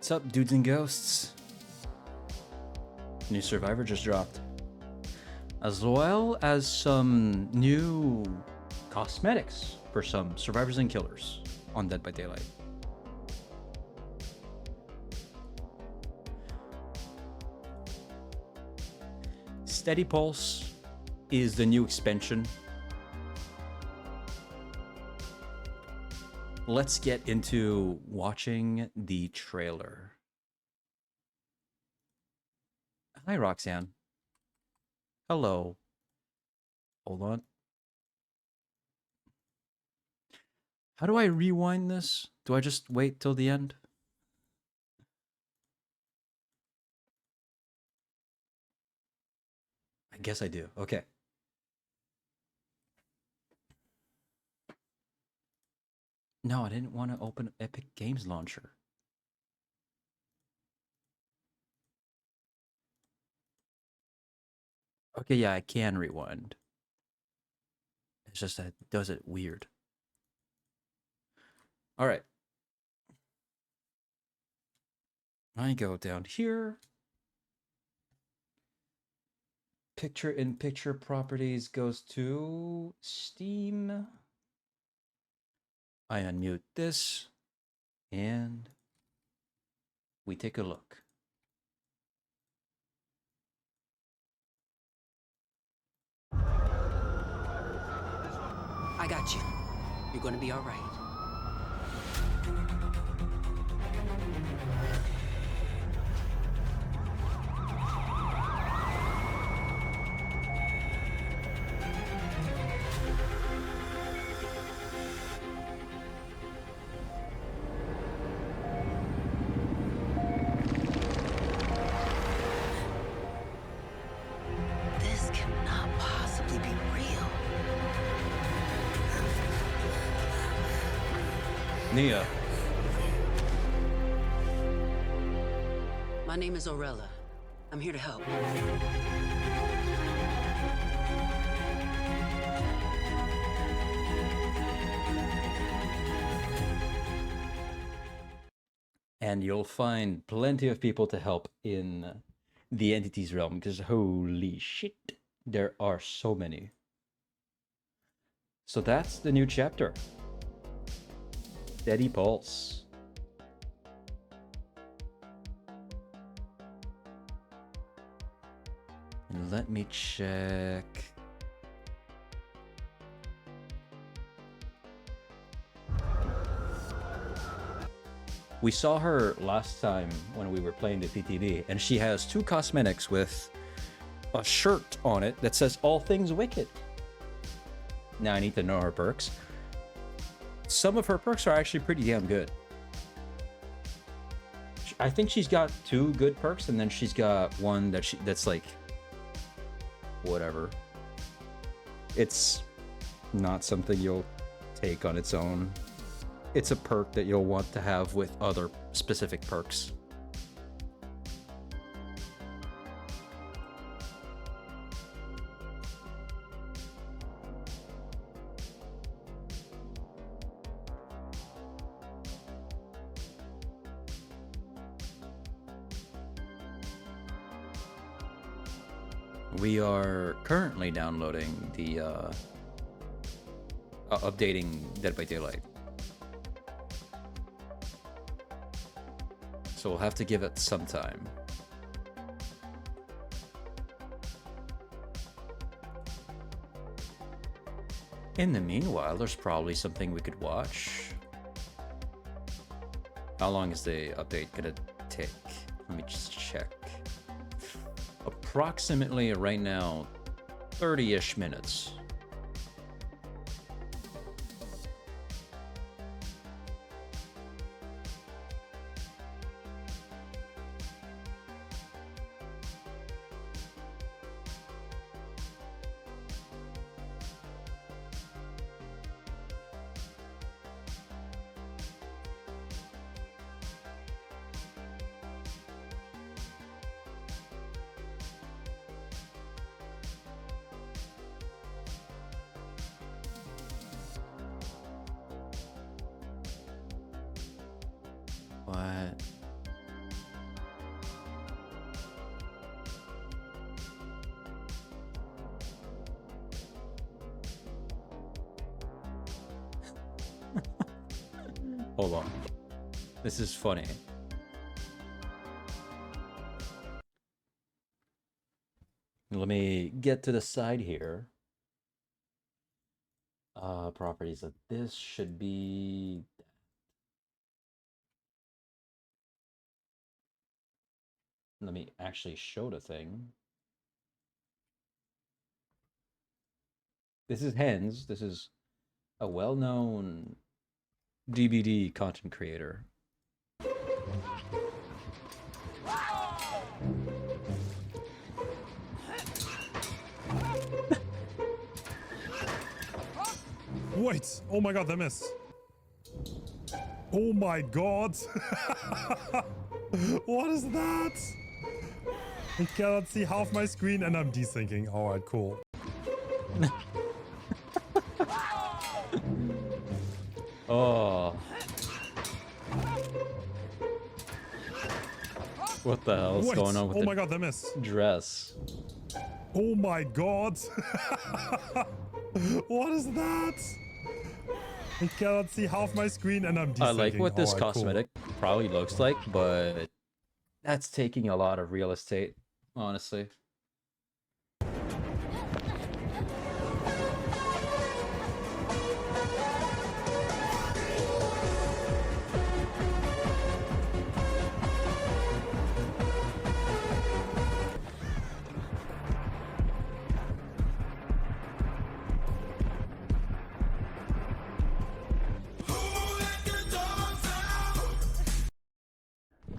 What's up, dudes and ghosts? New Survivor just dropped. As well as some new cosmetics for some survivors and killers on Dead by Daylight. Steady Pulse is the new expansion. Let's get into watching the trailer. Hi, Roxanne. Hello. Hold on. How do I rewind this? Do I just wait till the end? guess I do. Okay. No, I didn't want to open Epic Games Launcher. Okay, yeah, I can rewind. It's just that it does it weird. All right. I go down here. Picture-in-picture properties goes to Steam. I unmute this, and we take a look. I got you. You're gonna be all right. This cannot possibly be real. Nia. My name is Orelia. I'm here to help. And you'll find plenty of people to help in the entities realm, because holy shit, there are so many. So that's the new chapter. Steady Pulse. And let me check. We saw her last time when we were playing the PTB, and she has 2 cosmetics with a shirt on it that says All Things Wicked. Now I need to know her perks. Some of her perks are actually pretty damn good. I think she's got 2 good perks, and then she's got one that's like whatever. It's not something you'll take on its own. It's a perk that you'll want to have with other specific perks. We are currently downloading the updating Dead by Daylight. So we'll have to give it some time. In the meanwhile, there's probably something we could watch. How long is the update gonna take? Let me just check. Approximately right now, 30-ish minutes. What? Hold on. This is funny. Let me get to the side here. Properties of this should be... Let me actually show the thing. This is Hens. This is a well-known DBD content creator. Wait! Oh my god, that missed. Oh my god! What is that? I cannot see half my screen and I'm desyncing. Alright, cool. Oh. What the hell is Wait, going on with oh the my god, that missed. dress? Oh my god! What is that? I cannot see half my screen and I'm desyncing. I like what this Alright, cool. cosmetic probably looks like, but that's taking a lot of real estate, honestly.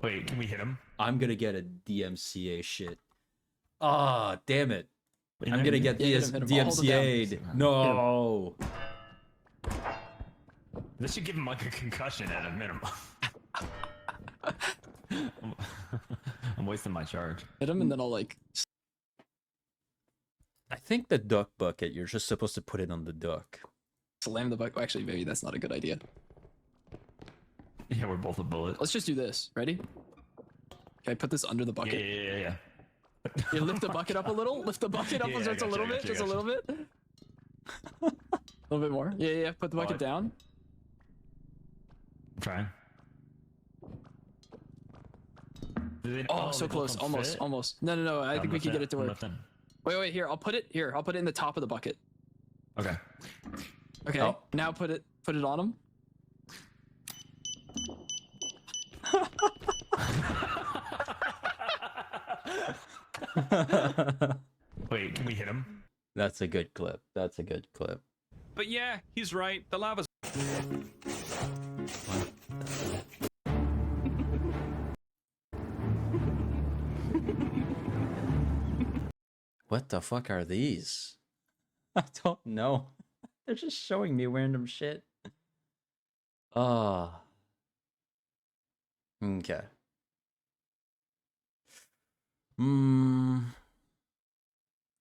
Wait, can we hit him? I'm gonna get a DMCA shit. Ah, damn it. Wait, I'm no, gonna you- get Yeah, hit him, hit him. I'll hold it down. DMCA'd. No. This should give him like a concussion at a minimum. I'm wasting my charge. Hit him, and then I'll like. I think the duck bucket, you're just supposed to put it on the duck. Slam the bucket. Actually, maybe that's not a good idea. Yeah, we're both a bullet. Let's just do this. Ready? Okay, put this under the Yeah, bucket. yeah. You lift the bucket up a little. Lift the bucket up Yeah, just I a gotcha, little I bit. gotcha, Just a I little bit. A little bit more. Yeah, yeah. Put the bucket I- down. I'm trying. Oh, so close. Almost. Almost. No, no, no. I think we can get it to work. Wait, wait. Here, I'll put it. Here, I'll put it in the top of the bucket. Okay. Okay. Oh. Now put it on him. Wait, can we hit him? That's a good clip. That's a good clip. But yeah, he's right. The lava's What the fuck are these? I don't know. They're just showing me random shit. Ah. Okay.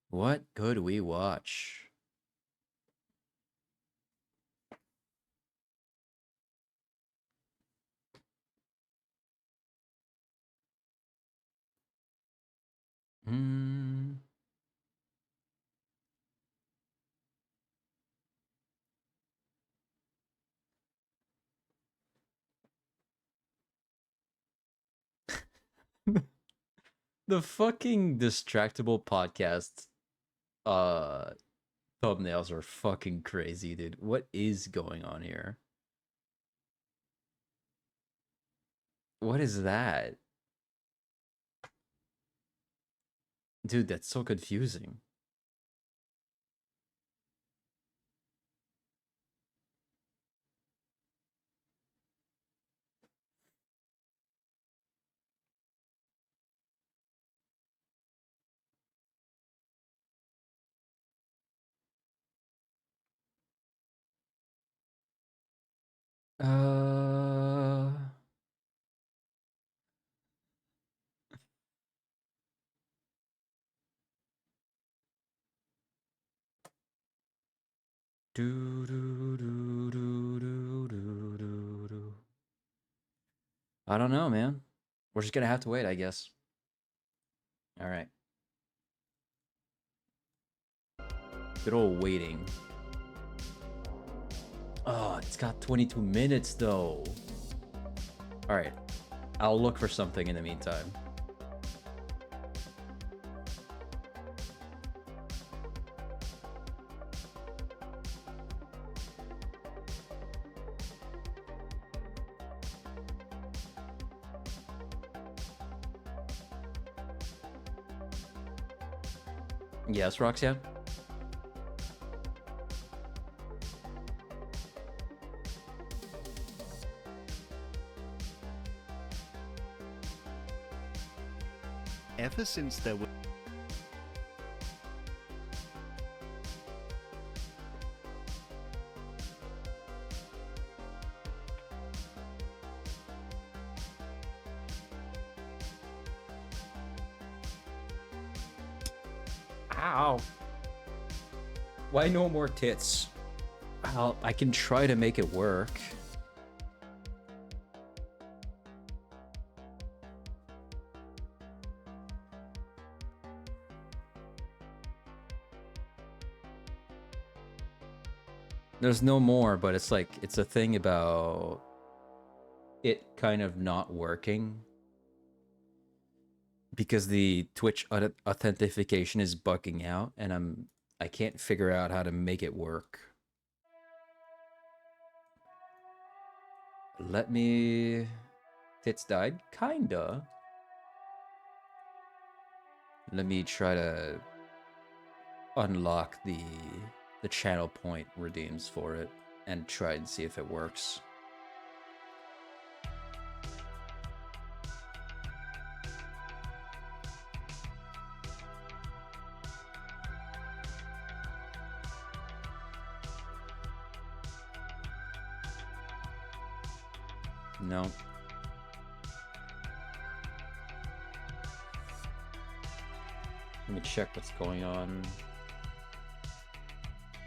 What could we watch? Hmm. The fucking distractible podcast thumbnails are fucking crazy, dude. What is going on here? What is that? Dude, that's so confusing. Uh do do do do do do do do. I don't know, man. We're just gonna have to wait, I guess. All right. Good old waiting. Oh, it's got 22 minutes though. All right. I'll look for something in the meantime. Yes, Roxanne? Ever since there were Ow. Why no more tits? Well, I can try to make it work. There's no more, but it's like, it's a thing about it kind of not working. Because the Twitch authentication is bugging out, and I can't figure out how to make it work. Let me... Tits died? Kinda. Let me try to unlock the channel point redeems for it and try and see if it works. No. Let me check what's going on.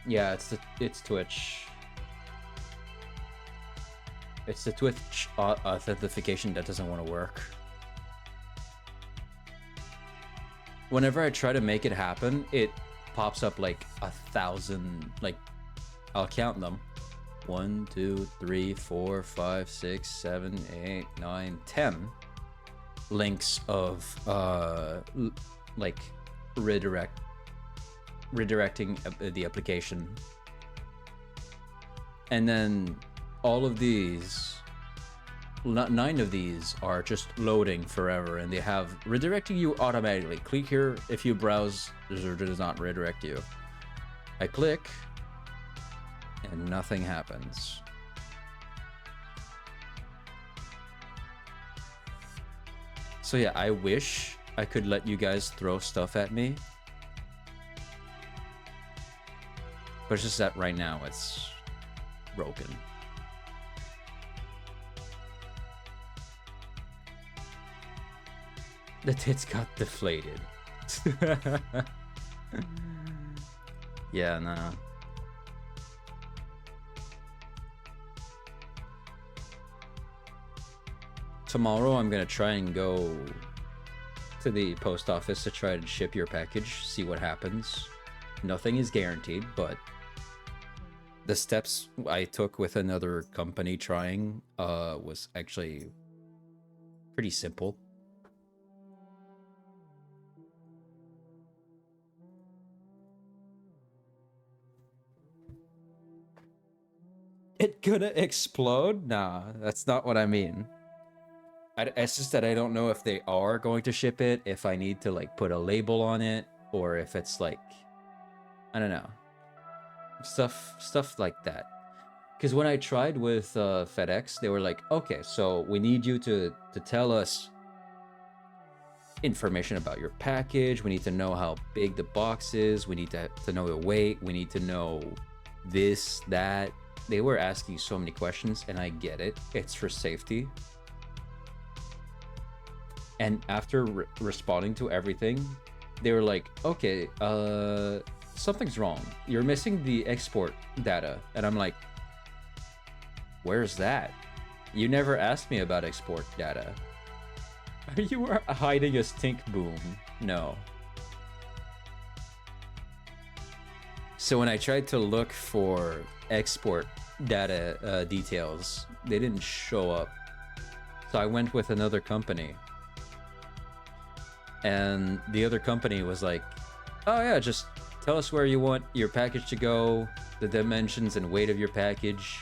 Yeah, it's Twitch. It's the Twitch authentication that doesn't want to work. Whenever I try to make it happen, it pops up like 1,000, like, I'll count them. 1, 2, 3, 4, 5, 6, 7, 8, 9, 10 links of like redirecting the application, and then all of these, 9 of these are just loading forever, and they have redirecting you automatically. Click here if you browse or does not redirect you. I click and nothing happens. So yeah, I wish I could let you guys throw stuff at me, but it's just that right now it's broken. The tits got deflated. Yeah, no. Tomorrow I'm gonna try and go to the post office to try to ship your package, see what happens. Nothing is guaranteed, but the steps I took with another company trying was actually pretty simple. It gonna explode? Nah, that's not what I mean. It's just that I don't know if they are going to ship it, if I need to like put a label on it, or if it's like, I don't know, stuff like that. Because when I tried with FedEx, they were like, okay, so we need you to tell us information about your package. We need to know how big the box is. We need to know the weight. We need to know this, that. They were asking so many questions, and I get it. It's for safety. And after responding to everything, they were like, okay, something's wrong. You're missing the export data. And I'm like, where's that? You never asked me about export data. Are you hiding a stink boom? No. So when I tried to look for export data details, they didn't show up. So I went with another company. And the other company was like, oh yeah, just tell us where you want your package to go, the dimensions and weight of your package,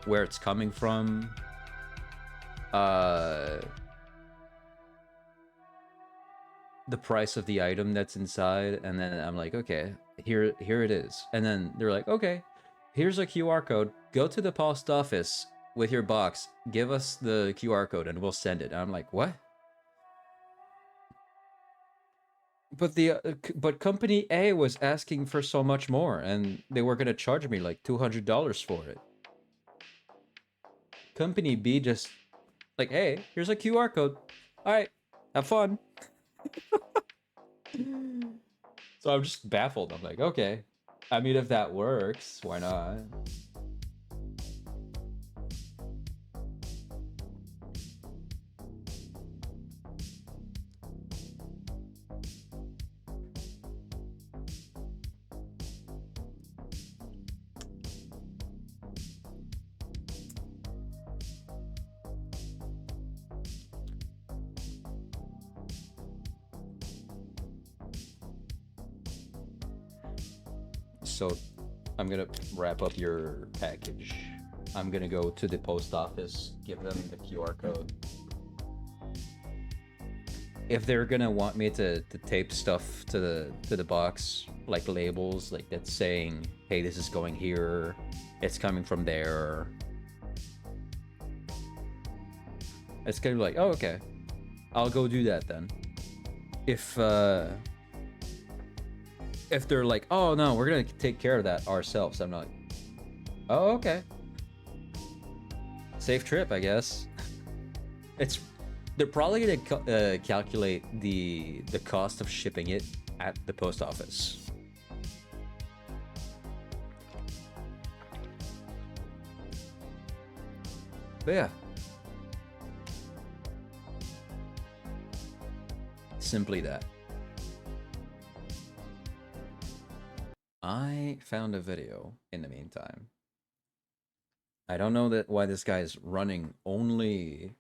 where it's coming from, the price of the item that's inside. And then I'm like, okay, here it is. And then they're like, okay, here's a QR code. Go to the post office with your box. Give us the QR code and we'll send it. And I'm like, what? But company A was asking for so much more, and they were gonna charge me like $200 for it. Company B just like, hey, here's a QR code. All right, have fun. So I'm just baffled. I'm like, okay. I mean, if that works, why not? So I'm gonna wrap up your package. I'm gonna go to the post office, give them the QR code. If they're gonna want me to tape stuff to the box, like labels, like that's saying, hey, this is going here, it's coming from there. It's gonna be like, oh, okay. I'll go do that then. If they're like, oh no, we're gonna take care of that ourselves, I'm like, oh, okay. Safe trip, I guess. They're probably gonna calculate the cost of shipping it at the post office. But yeah. Simply that. I found a video in the meantime. I don't know why this guy is running only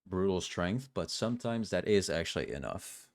brutal strength, but sometimes that is actually enough.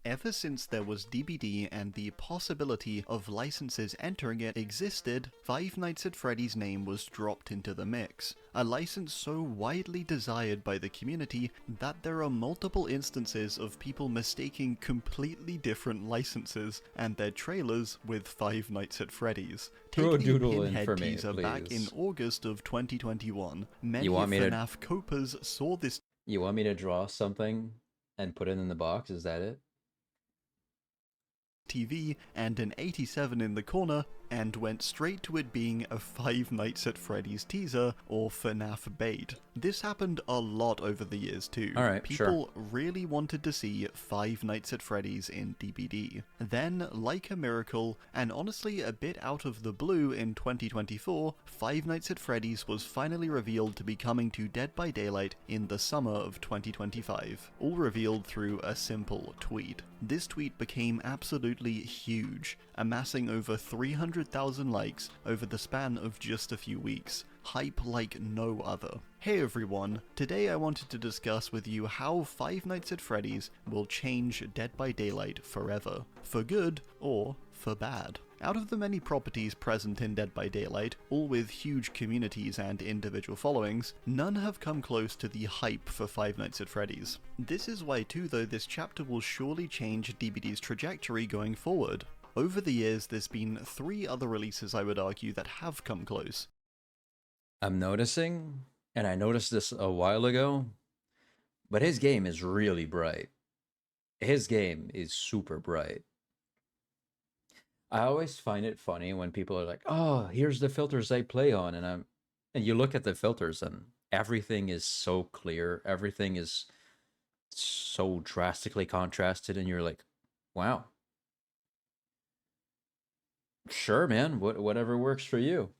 Ever since there was DBD and the possibility of licenses entering it existed, Five Nights at Freddy's name was dropped into the mix. A license so widely desired by the community that there are multiple instances of people mistaking completely different licenses and their trailers with Five Nights at Freddy's. Throw a Taking doodle a in Pinhead for me, teaser back in please. August of 2021, many You want me to- FNAF copers saw this You want me to draw something and put it in the box? Is that it? TV and an 87 in the corner, and went straight to it being a Five Nights at Freddy's teaser or FNAF bait. This happened a lot over the years too. Alright, People really wanted to see Five Nights at Freddy's in DBD. Then, like a miracle, and honestly a bit out of the blue in 2024, Five Nights at Freddy's was finally revealed to be coming to Dead by Daylight in the summer of 2025, all revealed through a simple tweet. This tweet became absolutely huge, amassing over 300,000 likes over the span of just a few weeks. Hype like no other. Hey everyone, today I wanted to discuss with you how Five Nights at Freddy's will change Dead by Daylight forever, for good or for bad. Out of the many properties present in Dead by Daylight, all with huge communities and individual followings, none have come close to the hype for Five Nights at Freddy's. This is why too though this chapter will surely change DBD's trajectory going forward. Over the years there's been 3 other releases I would argue that have come close. I'm noticing, and I noticed this a while ago, but his game is really bright. His game is super bright. I always find it funny when people are like, "Oh, here's the filters I play on," and you look at the filters and everything is so clear, everything is so drastically contrasted, and you're like, "Wow, sure, man, whatever works for you."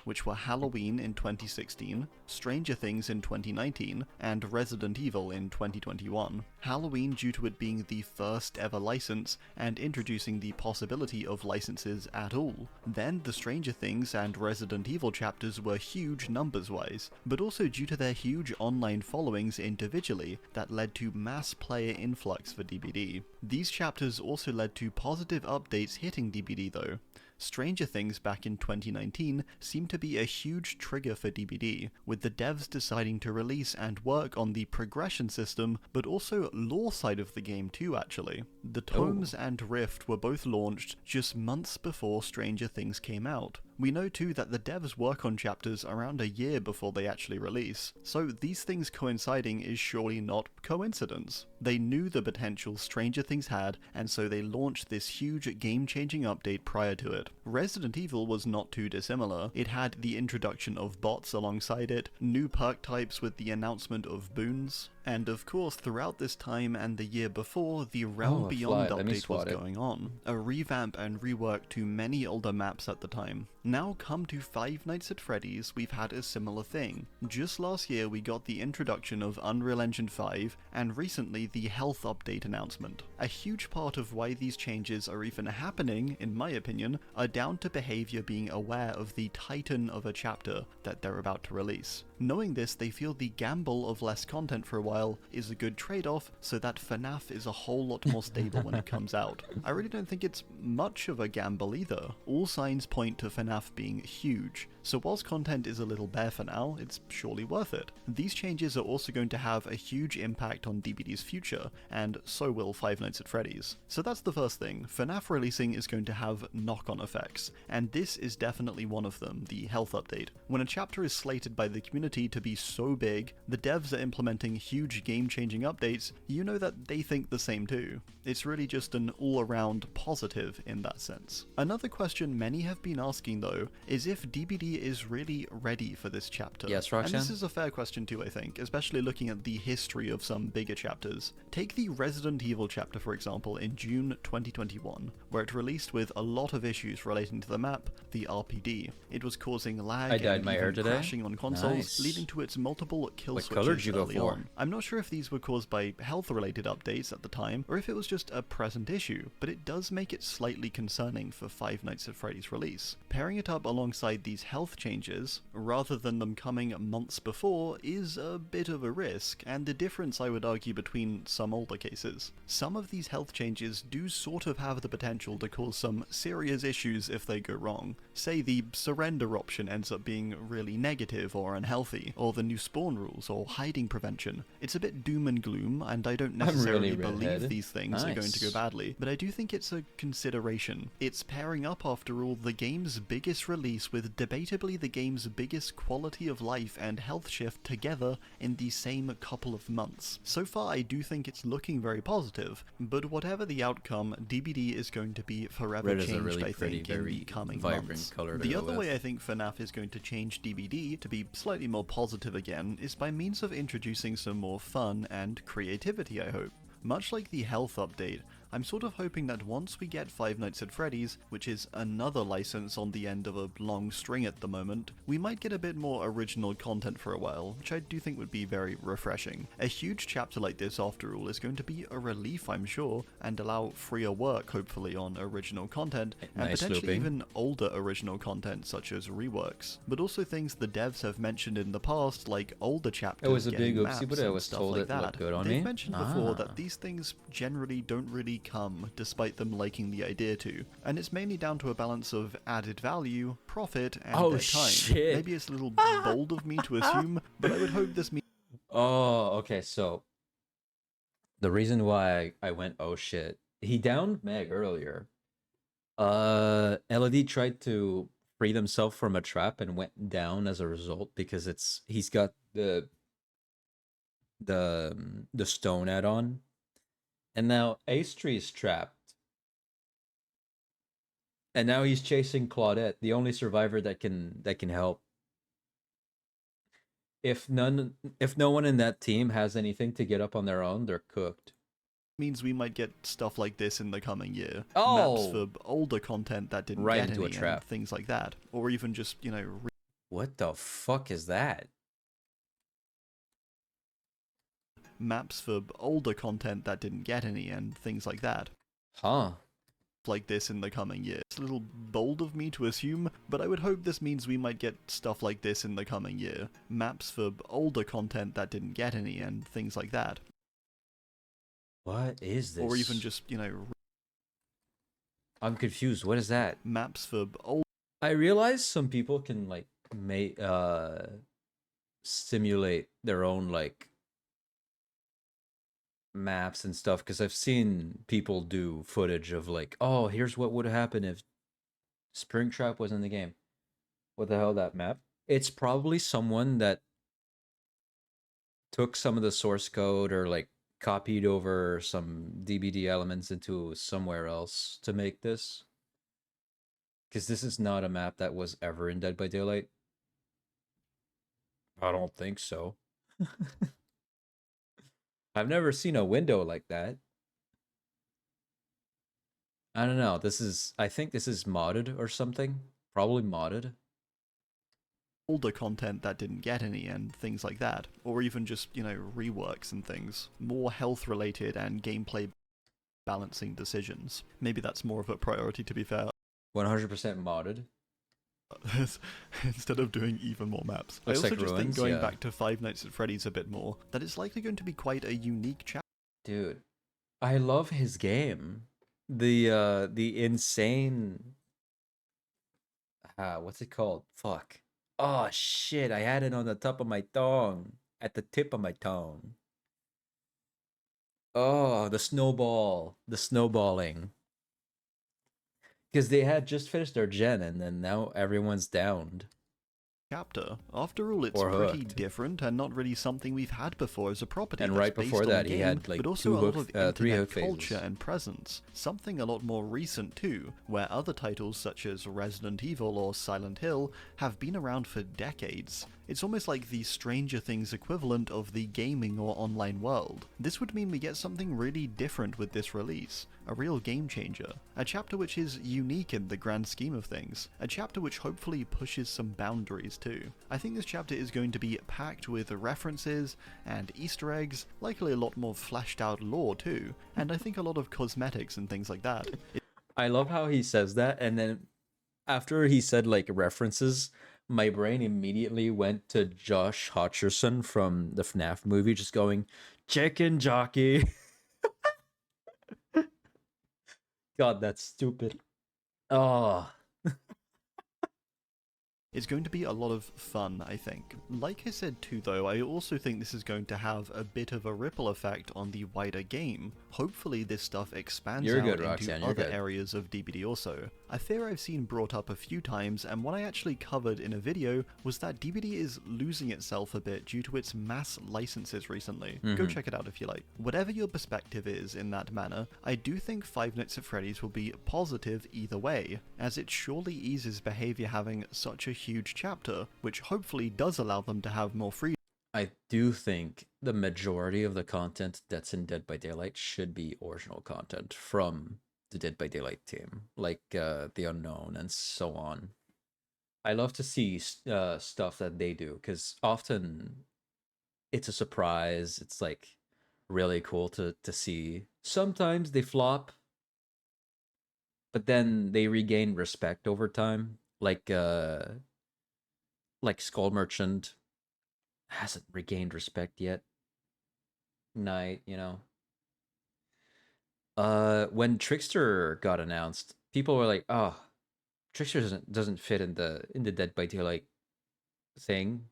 Which were Halloween in 2016, Stranger Things in 2019, and Resident Evil in 2021. Halloween due to it being the first ever license, and introducing the possibility of licenses at all. Then the Stranger Things and Resident Evil chapters were huge numbers-wise, but also due to their huge online followings individually that led to mass player influx for DBD. These chapters also led to positive updates hitting DBD though. Stranger Things back in 2019 seemed to be a huge trigger for DBD, with the devs deciding to release and work on the progression system, but also lore side of the game too actually. The Tomes and Rift were both launched just months before Stranger Things came out, We know too that the devs work on chapters around a year before they actually release, so these things coinciding is surely not coincidence. They knew the potential Stranger Things had, and so they launched this huge game-changing update prior to it. Resident Evil was not too dissimilar. It had the introduction of bots alongside it, new perk types with the announcement of boons, and of course throughout this time and the year before, the Realm Beyond update was going on, a revamp and rework to many older maps at the time. Now come to Five Nights at Freddy's, we've had a similar thing. Just last year we got the introduction of Unreal Engine 5, and recently the health update announcement. A huge part of why these changes are even happening, in my opinion, are down to behavior being aware of the titan of a chapter that they're about to release. Knowing this, they feel the gamble of less content for a while is a good trade-off, so that FNAF is a whole lot more stable when it comes out. I really don't think it's much of a gamble either. All signs point to FNAF being huge, so whilst content is a little bare for now, it's surely worth it. These changes are also going to have a huge impact on DBD's future, and so will Five Nights at Freddy's. So that's the first thing. FNAF releasing is going to have knock-on effects, and this is definitely one of them, the health update. When a chapter is slated by the community to be so big, the devs are implementing huge game-changing updates, you know that they think the same too. It's really just an all-around positive in that sense. Another question many have been asking though, is if DBD is really ready for this chapter. Yes, Roxanne? And this is a fair question too, I think, especially looking at the history of some bigger chapters. Take the Resident Evil chapter, for example, in June 2021, where it released with a lot of issues relating to the map, the RPD. It was causing lag and even crashing on consoles, leading to its multiple kill switches early on. I'm not sure if these were caused by health-related updates at the time, or if it was just a present issue, but it does make it slightly concerning for Five Nights at Freddy's release. Pairing it up alongside these health changes, rather than them coming months before, is a bit of a risk, and the difference I would argue between some older cases. Some of these health changes do sort of have the potential to cause some serious issues if they go wrong. Say the surrender option ends up being really negative or unhealthy, or the new spawn rules or hiding prevention. It's a bit doom and gloom, and I don't necessarily believe these things are going to go badly, but I do think it's a consideration. It's pairing up, after all, the game's biggest release with debatably the game's biggest quality of life and health shift together in the same couple of months. So far I do think it's looking very positive, but whatever the outcome, DBD is going to be forever changed, I think, in the coming months. The other way I think FNAF is going to change DBD to be slightly more positive again is by means of introducing some more fun and creativity, I hope. Much like the health update, I'm sort of hoping that once we get Five Nights at Freddy's, which is another license on the end of a long string at the moment, we might get a bit more original content for a while, which I do think would be very refreshing. A huge chapter like this, after all, is going to be a relief, I'm sure, and allow freer work, hopefully, on original content, and potentially even older original content such as reworks. But also things the devs have mentioned in the past, like older chapters, it was a big maps oopsie, but I and was stuff told like it that. looked good on They've me. mentioned before that these things generally don't really come, despite them liking the idea to. And it's mainly down to a balance of added value, profit, and their time. Maybe it's a little bold of me to assume, but I would hope this means... Oh, okay, so the reason why I went, oh shit, he downed Meg earlier. Elodie tried to free himself from a trap and went down as a result because he's got the stone add-on. And now Ace Tree is trapped. And now he's chasing Claudette, the only survivor that can help. If no one in that team has anything to get up on their own, they're cooked. Means we might get stuff like this in the coming year. Oh! Maps for older content that didn't Right get into any, a trap. and things like that. Or even just, you know... What the fuck is that? Maps for older content that didn't get any, and things like that. Huh. Like this in the coming year. It's a little bold of me to assume, but I would hope this means we might get stuff like this in the coming year. Maps for older content that didn't get any, and things like that. What is this? Or even just, you know... I'm confused. What is that? Maps for old... I realize some people can, like, simulate their own, like, maps and stuff, because I've seen people do footage of, like, oh, here's what would happen if Springtrap was in the game. What the hell, that map? It's probably someone that took some of the source code or like copied over some DBD elements into somewhere else to make this. Because this is not a map that was ever in Dead by Daylight. I don't think so. I've never seen a window like that. I don't know. I think this is modded or something. Probably modded. Older content that didn't get any and things like that, or even just, you know, reworks and things. More health related and gameplay balancing decisions. Maybe that's more of a priority, to be fair. 100% modded. Instead of doing even more maps. Looks I also like just ruins, think going yeah. back to Five Nights at Freddy's a bit more, that it's likely going to be quite a unique chapter. Dude, I love his game. The insane what's it called? Fuck. Oh shit, I had it on the top of my tongue. At the tip of my tongue. Oh, the snowball. The snowballing. Because they had just finished their gen and then now everyone's downed. Chapter. After all, it's Or pretty hooked. different and not really something we've had before as a property. And that's right based before on that, the he game, had, like, but also two a lot hook- of three internet hook phases. culture and presence. Something a lot more recent too, where other titles such as Resident Evil or Silent Hill have been around for decades. It's almost like the Stranger Things equivalent of the gaming or online world. This would mean we get something really different with this release. A real game changer. A chapter which is unique in the grand scheme of things. A chapter which hopefully pushes some boundaries too. I think this chapter is going to be packed with references and Easter eggs, likely a lot more fleshed out lore too, and I think a lot of cosmetics and things like that. I love how he says that, and then after he said like references, my brain immediately went to Josh Hutcherson from the FNAF movie, just going, chicken jockey. God, that's stupid. Oh. It's going to be a lot of fun, I think. Like I said too though, I also think this is going to have a bit of a ripple effect on the wider game. Hopefully this stuff expands You're out good, into Roxanne, you're other good. areas of DBD also. A fear I've seen brought up a few times, and one I actually covered in a video, was that DBD is losing itself a bit due to its mass licenses recently. Go check it out if you like. Whatever your perspective is in that manner, I do think Five Nights at Freddy's will be positive either way, as it surely eases behavior having such a huge chapter, which hopefully does allow them to have more freedom. I do think the majority of the content that's in Dead by Daylight should be original content from the Dead by Daylight team, like The Unknown and so on. I love to see stuff that they do, because often it's a surprise. It's like really cool to see. Sometimes they flop, but then they regain respect over time. Like Skull Merchant hasn't regained respect yet. Night, you know. When Trickster got announced, people were like, "Oh, Trickster doesn't fit in the Dead by Daylight thing."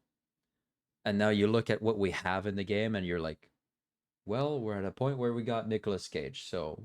And now you look at what we have in the game, and you're like, "Well, we're at a point where we got Nicolas Cage, so."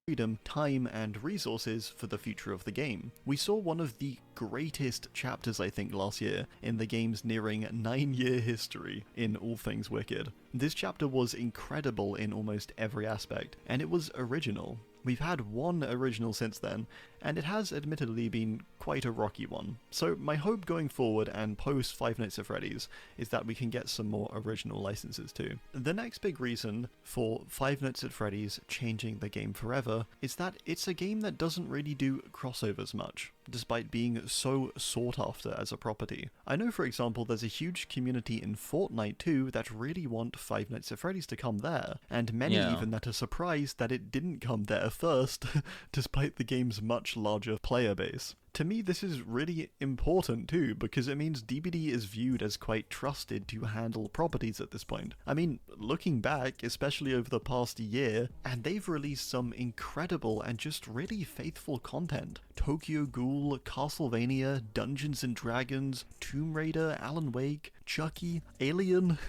Freedom, time, and resources for the future of the game. We saw one of the greatest chapters, I think, last year in the game's nearing 9-year history in all things Wicked. This chapter was incredible in almost every aspect, and it was original. We've had one original since then, and it has admittedly been quite a rocky one. So my hope going forward and post Five Nights at Freddy's is that we can get some more original licenses too. The next big reason for Five Nights at Freddy's changing the game forever is that it's a game that doesn't really do crossovers much, despite being so sought after as a property. I know, for example, there's a huge community in Fortnite too that really want Five Nights at Freddy's to come there, and many Yeah. even that are surprised that it didn't come there first, despite the game's much larger player base. To me, this is really important too, because it means DBD is viewed as quite trusted to handle properties at this point. I mean, looking back, especially over the past year, and they've released some incredible and just really faithful content. Tokyo Ghoul, Castlevania, Dungeons and Dragons, Tomb Raider, Alan Wake, Chucky, Alien.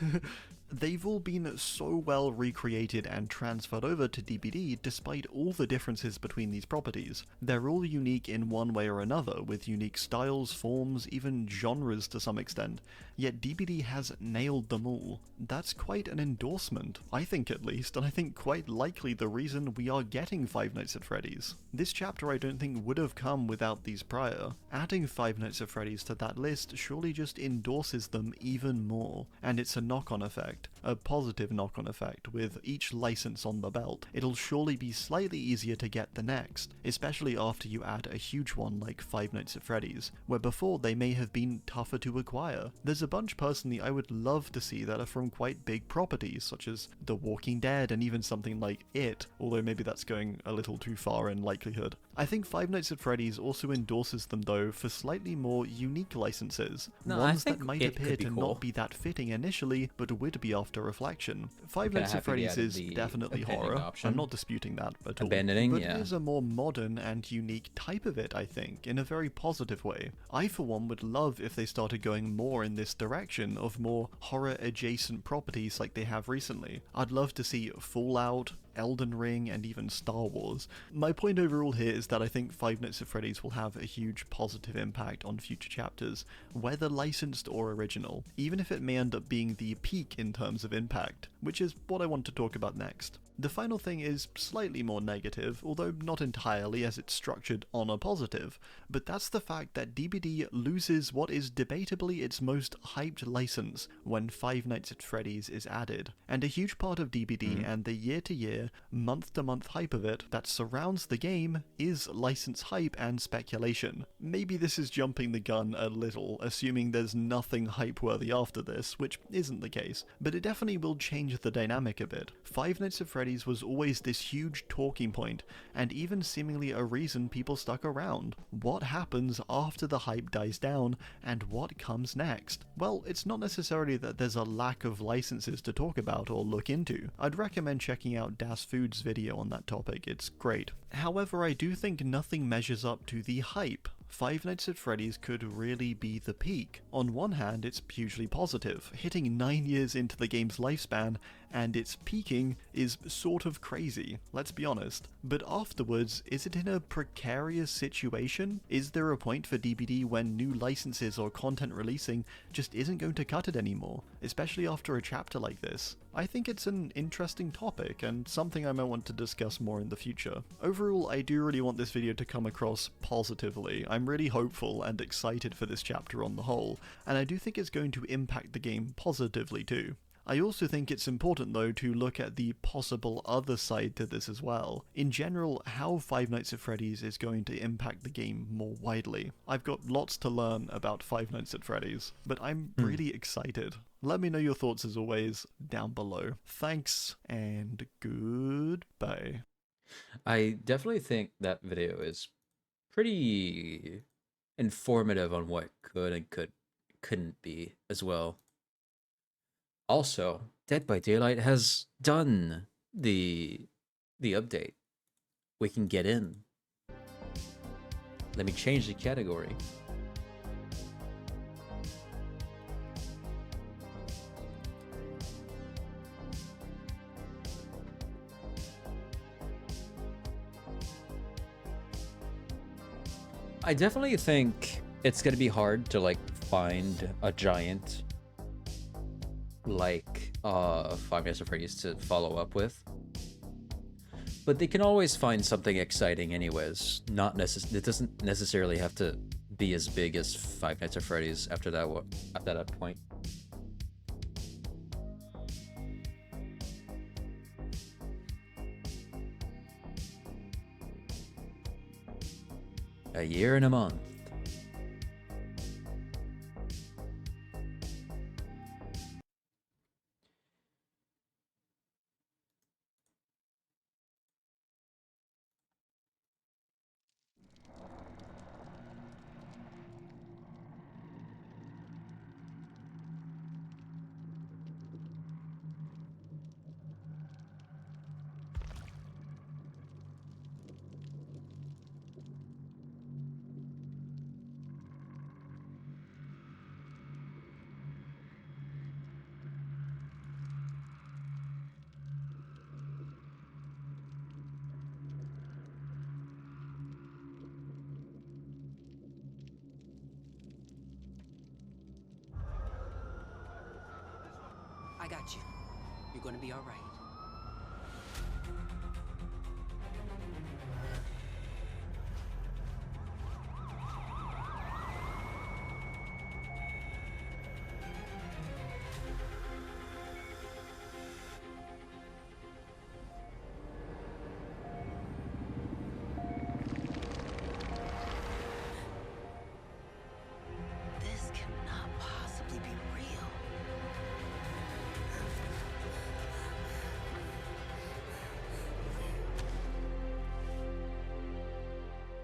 They've all been so well recreated and transferred over to DBD despite all the differences between these properties. They're all unique in one way or another, with unique styles, forms, even genres to some extent, yet DBD has nailed them all. That's quite an endorsement, I think at least, and I think quite likely the reason we are getting Five Nights at Freddy's. This chapter I don't think would have come without these prior. Adding Five Nights at Freddy's to that list surely just endorses them even more, and it's a knock-on effect, a positive knock-on effect. With each license on the belt, it'll surely be slightly easier to get the next, especially after you add a huge one like Five Nights at Freddy's, where before they may have been tougher to acquire. There's a bunch personally I would love to see that are from quite big properties, such as The Walking Dead and even something like It, although maybe that's going a little too far in likelihood. I think Five Nights at Freddy's also endorses them though for slightly more unique licenses, ones that might appear to not be that fitting initially, but would be after reflection. Five Nights at Freddy's is definitely horror, I'm not disputing that at all, but it is a more modern and unique type of it, I think, in a very positive way. I for one would love if they started going more in this direction of more horror adjacent properties like they have recently. I'd love to see Fallout, Elden Ring, and even Star Wars. My point overall here is that I think Five Nights at Freddy's will have a huge positive impact on future chapters, whether licensed or original, even if it may end up being the peak in terms of impact, which is what I want to talk about next. The final thing is slightly more negative, although not entirely as it's structured on a positive, but that's the fact that DBD loses what is debatably its most hyped license when Five Nights at Freddy's is added. And a huge part of DBD and the year-to-year, month-to-month hype of it that surrounds the game is license hype and speculation. Maybe this is jumping the gun a little, assuming there's nothing hype-worthy after this, which isn't the case, but it definitely will change the dynamic a bit. Five Nights at Freddy's was always this huge talking point, and even seemingly a reason people stuck around. What happens after the hype dies down, and what comes next? Well, it's not necessarily that there's a lack of licenses to talk about or look into. I'd recommend checking out Das Food's video on that topic, it's great. However, I do think nothing measures up to the hype. Five Nights at Freddy's could really be the peak. On one hand, it's hugely positive, hitting 9 years into the game's lifespan, and its peaking is sort of crazy, let's be honest. But afterwards, is it in a precarious situation? Is there a point for DBD when new licenses or content releasing just isn't going to cut it anymore, especially after a chapter like this? I think it's an interesting topic, and something I might want to discuss more in the future. Overall, I do really want this video to come across positively. I'm really hopeful and excited for this chapter on the whole, and I do think it's going to impact the game positively too. I also think it's important though to look at the possible other side to this as well. In general, how Five Nights at Freddy's is going to impact the game more widely. I've got lots to learn about Five Nights at Freddy's, but I'm really excited. Let me know your thoughts as always down below. Thanks and goodbye. I definitely think that video is pretty informative on what could and couldn't be as well. Also, Dead by Daylight has done the update. We can get in. Let me change the category. I definitely think it's gonna be hard to like find a giant like Five Nights at Freddy's to follow up with, but they can always find something exciting anyways. It doesn't necessarily have to be as big as Five Nights at Freddy's after that point. A year and a month. got you. You're gonna be all right. This cannot possibly be real.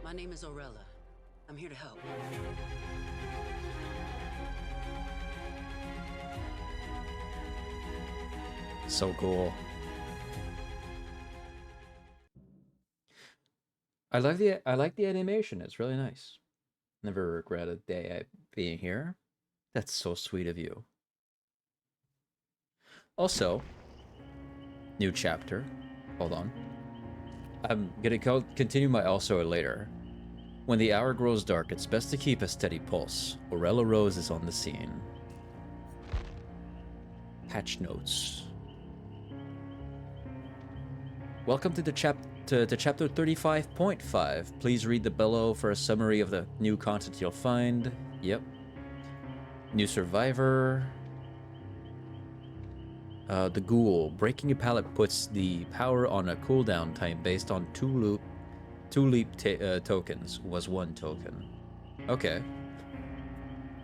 My name is Orelia. I'm here to help. So cool. I like the animation. It's really nice. Never regret a day at being here. That's so sweet of you. Also, new chapter. Hold on. I'm gonna continue my also later. When the hour grows dark, it's best to keep a steady pulse. Orelia Rose is on the scene. Patch notes. Welcome to chapter 35.5. Please read the below for a summary of the new content you'll find. Yep. New survivor. The ghoul. Breaking a pallet puts the power on a cooldown time based on two leap tokens. Was 1 token. Okay.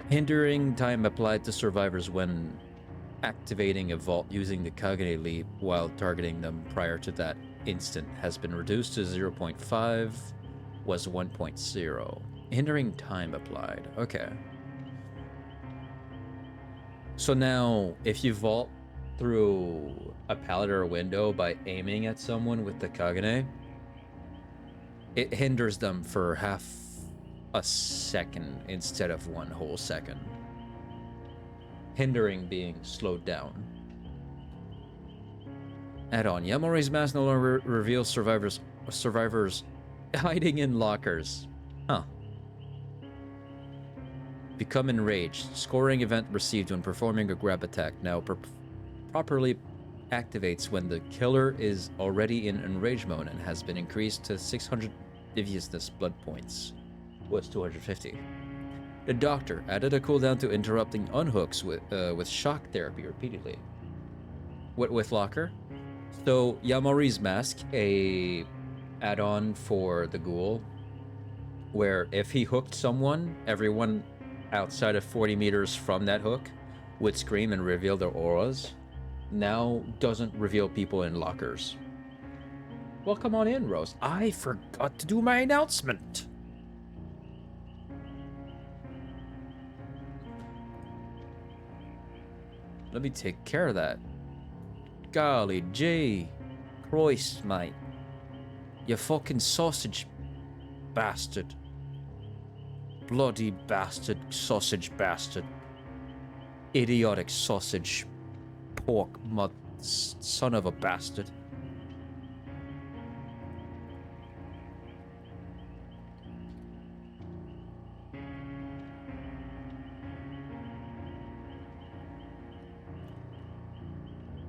Hindering time applied to survivors when activating a vault using the Kagane leap while targeting them prior to that instant has been reduced to 0.5, was 1.0. Hindering time applied. Okay. So now, if you vault through a pallet or a window by aiming at someone with the Kagane, it hinders them for half a second instead of 1 whole second. Hindering being slowed down. Add-on. Yamori's mask no longer reveals survivors hiding in lockers. Huh. Become enraged. Scoring event received when performing a grab attack now properly activates when the killer is already in enrage mode and has been increased to 600 deviousness blood points. Was 250. The doctor added a cooldown to interrupting unhooks with shock therapy repeatedly. With locker? So Yamori's mask, a add-on for the ghoul, where if he hooked someone, everyone outside of 40 meters from that hook would scream and reveal their auras. Now doesn't reveal people in lockers. Well, come on in, Rose. I forgot to do my announcement. Let me take care of that. Golly gee. Christ, mate. You fucking sausage bastard. Bloody bastard, sausage bastard. Idiotic sausage pork son of a bastard.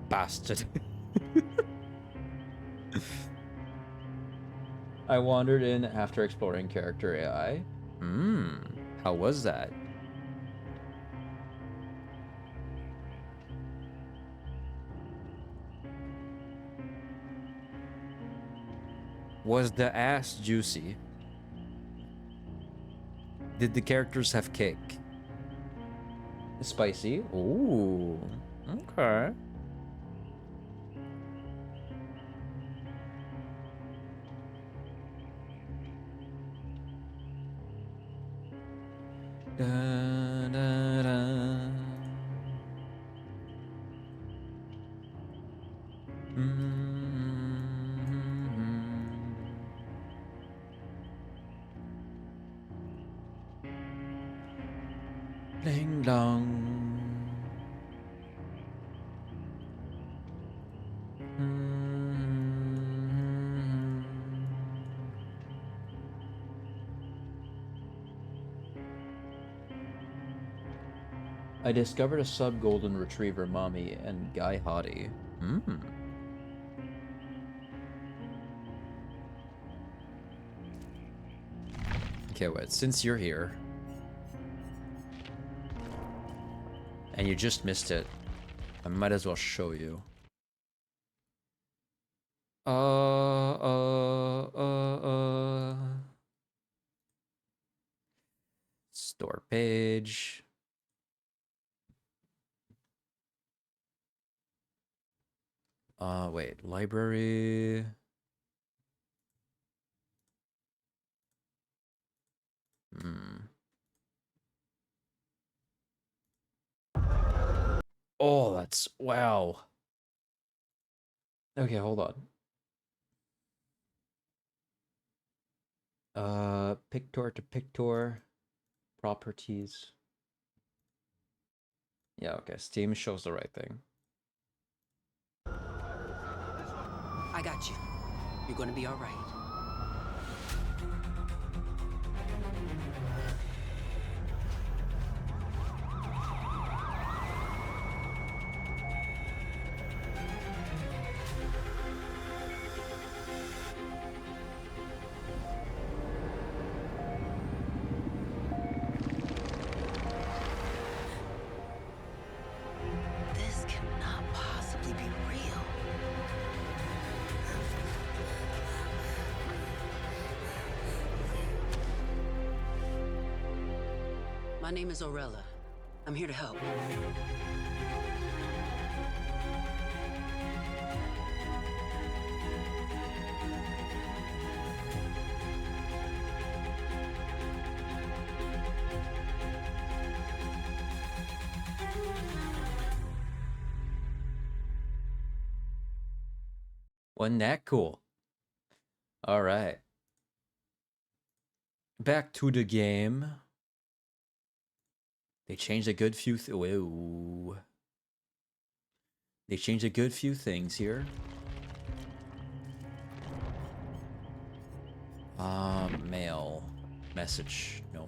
Bastard. I wandered in after exploring character AI. How was that? Was the ass juicy? Did the characters have cake? Spicy? Ooh, okay. Da, da, da. Ding dong. I discovered a sub golden retriever mommy and guy hottie. Hmm. Okay, wait, since you're here and you just missed it, I might as well show you. Store page. Wait, library. Oh, that's wow. Okay, hold on. Pictor to Pictor properties. Yeah, okay. Steam shows the right thing. I got you. You're gonna be all right. This cannot possibly be real. My name is Orelia. I'm here to help. Wasn't that cool? All right. Back to the game. They changed a good few whoa. They changed a good few things here. Mail. Message. No.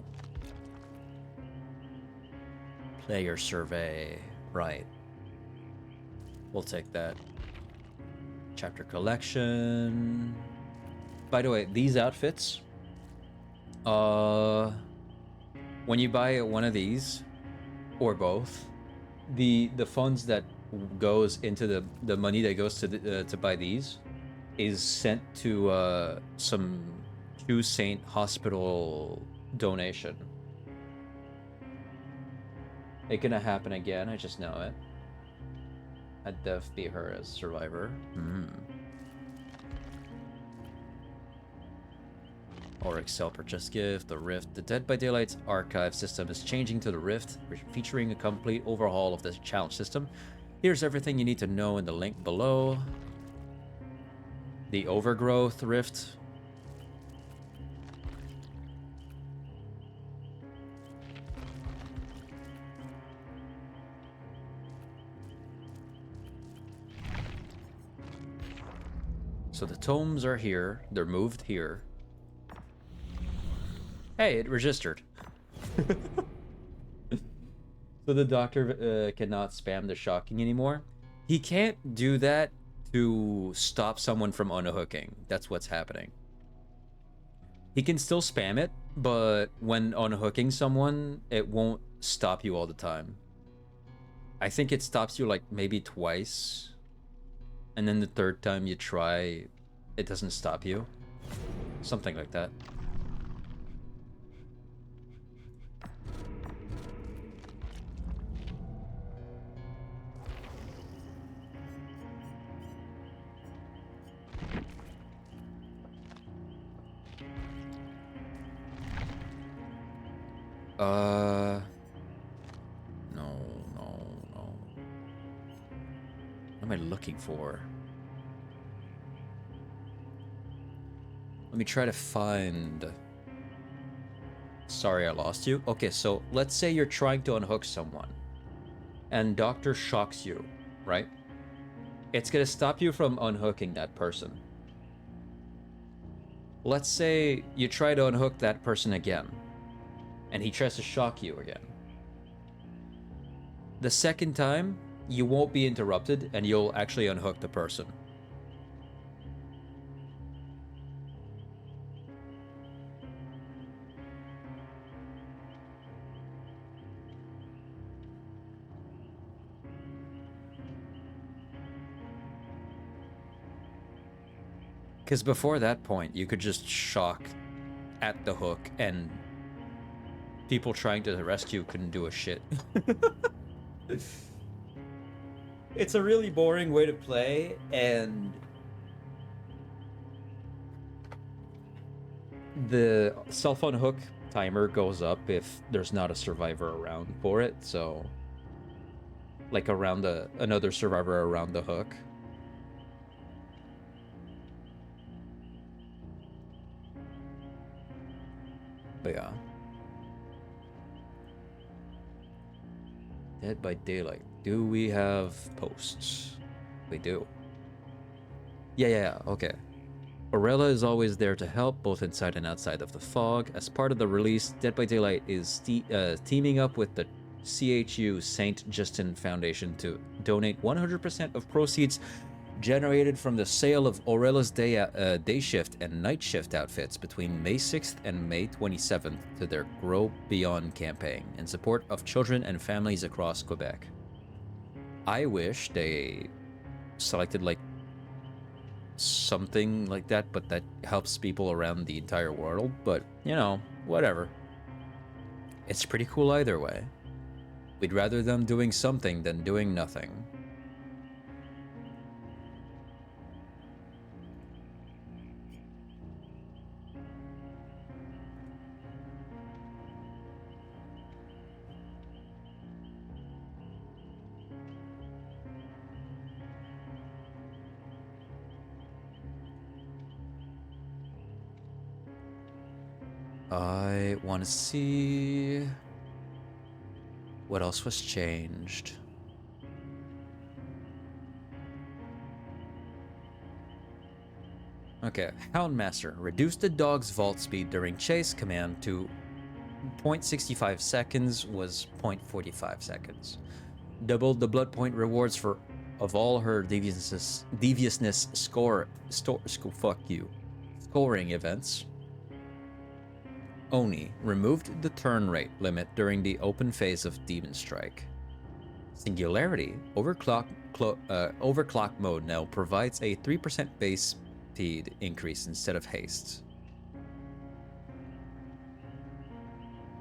Player survey. Right. We'll take that. Chapter collection. By the way, these outfits. When you buy one of these, or both, the funds that goes into the money that goes to buy these is sent to some True Saint Hospital donation. It gonna happen again, I just know it. I'd def be her as survivor. Or Excel purchase gift, the Rift. The Dead by Daylight's archive system is changing to the Rift, featuring a complete overhaul of the challenge system. Here's everything you need to know in the link below. The Overgrowth Rift. So the tomes are here. They're moved here. Hey, it registered. So the doctor cannot spam the shocking anymore. He can't do that to stop someone from unhooking. That's what's happening. He can still spam it, but when unhooking someone, it won't stop you all the time. I think it stops you like maybe twice. And then the third time you try, it doesn't stop you. Something like that. No. What am I looking for? Let me try to find... Sorry, I lost you. Okay, so let's say you're trying to unhook someone and Doctor shocks you, right? It's gonna stop you from unhooking that person. Let's say you try to unhook that person again and he tries to shock you again. The second time, you won't be interrupted and you'll actually unhook the person. Because before that point, you could just shock at the hook and people trying to rescue couldn't do a shit. It's a really boring way to play, and the self unhook timer goes up if there's not a survivor around for it, so like around another survivor around the hook. But yeah. Dead by Daylight. Do we have posts? We do. Yeah, okay. Orelia is always there to help, both inside and outside of the fog. As part of the release, Dead by Daylight is teaming up with the CHU St. Justin Foundation to donate 100% of proceeds generated from the sale of Orelia's day shift and night shift outfits between May 6th and May 27th to their Grow Beyond campaign in support of children and families across Quebec. I wish they selected like something like that, but that helps people around the entire world, but you know, whatever. It's pretty cool either way. We'd rather them doing something than doing nothing. I want to see what else was changed. Okay, Houndmaster. Reduced the dog's vault speed during chase command to 0.65 seconds was 0.45 seconds. Doubled the blood point rewards for of all her deviousness scoring events. Oni removed the turn rate limit during the open phase of Demon Strike. Singularity overclock mode now provides a 3% base speed increase instead of haste.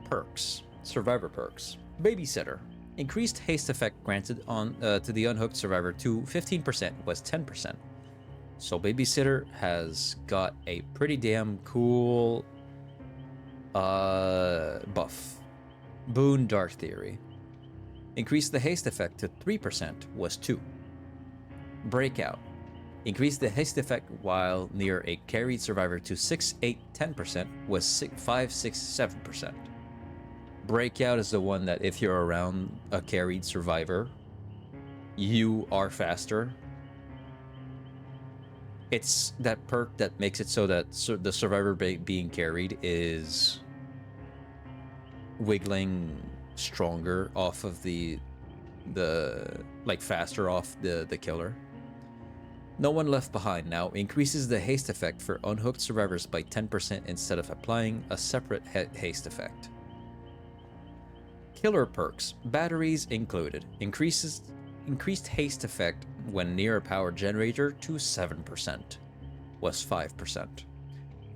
Perks. Survivor perks. Babysitter. Increased haste effect granted on to the unhooked survivor to 15% was 10%. So Babysitter has got a pretty damn cool buff. Boon Dark Theory. Increased the haste effect to 3% was 2. Breakout. Increased the haste effect while near a carried survivor to 6, 8, 10% was 5, 6, 7%. Breakout is the one that if you're around a carried survivor, you are faster. It's that perk that makes it so that the survivor being carried is wiggling stronger off of the like faster off the killer. No One Left Behind now increases the haste effect for unhooked survivors by 10% instead of applying a separate haste effect. Killer perks, batteries included, increased haste effect when near a power generator to 7%, was 5%.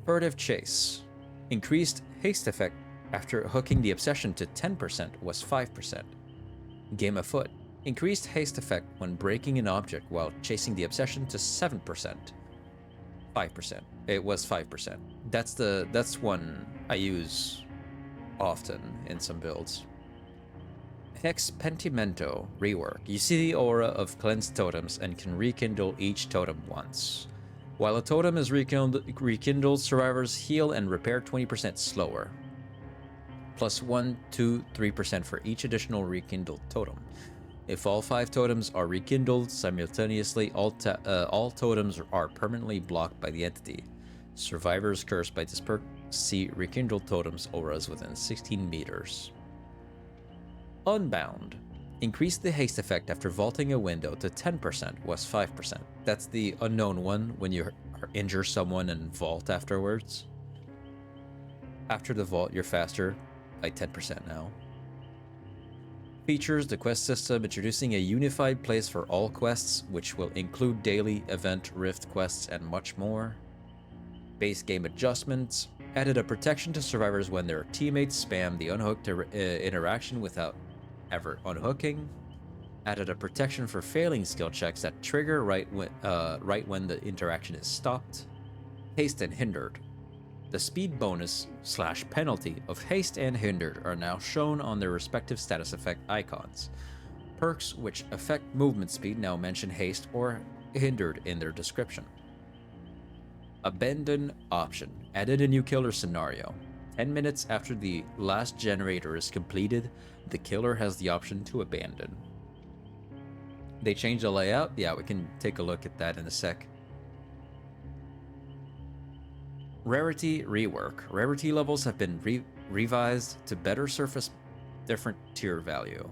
Furtive Chase, increased haste effect after hooking the obsession to 10% was 5%. Game Afoot, increased haste effect when breaking an object while chasing the obsession to 7%. 5%. It was 5%. That's one I use often in some builds. Hex Pentimento rework. You see the aura of cleansed totems and can rekindle each totem once. While a totem is rekindled, survivors heal and repair 20% slower. Plus 1, 2, 3% for each additional rekindled totem. If all 5 totems are rekindled simultaneously, all totems are permanently blocked by the entity. Survivors cursed by this perk see rekindled totems auras within 16 meters. Unbound. Increase the haste effect after vaulting a window to 10% was 5%. That's the unknown one when you injure someone and vault afterwards. After the vault, you're faster by 10% now. Features the quest system, introducing a unified place for all quests, which will include daily, event, rift quests, and much more. Base game adjustments. Added a protection to survivors when their teammates spam the unhooked interaction without ever unhooking. Added a protection for failing skill checks that trigger right when the interaction is stopped. Haste and hindered. The speed bonus / penalty of haste and hindered are now shown on their respective status effect icons. Perks which affect movement speed now mention haste or hindered in their description. Abandon option. Added a new killer scenario. 10 minutes after the last generator is completed, the killer has the option to abandon. They changed the layout? Yeah, we can take a look at that in a sec. Rarity rework. Rarity levels have been revised to better surface different tier value.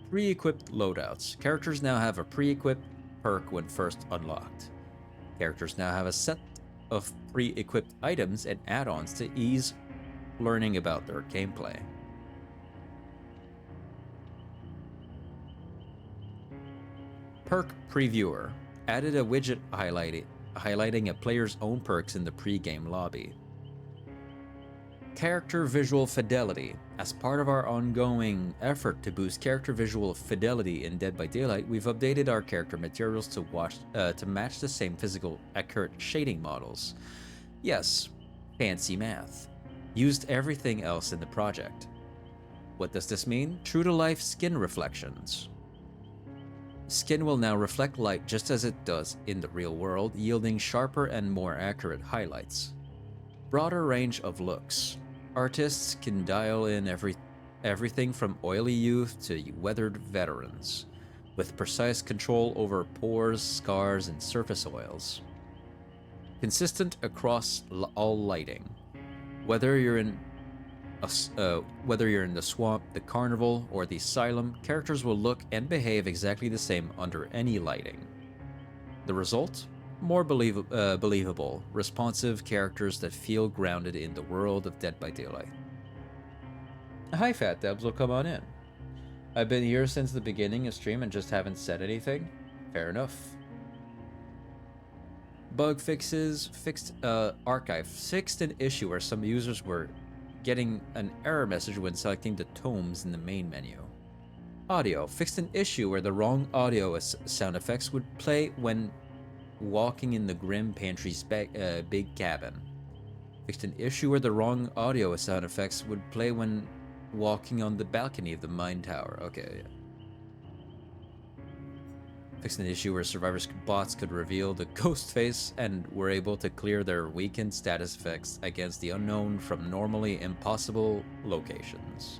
Pre-equipped loadouts. Characters now have a pre-equipped perk when first unlocked. Characters now have a set of pre-equipped items and add-ons to ease learning about their gameplay. Perk Previewer. Added a widget highlighting a player's own perks in the pre-game lobby. Character Visual Fidelity. As part of our ongoing effort to boost character visual fidelity in Dead by Daylight, we've updated our character materials to match the same physical accurate shading models. Yes, fancy math. Used everything else in the project. What does this mean? True-to-life skin reflections. Skin will now reflect light just as it does in the real world, yielding sharper and more accurate highlights. Broader range of looks. Artists can dial in everything from oily youth to weathered veterans, with precise control over pores, scars, and surface oils. Consistent across all lighting. Whether you're in the swamp, the carnival, or the asylum, characters will look and behave exactly the same under any lighting. The result? More believable, responsive characters that feel grounded in the world of Dead by Daylight. Hi, Fat Debs, will come on in. I've been here since the beginning of stream and just haven't said anything. Fair enough. Bug fixes, fixed archive, fixed an issue where some users were getting an error message when selecting the tomes in the main menu. Audio, fixed an issue where the wrong audio sound effects would play when walking in the grim pantry's big cabin. Fixed an issue where the wrong audio sound effects would play when walking on the balcony of the mine tower. Okay, yeah. Fixed an issue where survivors' bots could reveal the ghost face and were able to clear their weakened status effects against the unknown from normally impossible locations.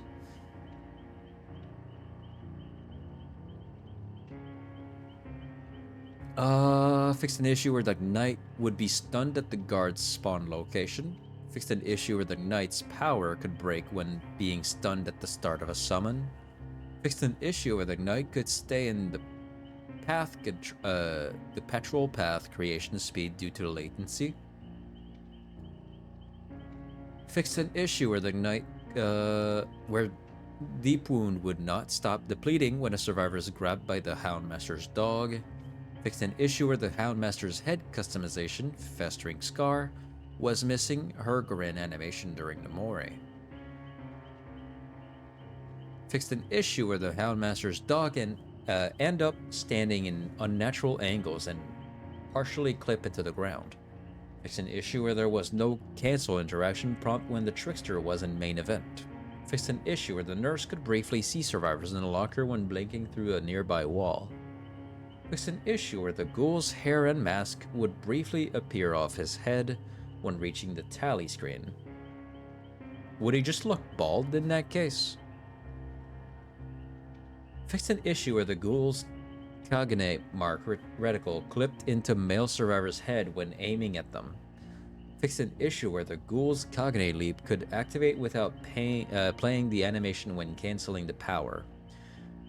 Fixed an issue where the knight would be stunned at the guard's spawn location. Fixed an issue where the knight's power could break when being stunned at the start of a summon. Fixed an issue where the knight could stay in the petrol path creation speed due to latency. Fixed an issue where the knight, where deep wound would not stop depleting when a survivor is grabbed by the Houndmaster's dog. Fixed an issue where the Houndmaster's head customization, Festering Scar, was missing her grin animation during the Moray. Fixed an issue where the Houndmaster's dog end up standing in unnatural angles and partially clip into the ground. Fixed an issue where there was no cancel interaction prompt when the Trickster was in main event. Fixed an issue where the nurse could briefly see survivors in a locker when blinking through a nearby wall. Fixed an issue where the ghoul's hair and mask would briefly appear off his head when reaching the tally screen. Would he just look bald in that case? Fixed an issue where the ghoul's cognate mark reticle clipped into male survivor's head when aiming at them. Fixed an issue where the ghoul's cognate leap could activate without playing the animation when canceling the power.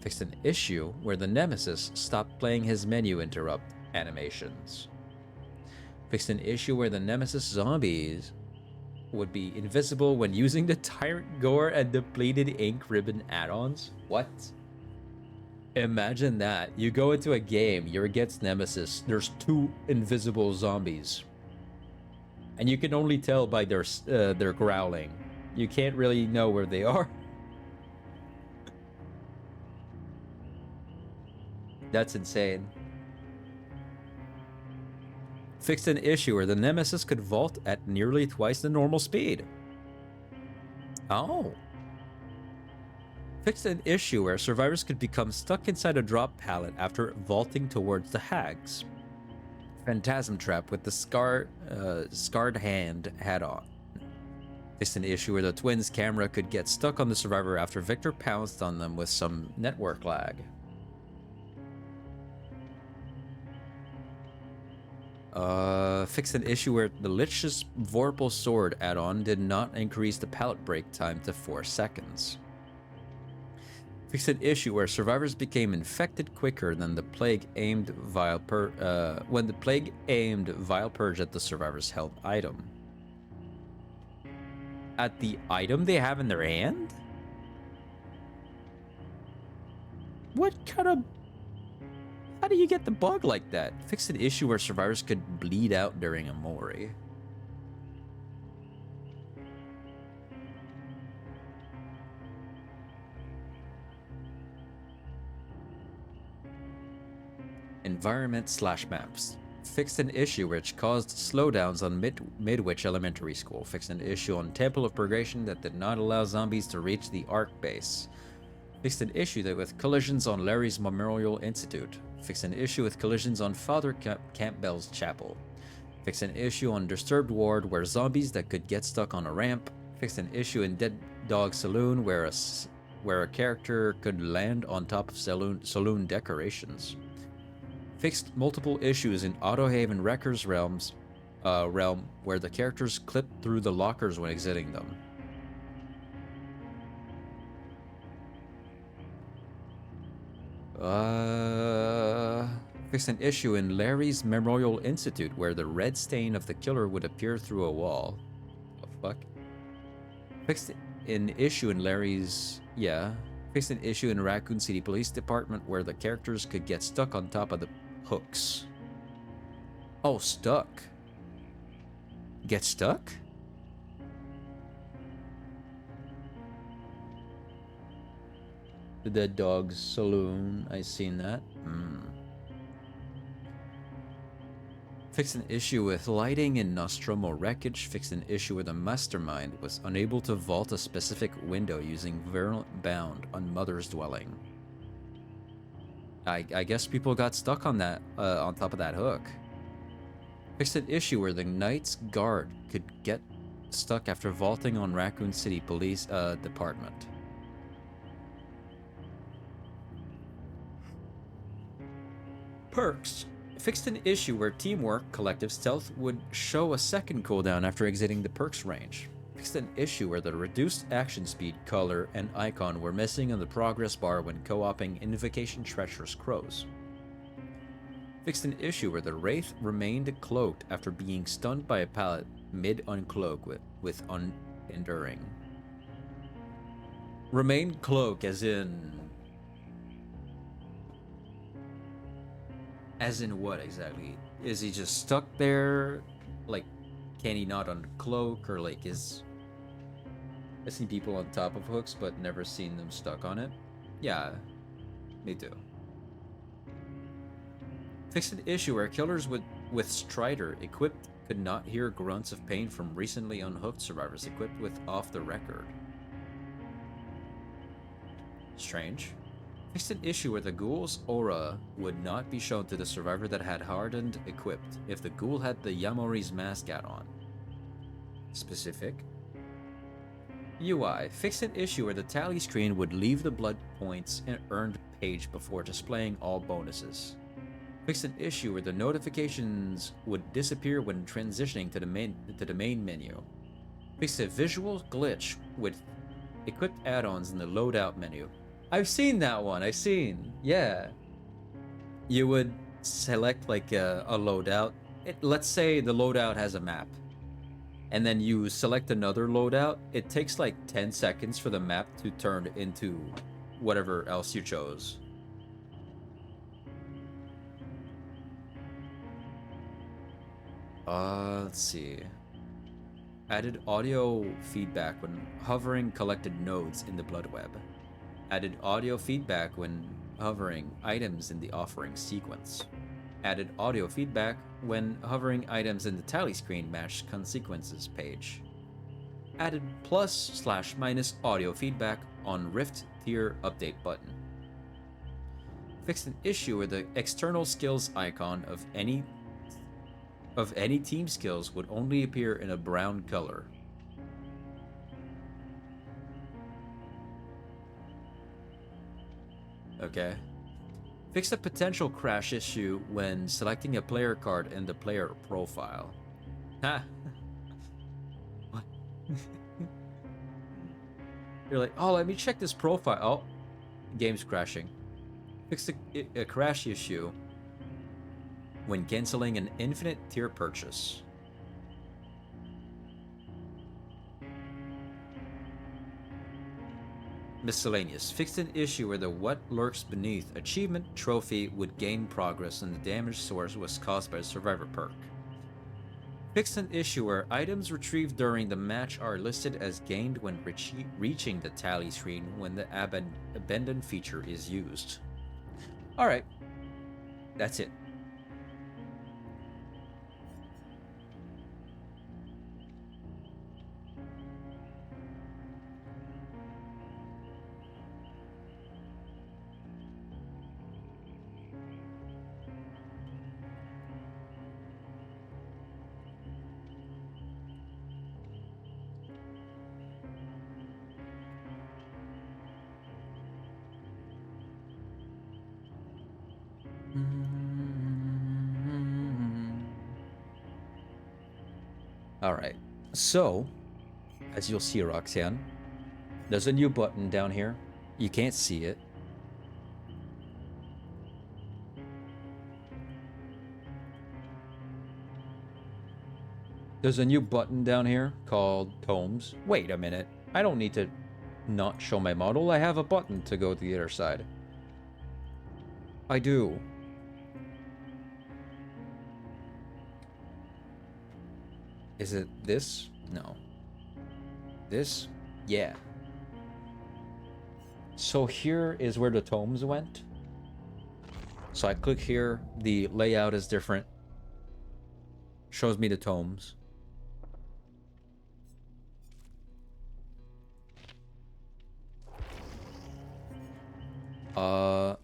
Fixed an issue where the Nemesis stopped playing his menu interrupt animations. Fixed an issue where the Nemesis zombies would be invisible when using the Tyrant Gore and depleted ink ribbon add-ons. What? Imagine that. You go into a game, you're against Nemesis, there's 2 invisible zombies. And you can only tell by their growling. You can't really know where they are. That's insane. Fixed an issue where the Nemesis could vault at nearly twice the normal speed. Oh. Fixed an issue where survivors could become stuck inside a drop pallet after vaulting towards the hags. Phantasm trap with the scarred hand hat on. Fixed an issue where the twins' camera could get stuck on the survivor after Victor pounced on them with some network lag. Fixed an issue where the Lich's Vorpal Sword add-on did not increase the pallet break time to 4 seconds. Fixed an issue where survivors became infected quicker than the plague aimed when the plague aimed Vile Purge at the survivor's held item. At the item they have in their hand? What kind of... How do you get the bug like that? Fixed an issue where survivors could bleed out during a Mori. Environment/maps. Fixed an issue which caused slowdowns on Midwich Elementary School. Fixed an issue on Temple of Purgation that did not allow zombies to reach the Ark base. Fixed an issue that with collisions on Larry's Memorial Institute. Fixed an issue with collisions on Father Campbell's Chapel. Fixed an issue on Disturbed Ward where zombies that could get stuck on a ramp. Fixed an issue in Dead Dog Saloon where a character could land on top of saloon decorations. Fixed multiple issues in Autohaven Wreckers realm where the characters clipped through the lockers when exiting them. Fixed an issue in Larry's Memorial Institute where the red stain of the killer would appear through a wall. What the fuck? Fixed an issue in Larry's... Yeah. Fixed an issue in Raccoon City Police Department where the characters could get stuck on top of the hooks. Oh, stuck. Get stuck? The Dead Dog's Saloon. I seen that. Fixed an issue with lighting in Nostromo Wreckage. Fixed an issue where the Mastermind was unable to vault a specific window using Virulent Bound on Mother's Dwelling. I guess people got stuck on that, on top of that hook. Fixed an issue where the Knight's Guard could get stuck after vaulting on Raccoon City Police Department. Perks. Fixed an issue where Teamwork Collective Stealth would show a second cooldown after exiting the perks range. Fixed an issue where the reduced action speed, color, and icon were missing on the progress bar when co-oping Invocation Treacherous Crows. Fixed an issue where the Wraith remained cloaked after being stunned by a pallet mid-uncloak with unenduring. Remained cloak as in... As in what exactly? Is he just stuck there? Like, can he not uncloak? Or like is... I've seen people on top of hooks but never seen them stuck on it. Yeah, me too. Fixed an issue where killers with Strider equipped could not hear grunts of pain from recently unhooked survivors equipped with Off the Record. Strange. Fixed an issue where the ghoul's aura would not be shown to the survivor that had hardened equipped if the ghoul had the Yamori's mask add-on. Specific. UI. Fixed an issue where the tally screen would leave the blood points and earned page before displaying all bonuses. Fixed an issue where the notifications would disappear when transitioning to the main menu. Fixed a visual glitch with equipped add-ons in the loadout menu. I've seen that one. I've seen. Yeah. You would select like a loadout. Let's say the loadout has a map. And then you select another loadout. It takes like 10 seconds for the map to turn into whatever else you chose. Let's see. Added audio feedback when hovering collected nodes in the blood web. Added audio feedback when hovering items in the offering sequence. Added audio feedback when hovering items in the tally screen match consequences page. Added +/- audio feedback on Rift tier update button. Fixed an issue where the external skills icon of any team skills would only appear in a brown color. Okay. Fix a potential crash issue when selecting a player card in the player profile. Ha! What? You're like, oh, let me check this profile. Oh, game's crashing. Fix a crash issue when canceling an infinite tier purchase. Miscellaneous. Fixed an issue where the what lurks beneath achievement trophy would gain progress and the damage source was caused by a survivor perk. Fixed an issue where items retrieved during the match are listed as gained when reaching the tally screen when the abandoned feature is used. Alright. That's it. Alright, so, as you'll see, Roxanne, there's a new button down here. You can't see it. There's a new button down here called Tomes. Wait a minute, I don't need to not show my model. I have a button to go to the other side. I do. Is it this? No. This? Yeah. So here is where the tomes went. So I click here, the layout is different. Shows me the tomes. Oh.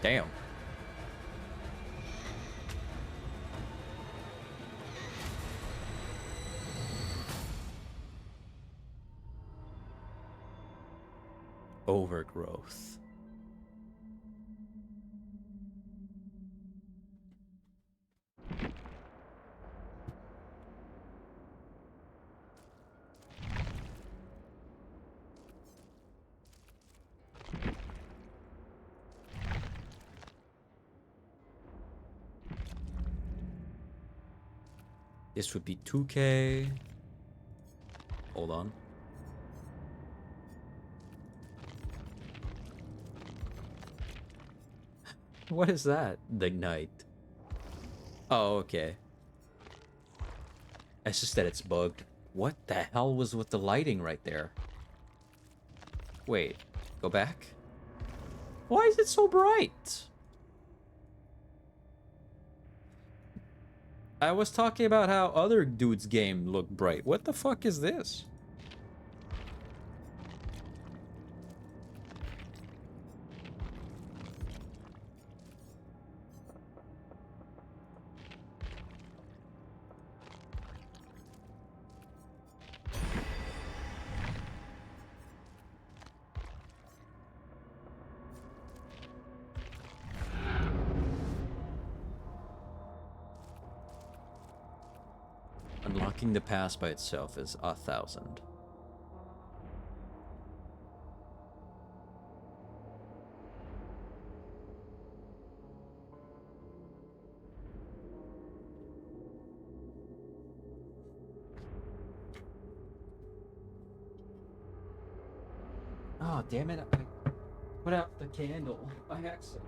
Damn. Overgrowth. This would be 2K. Hold on. What is that? The Ignite. Oh, okay. It's just that it's bugged. What the hell was with the lighting right there? Wait, go back? Why is it so bright? I was talking about how other dude's game looked bright. What the fuck is this? Unlocking the pass by itself is 1,000. Oh, damn it. I put out the candle by accident.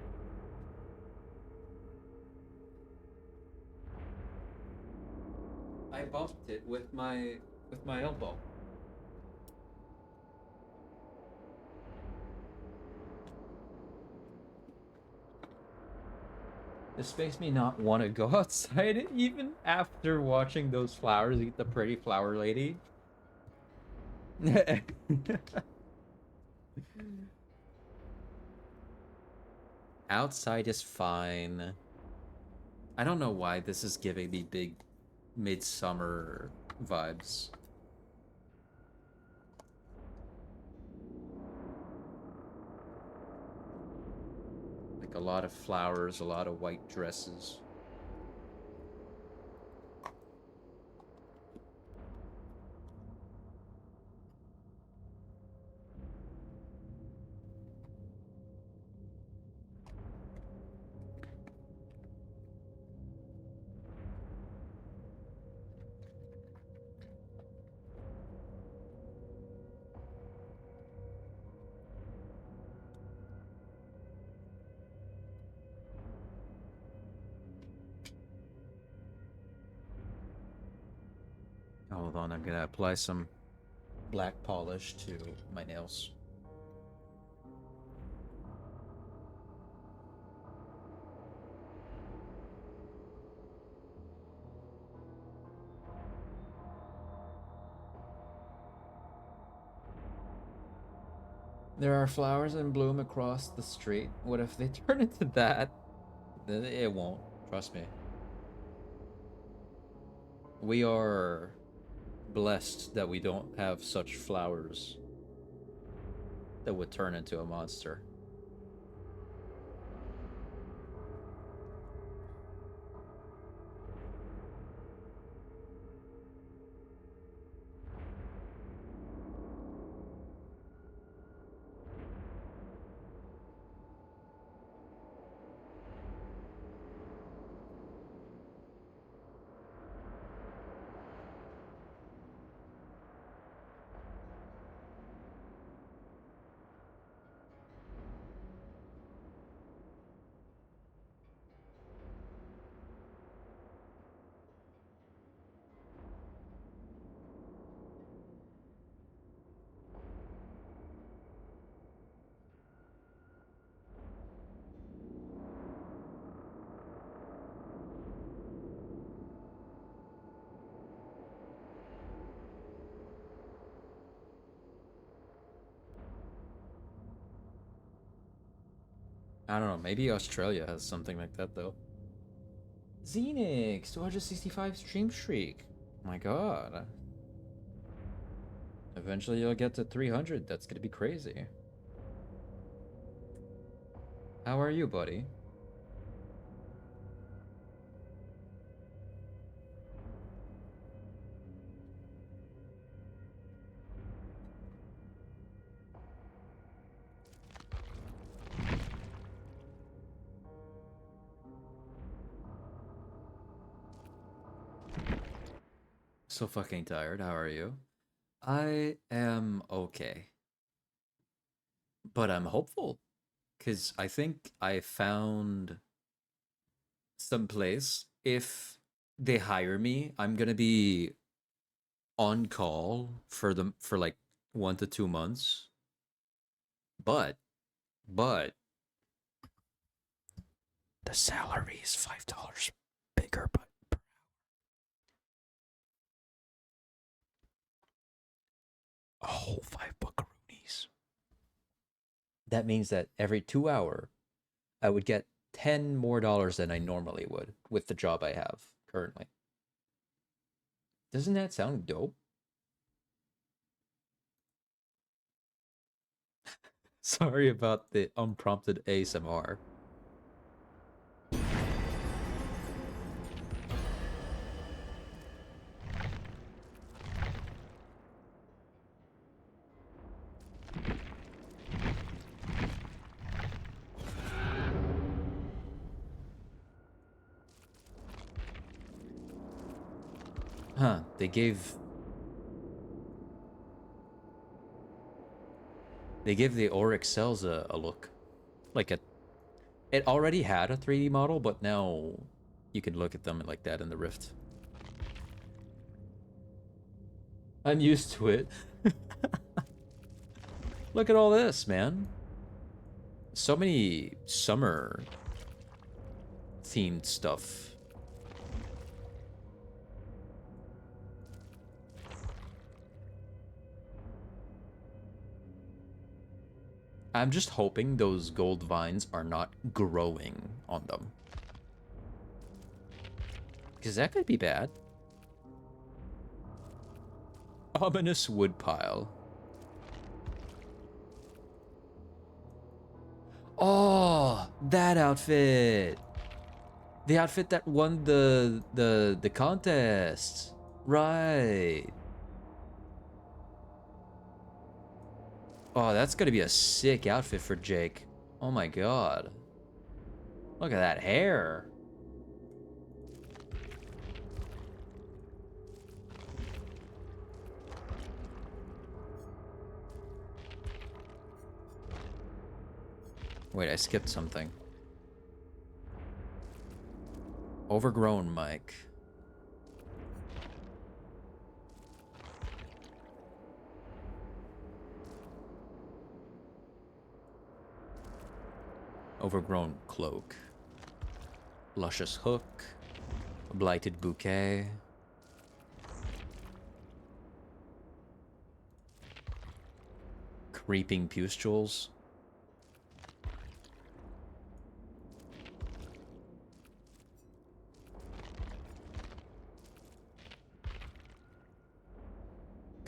I bumped it with my elbow. This makes me not want to go outside even after watching those flowers eat the pretty flower lady. Outside is fine. I don't know why this is giving me big midsummer vibes. Like a lot of flowers, a lot of white dresses. Hold on, I'm gonna apply some black polish to my nails. There are flowers in bloom across the street. What if they turn into that? It won't. Trust me. We are blessed that we don't have such flowers that would turn into a monster. I don't know, maybe Australia has something like that though. Xenix, 265 stream streak. My god. Eventually you'll get to 300, that's gonna be crazy. How are you, buddy? So fucking tired. How are you? I am okay. But I'm hopeful. Because I think I found some place. If they hire me, I'm gonna be on call for like 1 to 2 months. But the salary is $5 bigger, but a whole 5 buckaroonies. That means that every 2 hour, I would get $10 more than I normally would with the job I have currently. Doesn't that sound dope? Sorry about the unprompted ASMR. Huh, they gave the Oryx cells a look. Like it already had a 3D model, but now you can look at them like that in the Rift. I'm used to it. Look at all this, man. So many summer themed stuff. I'm just hoping those gold vines are not growing on them. Because that could be bad. Ominous woodpile. Oh, that outfit. The outfit that won the contest. Right. Oh, that's gonna be a sick outfit for Jake. Oh my god. Look at that hair. Wait, I skipped something. Overgrown mic. Overgrown cloak. Luscious hook. Blighted bouquet. Creeping pustules.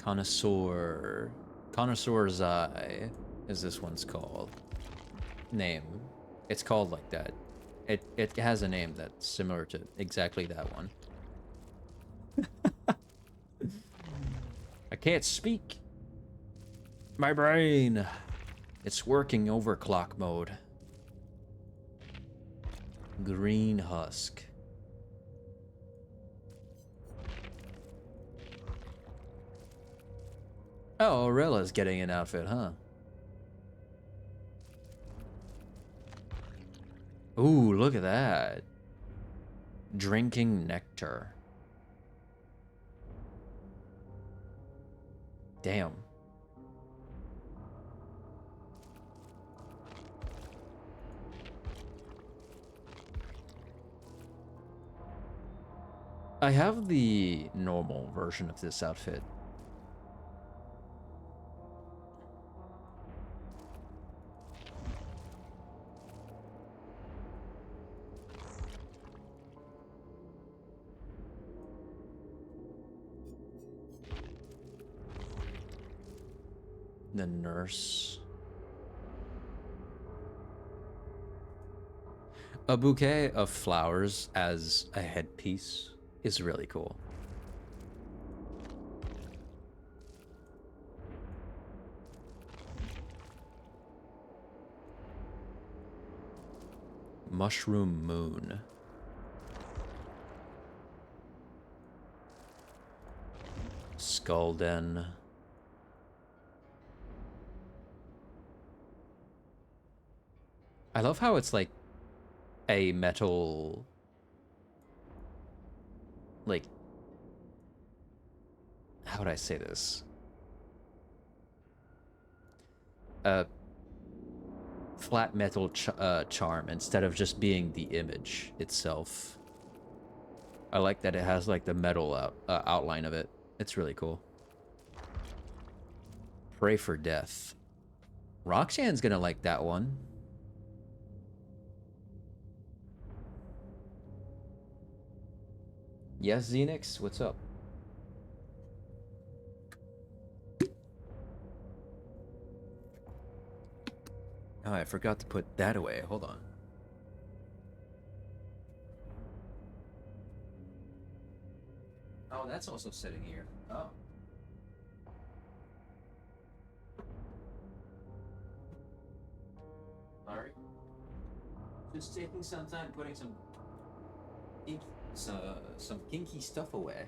Connoisseur's Eye is this one's called. Name. It's called like that. It has a name that's similar to exactly that one. I can't speak. My brain. It's working overclock mode. Green husk. Oh, Orelia's getting an outfit, huh? Ooh, look at that. Drinking nectar. Damn. I have the normal version of this outfit. The nurse. A bouquet of flowers as a headpiece is really cool. Mushroom moon. Skull den. I love how it's like a metal, like, how would I say this? Flat metal charm instead of just being the image itself. I like that it has like the metal outline of it. It's really cool. Pray for Death. Roxanne's gonna like that one. Yes, Xenix, what's up? Oh, I forgot to put that away. Hold on. Oh, that's also sitting here. Oh. Sorry. Just taking some time putting some kinky stuff away.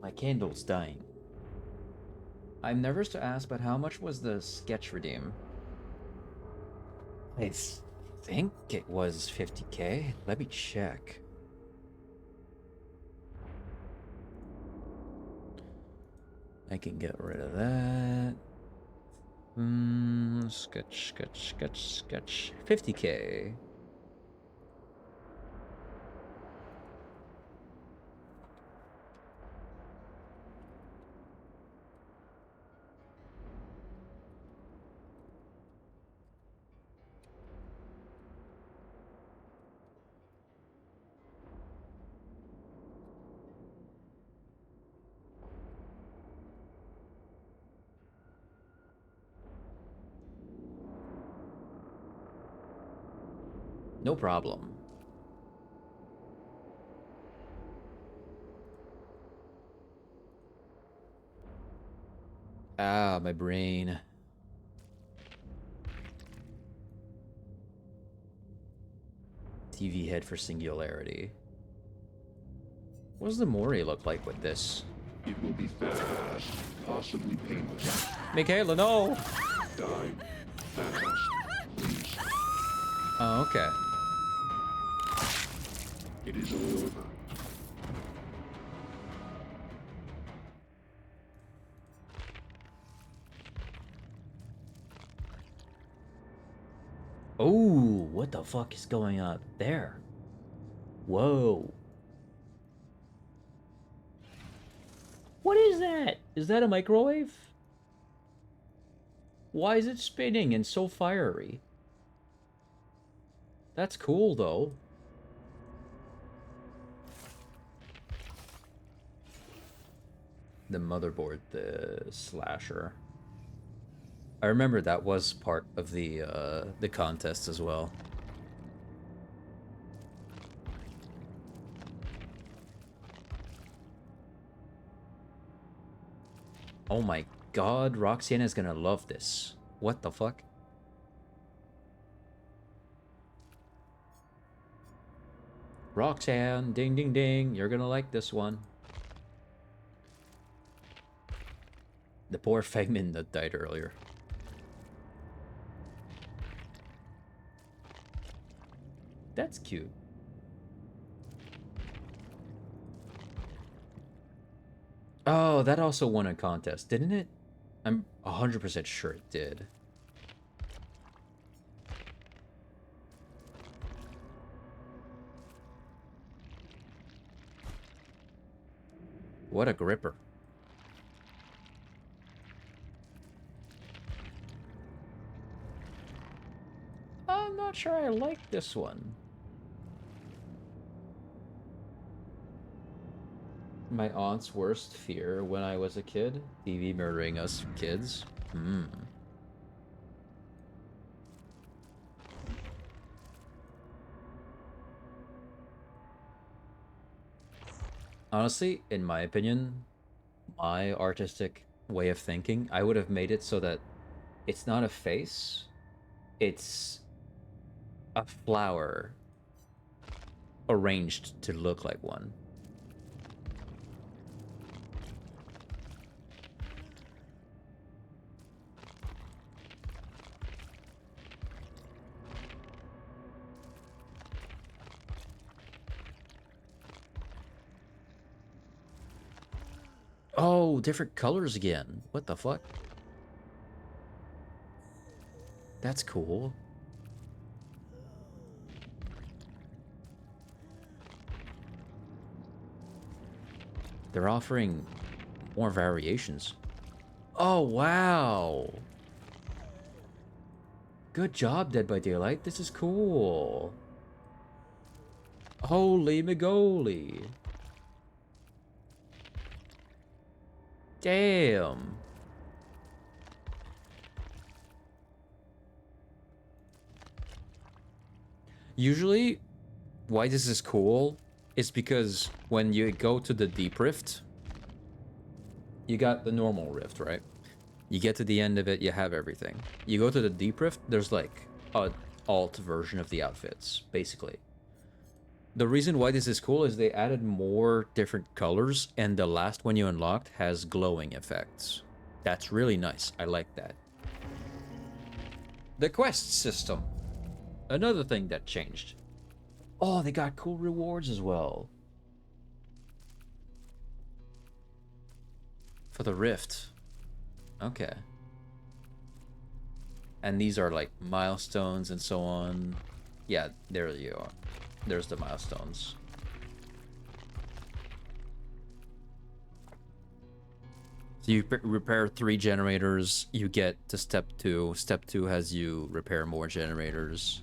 My candle's dying. I'm nervous to ask, but how much was the sketch redeem? I think it was 50k. Let me check. I can get rid of that. Sketch. 50k. No problem. Ah, my brain. TV head for singularity. What does the Mori look like with this? It will be fast, possibly painless. Michaela, no! Time. Fast. Please. Oh, okay. It is over. Oh, what the fuck is going on there? Whoa. What is that? Is that a microwave? Why is it spinning and so fiery? That's cool, though. The motherboard, the slasher. I remember that was part of the contest as well. Oh my god, Roxanne is gonna love this. What the fuck? Roxanne, ding ding ding, you're gonna like this one. The poor Fegman that died earlier. That's cute. Oh, that also won a contest, didn't it? I'm 100% sure it did. What a gripper. I'm not sure I like this one. My aunt's worst fear when I was a kid? TV murdering us kids? Honestly, in my opinion, my artistic way of thinking, I would have made it so that it's not a face, it's a flower. arranged to look like one. Oh, different colors again. What the fuck? That's cool. They're offering more variations. Oh, wow. Good job, Dead by Daylight. This is cool. Holy Magoli. Damn. Usually, why this is cool is because when you go to the deep rift, you got the normal rift, right? You get to the end of it, you have everything. You go to the deep rift, there's like a alt version of the outfits, basically. The reason why this is cool is they added more different colors, and the last one you unlocked has glowing effects. That's really nice. I like that. The quest system. Another thing that changed. Oh, they got cool rewards as well. For the rift. Okay. And these are like milestones and so on. Yeah, there you are. There's the milestones. So you repair 3 generators, you get to step 2. Step 2 has you repair more generators.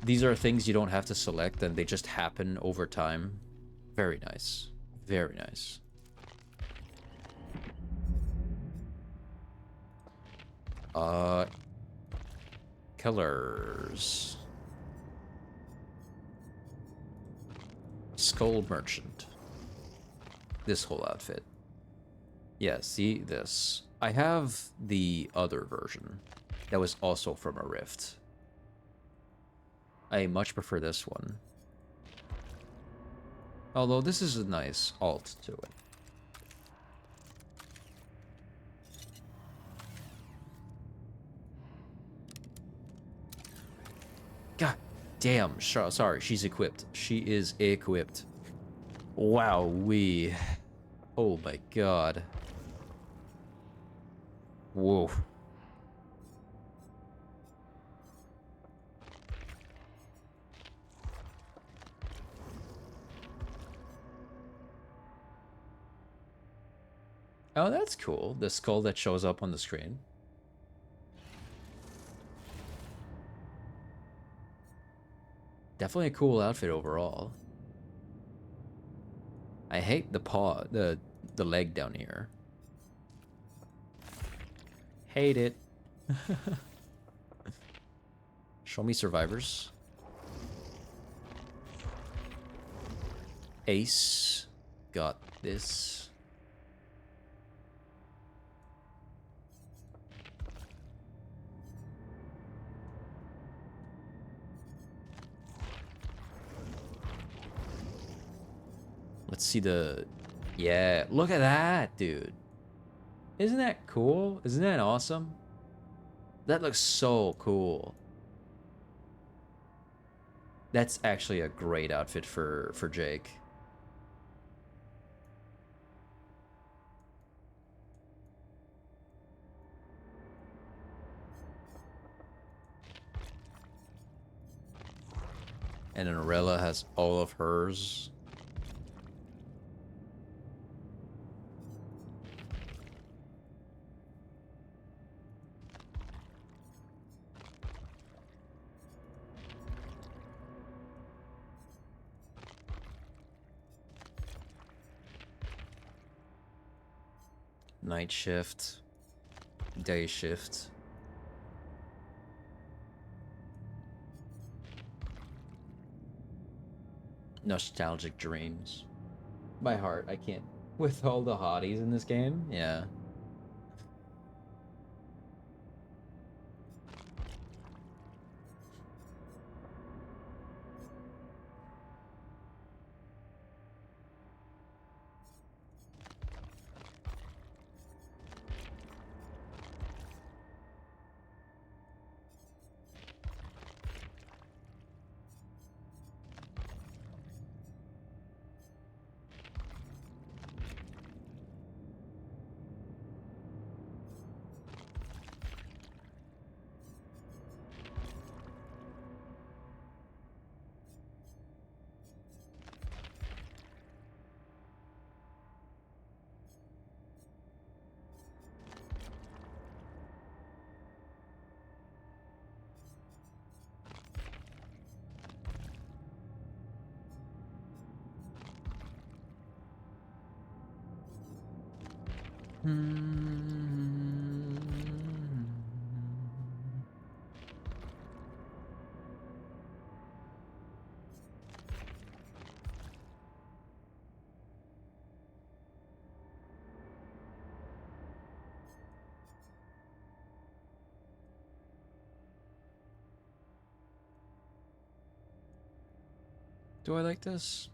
These are things you don't have to select, and they just happen over time. Very nice. Very nice. Colors. Skull Merchant. This whole outfit. Yeah, see this. I have the other version that was also from a rift. I much prefer this one. Although this is a nice alt to it. God damn, sorry, she's equipped. She is equipped. Wow, oh my god. Whoa. Oh, that's cool. The skull that shows up on the screen. Definitely a cool outfit overall. I hate the paw, the leg down here. Hate it. Show me survivors. Ace. Got this. Let's see the... Yeah, look at that, dude. Isn't that cool? Isn't that awesome? That looks so cool. That's actually a great outfit for Jake. And then Orelia has all of hers. Night shift, day shift. Nostalgic dreams. My heart, I can't. With all the hotties in this game, yeah. Do I like this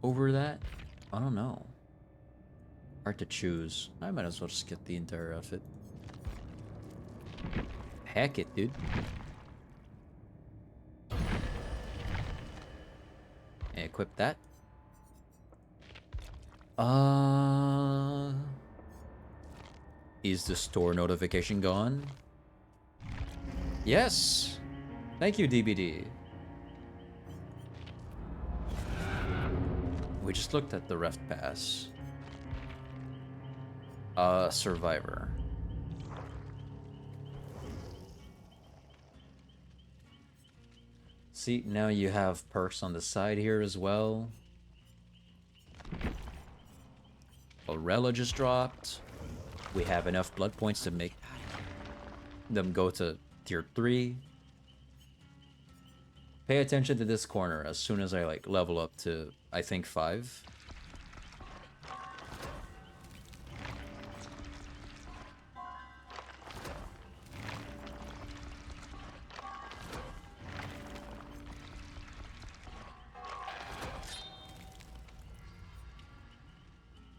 over that? I don't know. Hard to choose. I might as well just get the entire outfit. Heck it, dude. And equip that. Is the store notification gone? Yes. Thank you, DBD. We just looked at the ref pass. Survivor. See, now you have perks on the side here as well. Orelia just dropped. We have enough blood points to make them go to tier 3. Pay attention to this corner as soon as I like level up to, I think, 5.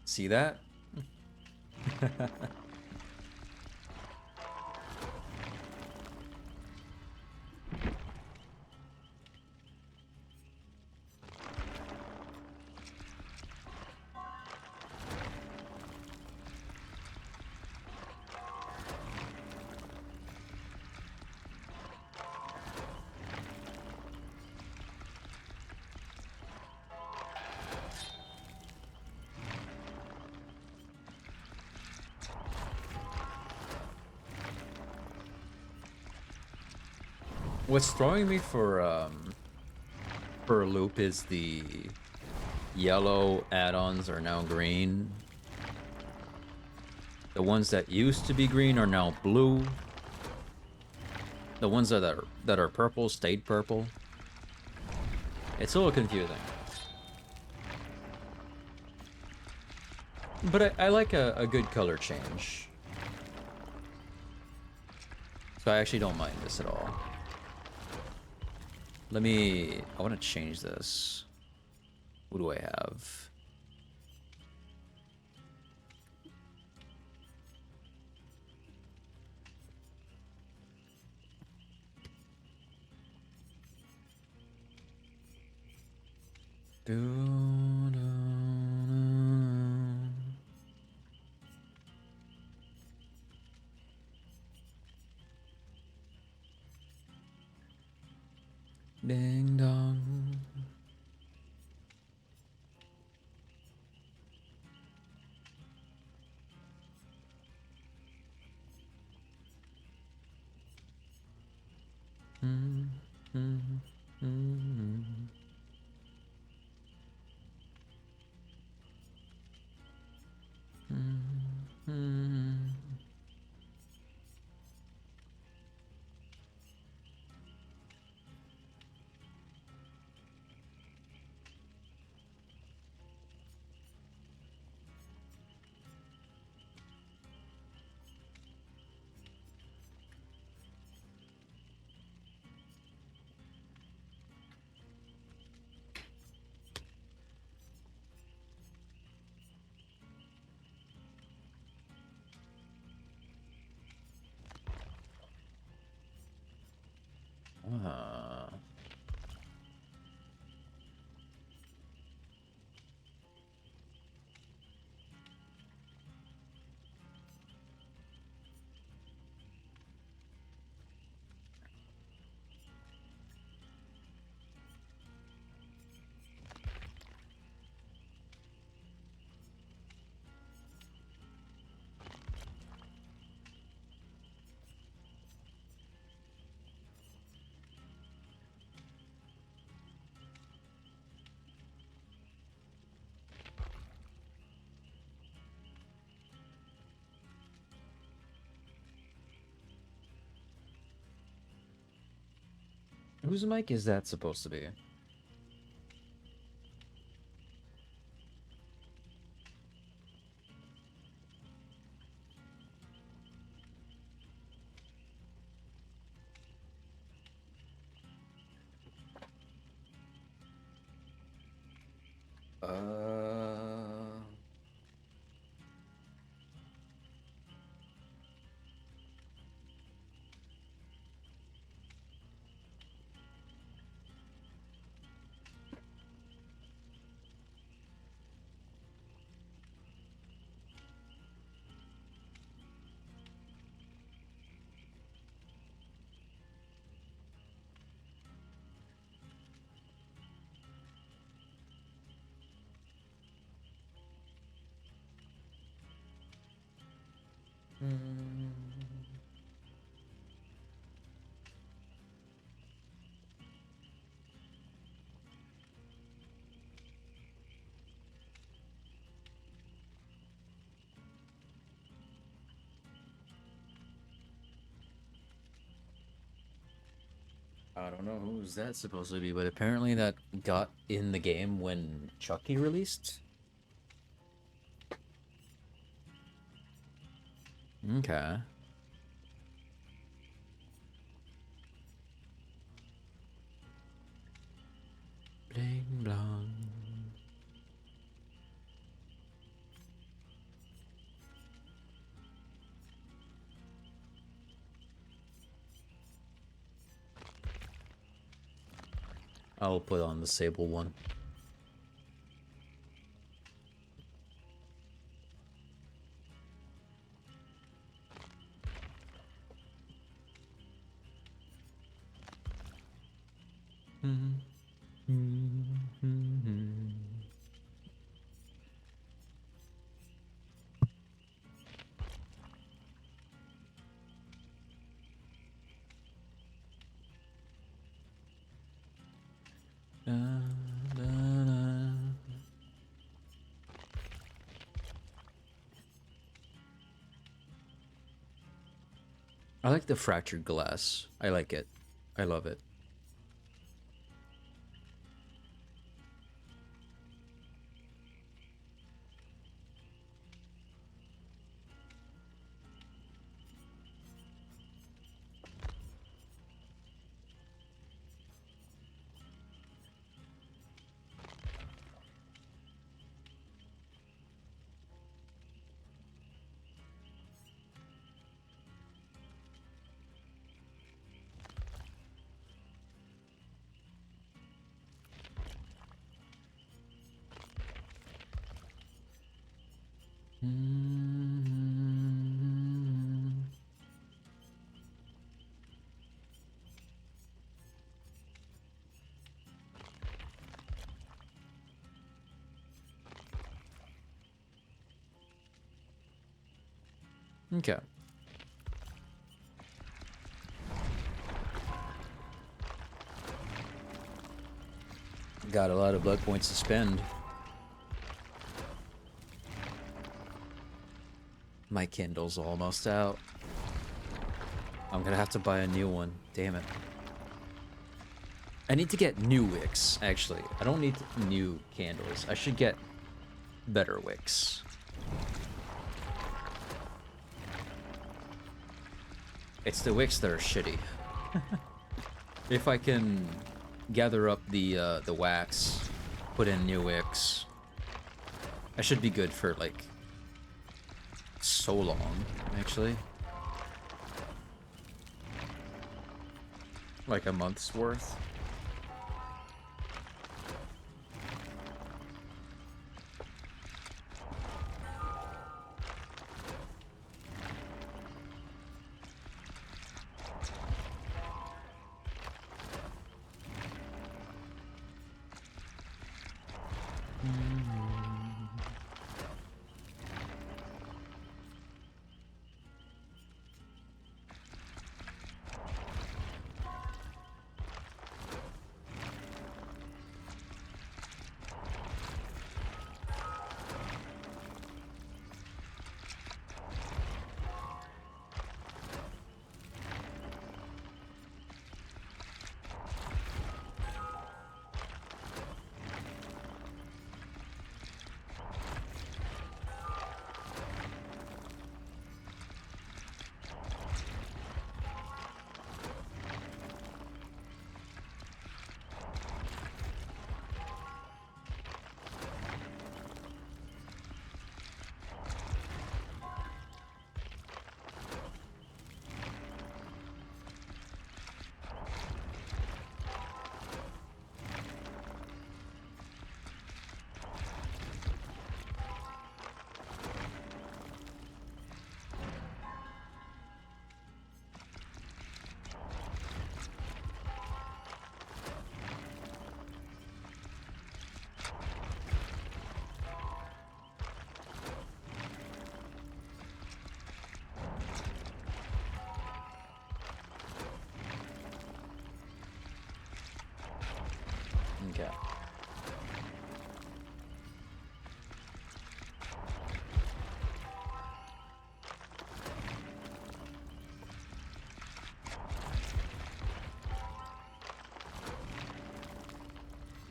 See that? What's throwing me for a loop is the yellow add-ons are now green. The ones that used to be green are now blue. The ones that are purple stayed purple. It's a little confusing. But I like a good color change. So I actually don't mind this at all. I want to change this. What do I have? Ding dong. Whose mic is that supposed to be? I don't know who's that supposed to be, but apparently that got in the game when Chucky released. Okay. Bling blong. I'll put on the Sable one. I like the fractured glass. I like it. I love it. Okay. Got a lot of blood points to spend. My Kindle's almost out. I'm gonna have to buy a new one. Damn it. I need to get new wicks, actually. I don't need new candles. I should get better wicks. It's the wicks that are shitty. If I can gather up the wax, put in new wicks, I should be good for like so long, actually. Like a month's worth.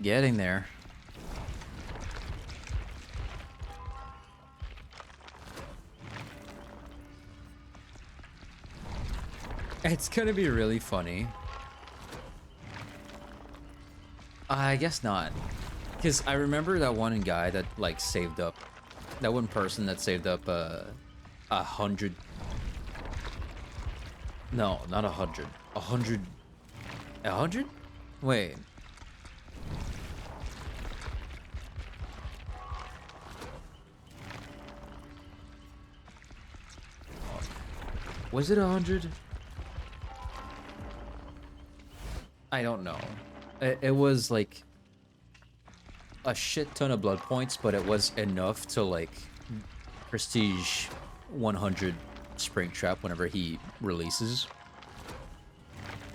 Getting there. It's gonna be really funny. I guess not. Because I remember that one guy that, like, saved up. That one person that saved up, 100... No, not 100. 100... 100? Wait. Was it 100? I don't know. It was like a shit ton of blood points, but it was enough to like prestige 100 Springtrap whenever he releases.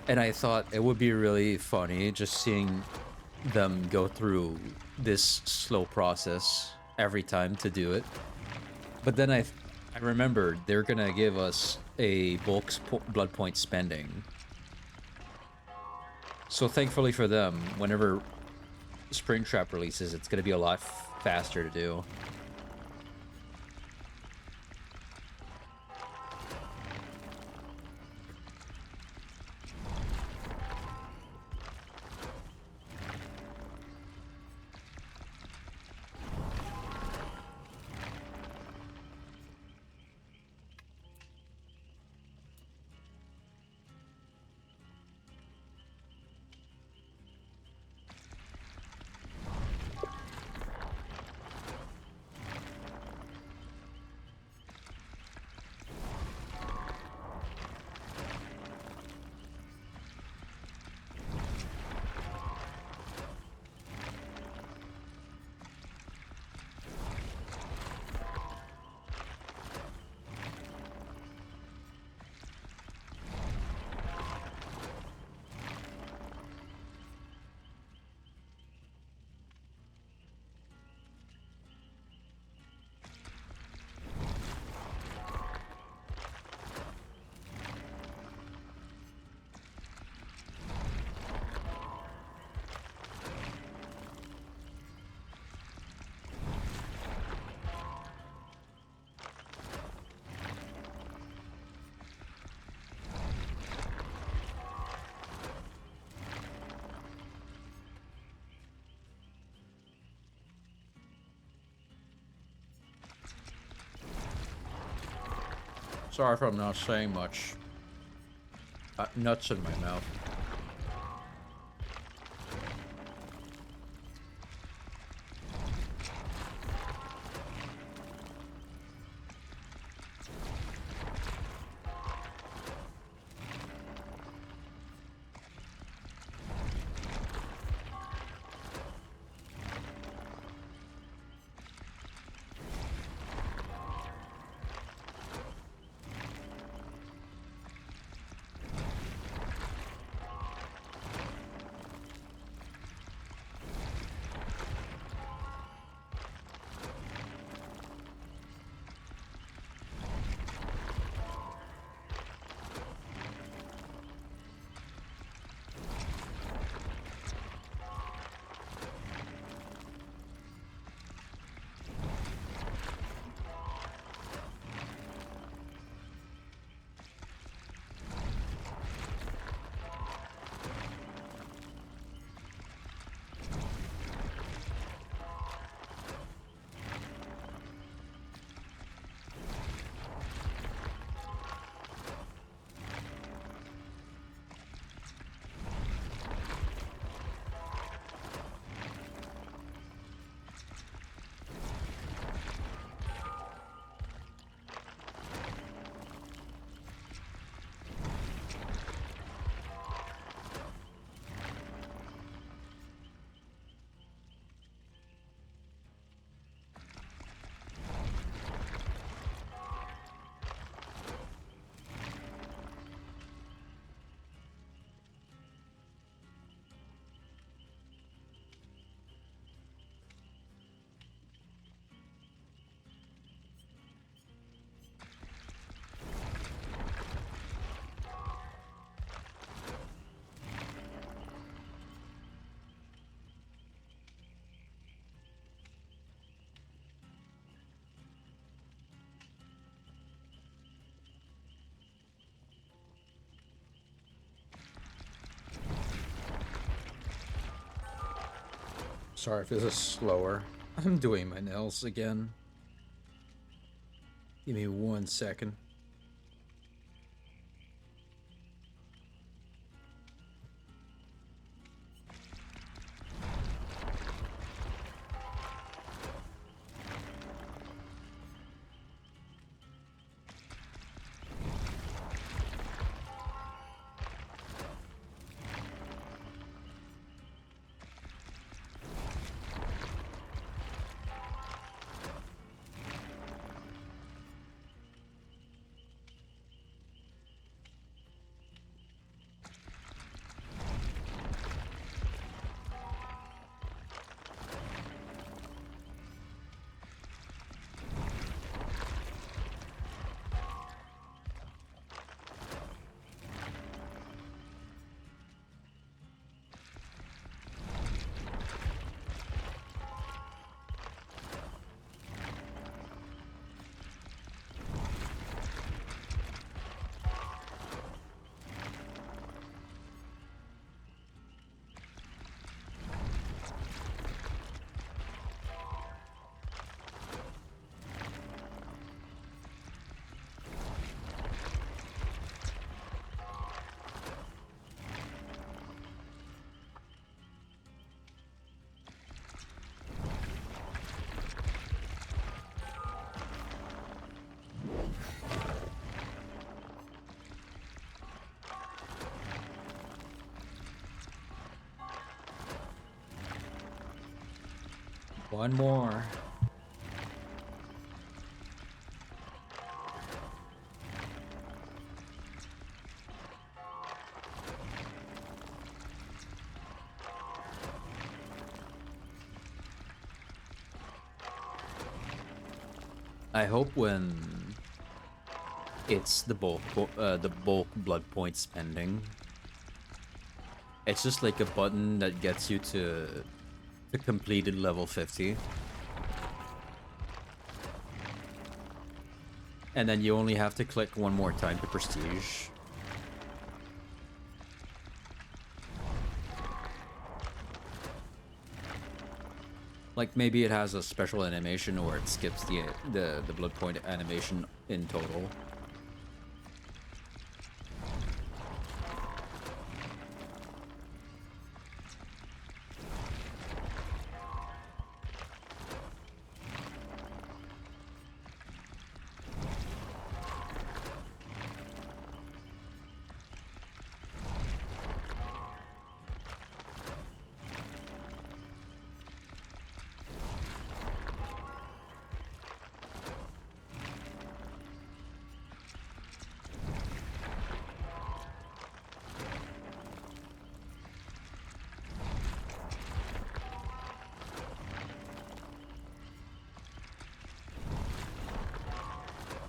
And I thought it would be really funny just seeing them go through this slow process every time to do it. But then I remembered they're gonna give us a bulk blood point spending. So thankfully for them, whenever Springtrap releases, it's gonna be a lot faster to do. Sorry if I'm not saying much. Nuts in my mouth. sorry if this is slower. I'm doing my nails again. Give me 1 second. One more. I hope when it's the bulk blood point spending, it's just like a button that gets you to completed level 50. And then you only have to click one more time to prestige. Like maybe it has a special animation or it skips the blood point animation in total.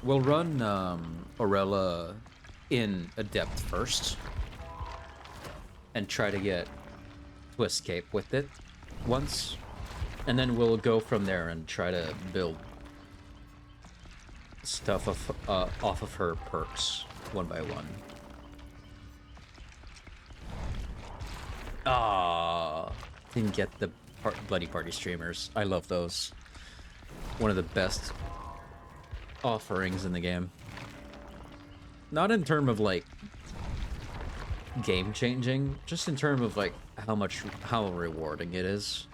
We'll run Orelia in Adept first and try to get to escape with it once, and then we'll go from there and try to build stuff off of her perks one by one. Ah, didn't get the bloody party streamers. I love those. One of the best offerings in the game. Not in terms of like game changing, just in terms of like how rewarding it is.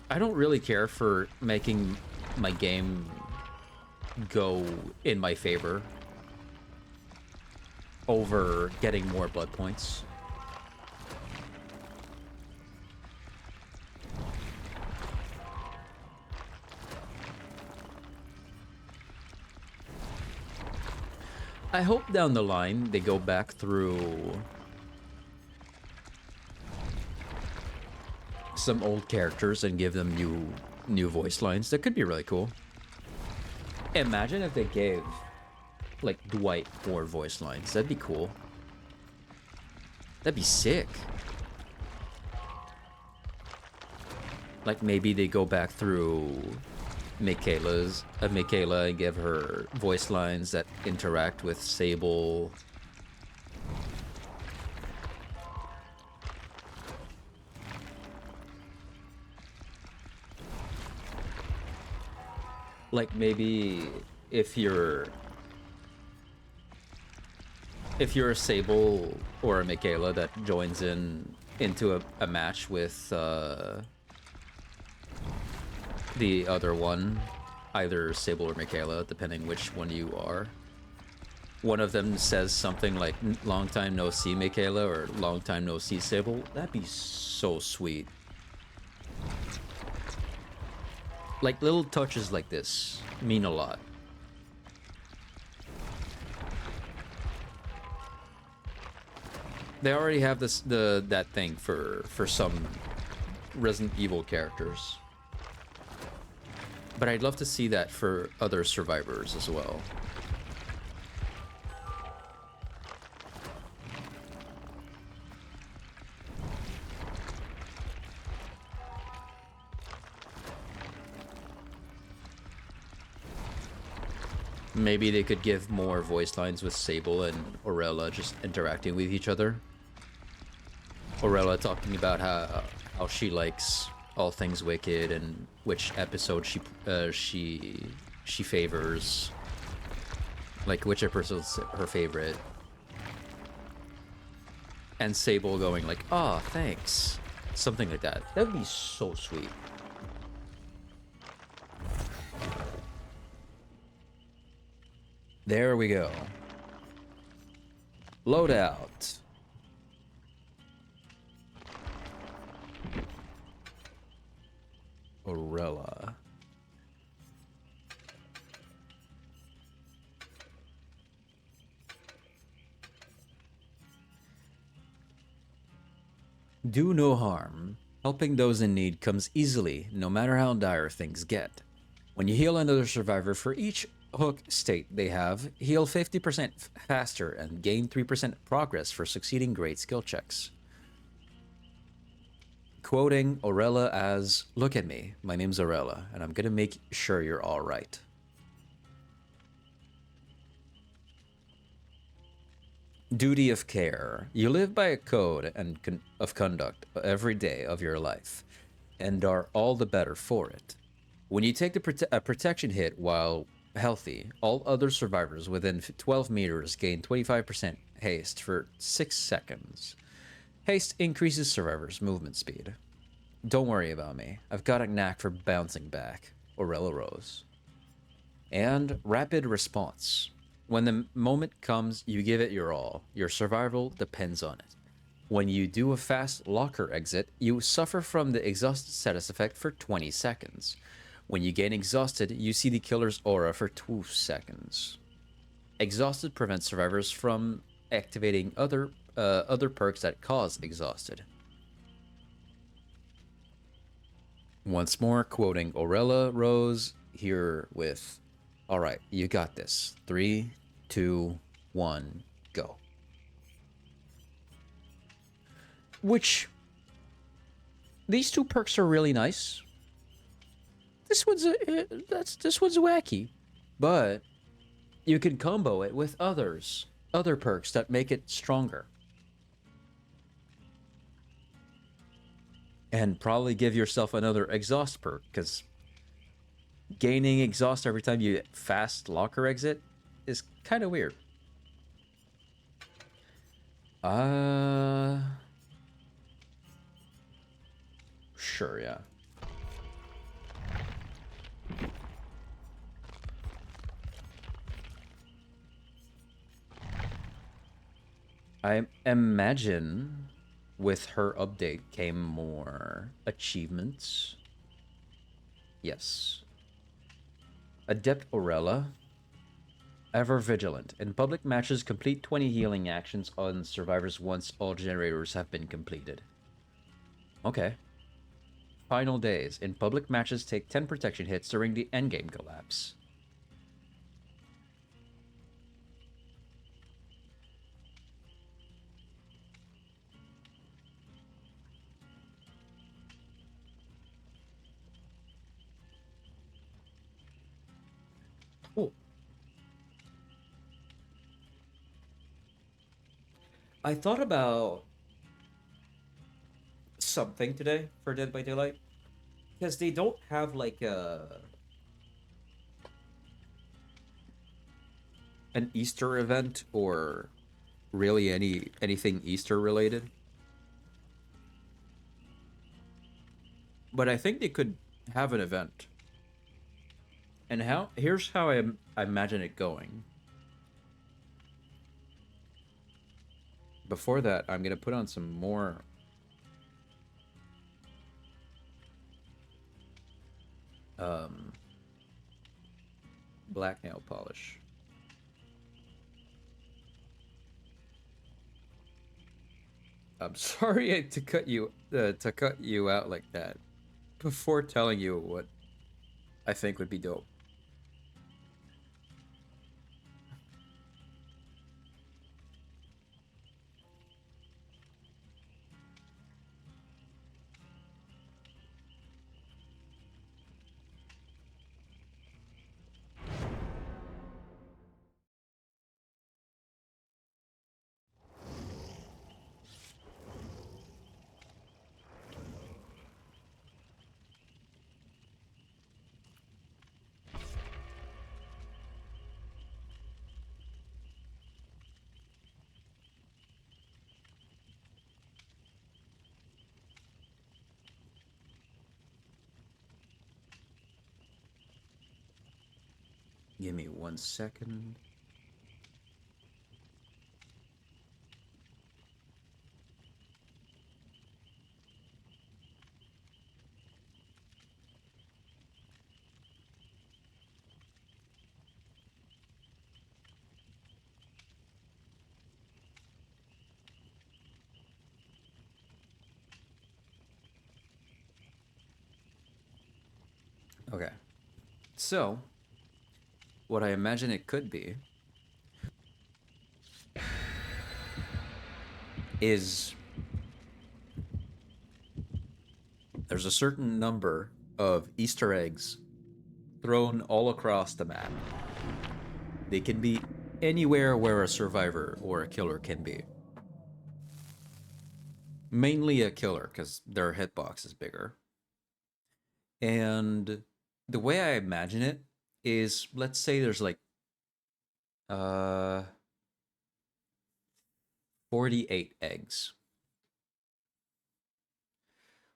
I don't really care for making my game go in my favor over getting more blood points. I hope down the line they go back through some old characters and give them new voice lines. That could be really cool. Imagine if they gave like Dwight more voice lines. That'd be cool. That'd be sick. Like maybe they go back through Michaela and give her voice lines that interact with Sable. Like maybe if you're a Sable or a Michaela that joins into a match with the other one, either Sable or Michaela, depending which one you are. One of them says something like "Long time no see, Michaela," or "Long time no see, Sable." That'd be so sweet. Like little touches like this mean a lot. They already have that thing for some Resident Evil characters. But I'd love to see that for other survivors as well. Maybe they could give more voice lines with Sable and Orelia just interacting with each other. Orelia talking about how she likes all things Wicked and which episode she favors, like which episode's her favorite, and Sable going like, "Oh, thanks," something like that. That would be so sweet. There we go. Loadout. Orelia. Do no harm. Helping those in need comes easily, no matter how dire things get. When you heal another survivor for each hook state they have, heal 50% faster and gain 3% progress for succeeding great skill checks. Quoting Orelia as, "Look at me, my name's Orelia, and I'm gonna make sure you're alright." Duty of care. You live by a code of conduct every day of your life, and are all the better for it. When you take a protection hit while healthy, all other survivors within 12 meters gain 25% haste for 6 seconds. Haste increases survivors' movement speed. Don't worry about me. I've got a knack for bouncing back. Orelia Rose. And rapid response. When the moment comes, you give it your all. Your survival depends on it. When you do a fast locker exit, you suffer from the exhausted status effect for 20 seconds. When you get exhausted, you see the killer's aura for 2 seconds. Exhausted prevents survivors from activating other perks that cause exhausted. Once more, quoting Orelia Rose here with, "Alright, you got this. 3, 2, 1, go." Which, these two perks are really nice. This one's wacky, but you can combo it with other perks that make it stronger, and probably give yourself another exhaust perk, because gaining exhaust every time you fast locker exit is kind of weird. Sure, yeah. I imagine with her update came more achievements. Yes. Adept Orelia. Ever vigilant. In public matches, complete 20 healing actions on survivors once all generators have been completed. Okay. Final days. In public matches, take 10 protection hits during the endgame collapse. Cool. I thought about something today for Dead by Daylight, because they don't have like a an Easter event or really anything Easter related. But I think they could have an event. And here's how I imagine it going. Before that, I'm gonna put on some more black nail polish. I'm sorry to cut you out like that before telling you what I think would be dope. Give me 1 second. Okay. So, what I imagine it could be is there's a certain number of Easter eggs thrown all across the map. They can be anywhere where a survivor or a killer can be. Mainly a killer, because their hitbox is bigger. And the way I imagine it is, let's say there's like 48 eggs.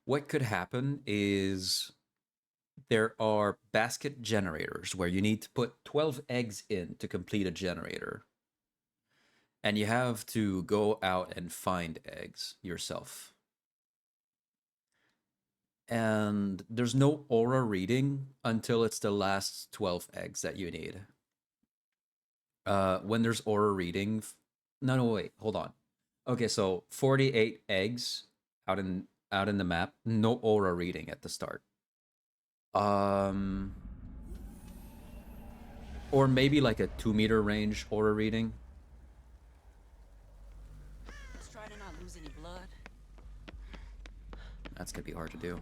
What could happen is there are basket generators where you need to put 12 eggs in to complete a generator. And you have to go out and find eggs yourself. And there's no aura reading until it's the last 12 eggs that you need. When there's aura reading... No, wait, hold on. Okay, so 48 eggs out in the map, no aura reading at the start. Or maybe like a 2-meter range aura reading. Let's try to not lose any blood. That's gonna be hard to do.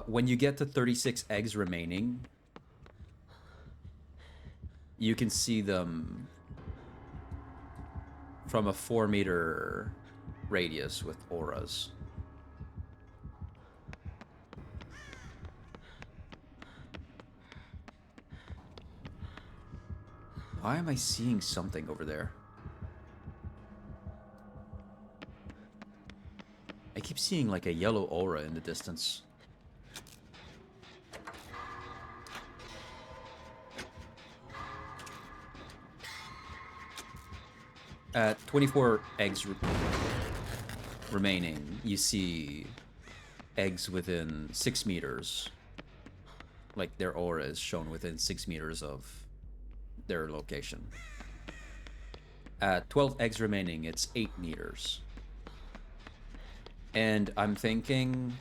When you get to 36 eggs remaining, you can see them from a 4-meter radius with auras. Why am I seeing something over there? I keep seeing like a yellow aura in the distance. At 24 eggs remaining, you see eggs within 6 meters. Like their aura is shown within 6 meters of their location. At 12 eggs remaining, it's 8 meters. And I'm thinking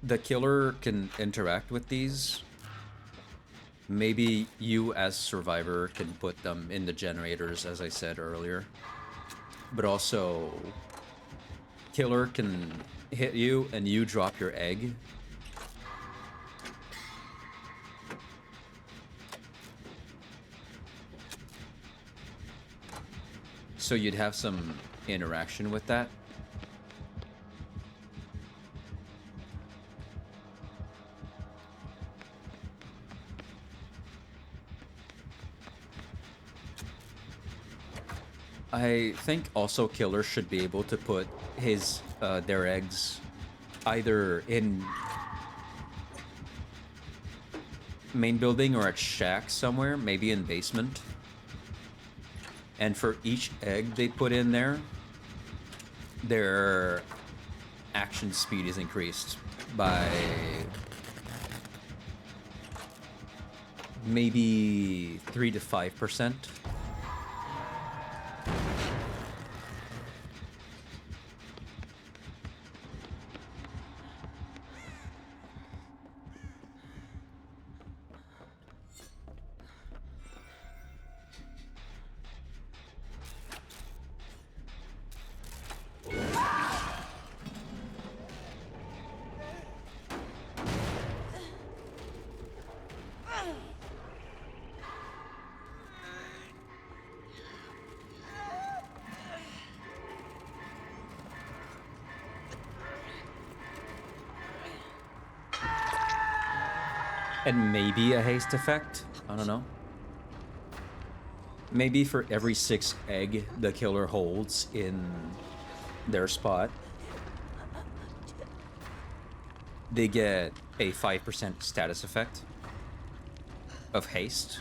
the killer can interact with these. Maybe you as survivor can put them in the generators, as I said earlier. But also, killer can hit you and you drop your egg. So you'd have some interaction with that. I think also killers should be able to put their eggs either in main building or at shack somewhere, maybe in basement. And for each egg they put in there, their action speed is increased by maybe 3 to 5%. And maybe a haste effect? I don't know. Maybe for every 6 egg the killer holds in their spot, they get a 5% status effect of haste.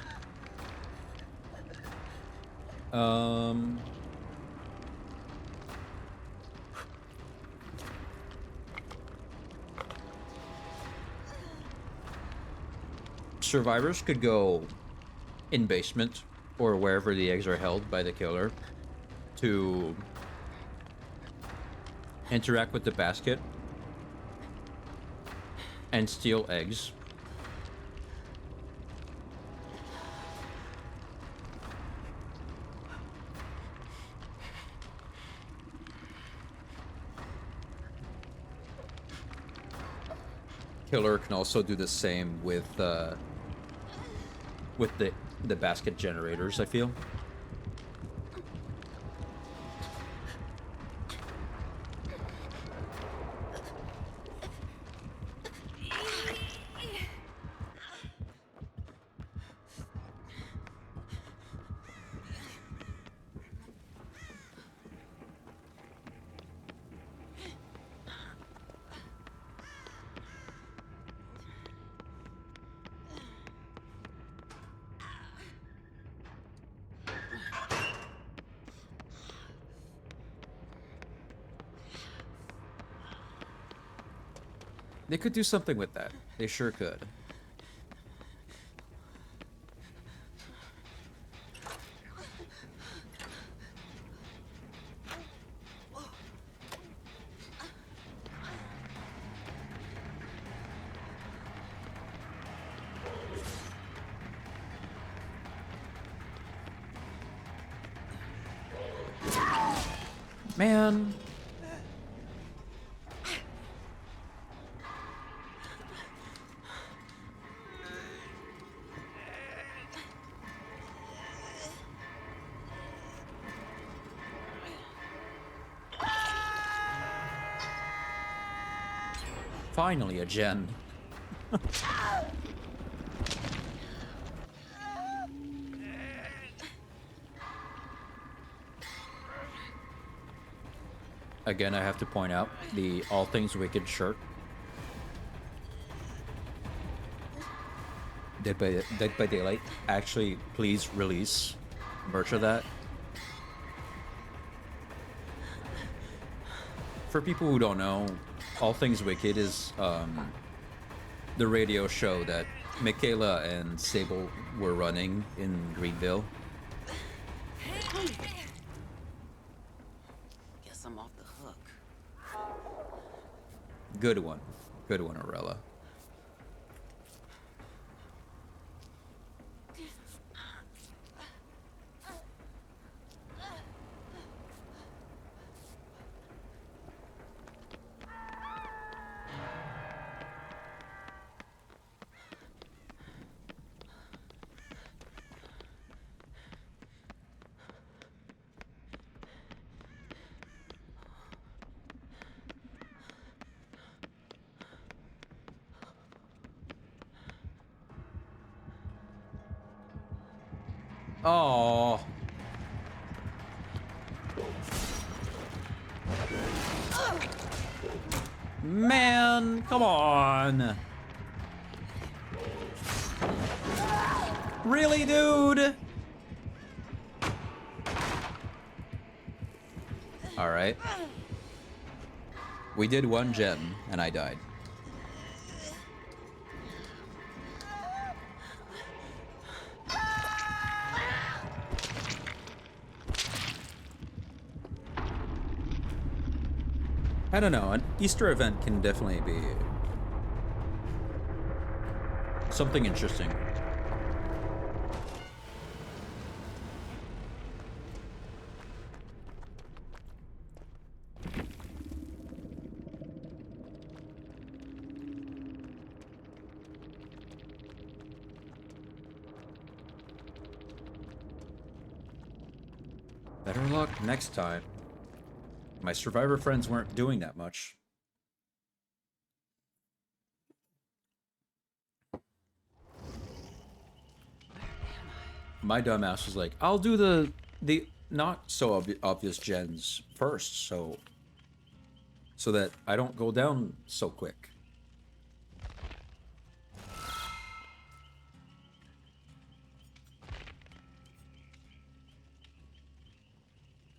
Survivors could go in basement or wherever the eggs are held by the killer to interact with the basket and steal eggs. Killer can also do the same with the basket generators, I feel. They could do something with that. They sure could. Man. Finally, a gen. Again, I have to point out the All Things Wicked shirt. Dead by Daylight. Actually, please release merch of that. For people who don't know, All Things Wicked is the radio show that Michaela and Sable were running in Greenville. Guess I'm off the hook. Good one. Good one, Orelia. Oh. Man, come on. Really, dude? All right. We did one gen, and I died. I don't know, an Easter event can definitely be something interesting. Better luck next time. My survivor friends weren't doing that much. My dumbass was like, I'll do the not so obvious gens first, so that I don't go down so quick.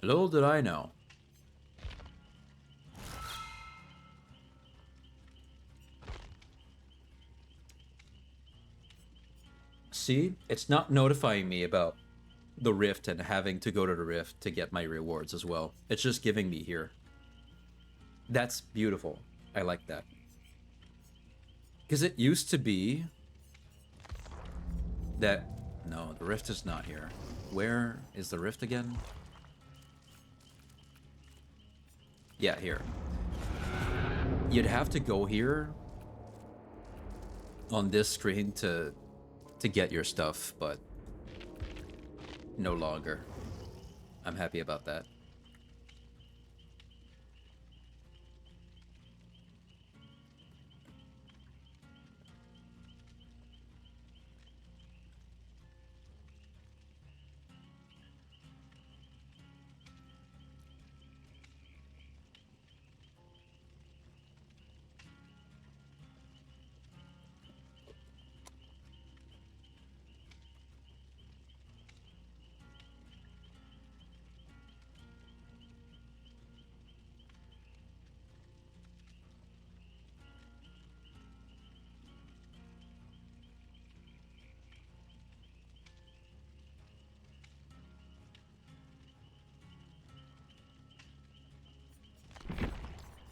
Little did I know. See, it's not notifying me about the rift and having to go to the rift to get my rewards as well. It's just giving me here. That's beautiful. I like that. Because it used to be that... No, the rift is not here. Where is the rift again? Yeah, here. You'd have to go here on this screen to get your stuff, but no longer. I'm happy about that.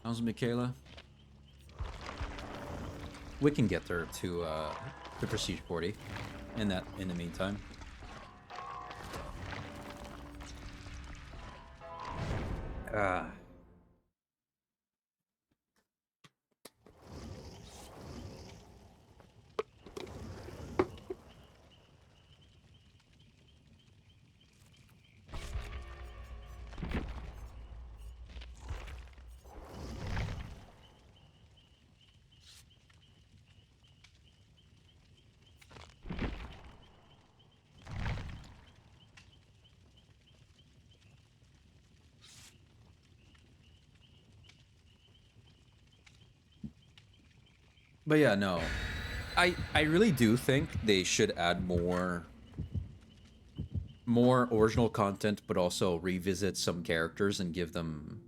How's Michaela? We can get her to Prestige 40 in the meantime. But yeah, no. I really do think they should add more original content, but also revisit some characters and give them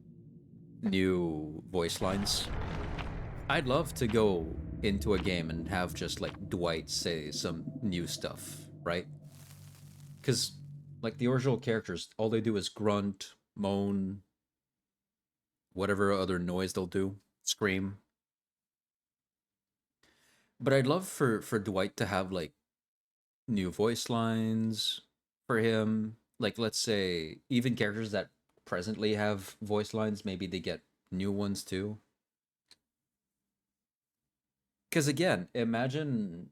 new voice lines. I'd love to go into a game and have just like Dwight say some new stuff, right? Because like the original characters, all they do is grunt, moan, whatever other noise they'll do, scream. But I'd love for Dwight to have like new voice lines for him. Like let's say even characters that presently have voice lines, maybe they get new ones too. Because again, imagine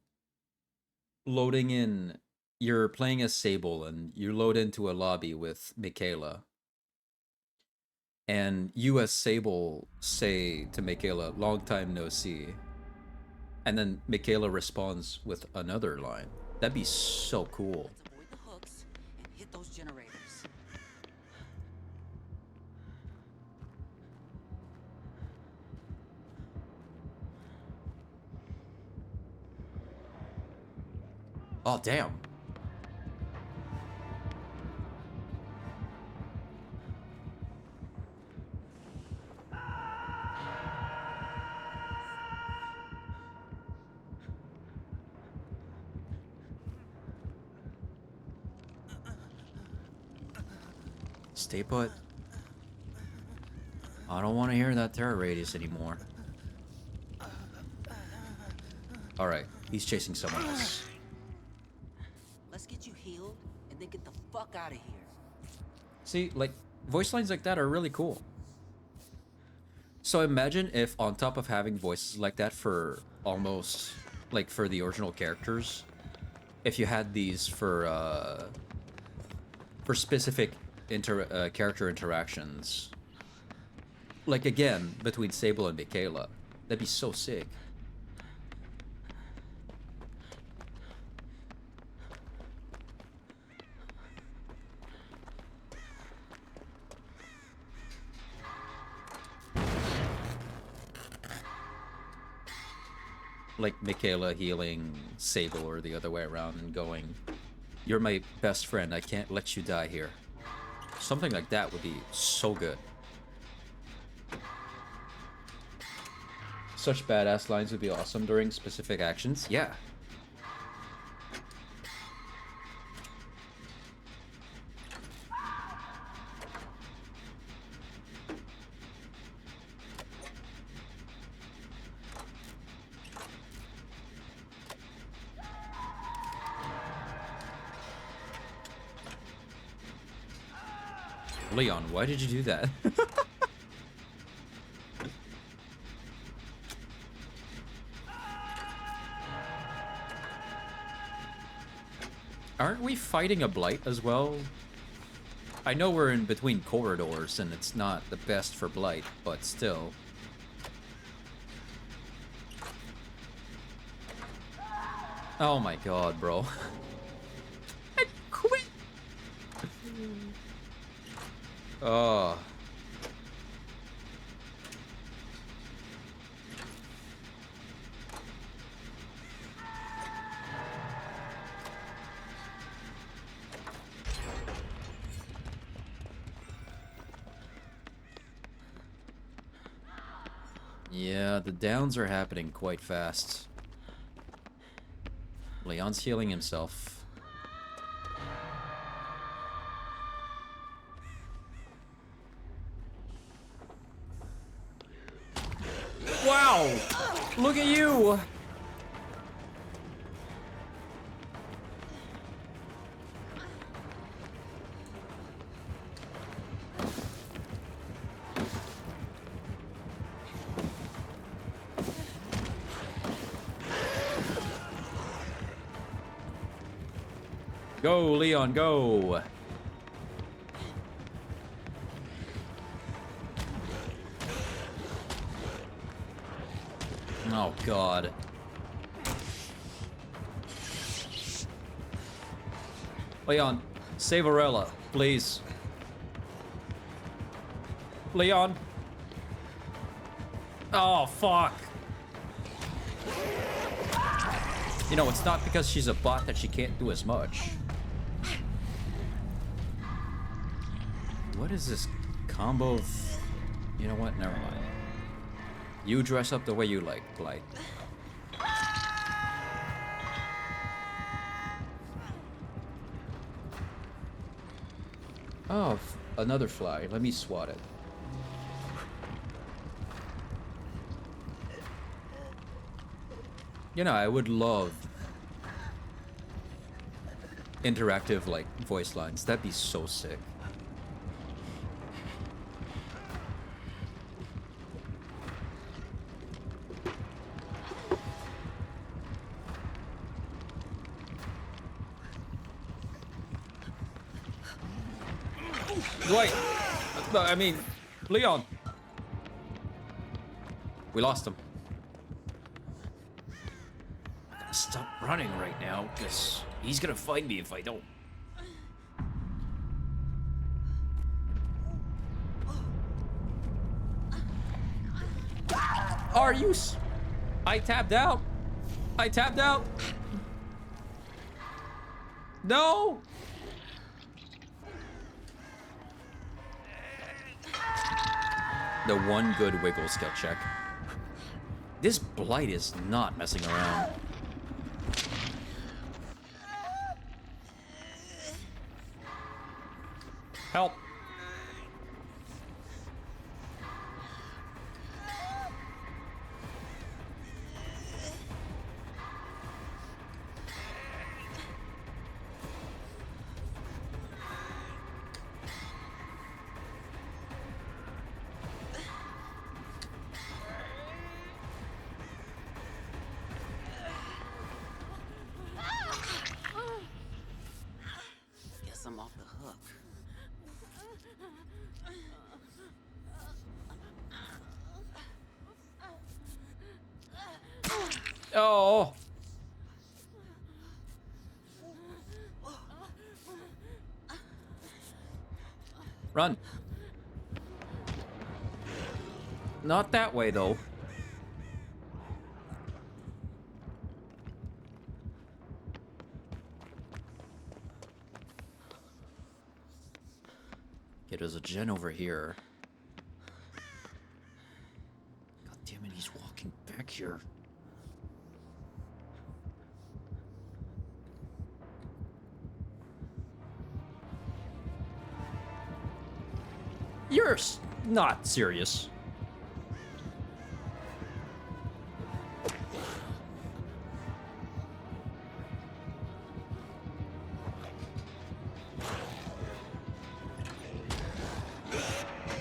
loading in, you're playing as Sable and you load into a lobby with Michaela. And you as Sable say to Michaela, long time no see. And then Michaela responds with another line. That'd be so cool. Avoid the hooks and hit those generators. Oh, damn. Stay put. I don't want to hear that terror radius anymore. Alright, he's chasing someone else. Let's get you healed and then get the fuck out of here. See, like, voice lines like that are really cool. So imagine if on top of having voices like that for almost, like, for the original characters, if you had these for specific character interactions. Like, again, between Sable and Michaela. That'd be so sick. Like Michaela healing Sable or the other way around and going, "You're my best friend, I can't let you die here." Something like that would be so good. Such badass lines would be awesome during specific actions. Yeah. Leon, why did you do that? Aren't we fighting a blight as well? I know we're in between corridors and it's not the best for blight, but still. Oh my god, bro. I quit. Oh. Yeah, the downs are happening quite fast. Leon's healing himself. Wow! Look at you! Go, Leon, go! Oh, God. Leon, save Orelia, please. Leon. Oh, fuck. You know, it's not because she's a bot that she can't do as much. What is this combo of... You know what? Never mind. You dress up the way you like, Blight. Oh, another fly. Let me swat it. You know, I would love interactive, like, voice lines. That'd be so sick. Wait, no, I mean, Leon. We lost him. I gotta stop running right now, because he's gonna find me if I don't. Are you I tapped out. I tapped out. No! The one good wiggle skill check. This Blight is not messing around. Help! Guess I'm off the hook. Oh! Run. Not that way, though. Okay, there's a gen over here. God damn it, he's walking back here. You're not serious.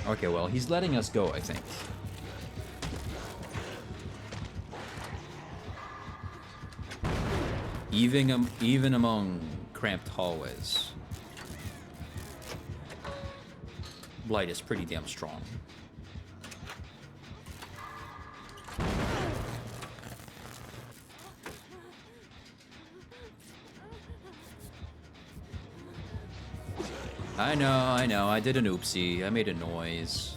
Okay, well, he's letting us go, I think. Even among cramped hallways, Blight is pretty damn strong. I know, I did an oopsie. I made a noise.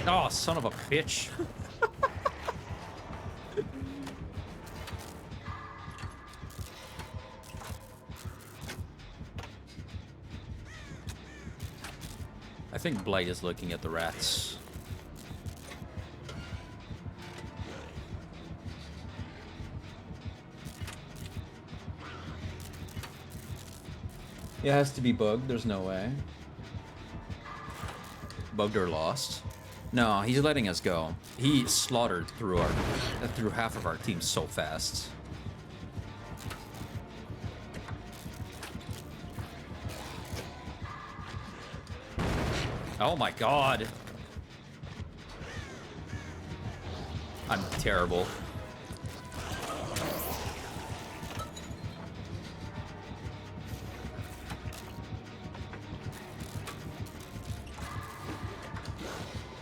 Oh, son of a bitch. I think Blight is looking at the rats. It has to be bugged, there's no way. Bugged or lost. No, he's letting us go. He slaughtered through half of our team so fast. Oh my god. I'm terrible.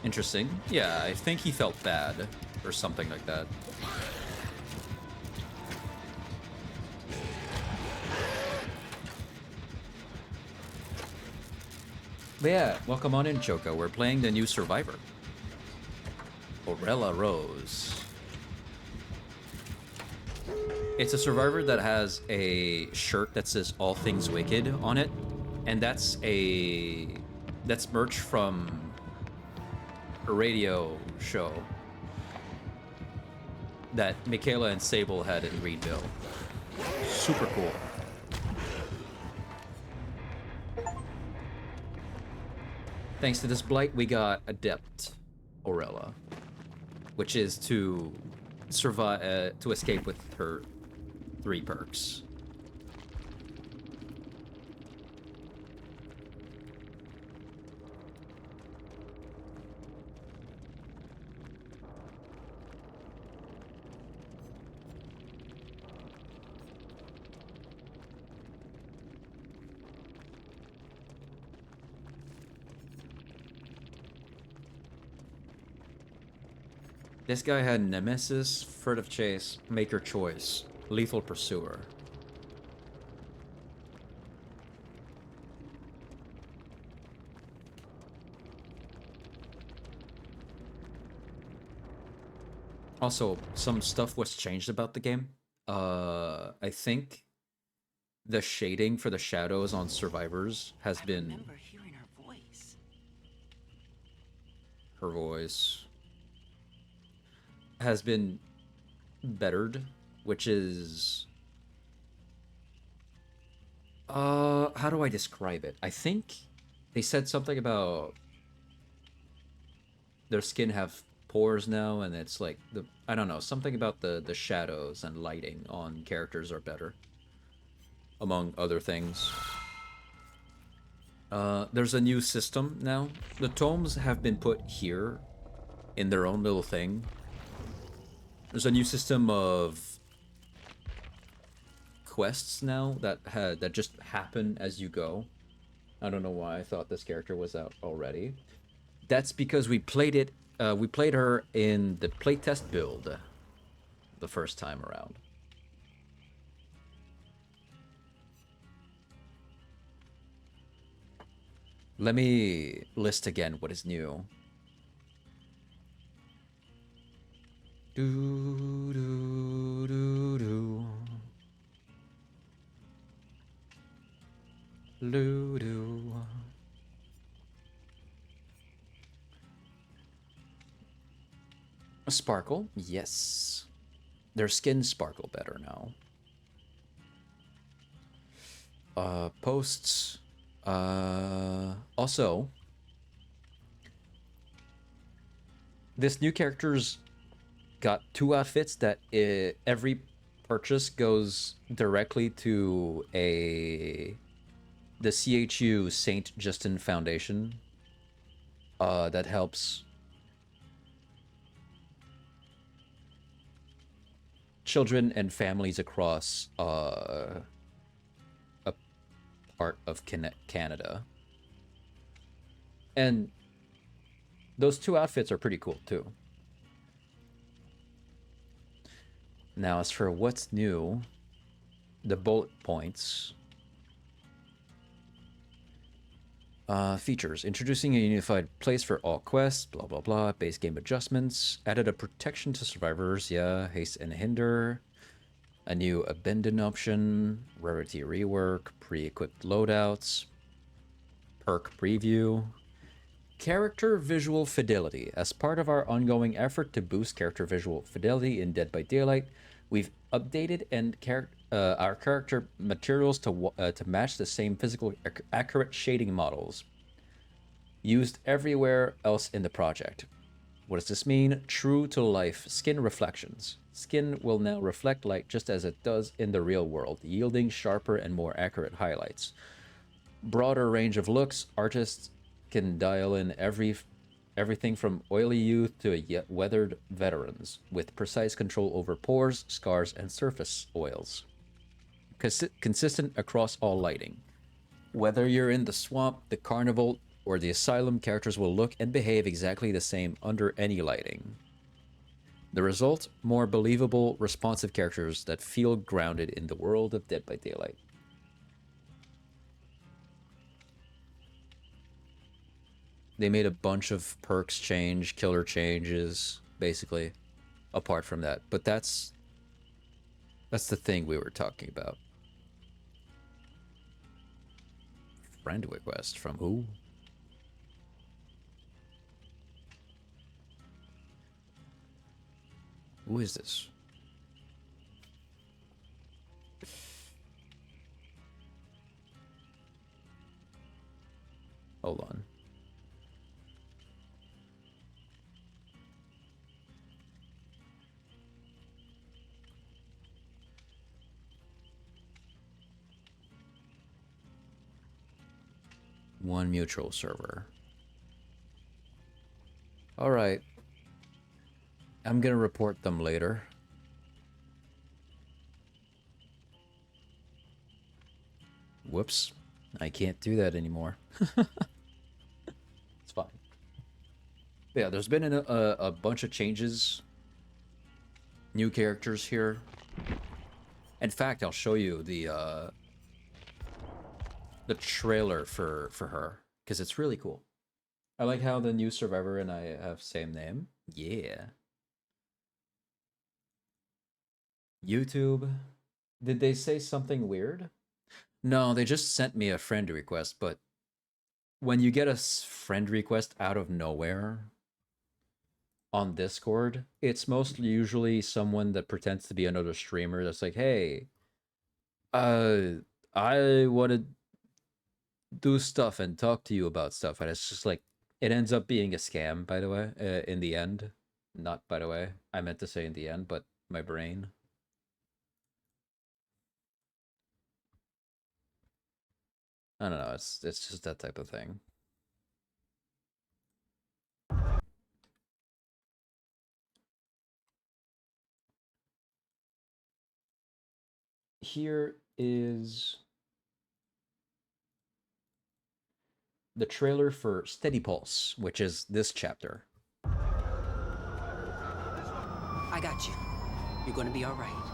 Interesting. Yeah, I think he felt bad or something like that. But yeah, welcome on in, Choco. We're playing the new Survivor. Orelia Rose. It's a Survivor that has a shirt that says All Things Wicked on it. And that's merch from a radio show that Michaela and Sable had in Greenville. super cool. Thanks to this blight, we got Adept Orelia, which is to survive, to escape with her 3 perks. This guy had Nemesis, Furtive Chase, Make Your Choice, Lethal Pursuer. Also, some stuff was changed about the game. I think the shading for the shadows on survivors has been... I remember hearing her voice. Her voice has been bettered, which is... how do I describe it? I think they said something about their skin have pores now, and it's like the... I don't know, something about the shadows and lighting on characters are better, among other things. There's a new system now. The tomes have been put here in their own little thing. There's a new system of quests now that just happen as you go. I don't know why I thought this character was out already. That's because we played it. We played her in the playtest build the first time around. Let me list again what is new. Do do do do. Do do. A sparkle, yes. Their skins sparkle better now. Posts. Also, this new character's got 2 outfits that every purchase goes directly to the CHU St. Justin Foundation that helps children and families across a part of Canada. And those 2 outfits are pretty cool too. Now, as for what's new, the bullet points. Features. Introducing a unified place for all quests, blah, blah, blah. Base game adjustments. Added a protection to survivors, yeah. Haste and hinder. A new abandon option. Rarity rework. Pre-equipped loadouts. Perk preview. Character visual fidelity. As part of our ongoing effort to boost character visual fidelity in Dead by Daylight, we've updated our character materials to match the same physical accurate shading models used everywhere else in the project. What does this mean? True to life skin reflections. Skin will now reflect light just as it does in the real world, yielding sharper and more accurate highlights. Broader range of looks. Artists can dial in everything from oily youth to yet weathered veterans, with precise control over pores, scars, and surface oils. Consistent across all lighting. Whether you're in the swamp, the carnival, or the asylum, characters will look and behave exactly the same under any lighting. The result? More believable, responsive characters that feel grounded in the world of Dead by Daylight. They made a bunch of perks change, killer changes, basically, apart from that. But that's the thing we were talking about. Friend request from who? Who is this? One mutual server. Alright. I'm gonna report them later. Whoops. I can't do that anymore. It's fine. Yeah, there's been a bunch of changes. New characters here. In fact, I'll show you the trailer for her, because it's really cool. I like how the new survivor and I have same name. Yeah. YouTube. Did they say something weird? No, they just sent me a friend request, but when you get a friend request out of nowhere on Discord, it's mostly usually someone that pretends to be another streamer that's like, hey, I want to do stuff and talk to you about stuff. And it's just like, it ends up being a scam, by the way, in the end. Not by the way. I meant to say in the end, but my brain. I don't know, it's just that type of thing. Here is the trailer for Steady Pulse, which is this chapter. I got you. You're gonna be all right.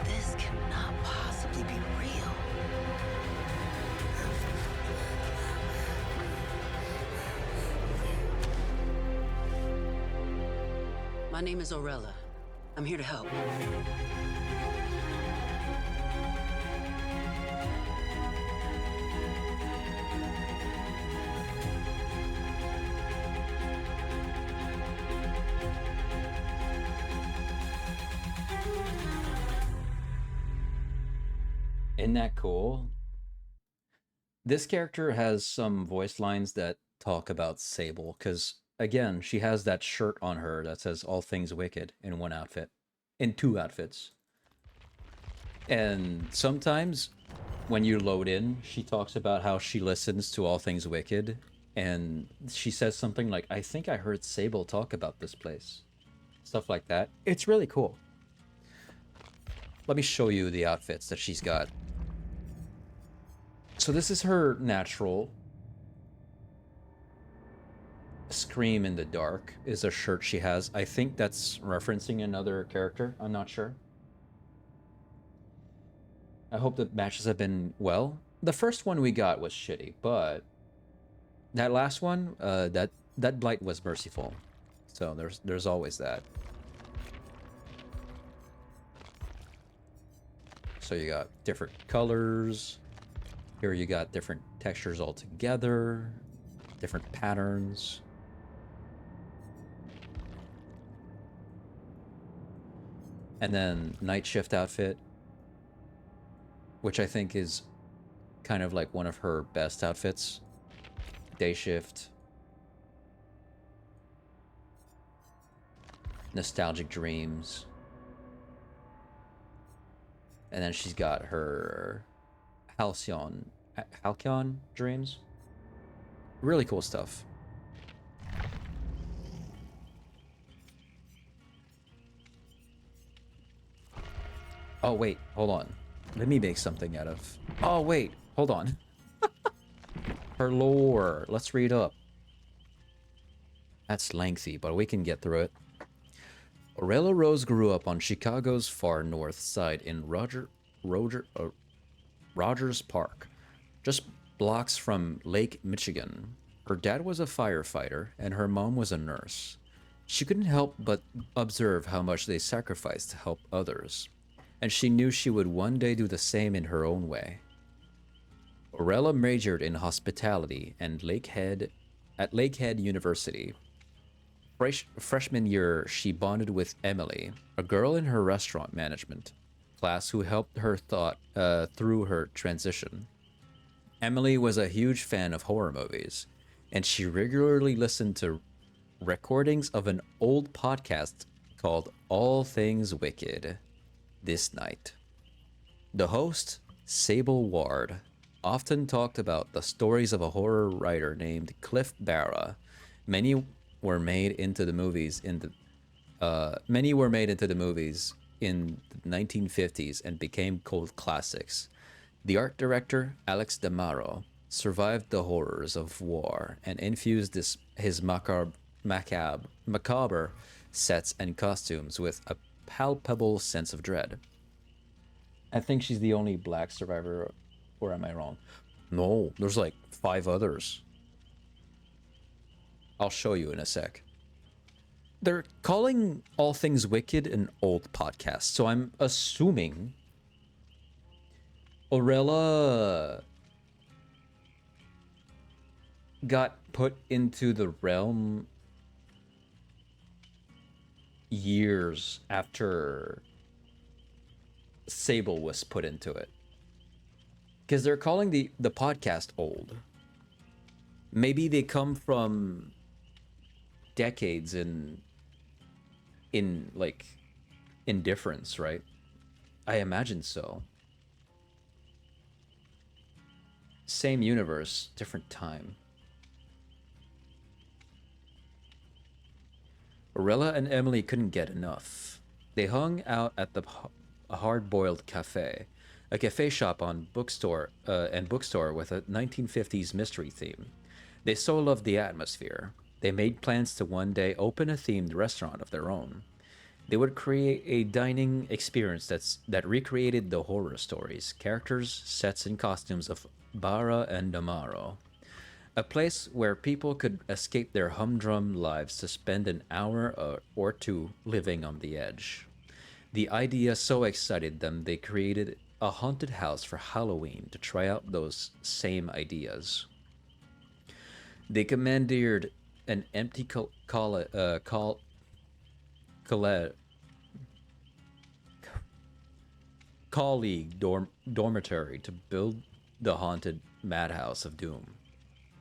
This cannot possibly be real. My name is Orelia. I'm here to help. Isn't that cool? This character has some voice lines that talk about Sable, because, again, she has that shirt on her that says All Things Wicked in one outfit. In two outfits. And sometimes, when you load in, she talks about how she listens to All Things Wicked, and she says something like, I think I heard Sable talk about this place. Stuff like that. It's really cool. Let me show you the outfits that she's got. So this is her natural. Scream in the Dark is a shirt she has. I think that's referencing another character. I'm not sure. I hope the matches have been well. The first one we got was shitty, but that last one, that blight was merciful. So there's always that. So you got different colors. Here you got different textures altogether, different patterns. And then night shift outfit, which I think is kind of like one of her best outfits. Day shift. Nostalgic dreams. And then she's got her Halcyon dreams. Really cool stuff. Oh wait, hold on. Let me make something out of... Oh wait, hold on. Her lore. Let's read up. That's lengthy, but we can get through it. Orelia Rose grew up on Chicago's far north side in Rogers Park, just blocks from Lake Michigan. Her dad was a firefighter, and her mom was a nurse. She couldn't help but observe how much they sacrificed to help others, and she knew she would one day do the same in her own way. Orelia majored in hospitality and at Lakehead University. freshman year, she bonded with Emily, a girl in her restaurant management class who helped her through her transition. Emily was a huge fan of horror movies, and she regularly listened to recordings of an old podcast called All Things Wicked this night. The host, Sable Ward, often talked about the stories of a horror writer named Cliff Barra. Many were made into the movies in the 1950s and became cult classics. The art director, Alex Damaro, survived the horrors of war and infused his macabre sets and costumes with a palpable sense of dread. I think she's the only black survivor, or am I wrong? No, there's like 5 others. I'll show you in a sec. They're calling All Things Wicked an old podcast, so I'm assuming Orelia got put into the realm years after Sable was put into it. Because they're calling the podcast old. Maybe they come from decades in difference, right? I imagine so. Same universe, different time. Orelia and Emily couldn't get enough. They hung out at the Hard-Boiled Cafe, a cafe shop on bookstore with a 1950s mystery theme. They so loved the atmosphere. They made plans to one day open a themed restaurant of their own. They would create a dining experience that recreated the horror stories, characters, sets, and costumes of Barra and Damaro. A place where people could escape their humdrum lives to spend an hour or two living on the edge. The idea so excited them they created a haunted house for Halloween to try out those same ideas. They commandeered an empty colleague dormitory to build the haunted madhouse of doom.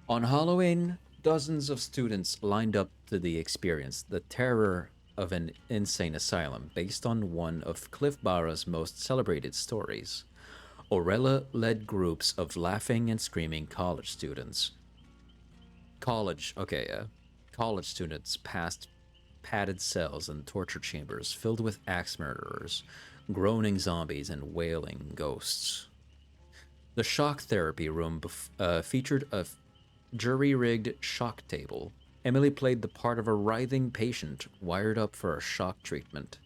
On Halloween, dozens of students lined up to the experience the terror of an insane asylum based on one of Cliff Barra's most celebrated stories. Orelia led groups of laughing and screaming college students. College students past padded cells and torture chambers filled with axe murderers, groaning zombies, and wailing ghosts. The shock therapy room featured a jury-rigged shock table. Emily played the part of a writhing patient wired up for a shock treatment.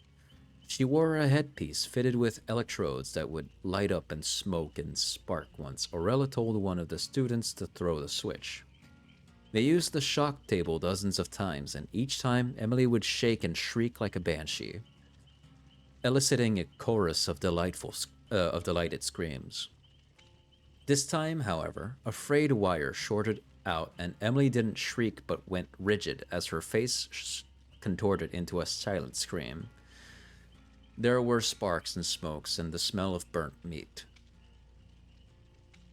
She wore a headpiece fitted with electrodes that would light up and smoke and spark once Orelia told one of the students to throw the switch. They used the shock table dozens of times, and each time Emily would shake and shriek like a banshee, eliciting a chorus of delighted screams. This time, however, a frayed wire shorted out, and Emily didn't shriek but went rigid as her face contorted into a silent scream. There were sparks and smokes and the smell of burnt meat.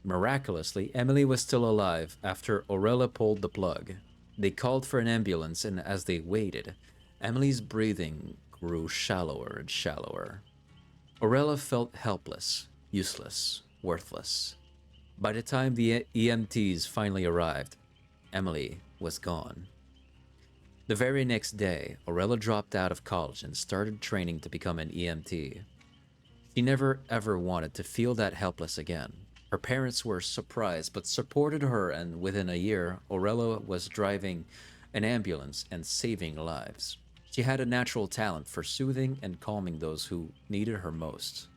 Miraculously, Emily was still alive after Orelia pulled the plug. They called for an ambulance, and as they waited, Emily's breathing grew shallower and shallower. Orelia felt helpless, useless, worthless. By the time the EMTs finally arrived, Emily was gone. The very next day, Orelia dropped out of college and started training to become an EMT. She never ever wanted to feel that helpless again. Her parents were surprised but supported her, and within a year, Orelia was driving an ambulance and saving lives. She had a natural talent for soothing and calming those who needed her most.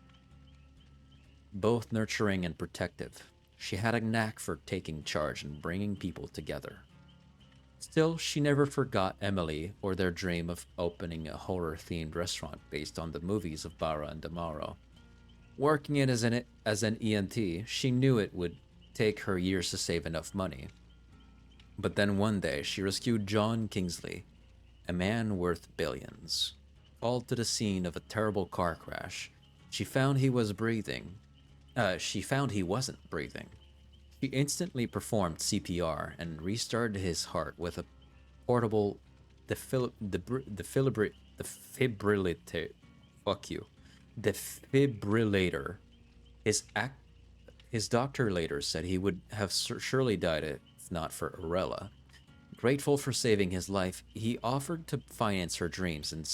Both nurturing and protective, she had a knack for taking charge and bringing people together. Still, she never forgot Emily or their dream of opening a horror-themed restaurant based on the movies of Barra and Damaro. Working in as an EMT, she knew it would take her years to save enough money. But then one day, she rescued John Kingsley, a man worth billions. Called to the scene of a terrible car crash, she found he was breathing. She found he wasn't breathing. She instantly performed CPR and restarted his heart with a portable defibrillator. Fuck you. Defibrillator. His doctor later said he would have surely died if not for Orelia. Grateful for saving his life, he offered to finance her dreams and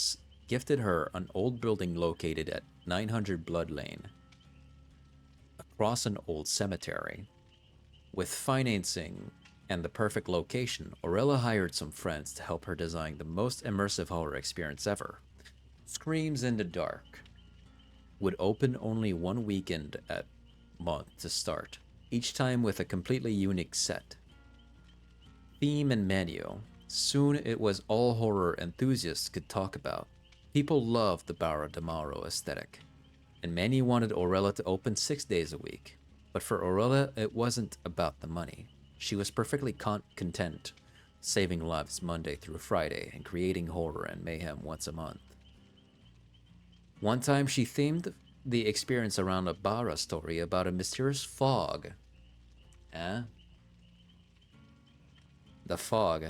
gifted her an old building located at 900 Blood Lane, across an old cemetery. With financing and the perfect location, Orelia hired some friends to help her design the most immersive horror experience ever. Screams in the Dark would open only one weekend at month to start, each time with a completely unique set, theme, and menu. Soon it was all horror enthusiasts could talk about. People loved the Barra de Mauro aesthetic, and many wanted Orelia to open 6 days a week. But for Orelia, it wasn't about the money. She was perfectly content saving lives Monday through Friday and creating horror and mayhem once a month. One time she themed the experience around a Barra story about a mysterious fog. The fog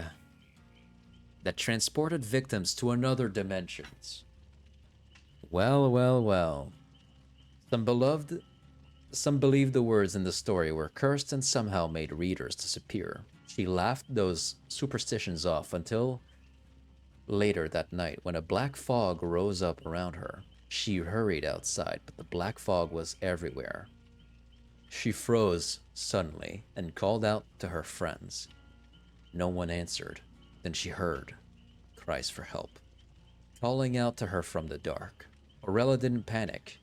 that transported victims to another dimensions. Well. Some believed the words in the story were cursed and somehow made readers disappear. She laughed those superstitions off until later that night when a black fog rose up around her. She hurried outside, but the black fog was everywhere. She froze suddenly and called out to her friends. No one answered. Then she heard cries for help, calling out to her from the dark. Orelia didn't panic.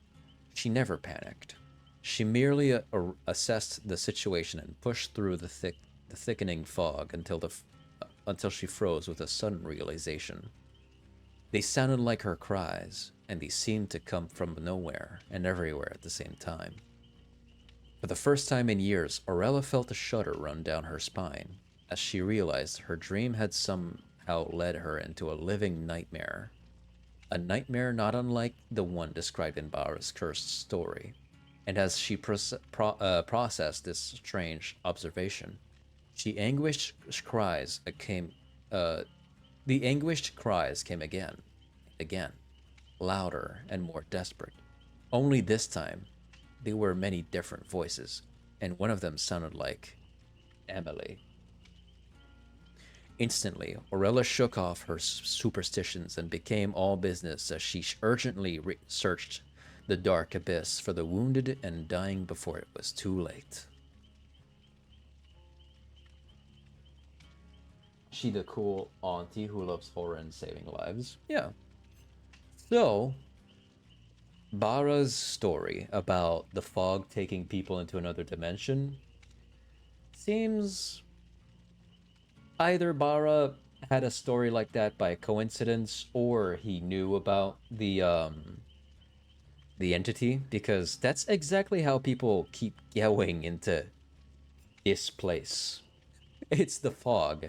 She never panicked. She merely assessed the situation and pushed through the thickening fog until she froze with a sudden realization. They sounded like her cries, and they seemed to come from nowhere and everywhere at the same time. For the first time in years, Orelia felt a shudder run down her spine as she realized her dream had somehow led her into a living nightmare. A nightmare not unlike the one described in Barra's cursed story. And as she processed this strange observation, the anguished cries came again, louder and more desperate. Only this time, there were many different voices, and one of them sounded like Emily. Instantly, Orelia shook off her superstitions and became all business as she urgently searched the dark abyss for the wounded and dying before it was too late. She the cool auntie who loves horror and saving lives. Yeah. So, Barra's story about the fog taking people into another dimension seems either Barra had a story like that by coincidence or he knew about the entity, because that's exactly how people keep going into this place. It's the fog.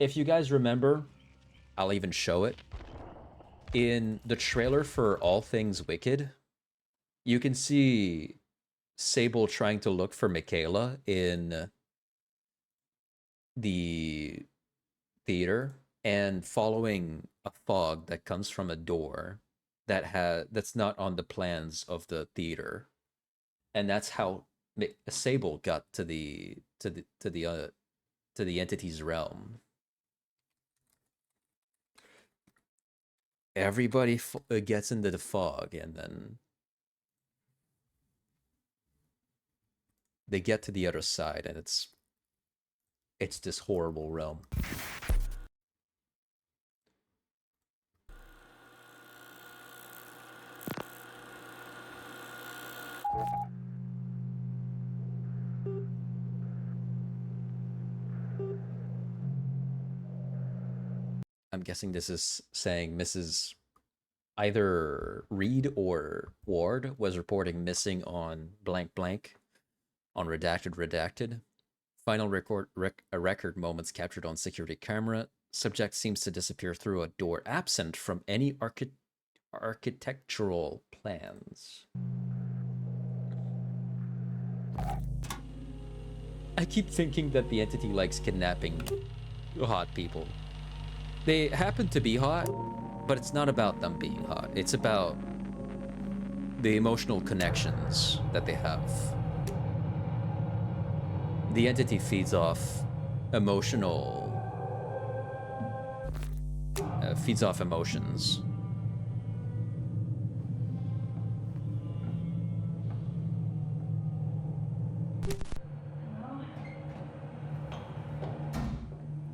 If you guys remember, I'll even show it. In the trailer for All Things Wicked, you can see Sable trying to look for Michaela in the theater and following a fog that comes from a door that's not on the plans of the theater, and that's how Sable got to the entity's realm. Everybody gets into the fog, and then they get to the other side, and it's this horrible realm. I'm guessing this is saying Mrs. either Reed or Ward was reporting missing on blank blank on redacted. Final record moments captured on security camera. Subject seems to disappear through a door, absent from any architectural plans. I keep thinking that the entity likes kidnapping hot people. They happen to be hot, but it's not about them being hot. It's about the emotional connections that they have. The entity feeds off emotions.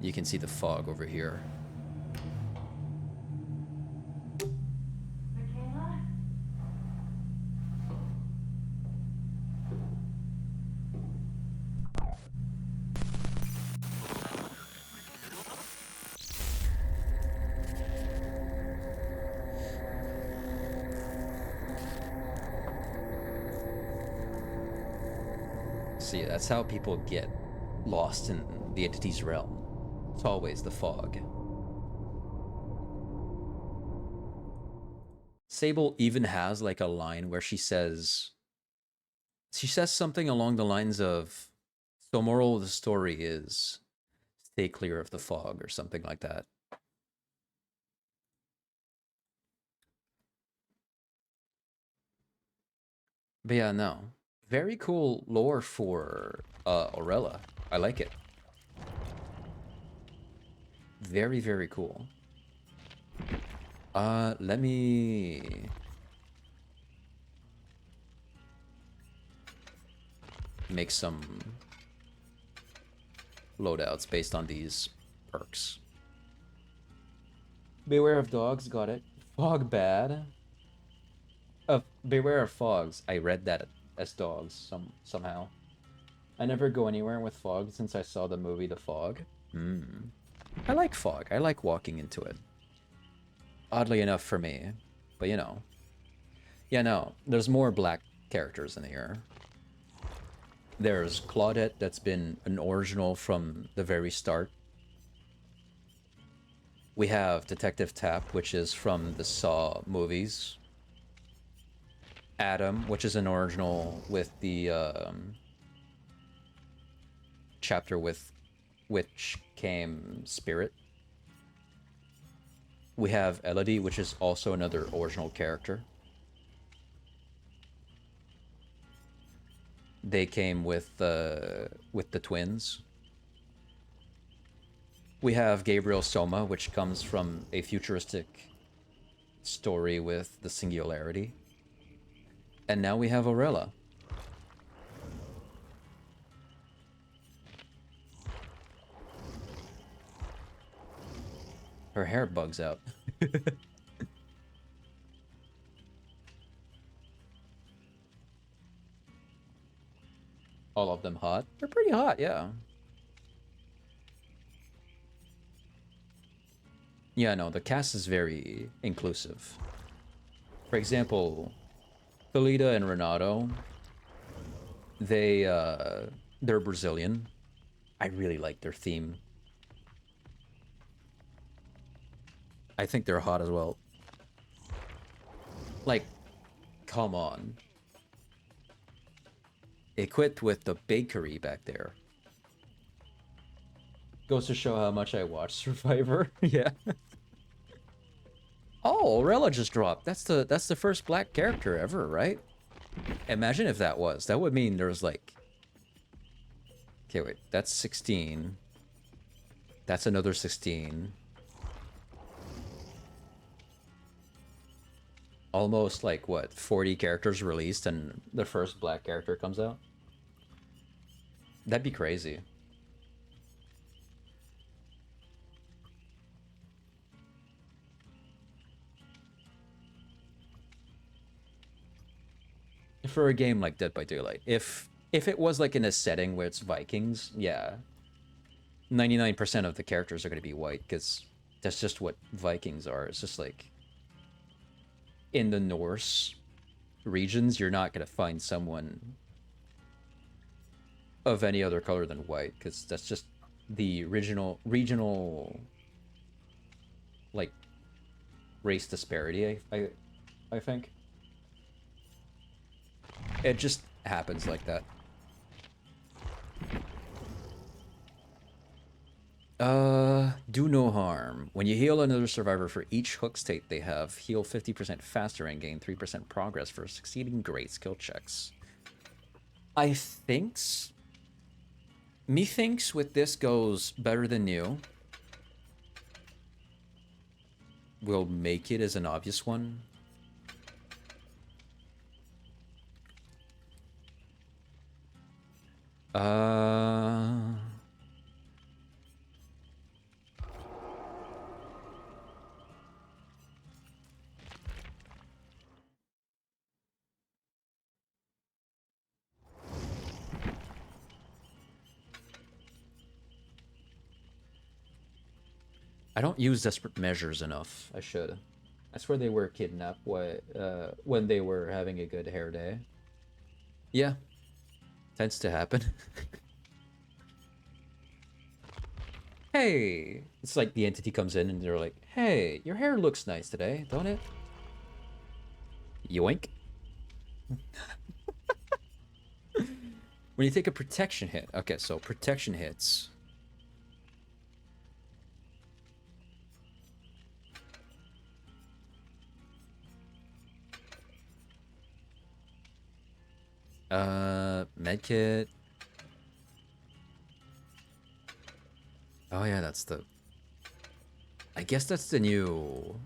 You can see the fog over here. See, that's how people get lost in the entity's realm. It's always the fog. Sable even has like a line where she says something along the lines of, the moral of the story is stay clear of the fog, or something like that. But yeah, no. Very cool lore for Orelia. I like it. Very, very cool. Let me make some loadouts based on these perks. Beware of dogs, got it. Fog bad. Beware of fogs. I read that as dogs somehow. I never go anywhere with fog since I saw the movie The Fog. I like fog. I like walking into it. Oddly enough for me. But you know. Yeah, no. There's more black characters in here. There's Claudette, that's been an original from the very start. We have Detective Tapp, which is from the Saw movies. Adam, which is an original with the chapter with which came Spirit. We have Elodie, which is also another original character. They came with the twins. We have Gabriel Soma, which comes from a futuristic story with the Singularity. And now we have Orelia. Her hair bugs out. All of them hot? They're pretty hot, yeah. Yeah, no, the cast is very inclusive. For example, Felida and Renato, they're Brazilian. I really like their theme. I think they're hot as well. Like, come on. Equipped with the bakery back there. Goes to show how much I watch Survivor. Yeah. Oh, Orelia just dropped. That's the first black character ever, right? Imagine if that was. That would mean there was like... Okay, wait. That's 16. That's another 16. Almost like, what, 40 characters released and the first black character comes out? That'd be crazy. For a game like Dead by Daylight, if it was like in a setting where it's Vikings, yeah, 99% of the characters are going to be white, because that's just what Vikings are. It's just like in the Norse regions, you're not going to find someone of any other color than white, because that's just the regional like race disparity. I think it just happens like that. Do no harm. When you heal another survivor for each hook state they have, heal 50% faster and gain 3% progress for succeeding great skill checks. I thinks... Methinks with this goes better than new. We'll make it as an obvious one. I don't use desperate measures enough. I should. I swear they were kidnapped when they were having a good hair day. Yeah. Tends to happen. Hey! It's like the entity comes in and they're like, hey, your hair looks nice today, don't it? Yoink. When you take a protection hit. Okay, so protection hits. Medkit. Oh yeah, that's the... I guess that's the new...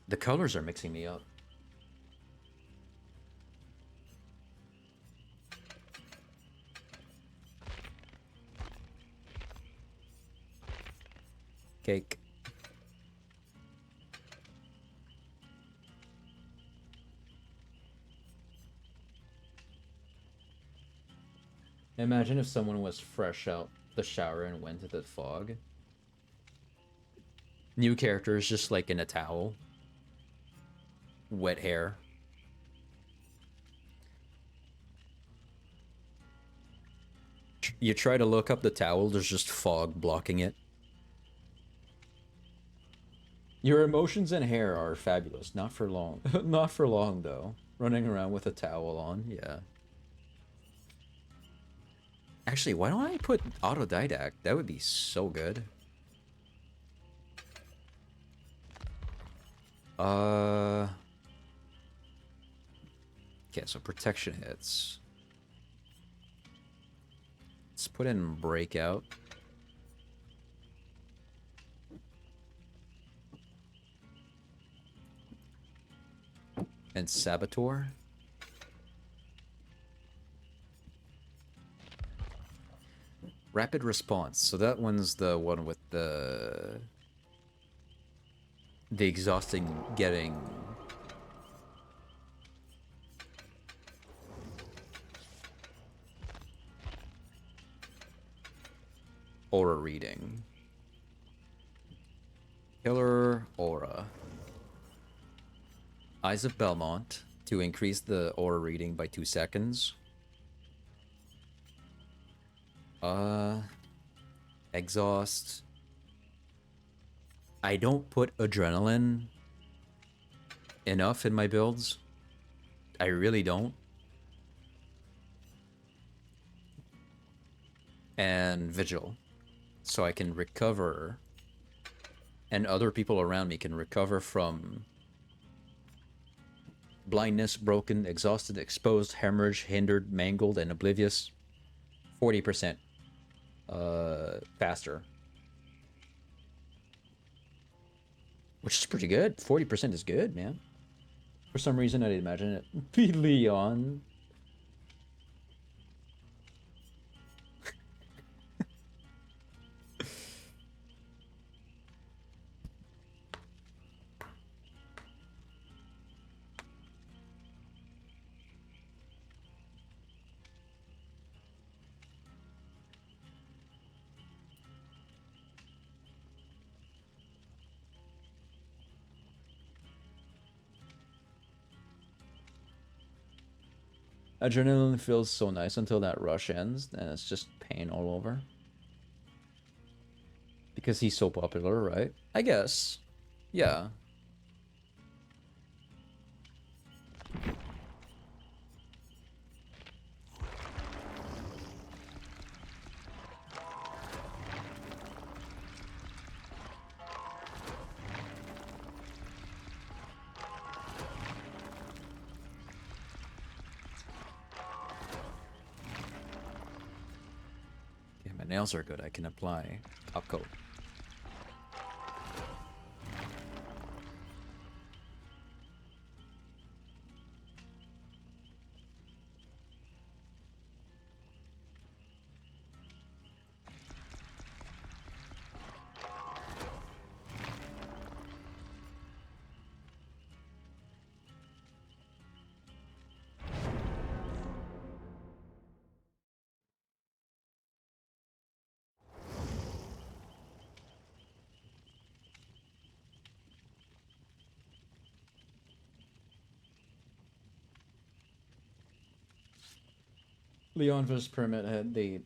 The colors are mixing me up. Cake. Imagine if someone was fresh out the shower and went to the fog. New character is just like in a towel. Wet hair. You try to look up the towel, there's just fog blocking it. Your emotions and hair are fabulous. Not for long. Not for long, though. Running around with a towel on, yeah. Actually, why don't I put autodidact? That would be so good. Okay, so protection hits. Let's put in breakout. And saboteur. Rapid response. So that one's the one with the exhausting getting aura reading. Killer aura. Eyes of Belmont to increase the aura reading by 2 seconds. Exhaust. I don't put adrenaline enough in my builds. I really don't. And vigil. So I can recover. And other people around me can recover from blindness, broken, exhausted, exposed, hemorrhage, hindered, mangled, and oblivious. 40% faster. Which is pretty good. 40% is good, man. For some reason, I'd imagine it be Leon. Adrenaline feels so nice until that rush ends, and it's just pain all over. Because he's so popular, right? I guess. Yeah. Yeah, my nails are good. I can apply top coat. Leon vs. Permit had they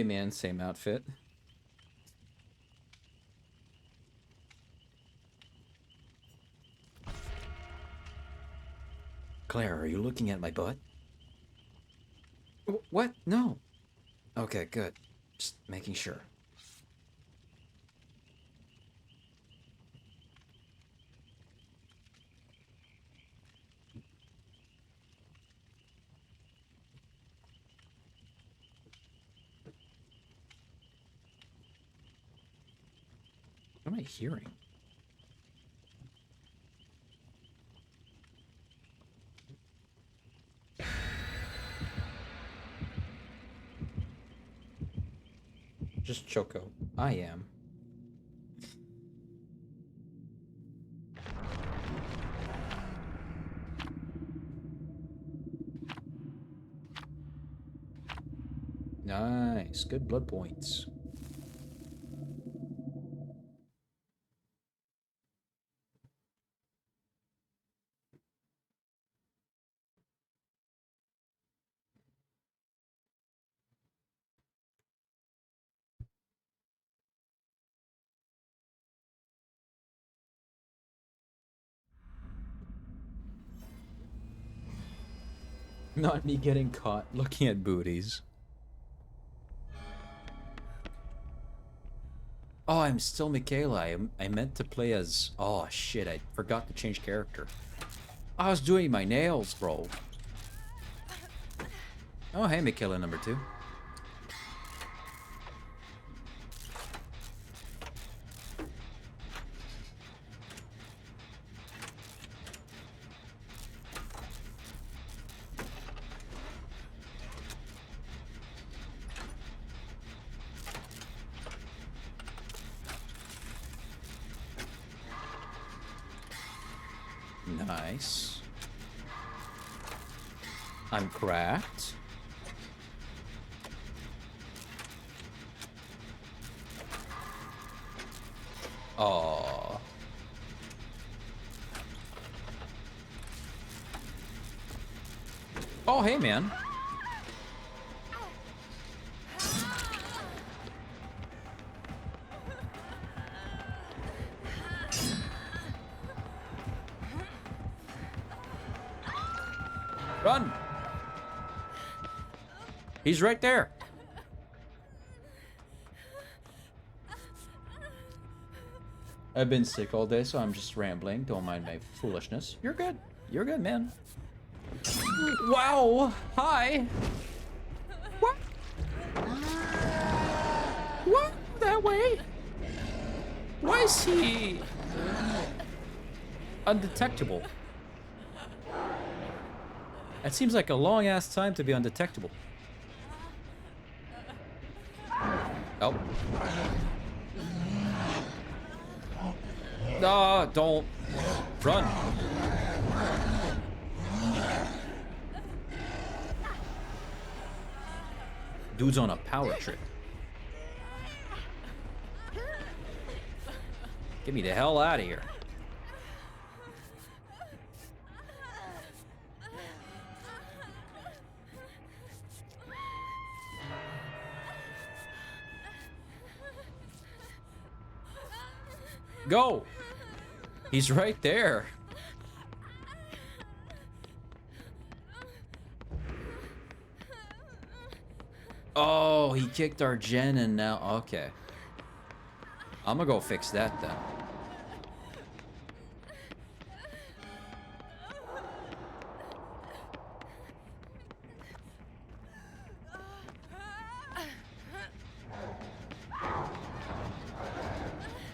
man same outfit. Claire, are you looking at my butt? What? No. Okay, good. Just making sure. What am I hearing? Just Choco. I am. Nice. Good blood points. Not me getting caught looking at booties. Oh, I'm still Michaela. I meant to play as... Oh, shit. I forgot to change character. I was doing my nails, bro. Oh, hey, Michaela number 2. Nice. I'm cracked. Oh. Oh, hey, man. Run! He's right there. I've been sick all day, so I'm just rambling. Don't mind my foolishness. You're good. You're good, man. Wow! Hi! What? What? That way? Why is he... undetectable? That seems like a long-ass time to be undetectable. Oh. No, don't. Run. Dude's on a power trip. Get me the hell out of here. Go! He's right there. Oh, he kicked our gen and now... Okay. I'm gonna go fix that then.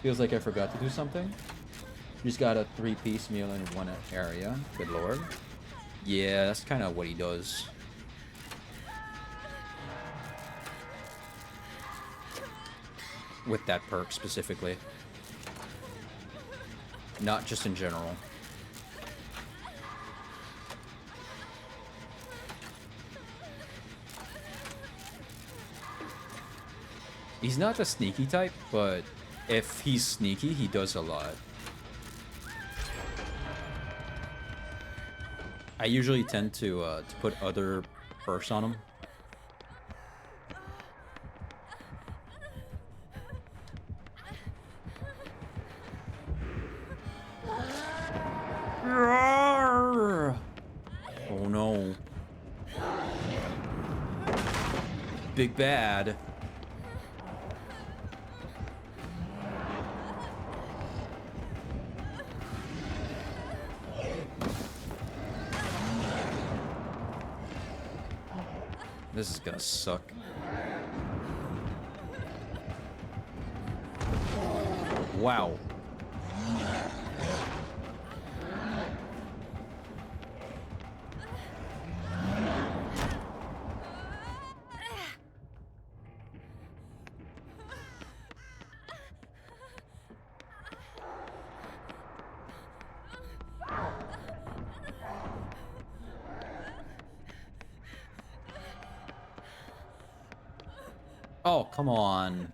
Feels like I forgot to do something. Just got a 3-piece meal in one area. Good lord. Yeah, that's kind of what he does. With that perk specifically. Not just in general. He's not the sneaky type, but if he's sneaky, he does a lot. I usually tend to put other perks on him. Oh no. Big bad. This is gonna suck. Wow. Oh, come on.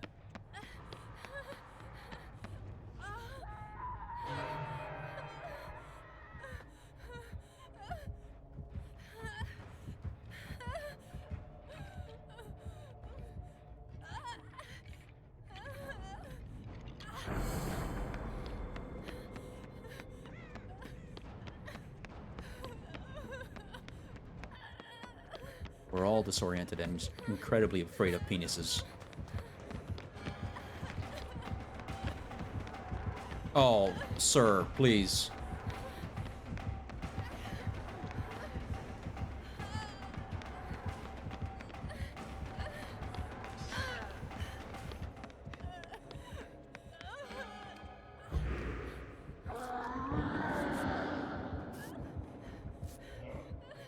We're all disoriented and incredibly afraid of penises. Oh, sir, please.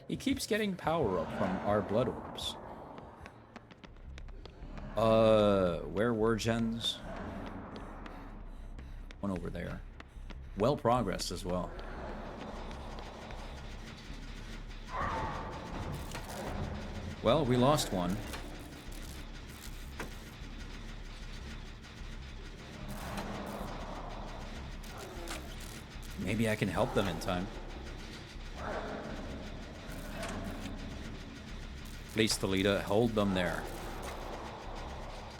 He keeps getting power up from our blood orbs. Where were gens? One over there. Well progressed as well. Well, we lost one. Maybe I can help them in time. Please, Thalita, hold them there.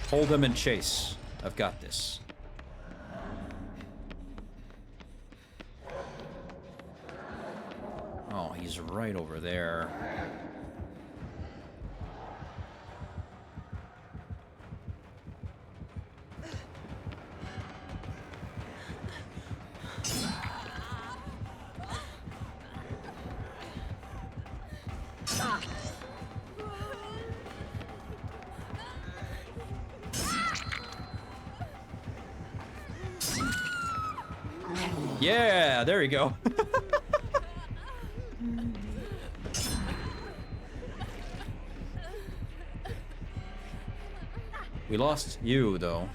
Hold them in chase. I've got this. Oh, he's right over there. Yeah, there you go. We lost you, though.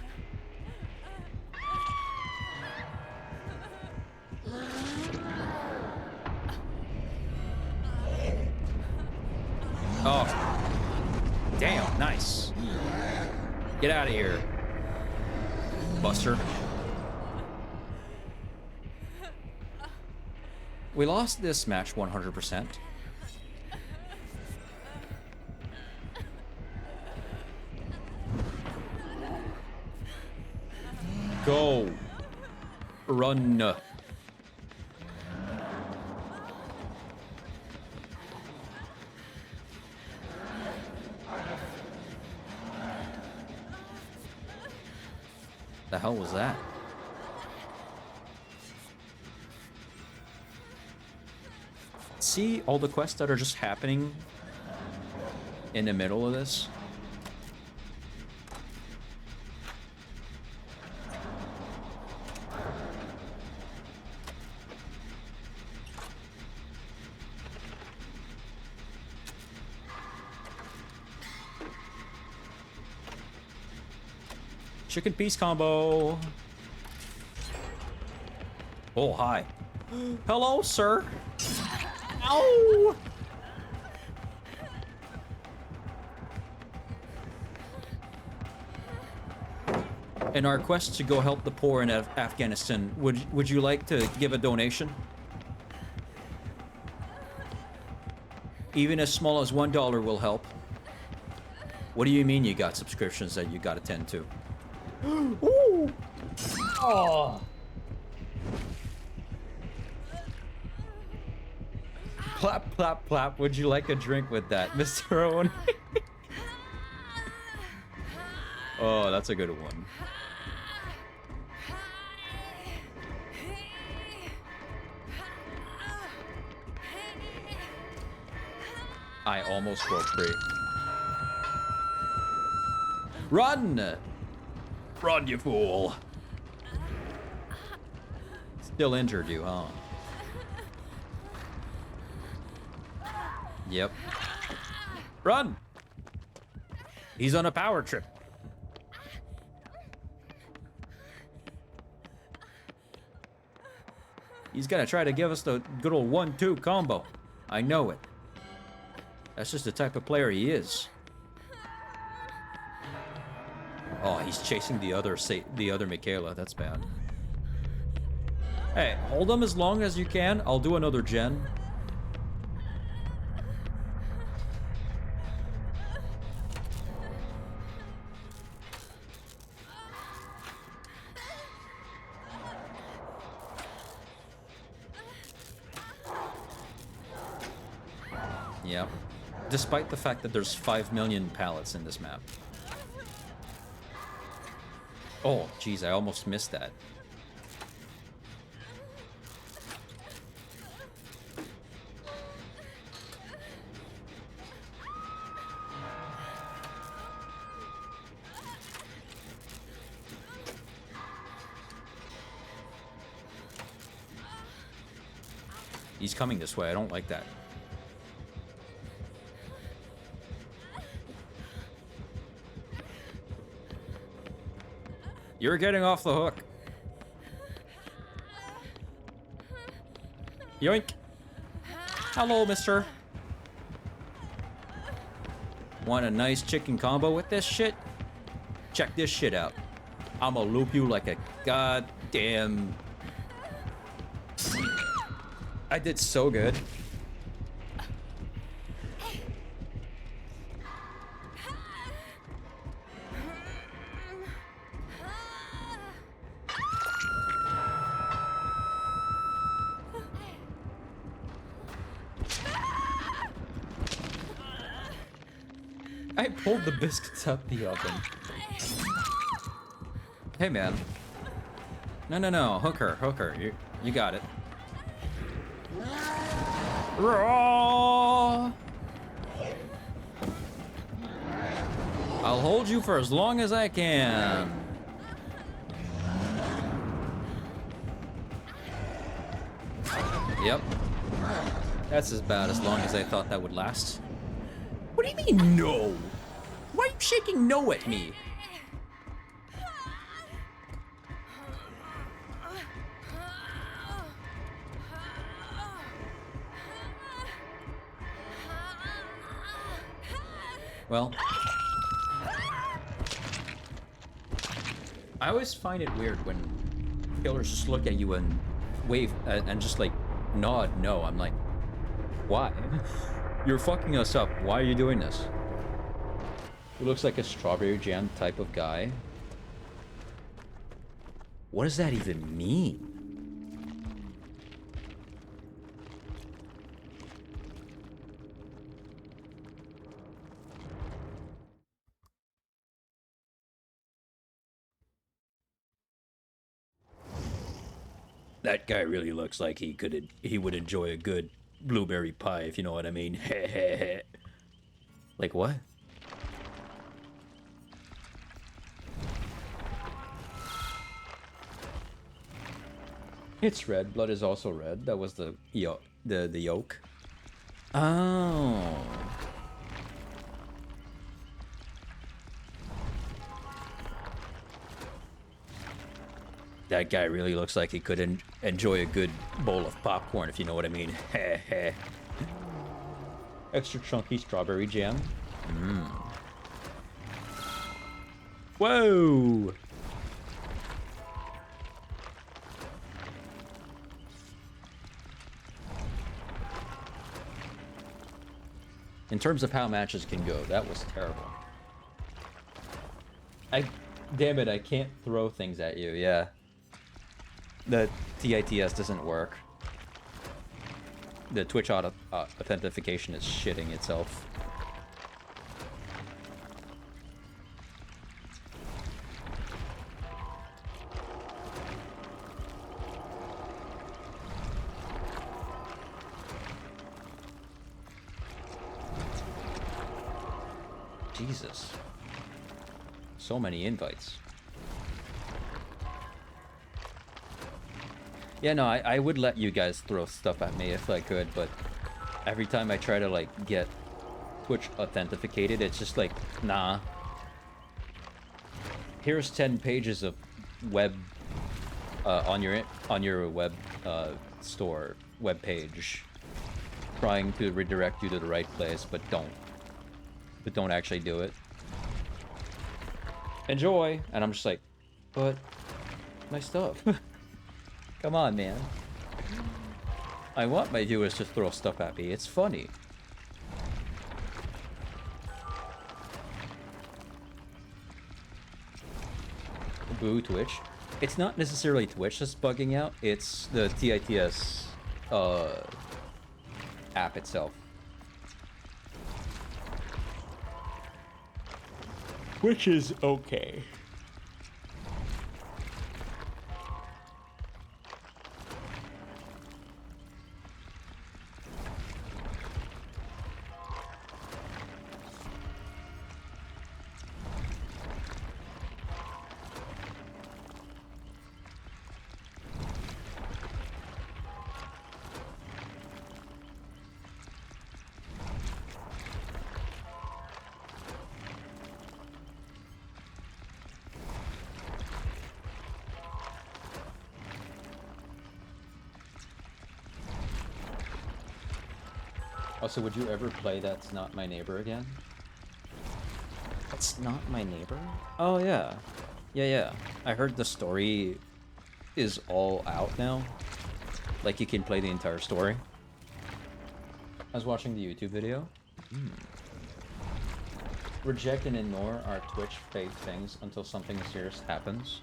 Oh. Damn, nice. Get out of here, Buster. We lost this match 100%. Go. Run. The hell was that? See all the quests that are just happening in the middle of this? Chicken piece combo. Oh, hi. Hello, sir. Ow! In our quest to go help the poor in Afghanistan, would you like to give a donation? Even as small as $1 will help. What do you mean you got subscriptions that you gotta tend to? Ooh. Oh. Plap, plap, plap. Would you like a drink with that, Mr. Owen? Oh, that's a good one. I almost broke free. Run! Run, you fool! Still injured you, huh? Yep. Run! He's on a power trip. He's gonna try to give us the good old 1-2 combo. I know it. That's just the type of player he is. Oh, he's chasing the other Michaela. That's bad. Hey, hold him as long as you can. I'll do another gen. Yep. Despite the fact that there's 5 million pallets in this map. Oh, geez, I almost missed that. He's coming this way. I don't like that. You're getting off the hook. Yoink. Hello, mister. Want a nice chicken combo with this shit? Check this shit out. I'ma loop you like a goddamn... I did so good. I pulled the biscuits out the oven. Hey, man. No. Hooker. You got it. Raw. I'll hold you for as long as I can. Yep. That's about as long as I thought that would last. What do you mean, no? Why are you shaking no at me? Well, I always find it weird when killers just look at you and wave and just like nod no. I'm like, why? You're fucking us up. Why are you doing this? He looks like a strawberry jam type of guy. What does that even mean? That guy really looks like he would enjoy a good blueberry pie, if you know what I mean. Like what? It's red. Blood is also red. That was the yolk. Oh. That guy really looks like he could enjoy a good bowl of popcorn, if you know what I mean. Extra chunky strawberry jam. Mmm. Whoa! In terms of how matches can go, that was terrible. Damn it, I can't throw things at you, yeah. The TITS doesn't work. The Twitch authentication is shitting itself. Jesus. So many invites. Yeah, no, I would let you guys throw stuff at me if I could, but every time I try to, like, get Twitch authenticated, it's just like, nah. Here's 10 pages of web, on your web, store, web page, trying to redirect you to the right place, but don't actually do it. Enjoy! And I'm just like, but my stuff. Come on, man. I want my viewers to throw stuff at me. It's funny. Boo, Twitch. It's not necessarily Twitch that's bugging out. It's the TITS app itself. Which is okay. Also, would you ever play That's Not My Neighbor again? That's Not My Neighbor? Oh, yeah. Yeah. I heard the story is all out now. Like, you can play the entire story. I was watching the YouTube video. Reject and ignore our Twitch fake things until something serious happens.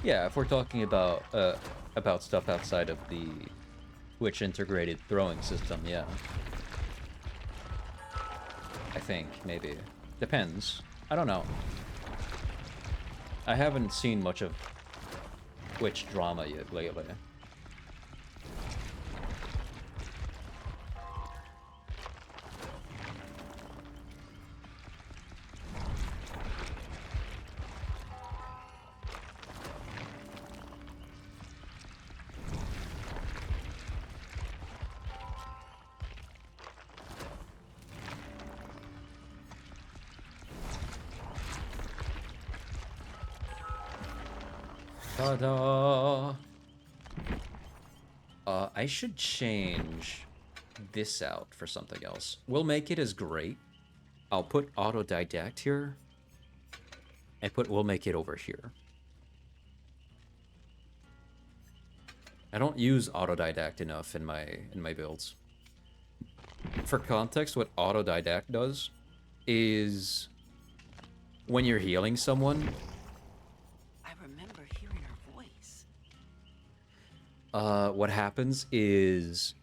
Yeah, if we're talking about stuff outside of the Twitch integrated throwing system, yeah. I think, maybe. Depends. I don't know. I haven't seen much of Twitch drama yet lately. Ta-da! I should change this out for something else. We'll make it as great. I'll put autodidact here. And we'll make it over here. I don't use autodidact enough in my builds. For context, what autodidact does is when you're healing someone, what happens is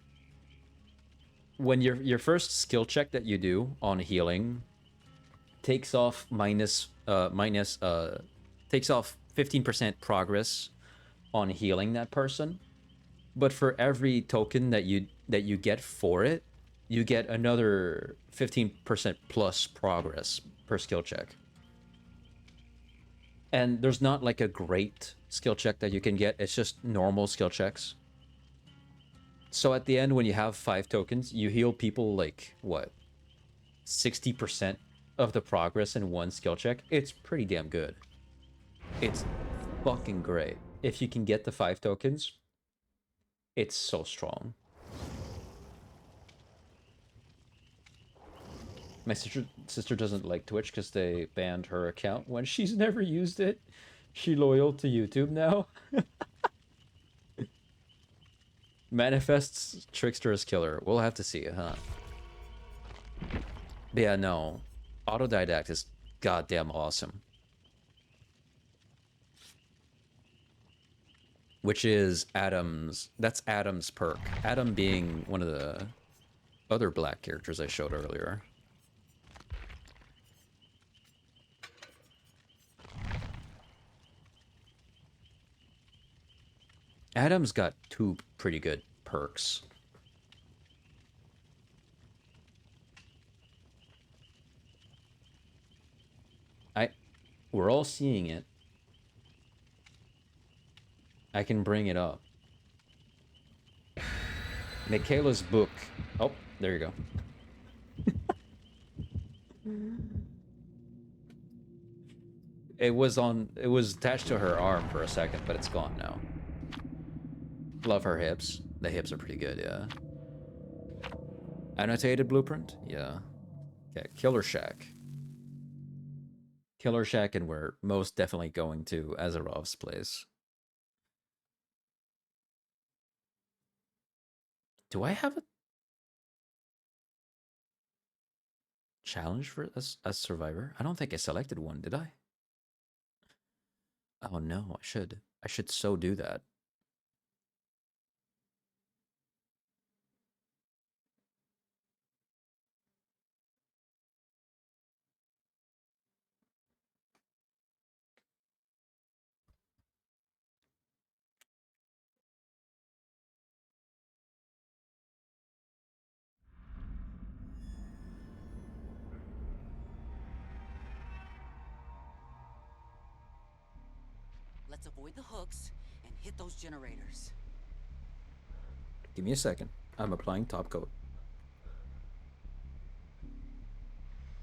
when your first skill check that you do on takes off 50% 15% progress on healing that person. But for every token that you get for it, you get another 15% plus progress per skill check. And there's not like a great skill check that you can get. It's just normal skill checks. So at the end, when you have 5 tokens, you heal people like, what, 60% of the progress in one skill check? It's pretty damn good. It's fucking great. If you can get the 5 tokens, it's so strong. My sister doesn't like Twitch because they banned her account when she's never used it. She loyal to YouTube now. Manifests Trickster as killer. We'll have to see it, huh? But yeah, no. Autodidact is goddamn awesome. Which is Adam's... That's Adam's perk. Adam being one of the other black characters I showed earlier. Adam's got 2 pretty good perks. We're all seeing it. I can bring it up. Michaela's book. Oh, there you go. It was attached to her arm for a second, but it's gone now. Love her hips. The hips are pretty good, yeah. Annotated blueprint? Yeah. Okay, Killer Shack. Killer Shack, and we're most definitely going to Azarov's place. Do I have a challenge for as Survivor? I don't think I selected one, did I? Oh no, I should. I should so do that. Let's avoid the hooks and hit those generators. Give me a second. I'm applying top coat.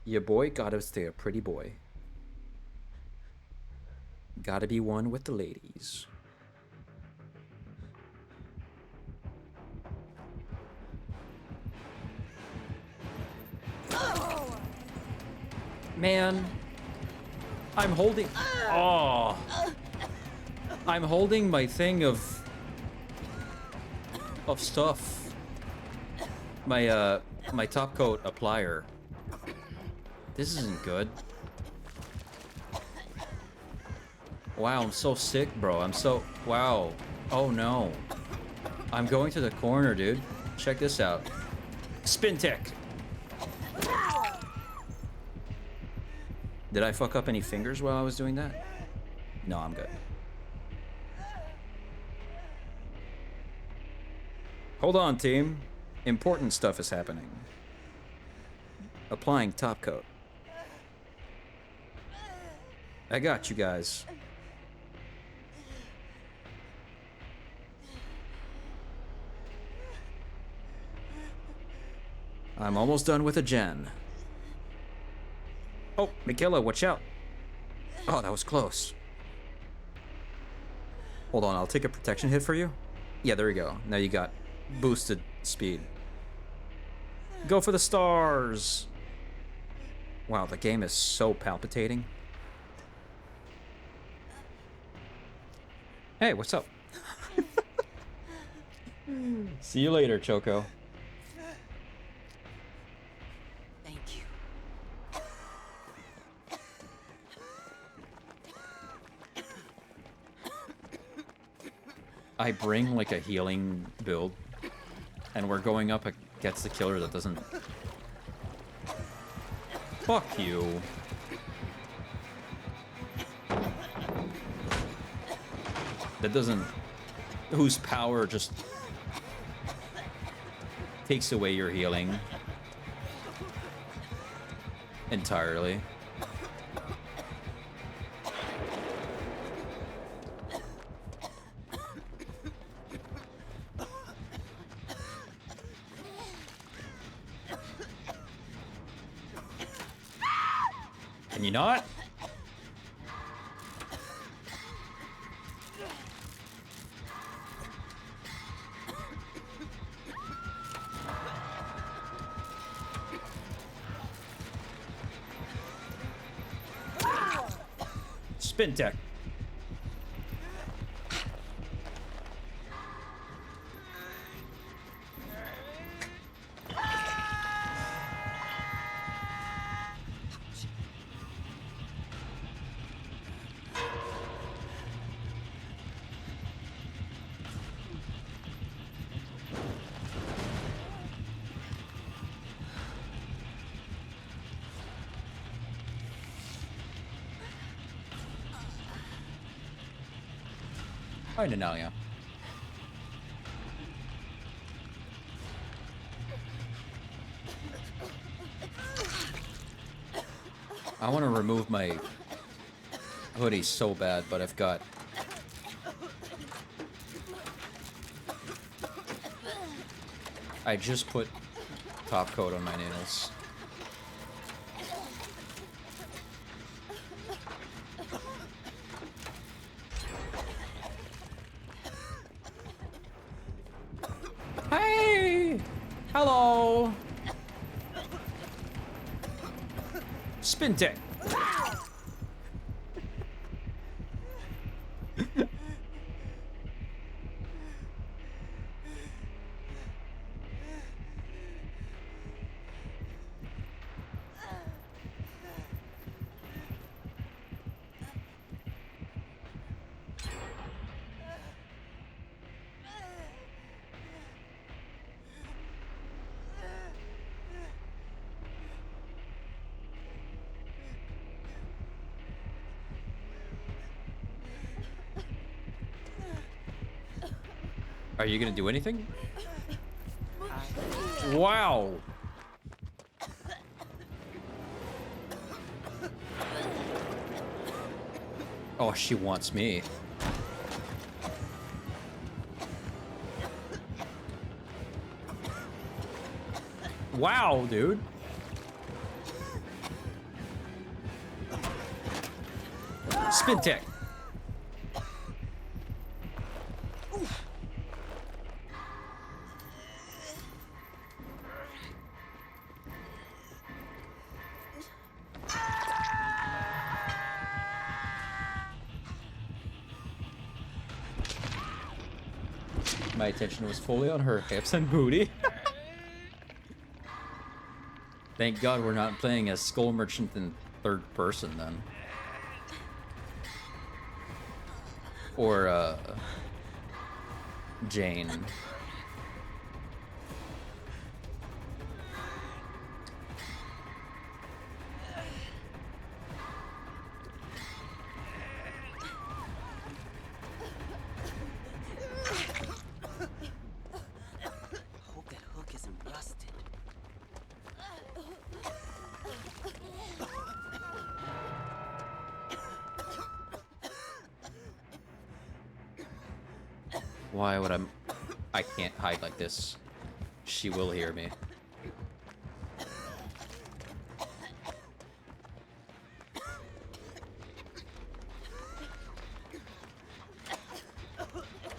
Your boy gotta stay a pretty boy. Gotta be one with the ladies. Man, I'm holding... Oh! I'm holding my thing of stuff. My, my top coat applier. This isn't good. Wow, I'm so sick, bro. I'm so... Wow. Oh, no. I'm going to the corner, dude. Check this out. Spin tech. Did I fuck up any fingers while I was doing that? No, I'm good. Hold on, team. Important stuff is happening. Applying top coat. I got you guys. I'm almost done with a gen. Oh, Michaela, watch out. Oh, that was close. Hold on, I'll take a protection hit for you. Yeah, there we go. Now you got boosted speed. Go for the stars. Wow, the game is so palpitating. Hey, what's up? See you later, Choco. Thank you. I bring like a healing build, and we're going up against the killer that doesn't... Fuck you. that doesn't, whose power just takes away your healing entirely. Can you not? Spin tech. Hi, Nanalia. I want to remove my hoodie so bad, but I've got... I just put top coat on my nails. Hey! Hello! Spin tech. Are you gonna do anything? Wow. Oh, she wants me. Wow, dude. Spin tech. My attention was fully on her hips and booty. Thank God we're not playing as Skull Merchant in third person then. Or, Jane. Hope that hook isn't rusted. Why would I can't hide like this. She will hear me.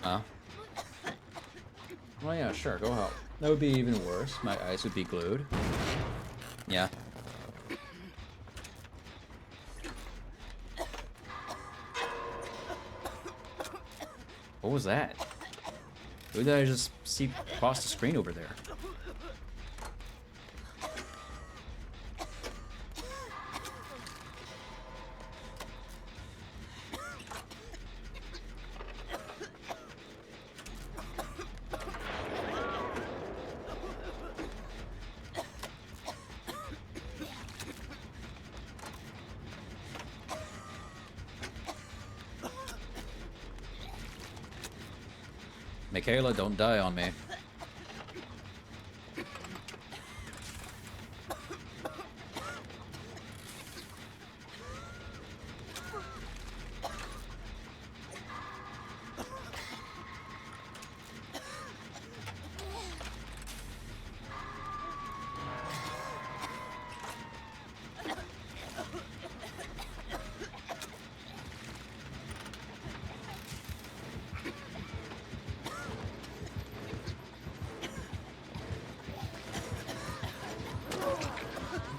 Huh? Well, yeah, sure, go help. That would be even worse. My eyes would be glued. Yeah. What was that? Who did I just see across the screen over there? Michaela, don't die on me.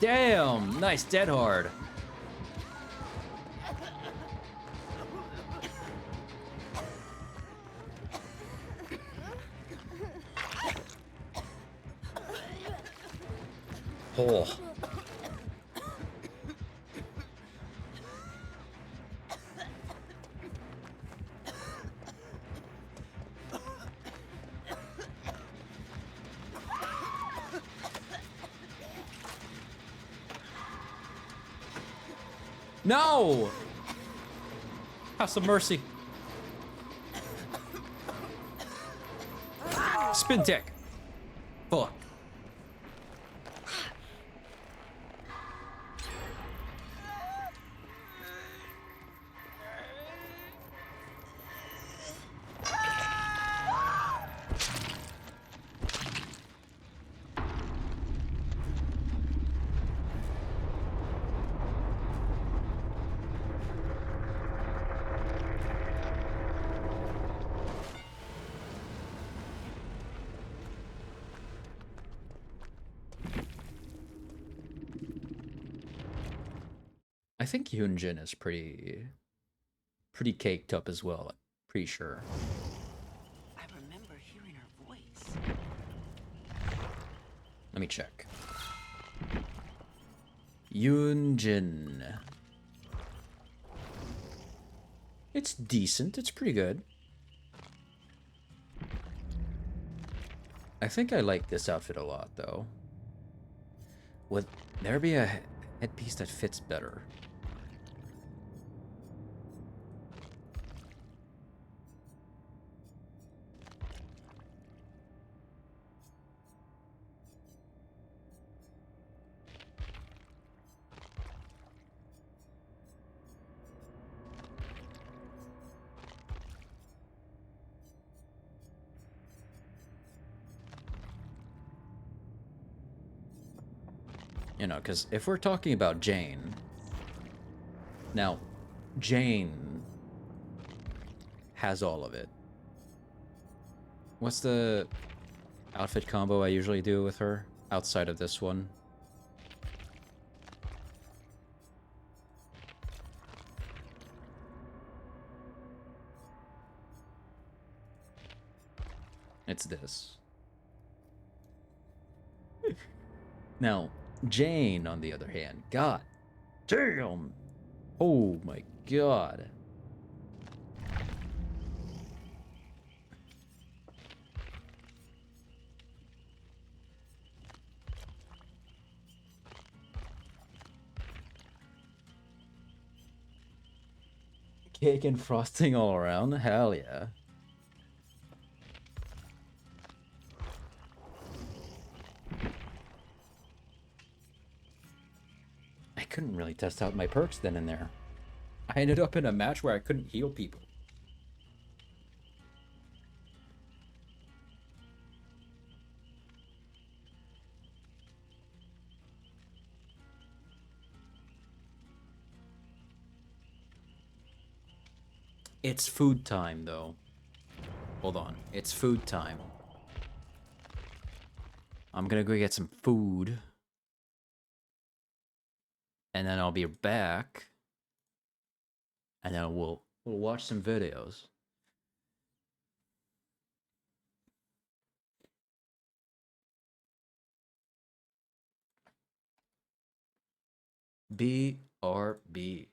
Damn! Nice dead hard. Oh. No! Have some mercy. Spin tech. Fuck. I think Hyunjin is pretty caked up as well. I'm pretty sure. I remember hearing her voice. Let me check. Hyunjin. It's decent. It's pretty good. I think I like this outfit a lot, though. Would there be a headpiece that fits better? You know, because if we're talking about Jane... Now, Jane has all of it. What's the outfit combo I usually do with her outside of this one? It's this. Now, Jane, on the other hand, god damn! Oh my god. Cake and frosting all around? Hell yeah. I couldn't really test out my perks then and there. I ended up in a match where I couldn't heal people. It's food time, though. Hold on. It's food time. I'm gonna go get some food. And then I'll be back. And then we'll watch some videos. BRB.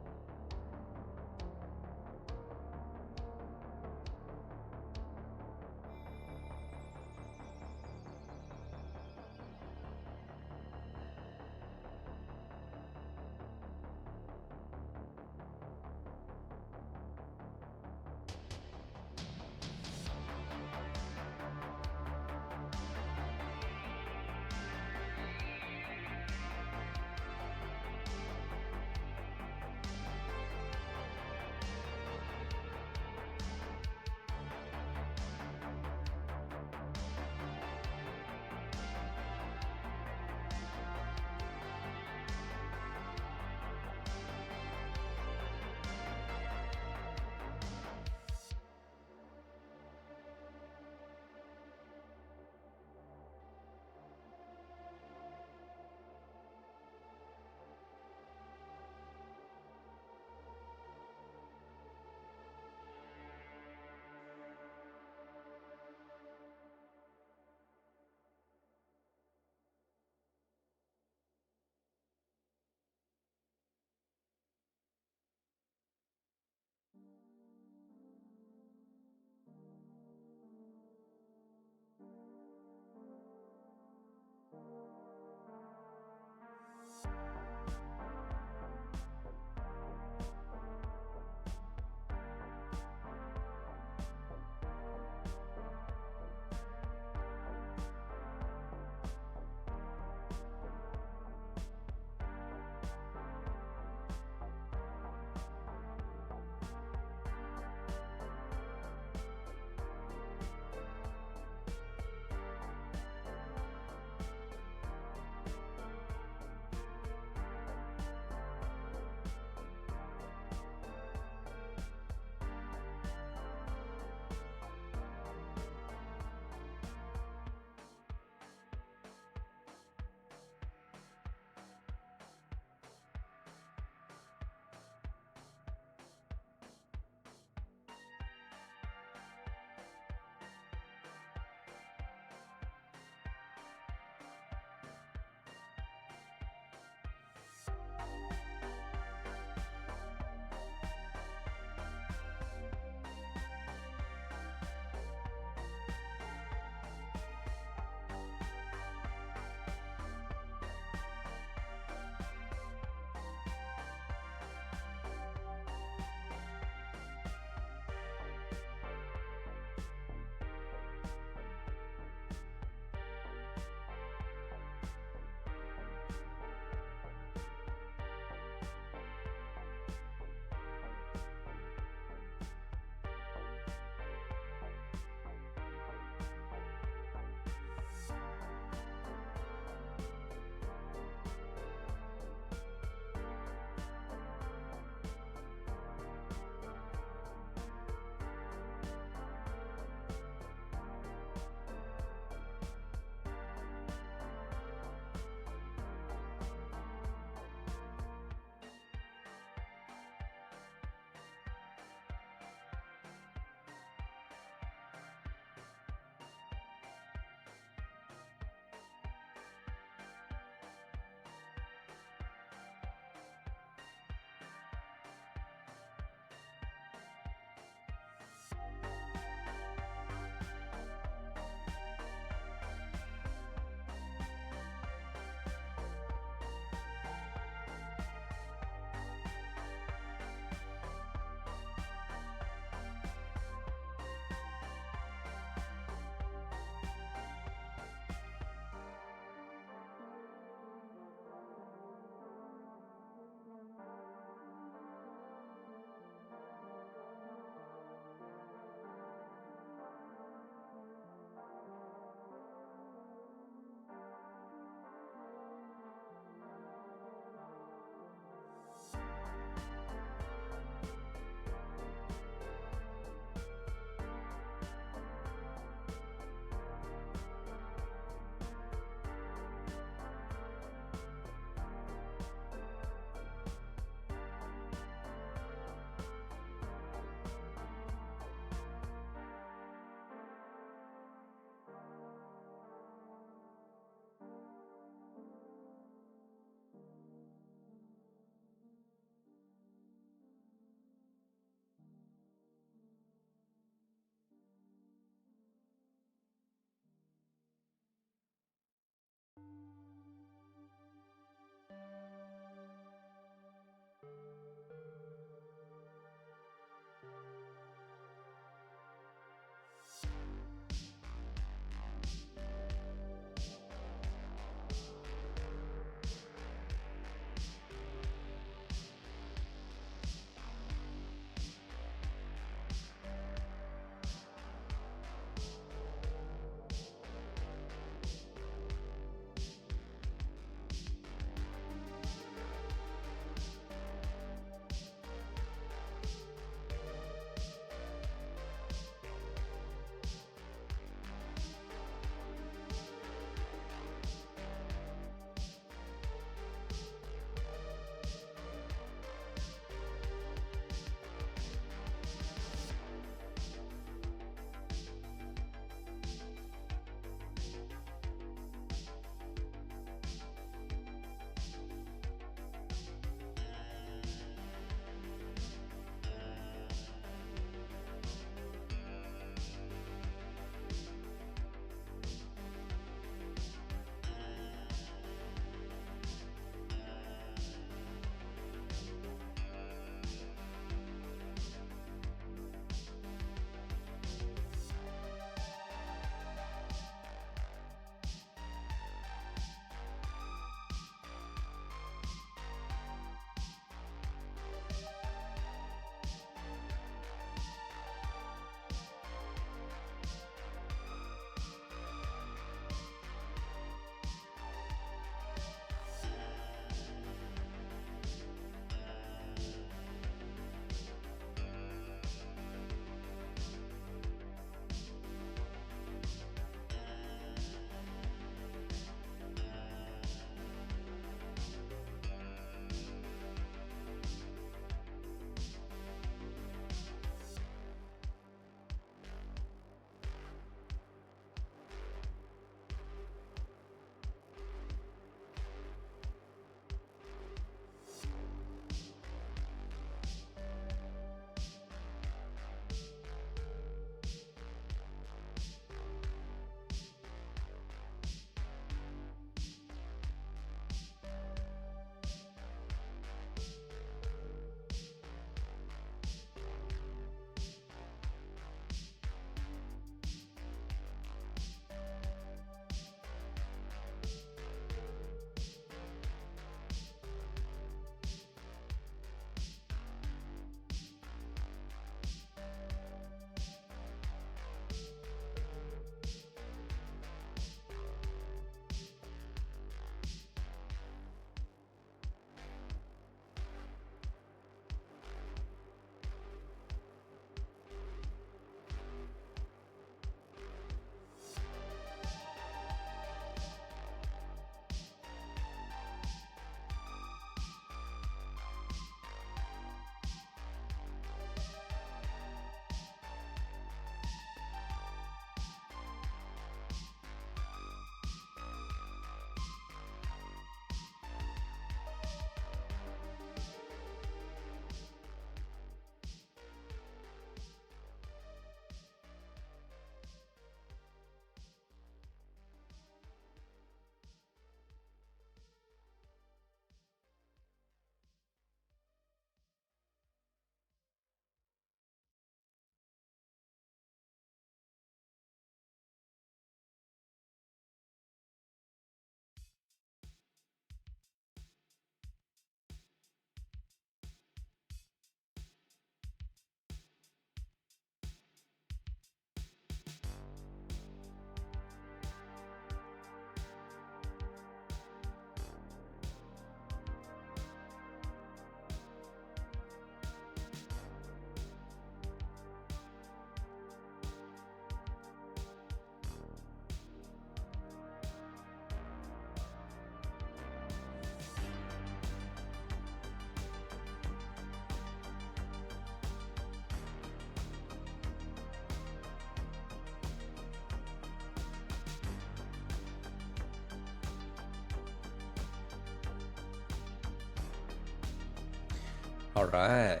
All right.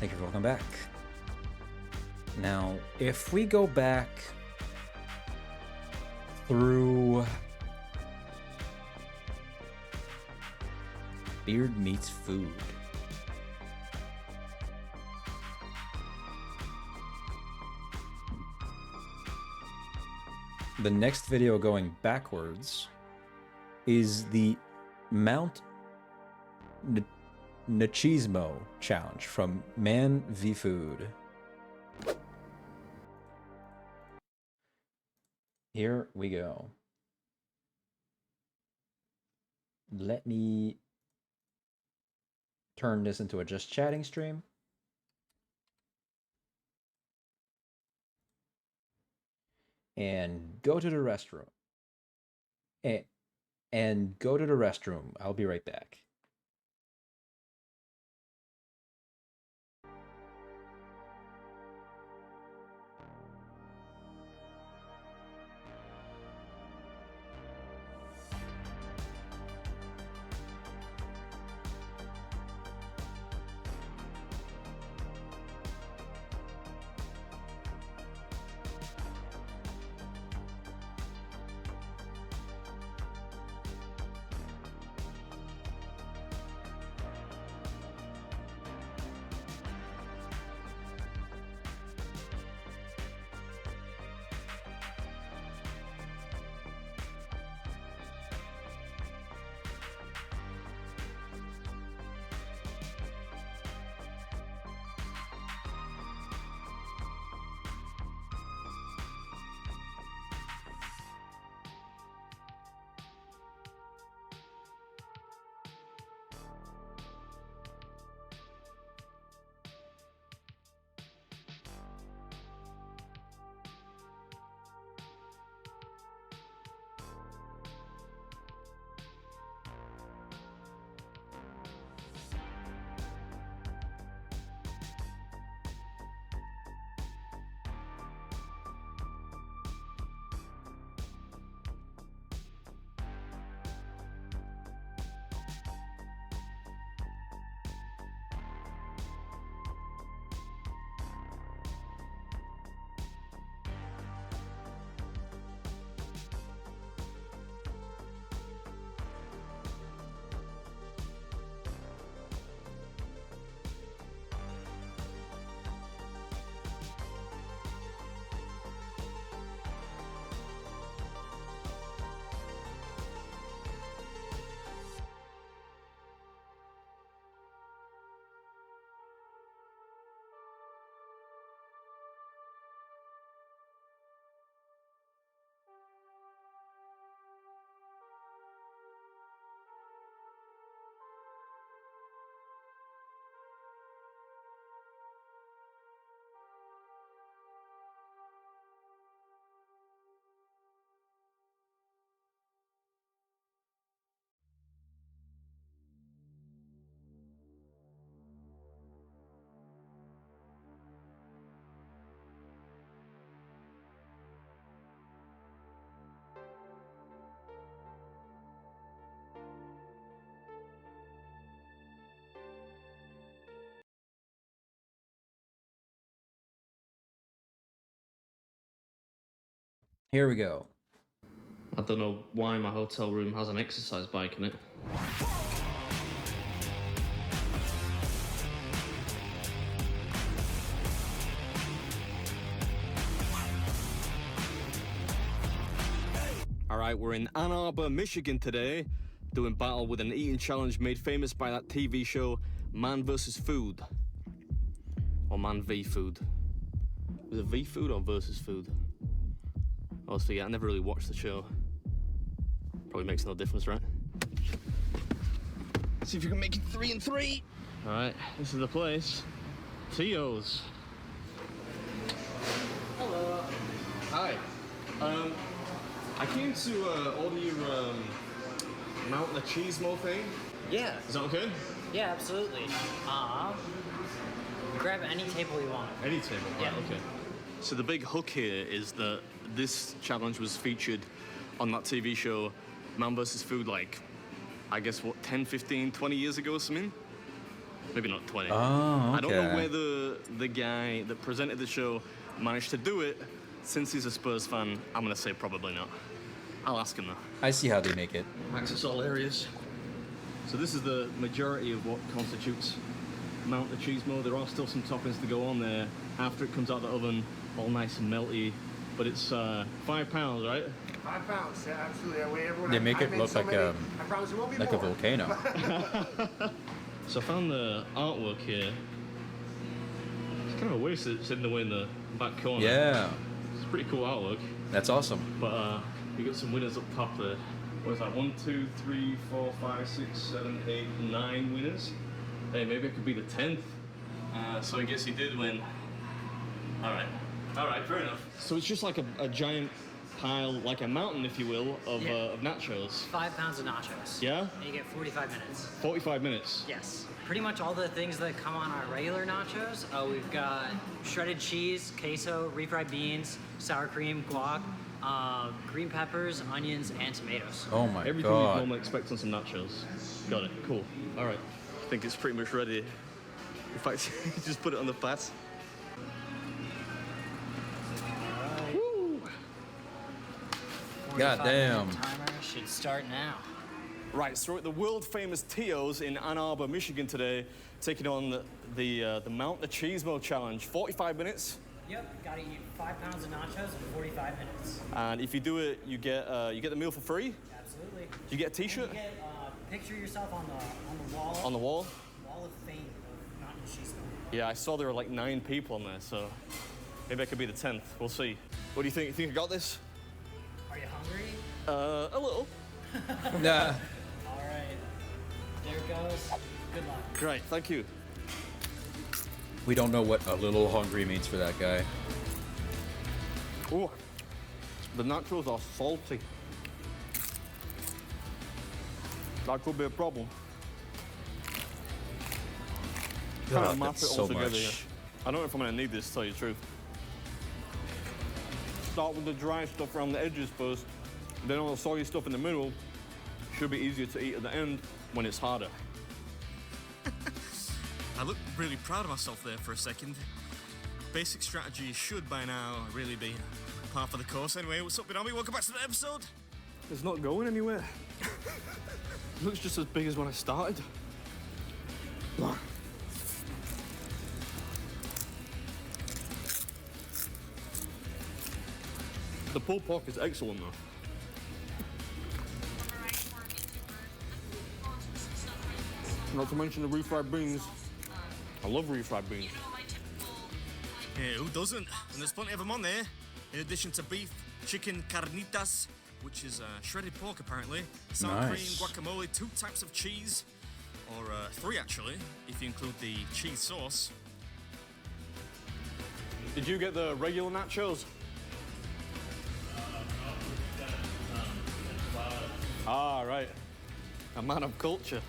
Thank you for welcome back. Now, if we go back through Beard Meets Food. The next video going backwards is the Mount Machismo challenge from Man v Food. Here we go. Let me turn this into a just chatting stream. And go to the restroom. And go to the restroom. I'll be right back. Here we go. I don't know why my hotel room has an exercise bike in it. Alright, we're in Ann Arbor, Michigan today, doing battle with an eating challenge made famous by that TV show Man vs. Food. Or Man v Food. Was it V Food or versus Food? I always forget, I never really watched the show. Probably makes no difference, right? See if you can make it 3 and 3. All right, this is the place. Tio's. Hello. Hi. I came to order your Mount Machismo thing. Yeah. Is that okay? Yeah, absolutely. Grab any table you want. Any table? Yeah. Right, okay. So the big hook here is that this challenge was featured on that TV show, Man vs. Food, like I guess, what, 10, 15, 20 years ago or something? Maybe not 20. Oh, okay. I don't know whether the guy that presented the show managed to do it. Since he's a Spurs fan, I'm going to say probably not. I'll ask him though. I see how they make it. Access all areas. So this is the majority of what constitutes Mount the Cheesemo. There are still some toppings to go on there after it comes out of the oven, all nice and melty. But it's 5 pounds, right? 5 pounds, yeah, absolutely. I weigh everyone. They make it look like a more. volcano. So I found the artwork here. It's kind of a waste that it's hidden away in the back corner. Yeah. It's pretty cool artwork. That's awesome. But we got some winners up top there. What is that? 1, 2, 3, 4, 5, 6, 7, 8, 9 winners. Hey, maybe I could be the 10th. So I guess he did win. All right, fair enough. So it's just like a giant pile, like a mountain, if you will, of nachos. 5 pounds of nachos. Yeah? And you get 45 minutes. 45 minutes. Yes. Pretty much all the things that come on our regular nachos. We've got shredded cheese, queso, refried beans, sour cream, guac, green peppers, onions, and tomatoes. Oh my Everything god. you'd normally expect on some nachos. Got it. Cool. All right. I think it's pretty much ready. In fact, just put it on the fat. God damn. Timer should start now. Right, so we're at the world-famous Tio's in Ann Arbor, Michigan today, taking on the Mount the Cheesemo challenge. 45 minutes. Yep, gotta eat 5 pounds of nachos in 45 minutes. And if you do it, you get the meal for free. Absolutely. Do you get a T-shirt? You get picture yourself on the wall. On the wall? Wall of fame of Mountain Cheesemo. Yeah, I saw there were like 9 people on there, so maybe I could be the 10th. We'll see. What do you think? You think I got this? Are you hungry? A little. Nah. All right. There it goes. Good luck. Great, thank you. We don't know what a little hungry means for that guy. Oh, the nachos are salty. That could be a problem. Trying to map that's it all so together much. here. I don't know if I'm gonna need this, to tell you the truth. Start with the dry stuff around the edges first, then all the soggy stuff in the middle. Should be easier to eat at the end when it's harder. I looked really proud of myself there for a second. Basic strategy should by now really be part of the course. Anyway, what's up, Benami? Welcome back to the episode. It's not going anywhere. Looks just as big as when I started. The pulled pork is excellent though. Not to mention the refried beans. I love refried beans. Yeah, who doesn't? And there's plenty of them on there. In addition to beef, chicken carnitas, which is shredded pork apparently, sour cream, guacamole, 2 types of cheese, or 3 actually, if you include the cheese sauce. Did you get the regular nachos? Ah, right. A man of culture.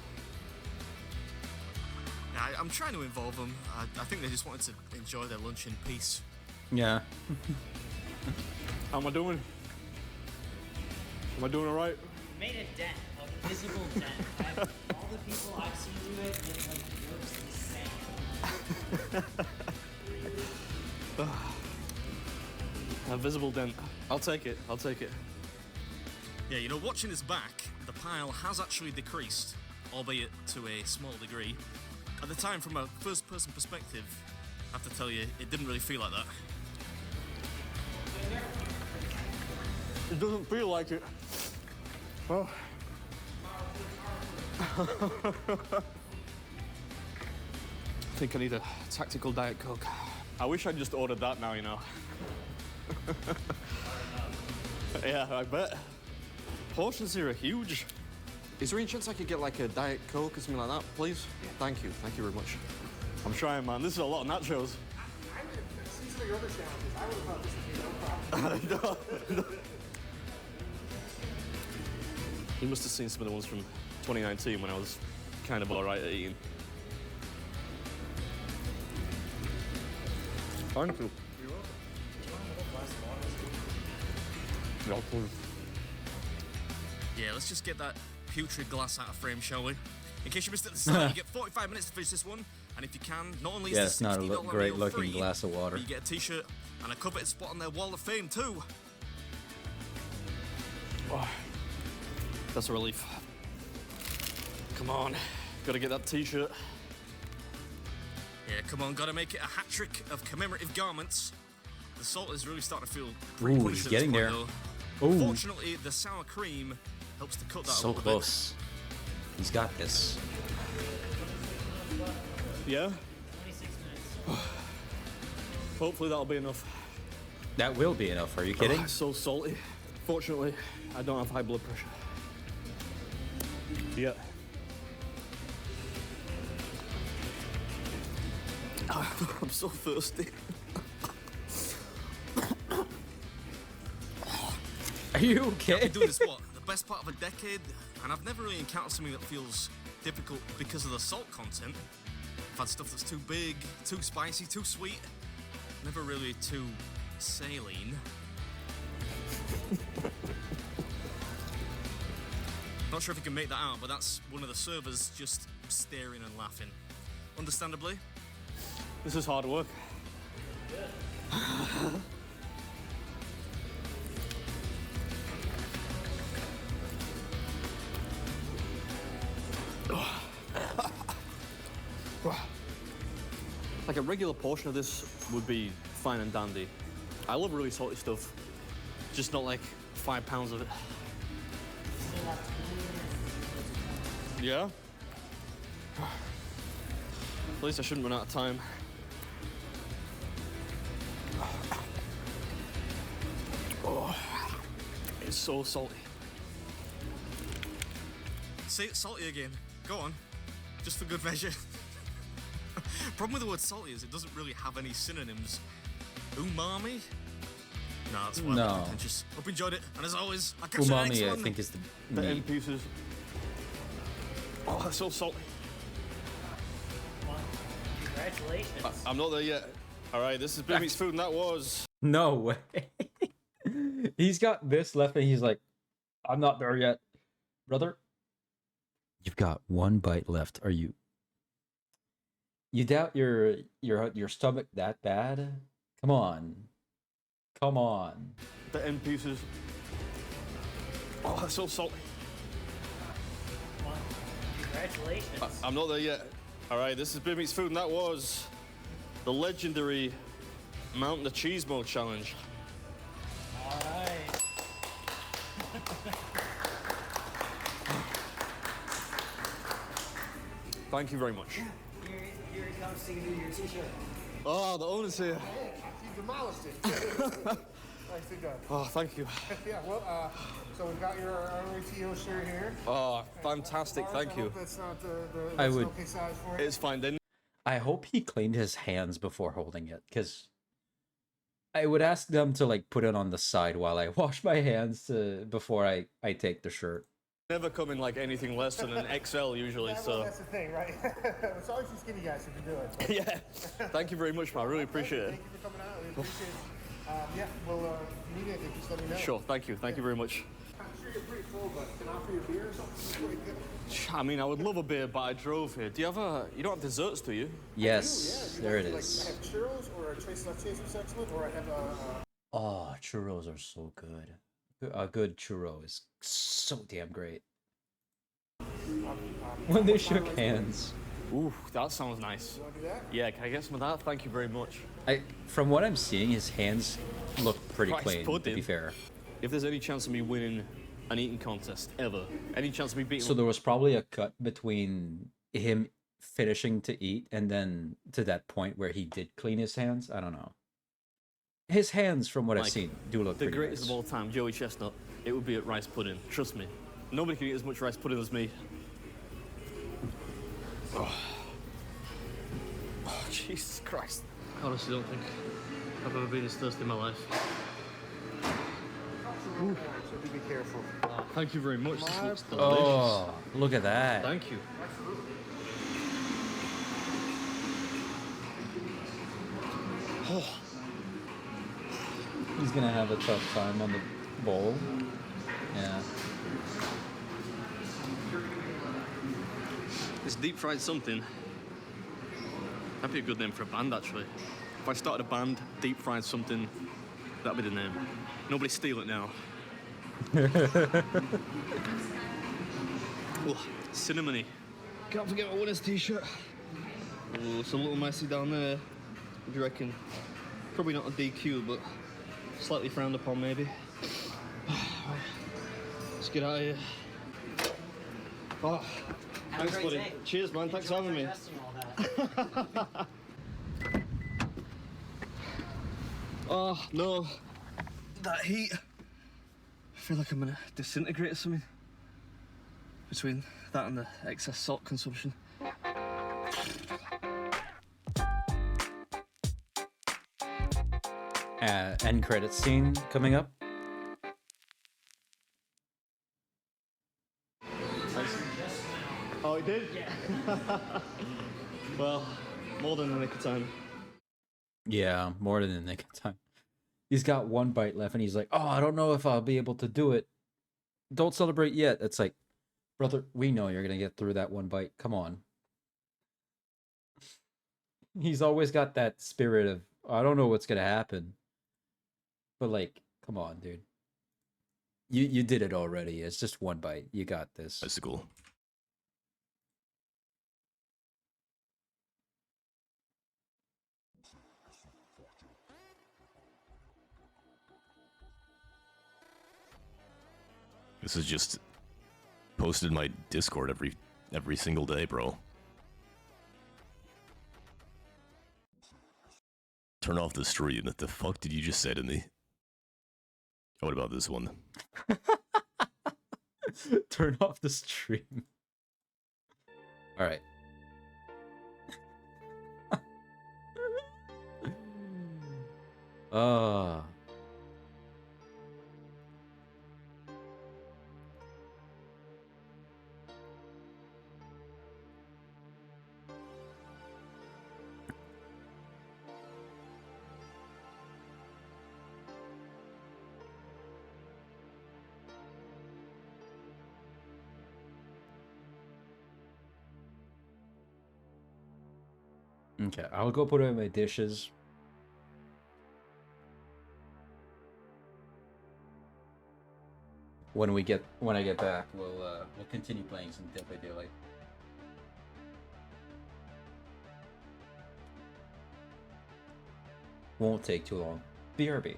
I'm trying to involve them. I think they just wanted to enjoy their lunch in peace. Yeah. How am I doing? Am I doing all right? You made a dent, a visible dent. All the people I've seen do it, it like looks the same. A visible dent. I'll take it. I'll take it. Yeah, you know, watching this back, the pile has actually decreased, albeit to a small degree. At the time, from a first-person perspective, I have to tell you, it didn't really feel like that. It doesn't feel like it. Oh. I think I need a tactical Diet Coke. I wish I'd just ordered that now, you know. Yeah, I bet. Portions here are huge. Is there any chance I could get like a Diet Coke or something like that, please? Thank you. Thank you very much. I'm trying, man. This is a lot of nachos. I've seen some of your other sandwiches. I would have thought this would be no problem. No. You must have seen some of the ones from 2019 when I was kind of all right at eating. Thank you. You're welcome. Do you want another glass of water? Yeah, please. Yeah, let's just get that putrid glass out of frame, shall we? In case you missed it at the start, you get 45 minutes to finish this one, and if you can, not only is it's the not a $60 great meal looking free, glass of water. but you get a t-shirt and a coveted spot on their wall of fame too. Oh, that's a relief. Come on, gotta get that t-shirt. Yeah, come on, gotta make it a hat trick of commemorative garments. The salt is really starting to feel pretty Ooh, punished he's at this getting point, there. though. Ooh. Fortunately, the sour cream helps to cut that a So little close. He's got this. Yeah? 26 minutes. Hopefully that'll be enough. That will be enough. Are you kidding? Oh, it's so salty. Fortunately, I don't have high blood pressure. Yeah. I'm so thirsty. Are you okay? I've been doing this, what, the best part of a decade, and I've never really encountered something that feels difficult because of the salt content. I've had stuff that's too big, too spicy, too sweet, never really too saline. Not sure if you can make that out, but that's one of the servers just staring and laughing. Understandably. This is hard work. Like a regular portion of this would be fine and dandy. I love really salty stuff, just not like 5 pounds of it. Yeah? At least I shouldn't run out of time. Oh, it's so salty. Say it's salty again. Go on. Just for good measure. Problem with the word salty is it doesn't really have any synonyms. Umami? No, that's why I'm pretentious. Hope you enjoyed it, and as always, I'll catch you next Umami, one. I think, is the The meat. end pieces. Oh, that's so salty. Congratulations. I'm not there yet. All right, this is Big Meat's food, and that was. No way. He's got this left, and he's like, "I'm not there yet, brother." You've got one bite left. Are you? You doubt your stomach that bad? Come on, come on. The end pieces. Oh, that's so salty. Congratulations. I'm not there yet. All right, this is Big Meat's food, and that was the legendary Mountain of Cheese Mode challenge. All right. Thank you very much. Here he comes to you your t-shirt. Oh, the owner's here. You demolished it. Nicely done. Oh, thank you. Yeah, well, so we've got your RATO shirt here. Oh, fantastic. Thank I you. hope that's not the I that's would- okay size for it. It's fine then. I hope he cleaned his hands before holding it, because I would ask them to like put it on the side while I wash my hands before I take the shirt. Never come in like anything less than an XL usually, Yeah, well, so. that's the thing, right? It's always you skinny guys who can do it. So. Yeah. Thank you very much, man. I really appreciate it. Thank you for coming out. We appreciate it. Yeah, well, if you need anything, just let me know. Sure, thank you. Thank you very much. I'm sure you're pretty full, but can I offer you a beer or something? I mean, I would love a beer, but I drove here. Do you have you don't have desserts, do you? Yes, there it Like, is. I have churros or a tres leches with excellent, or I have Oh, churros are so good. A good churro is so damn great. When they shook hands. Ooh, that sounds nice. You want to do that? Yeah, can I get some of that? Thank you very much. From what I'm seeing, his hands look pretty Christ clean, to pudding. be fair. If there's any chance of me winning an eating contest ever, any chance of me beating... So there was probably a cut between him finishing to eat and then to that point where he did clean his hands. I don't know. His hands, from what I've Like, seen, do look the pretty greatest nice. of all time, Joey Chestnut, it would be at rice pudding. Trust me. Nobody can eat as much rice pudding as me. Oh, Jesus Christ. I honestly don't think I've ever been this thirsty in my life. So do be careful. Thank you very much. This looks delicious. Oh, look at that. Thank you. Oh, He's gonna have a tough time on the bowl. Yeah. It's deep fried something. That'd be a good name for a band, actually. If I started a band, deep fried something, that'd be the name. Nobody steal it now. Oh, cinnamony. Can't forget my winner's t-shirt. Oh, it's a little messy down there. What do you reckon? Probably not a DQ, but slightly frowned upon, maybe. Let's get out of here. Oh, thanks, buddy. Day. Cheers, man. Thanks for having me. Oh, no. That heat. I feel like I'm gonna disintegrate or something. Between that and the excess salt consumption. End credit scene coming up. Oh, he did? Yeah. Well, more than the nick of time. Yeah, more than the nick of time. He's got one bite left, and he's like, "Oh, I don't know if I'll be able to do it. Don't celebrate yet." It's like, brother, we know you're gonna get through that one bite. Come on. He's always got that spirit of, I don't know what's gonna happen, but like, come on, dude. You did it already. It's just one bite. You got this. That's cool. This is just posted in my Discord every single day, bro. Turn off the stream. What the fuck did you just say to me? What about this one? Turn off the stream. All right. Okay, I'll go put away my dishes. When I get back, we'll continue playing some Dead by Daylight. Won't take too long. BRB.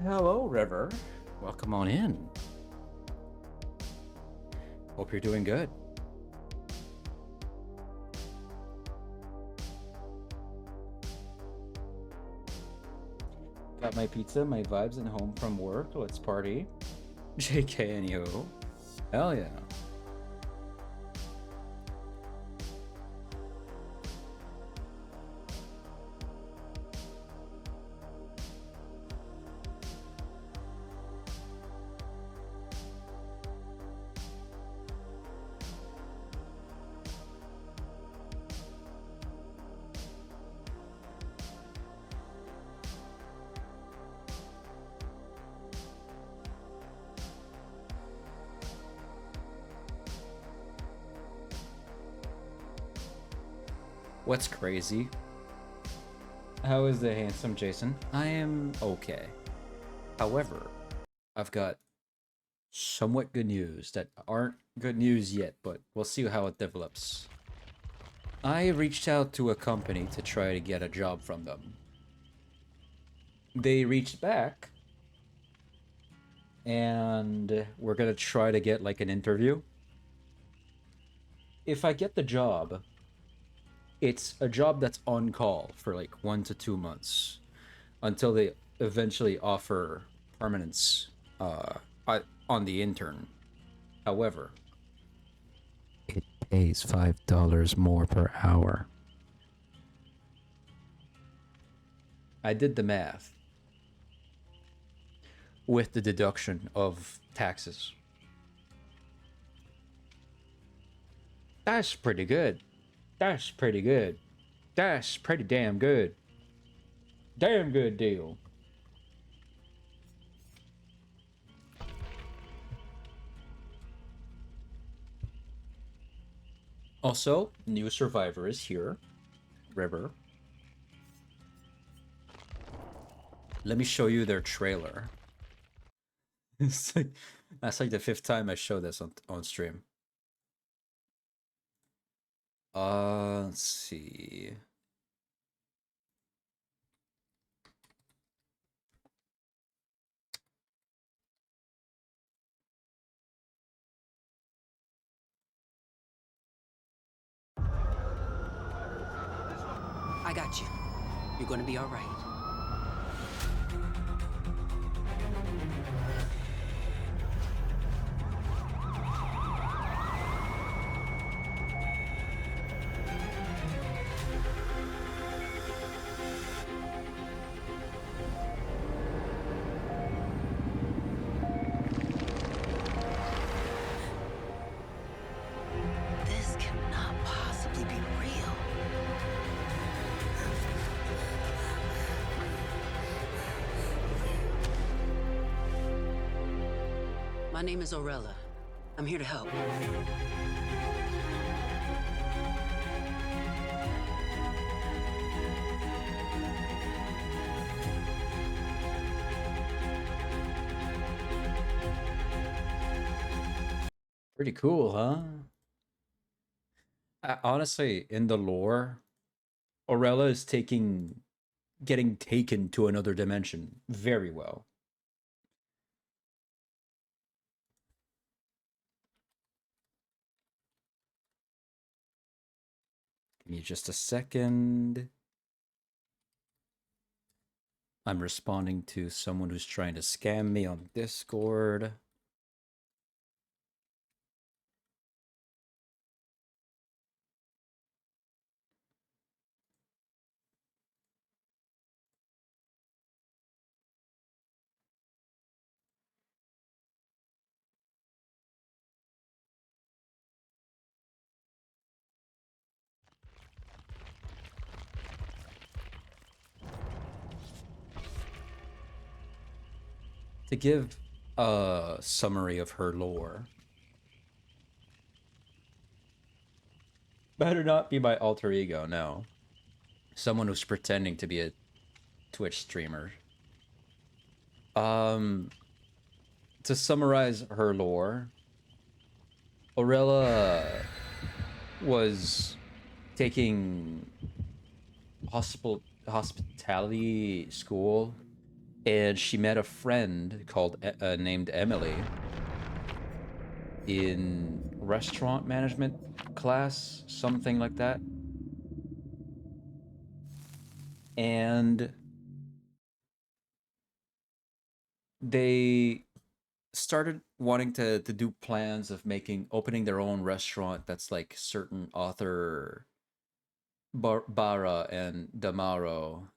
Hello, River. Welcome on in. Hope you're doing good. Got my pizza, my vibes, and home from work. Let's party. JK, anywho. Hell yeah. What's crazy? How is the handsome Jason? I am okay. However, I've got somewhat good news that aren't good news yet, but we'll see how it develops. I reached out to a company to try to get a job from them. They reached back, and we're gonna try to get like an interview. If I get the job, it's a job that's on call for like 1 to 2 months until they eventually offer permanence on the intern. However, it pays $5 more per hour. I did the math with the deduction of taxes. That's pretty good. That's pretty good. That's pretty damn good. Damn good deal. Also, new survivor is here. River. Let me show you their trailer. It's like, that's like the 5th time I show this on stream. Let's see. I got you. You're gonna be all right. This cannot possibly be real. My name is Orelia. I'm here to help. Pretty cool, huh? Honestly, in the lore, Orelia is getting taken to another dimension very well. Give me just a second. I'm responding to someone who's trying to scam me on Discord. To give a summary of her lore. Better not be my alter ego, no. Someone who's pretending to be a Twitch streamer. To summarize her lore, Orelia was taking hospitality school and she met a friend called named Emily in restaurant management class, something like that. And they started wanting to do plans of opening their own restaurant that's like certain author Bara and Damaro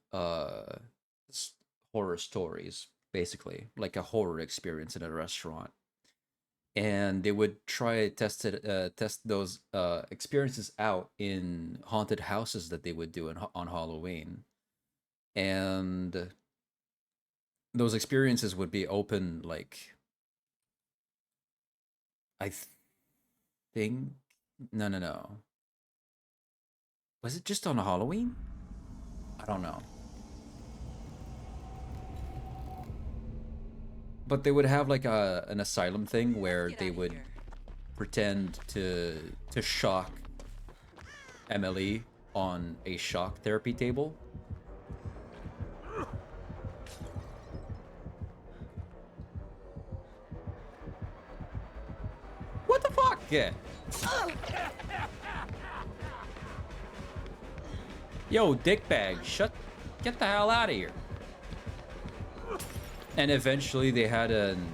horror stories, basically like a horror experience in a restaurant. And they would try test those experiences out in haunted houses that they would do on Halloween. And those experiences would be open like I think no. Was it just on Halloween? I don't know. But they would have like an asylum thing where they would pretend to shock Emily on a shock therapy table. What the fuck? Yeah. Yo, dickbag, get the hell out of here. And eventually they had an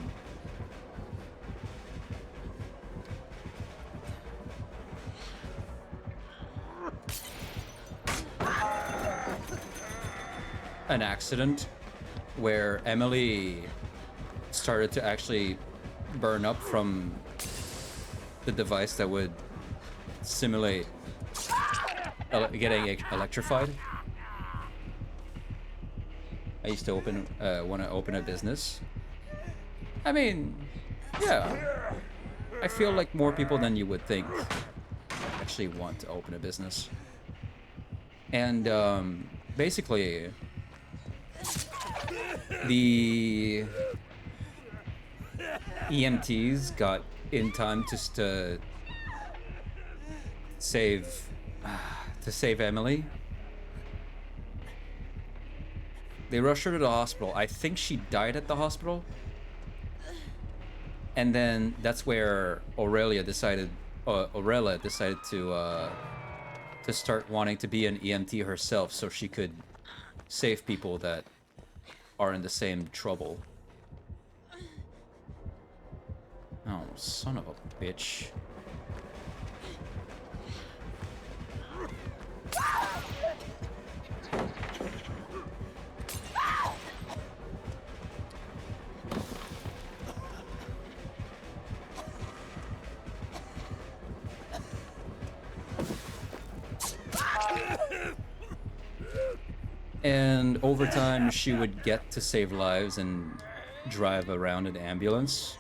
accident where Emily started to actually burn up from the device that would simulate getting electrified. I used to want to open a business. I mean, yeah. I feel like more people than you would think actually want to open a business. And basically, the EMTs got in time just to save Emily. They rushed her to the hospital. I think she died at the hospital. And then that's where Orelia decided to start wanting to be an EMT herself so she could save people that are in the same trouble. Oh, son of a bitch. And over time, she would get to save lives and drive around an ambulance.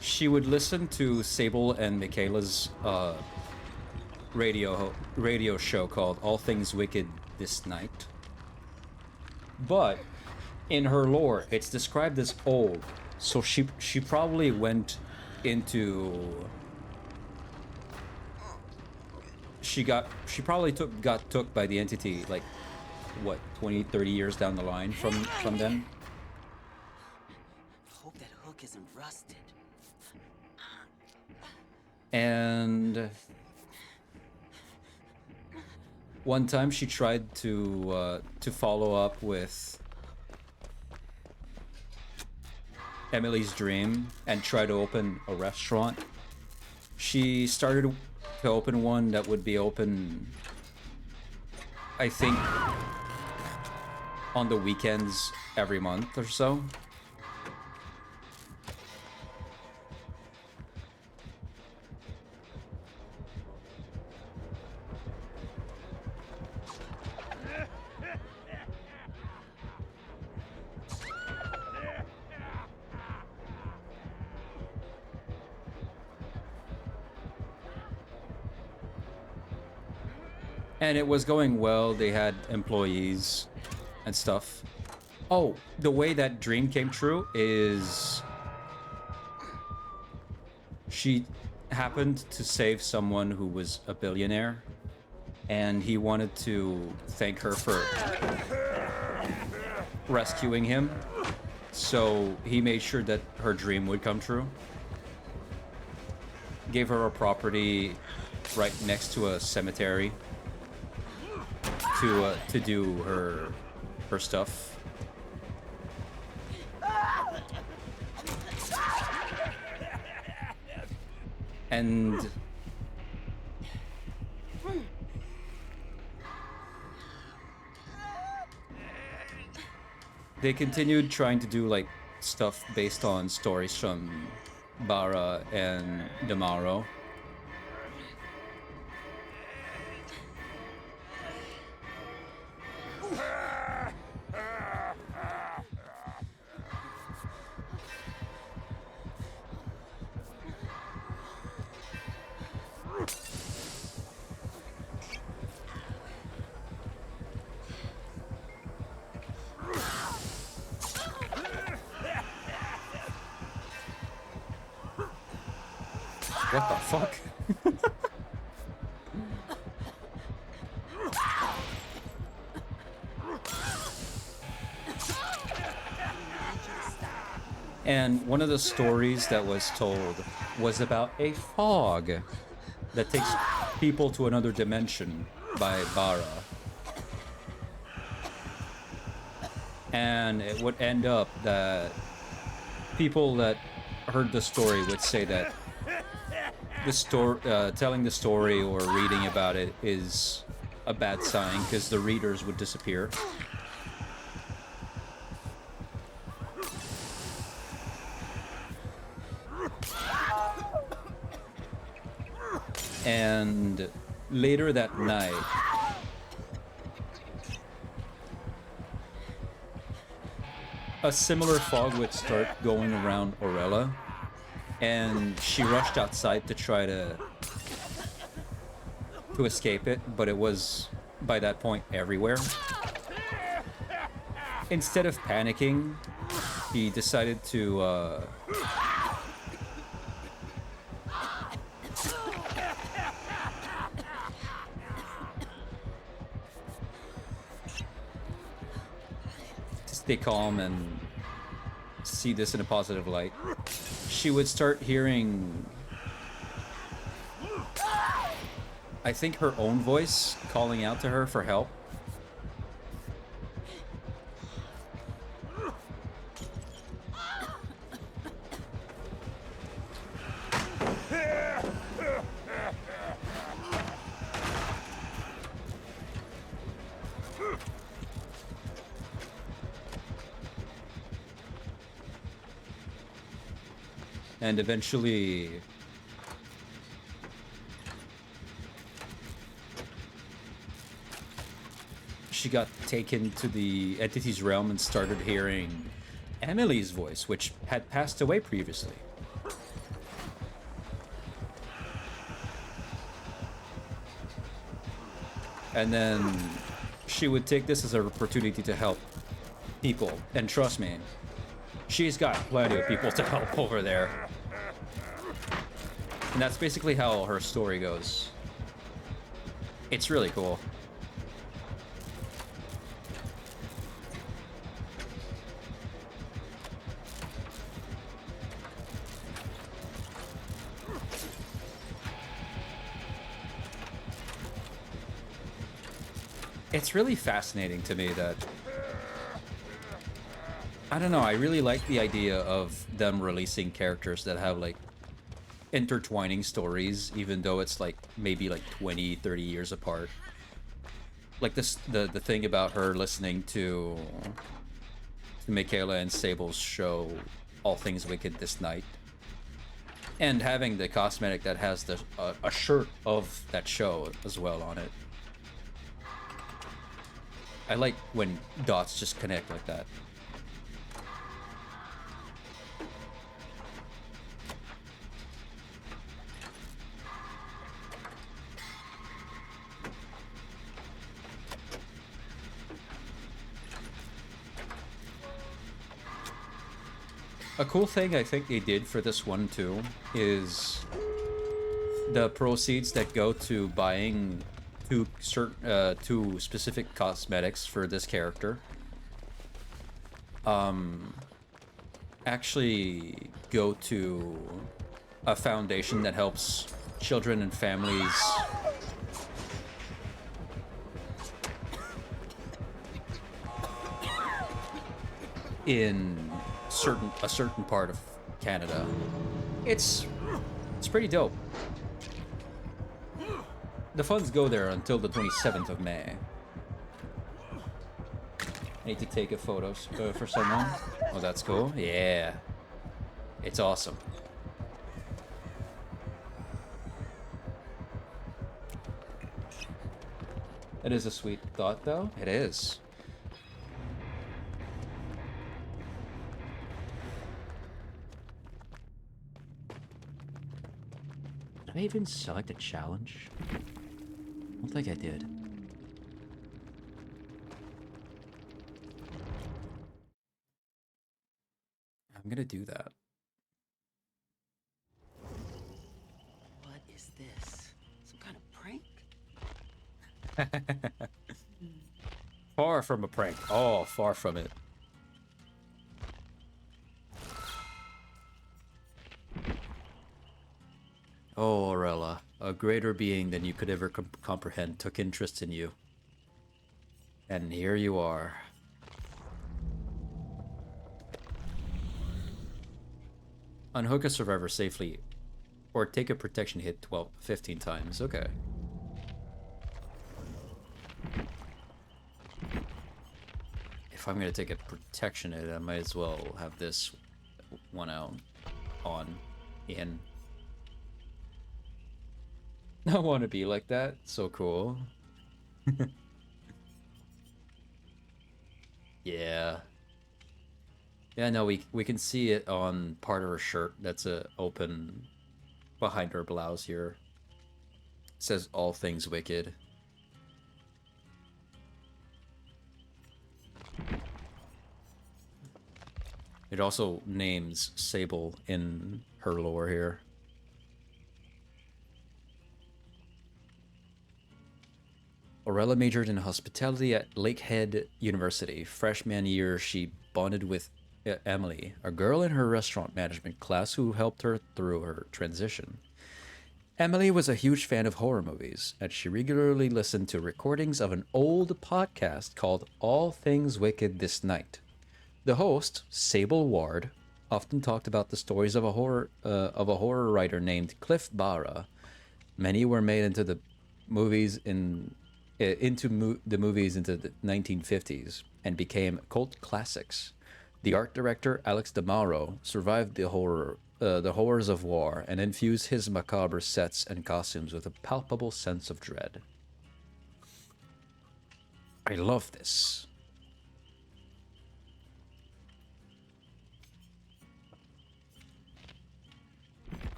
She would listen to Sable and Michaela's radio show called All Things Wicked This Night. But in her lore, it's described as old. So she probably went into she probably got took by the entity like what 20-30 years down the line from them. Hope that hook isn't rusted. And one time she tried to follow up with Emily's dream and try to open a restaurant. She started to open one that would be open, I think, on the weekends every month or so. And it was going well. They had employees and stuff. Oh, the way that dream came true is she happened to save someone who was a billionaire, and he wanted to thank her for rescuing him. So he made sure that her dream would come true. Gave her a property right next to a cemetery to do her stuff. And they continued trying to do like stuff based on stories from Bara and Damaro. What the fuck? And one of the stories that was told was about a fog that takes people to another dimension by Bara. And it would end up that people that heard the story would say that the story, telling the story or reading about it is a bad sign because the readers would disappear. And later that night, a similar fog would start going around Orelia, and she rushed outside to try to escape it, but it was by that point everywhere. Instead of panicking, he decided to stay calm and see this in a positive light. She would start hearing, I think, her own voice calling out to her for help. And eventually she got taken to the entity's realm and started hearing Emily's voice, which had passed away previously. And then she would take this as an opportunity to help people. And trust me, she's got plenty of people to help over there. And that's basically how her story goes. It's really cool. It's really fascinating to me that, I don't know, I really like the idea of them releasing characters that have like intertwining stories, even though it's like maybe like 20, 30 years apart. Like this, the thing about her listening to Michaela and Sable's show, All Things Wicked This Night, and having the cosmetic that has the a shirt of that show as well on it. I like when dots just connect like that. A cool thing I think they did for this one too is the proceeds that go to buying two specific cosmetics for this character actually go to a foundation that helps children and families in a certain part of Canada. It's pretty dope. The funds go there until the 27th of May. I need to take a photo for someone. Oh, that's cool. Yeah. It's awesome. It is a sweet thought, though. It is. Did I even select a challenge? I don't think I did. I'm gonna do that. What is this? Some kind of prank? Far from a prank. Oh, far from it. Oh, Orelia, a greater being than you could ever comprehend took interest in you. And here you are. Unhook a survivor safely, or take a protection hit 15 times. Okay. If I'm gonna take a protection hit, I might as well have this one out in. I want to be like that. So cool. Yeah. Yeah, no, we can see it on part of her shirt. That's open behind her blouse here. It says all things wicked. It also names Sable in her lore here. Orelia majored in hospitality at Lakehead University. Freshman year, she bonded with Emily, a girl in her restaurant management class who helped her through her transition. Emily was a huge fan of horror movies, and she regularly listened to recordings of an old podcast called All Things Wicked This Night. The host, Sable Ward, often talked about the stories of a horror writer named Cliff Barra. Many were made into the movies into the 1950s and became cult classics. The art director Alex DeMauro survived the horrors of war and infused his macabre sets and costumes with a palpable sense of dread. I love this.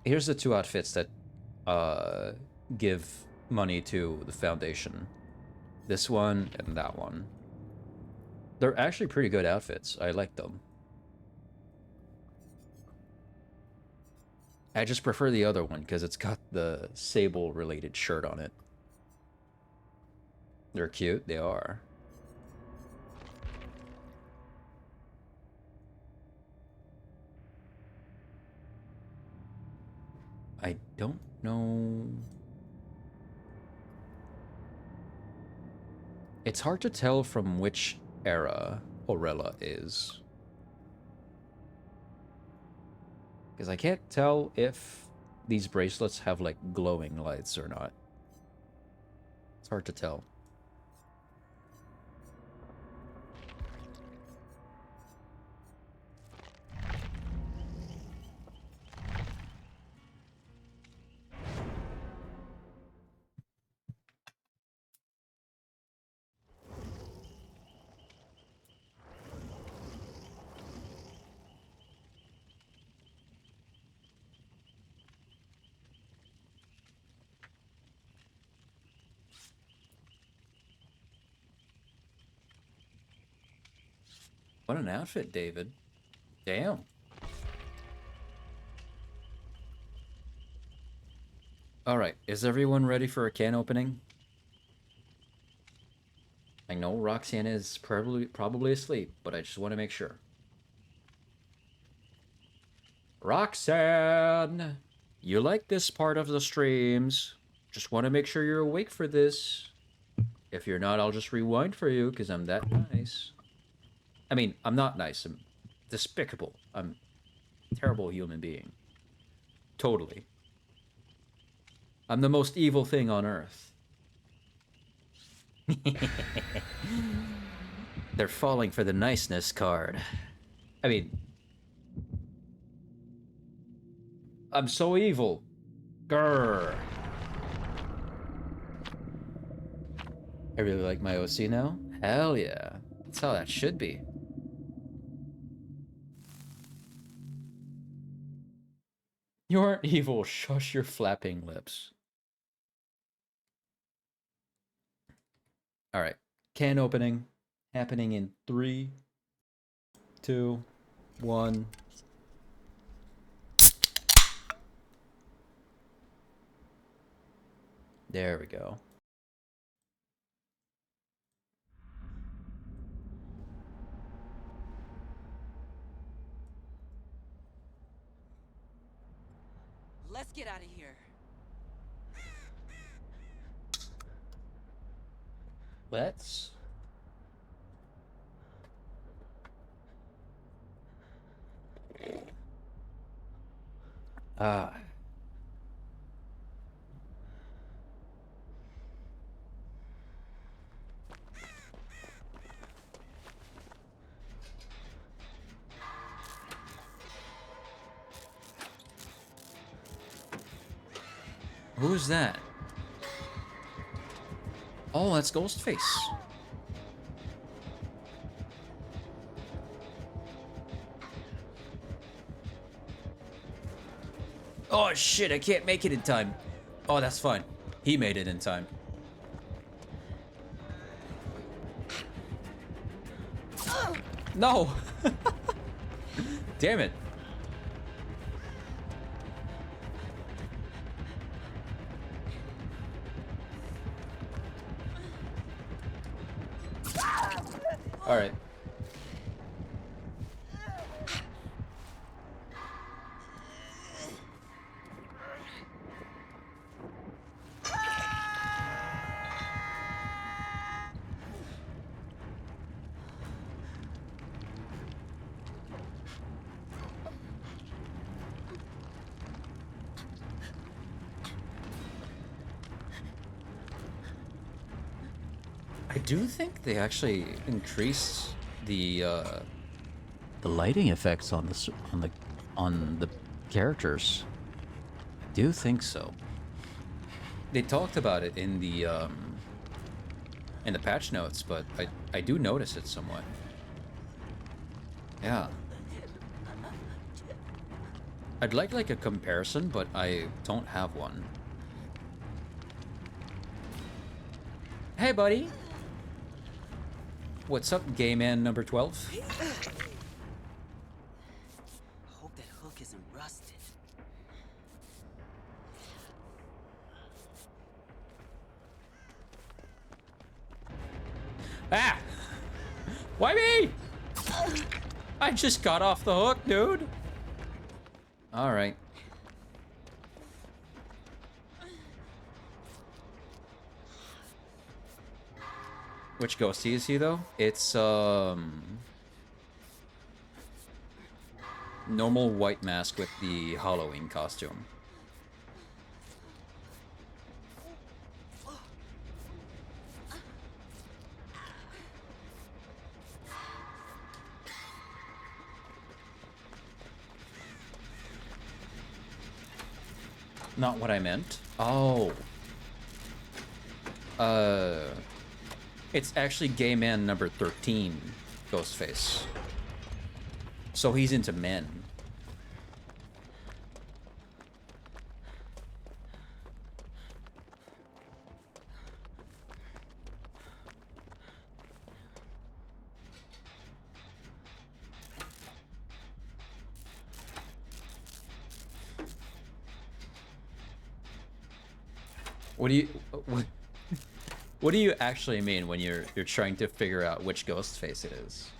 Here's the two outfits that give money to the foundation. This one and that one. They're actually pretty good outfits. I like them. I just prefer the other one because it's got the Sable related shirt on it. They're cute. They are. I don't know. It's hard to tell from which era Orelia is. Because I can't tell if these bracelets have like glowing lights or not. It's hard to tell. What an outfit, David. Damn. Alright, is everyone ready for a can opening? I know Roxanne is probably asleep, but I just want to make sure. Roxanne! You like this part of the streams. Just want to make sure you're awake for this. If you're not, I'll just rewind for you, because I'm that nice. I mean, I'm not nice. I'm despicable. I'm a terrible human being. Totally. I'm the most evil thing on earth. They're falling for the niceness card. I mean, I'm so evil. Grrr. I really like my OC now. Hell yeah. That's how that should be. You aren't evil. Shush your flapping lips. All right. Can opening happening in 3, 2, 1. There we go. Let's get out of here. Let's. Ah. Who's that? Oh, that's Ghostface. Oh shit, I can't make it in time. Oh, that's fine. He made it in time. No! Damn it. Alright. I do think they actually increased the lighting effects on the characters. I do think so. They talked about it in the patch notes, but I do notice it somewhat. Yeah. I'd like a comparison, but I don't have one. Hey, buddy. What's up, gay man number 12? Hope that hook isn't rusted. Ah! Why me? I just got off the hook, dude. All right. Which ghosty is he, though? It's, normal white mask with the Halloween costume. Not what I meant. Oh. It's actually gay man number 13, Ghostface. So he's into men. What do you what do you actually mean when you're trying to figure out which ghost face it is?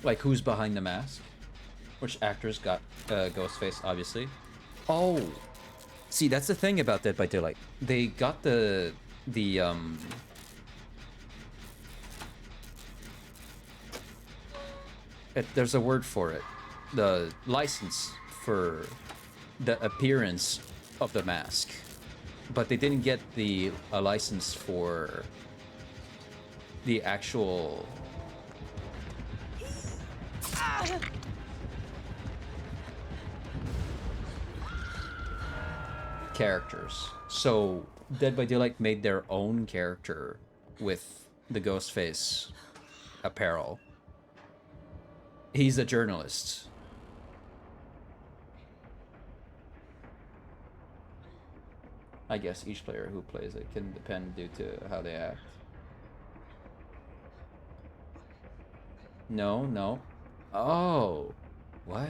Like who's behind the mask? Which actors got ghost face, obviously. Oh, see, that's the thing about Dead by Daylight. They got there's a word for it. The license for the appearance of the mask. But they didn't get a license for the actual characters. So Dead by Daylight made their own character with the Ghostface apparel. He's a journalist. I guess each player who plays it can depend due to how they act. No. Oh, what?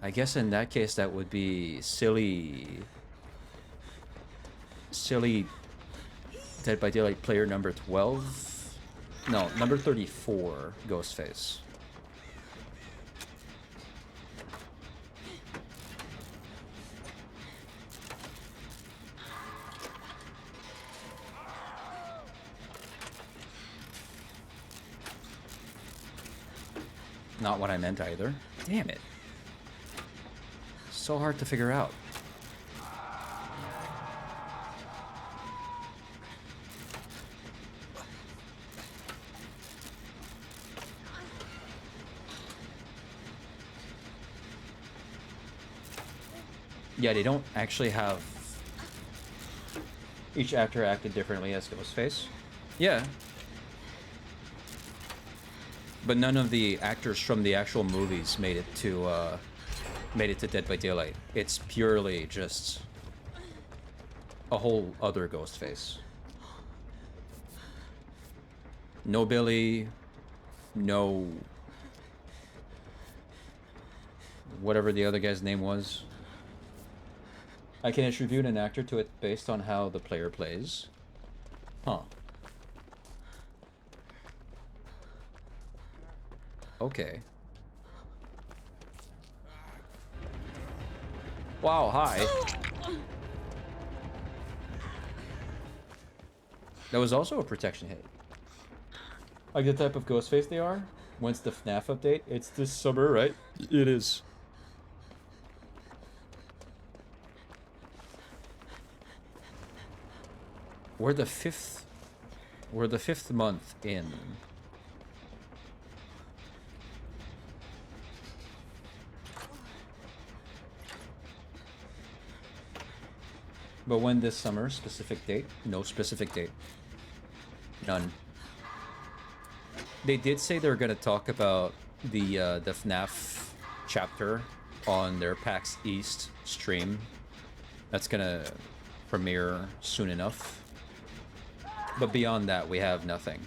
I guess in that case that would be silly Dead by Daylight player number 12. No, number 34, Ghostface. Not what I meant either. Damn it. So hard to figure out. Yeah, they don't actually have... Each actor acted differently as Ghostface. Yeah. But none of the actors from the actual movies made it to Dead by Daylight. It's purely just a whole other Ghostface. No Billy, no... whatever the other guy's name was. I can attribute an actor to it based on how the player plays. Huh. Okay. Wow, hi. That was also a protection hit. Like the type of Ghostface they are? When's the FNAF update? It's this summer, right? It is. We're the fifth month in. But when this summer? Specific date? No specific date. None. They did say they were gonna talk about the FNAF chapter on their PAX East stream. That's gonna premiere soon enough. But beyond that, we have nothing.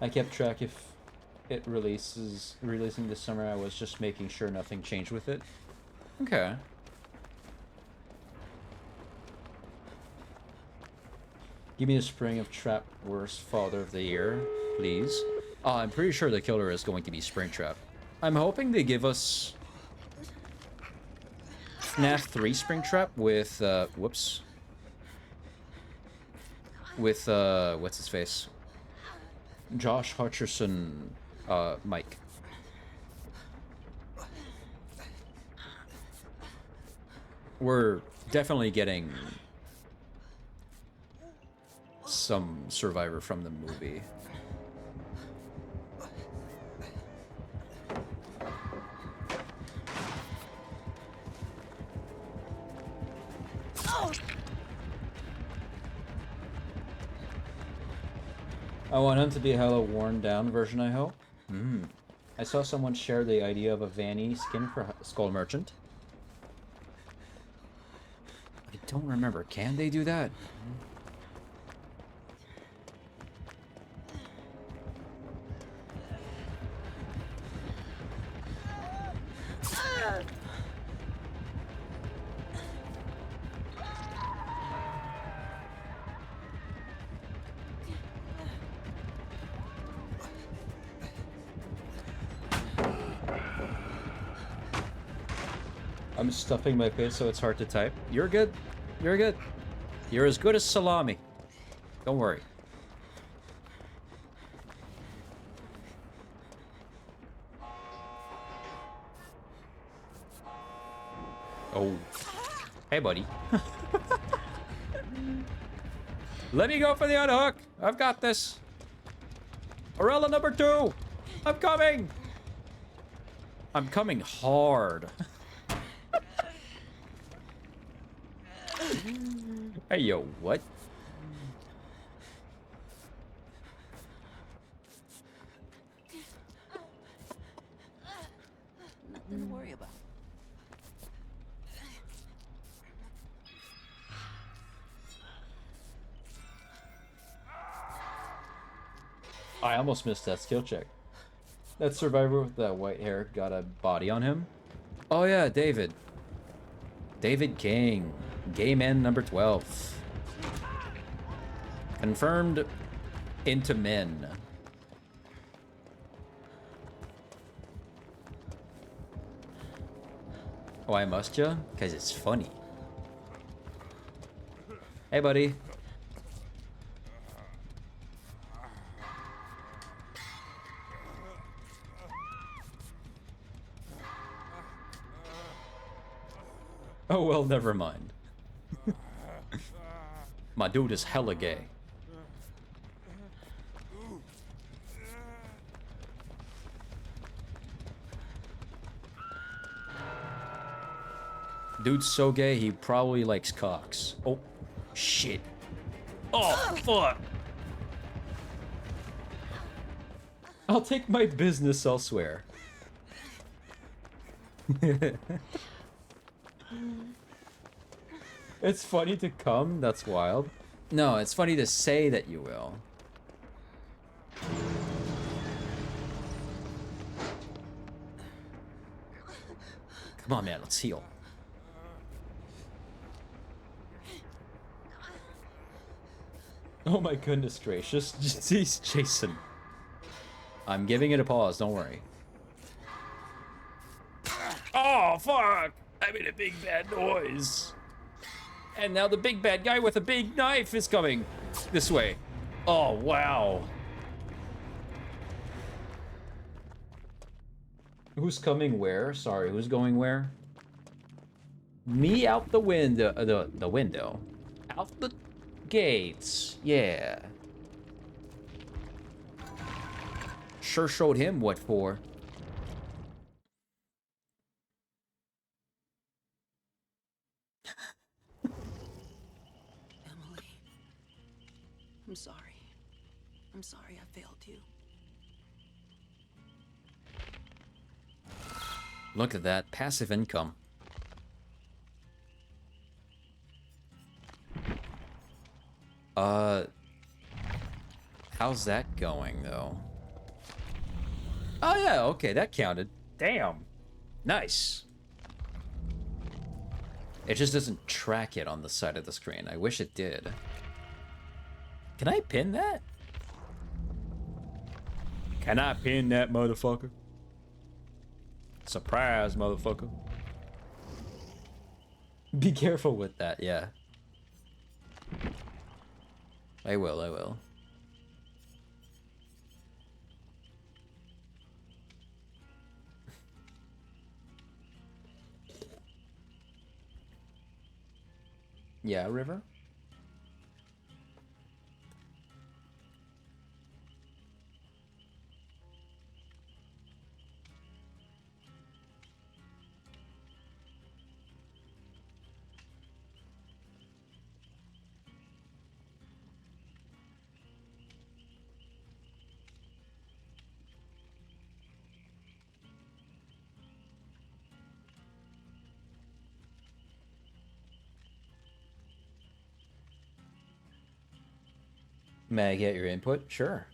I kept track if it releasing this summer. I was just making sure nothing changed with it. Okay. Give me a spring of Trap Worst Father of the Year, please. I'm pretty sure the killer is going to be Springtrap. I'm hoping they give us FNAF 3 Springtrap with, whoops. With, what's his face? Josh Hutcherson, Mike. We're definitely getting some survivor from the movie. I want him to be a hella worn down version, I hope. Hmm. I saw someone share the idea of a Vanny skin for Skull Merchant. I don't remember. Can they do that? I'm stuffing my face so it's hard to type. You're good. You're good. You're as good as salami. Don't worry. Oh. Hey, buddy. Let me go for the unhook. I've got this. Orelia number 2. I'm coming. I'm coming hard. Hey, yo, what? Nothing to worry about. I almost missed that skill check. That survivor with that white hair got a body on him. Oh yeah, David. David King. Gay man number 12. Confirmed into men. Why must ya? Because it's funny. Hey, buddy. Oh, well, never mind. My dude is hella gay. Dude's so gay, he probably likes cocks. Oh, shit. Oh, fuck. I'll take my business elsewhere. It's funny to come, that's wild. No, it's funny to say that you will. Come on, man, let's heal. Oh my goodness gracious, jeez, Jason. I'm giving it a pause, don't worry. Oh, fuck! I made a big bad noise. And now the big bad guy with a big knife is coming this way. Oh, wow. Who's coming where? Sorry, who's going where? Me out the window. The window. Out the gates. Yeah. Sure showed him what for. I'm sorry. I'm sorry I failed you. Look at that. Passive income. How's that going, though? Oh, yeah, okay, that counted. Damn. Nice. It just doesn't track it on the side of the screen. I wish it did. Can I pin that? Can I pin that motherfucker? Surprise, motherfucker. Be careful with that, yeah. I will, I will. Yeah, River? May I get your input? Sure.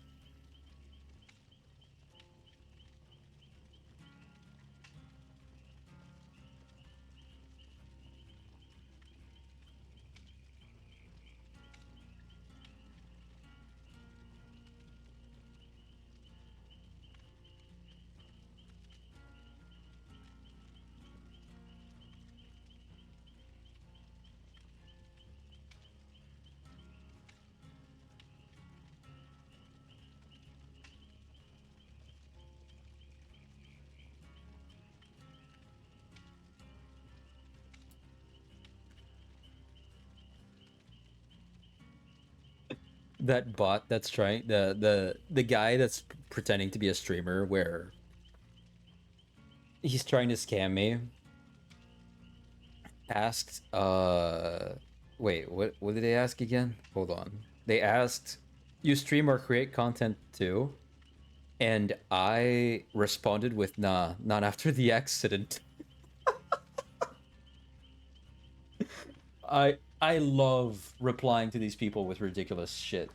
That bot that's trying the guy that's pretending to be a streamer where he's trying to scam me asked wait, what did they ask again? Hold on. They asked, you stream or create content too? And I responded with, nah, not after the accident. I love replying to these people with ridiculous shit.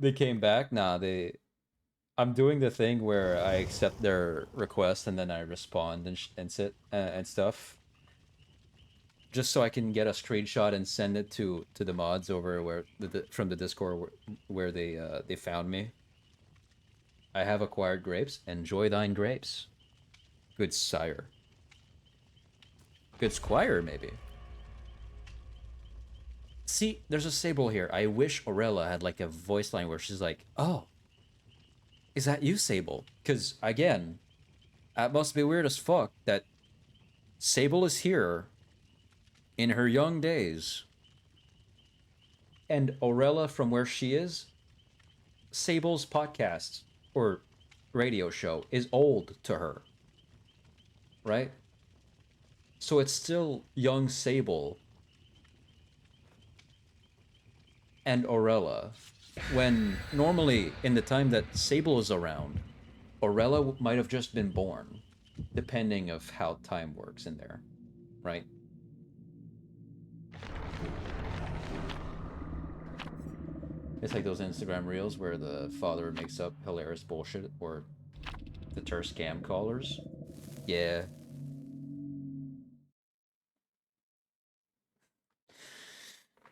They came back? Nah, I'm doing the thing where I accept their request and then I respond and stuff. Just so I can get a screenshot and send it to the mods over where from the Discord where they found me. I have acquired grapes. Enjoy thine grapes. Good sire. Good squire, maybe. See, there's a Sable here. I wish Orelia had like a voice line where she's like, oh, is that you, Sable? Because, again, that must be weird as fuck that Sable is here in her young days. And Orelia, from where she is, Sable's podcast or radio show is old to her. Right? So it's still young Sable and Orelia, when normally in the time that Sable is around, Orelia might have just been born, depending of how time works in there, right? It's like those Instagram reels where the father makes up hilarious bullshit or deter scam callers. Yeah.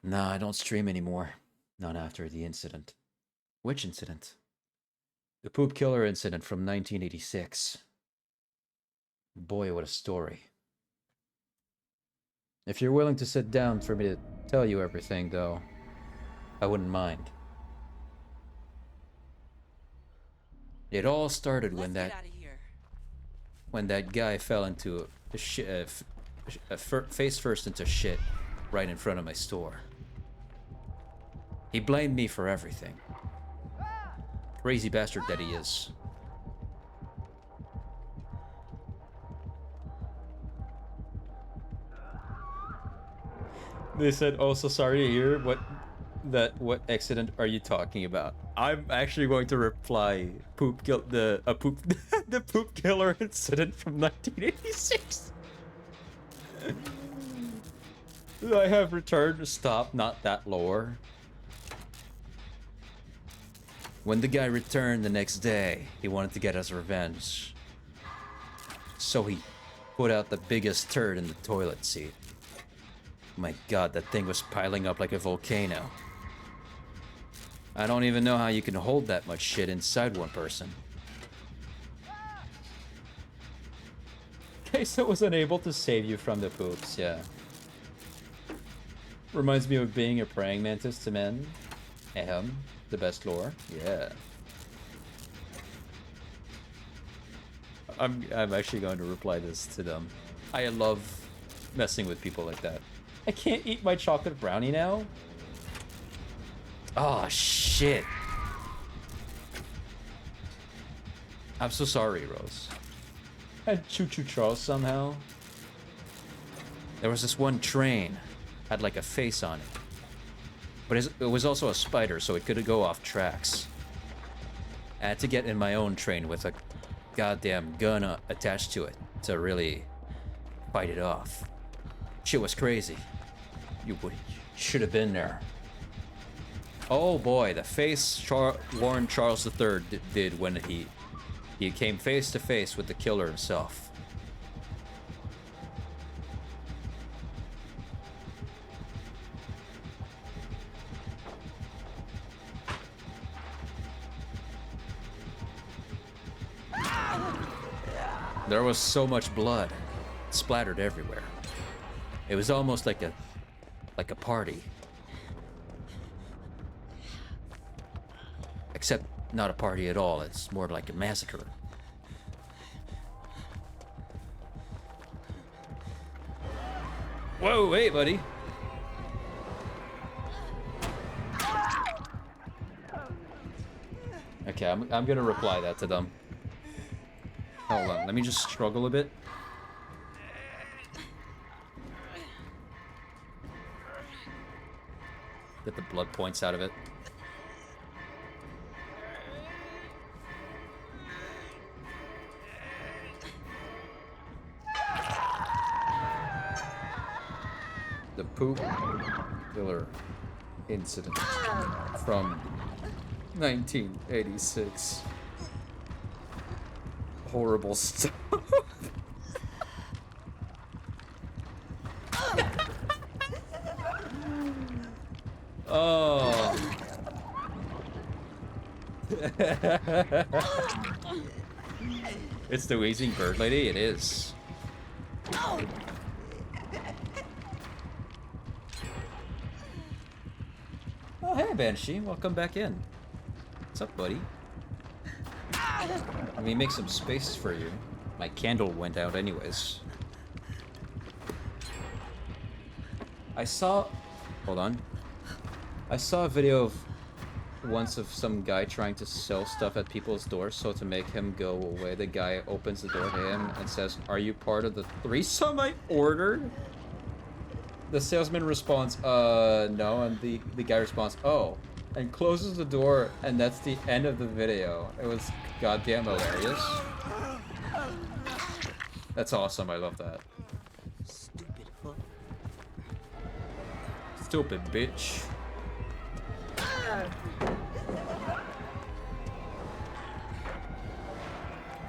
Nah, I don't stream anymore. Not after the incident. Which incident? The poop killer incident from 1986. Boy, what a story. If you're willing to sit down for me to tell you everything, though, I wouldn't mind. It all started when that guy fell into face first into shit right in front of my store. He blamed me for everything. Crazy bastard that he is. They said, "Oh, so sorry to hear what accident are you talking about?" I'm actually going to reply the poop killer incident from 1986. I have returned. Stop, not that lore. When the guy returned the next day, he wanted to get his revenge. So he put out the biggest turd in the toilet seat. My god, that thing was piling up like a volcano. I don't even know how you can hold that much shit inside one person. Queso was unable to save you from the poops, yeah. Reminds me of being a praying mantis to men. Ahem. The best lore. Yeah. I'm actually going to reply this to them. I love messing with people like that. I can't eat my chocolate brownie now? Oh, shit. I'm so sorry, Rose. I had Choo Choo Charles somehow. There was this one train. Had like a face on it. But it was also a spider, so it could go off tracks. I had to get in my own train with a goddamn gun attached to it to really fight it off. Shit was crazy. You should have been there. Oh boy, the face Warren Charles III did when he came face to face with the killer himself. There was so much blood splattered everywhere. It was almost like a party. Except not a party at all. It's more like a massacre. Whoa, hey, buddy. Okay, I'm gonna reply that to them. Hold on, let me just struggle a bit. Get the blood points out of it. The poop killer incident from 1986. Horrible stuff. Oh. It's the wheezing bird lady, it is. Oh, hey, Banshee. Welcome back in. What's up, buddy? Let me make some space for you. My candle went out anyways. I saw... Hold on. I saw a video once of some guy trying to sell stuff at people's doors, so to make him go away, the guy opens the door to him and says, "Are you part of the threesome I ordered?" The salesman responds, no, and the guy responds, "Oh," and closes the door, and that's the end of the video. It was goddamn hilarious. That's awesome, I love that. Stupid hook. Stupid bitch.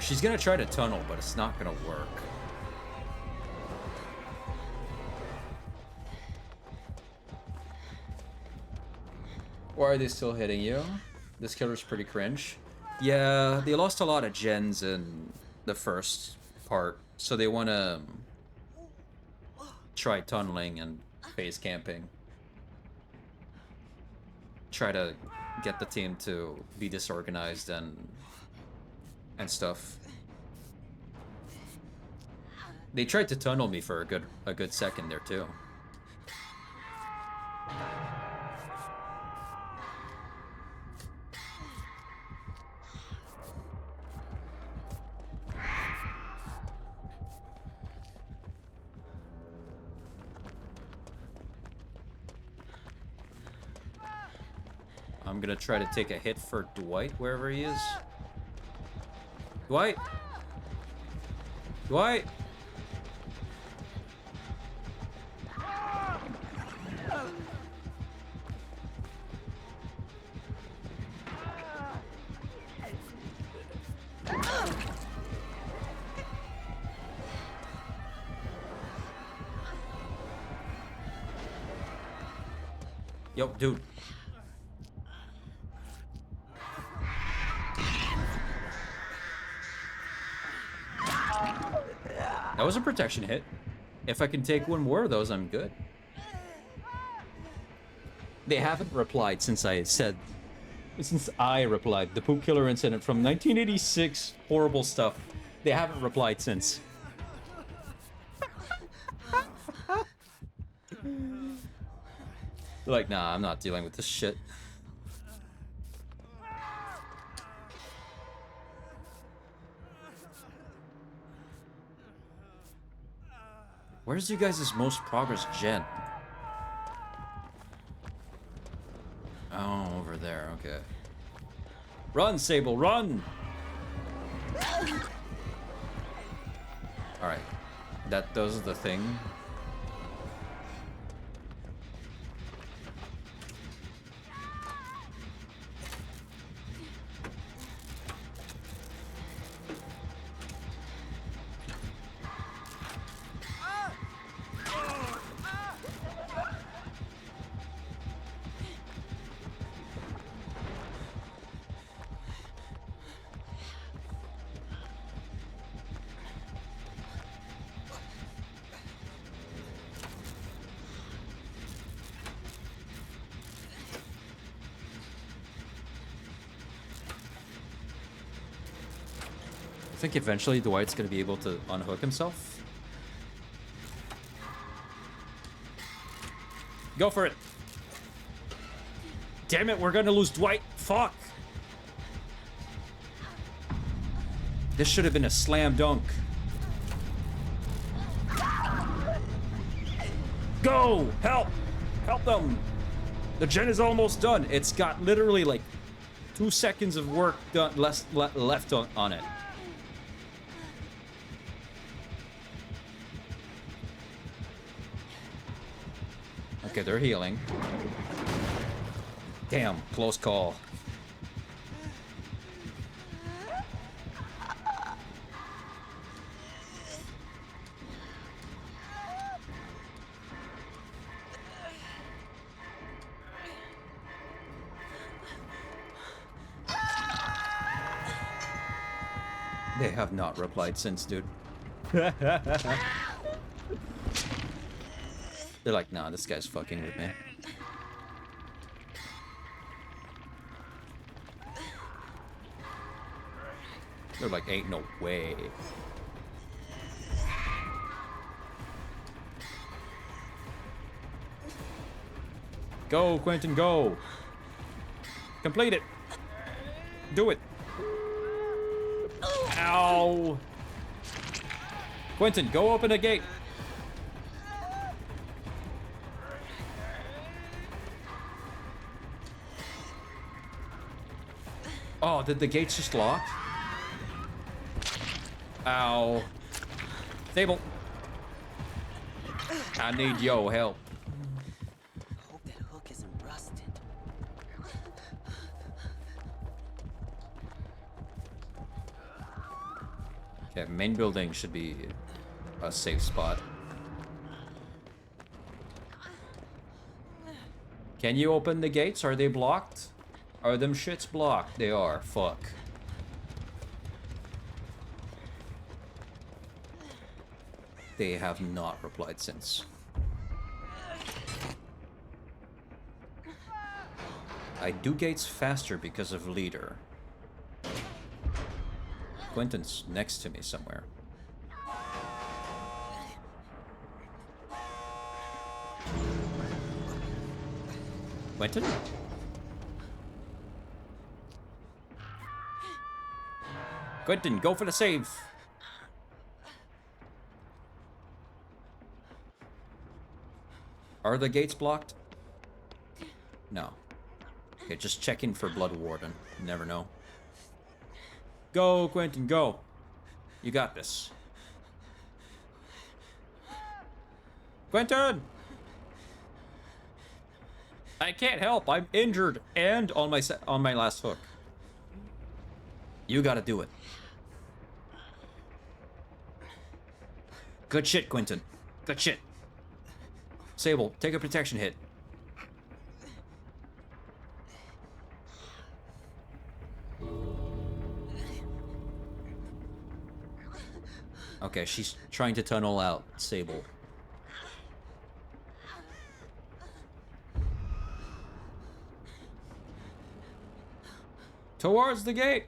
She's gonna try to tunnel, but it's not gonna work. Why are they still hitting you? This killer's pretty cringe. Yeah, they lost a lot of gens in the first part, so they wanna try tunneling and base camping. Try to get the team to be disorganized and stuff. They tried to tunnel me for a good second there too. I'm gonna try to take a hit for Dwight wherever he is. Dwight! Dwight! Yo, dude. That was a protection hit. If I can take one more of those, I'm good. They haven't replied since I replied. The poop killer incident from 1986. Horrible stuff. They haven't replied since. They're like, nah, I'm not dealing with this shit. Where's you guys' most progress gen? Oh, over there, okay. Run, Sable, run! Alright. That does the thing. think eventually Dwight's gonna be able to unhook himself. Go for it. Damn it, we're gonna lose Dwight. Fuck. This should have been a slam dunk. Go! Help! Help them! The gen is almost done. It's got literally like 2 seconds of work done left on it. Okay, they're healing. Damn, close call. They have not replied since, dude. They're like, nah, this guy's fucking with me. They're like, ain't no way. Go, Quentin, go. Complete it. Do it. Ow. Quentin, go open a gate. Oh, did the gates just lock? Ow. Table. I need yo help. Hope that hook isn't rusted. Okay, main building should be a safe spot. Can you open the gates? Are they blocked? Are them shits blocked? They are. Fuck. They have not replied since. I do gates faster because of leader. Quentin's next to me somewhere. Quentin? Quentin, go for the save. Are the gates blocked? No. Okay, just checking for Blood Warden. You never know. Go, Quentin, go. You got this. Quentin! I can't help. I'm injured and on my last hook. You gotta do it. Good shit, Quentin. Good shit. Sable, take a protection hit. Okay, she's trying to tunnel out Sable. Towards the gate.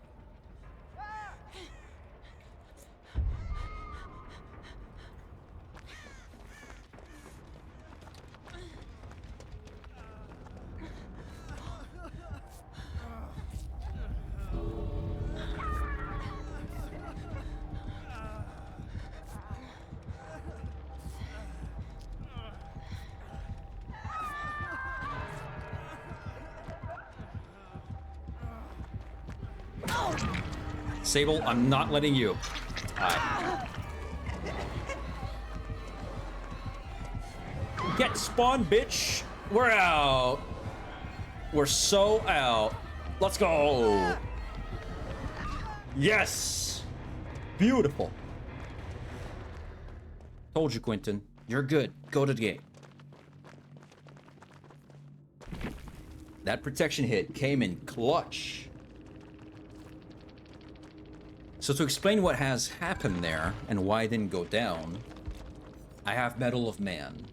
Sable, I'm not letting you. Alright. Get spawned, bitch. We're out. We're so out. Let's go. Yes. Beautiful. Told you, Quentin. You're good. Go to the gate. That protection hit came in clutch. So to explain what has happened there and why it didn't go down, I have Medal of Man.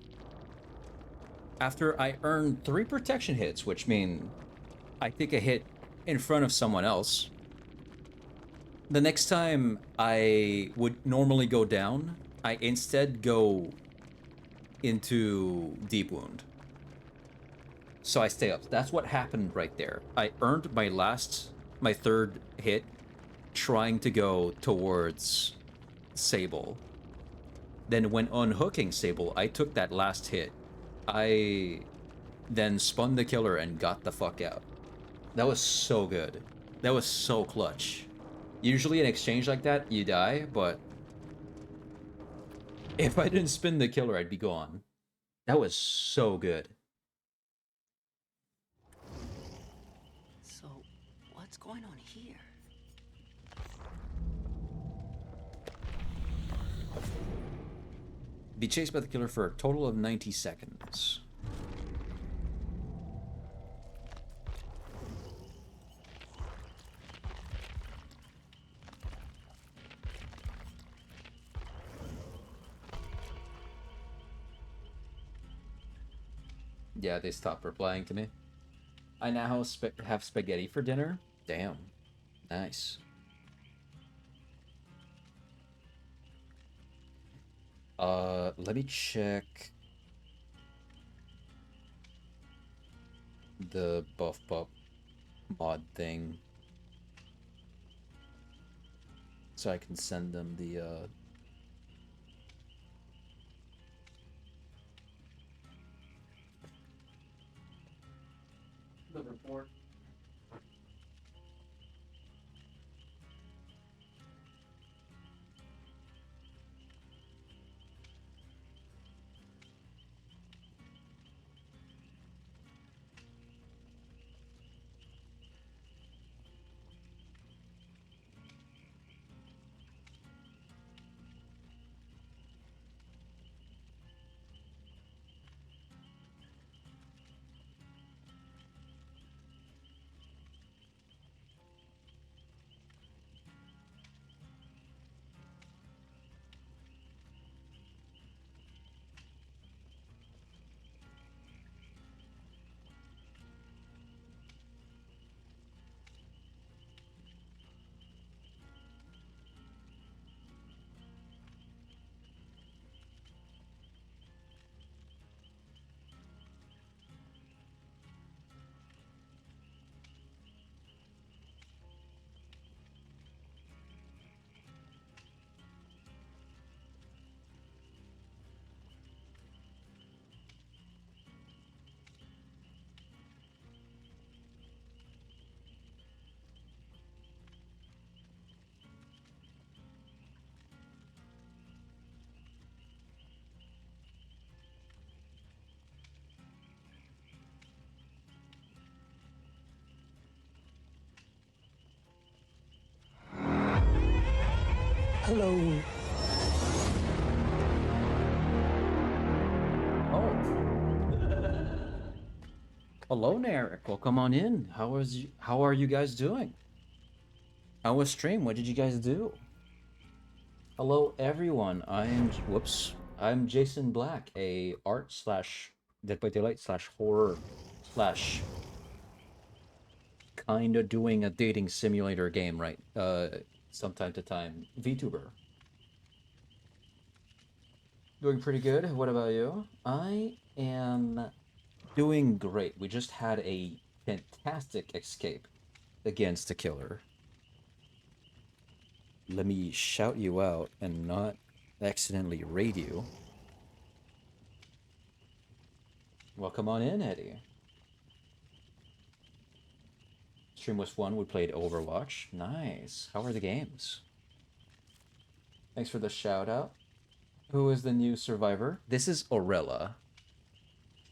After I earned 3 protection hits, which mean I take a hit in front of someone else, The next time I would normally go down, I instead go into deep wound. So I stay up. That's what happened right there. I earned my third hit trying to go towards Sable. Then when unhooking Sable, I took that last hit. I then spun the killer and got the fuck out. That was so good. That was so clutch. Usually an exchange like that, you die, but if I didn't spin the killer, I'd be gone. That was so good. So, what's going on here? Be chased by the killer for a total of 90 seconds. Yeah, they stopped replying to me. I now have spaghetti for dinner. Damn. Nice. Let me check the buff pop mod thing so I can send them the report. Hello. Hello, Eric. Well, come on in. How are you guys doing? How was stream? What did you guys do? Hello, everyone. I'm Jason Black, a art slash Dead by Daylight slash horror slash kind of doing a dating simulator game, right? Some time to time VTuber. Doing pretty good. What about you? I am doing great. We just had a fantastic escape against the killer. Let me shout you out and not accidentally raid you. Well, come on in, Eddie. Stream was fun. We played Overwatch. Nice. How are the games? Thanks for the shout out. Who is the new survivor? This is Orelia.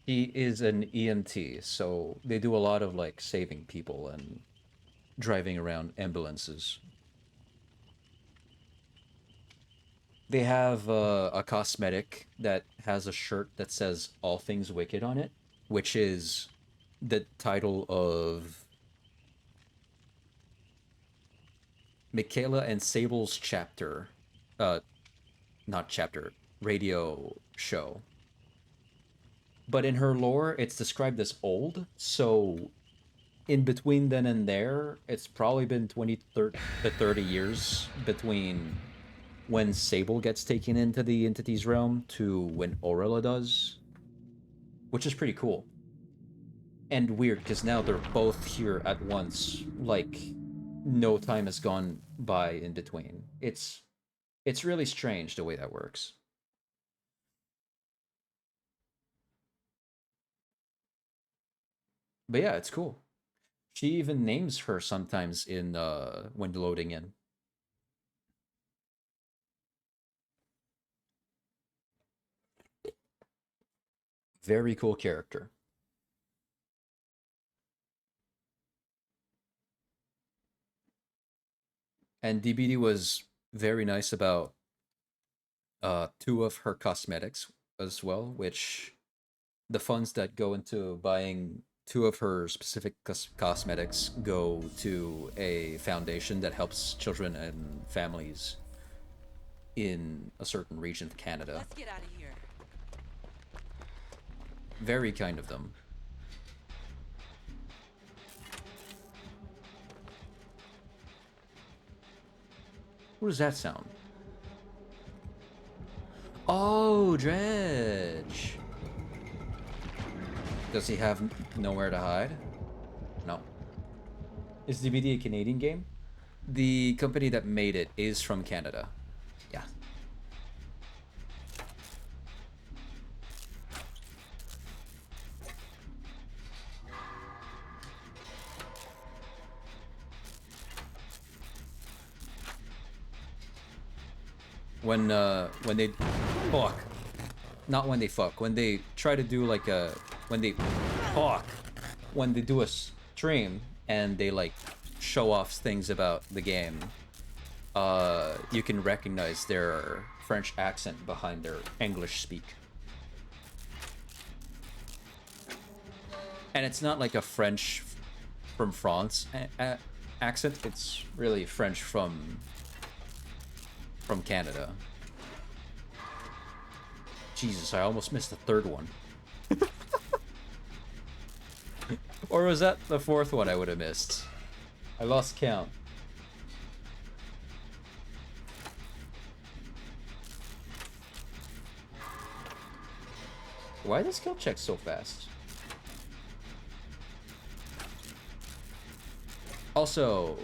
He is an EMT, so they do a lot of like saving people and driving around ambulances. They have a cosmetic that has a shirt that says All Things Wicked on it, which is the title of Michaela and Sable's chapter. Not chapter, radio show. But in her lore, it's described as old, so in between then and there, it's probably been 20 to 30 years between when Sable gets taken into the Entity's realm to when Orelia does, which is pretty cool. And weird, because now they're both here at once, like, no time has gone by in between. It's really strange the way that works. But yeah, it's cool. She even names her sometimes in when loading in. Very cool character. And DBD was very nice about two of her cosmetics as well, which the funds that go into buying two of her specific cosmetics go to a foundation that helps children and families in a certain region of Canada. Let's get out of here. Very kind of them. What does that sound? Oh, Dredge! Does he have nowhere to hide? No. Is DBD a Canadian game? The company that made it is from Canada. Yeah. When they fuck, not when they fuck, when they try to do like a, when they talk, when they do a stream and they like show off things about the game, you can recognize their French accent behind their English speak. And it's not like a French from France accent, it's really French from Canada. Jesus, I almost missed the third one. Or was that the fourth one I would have missed? I lost count. Why does skill check so fast? Also,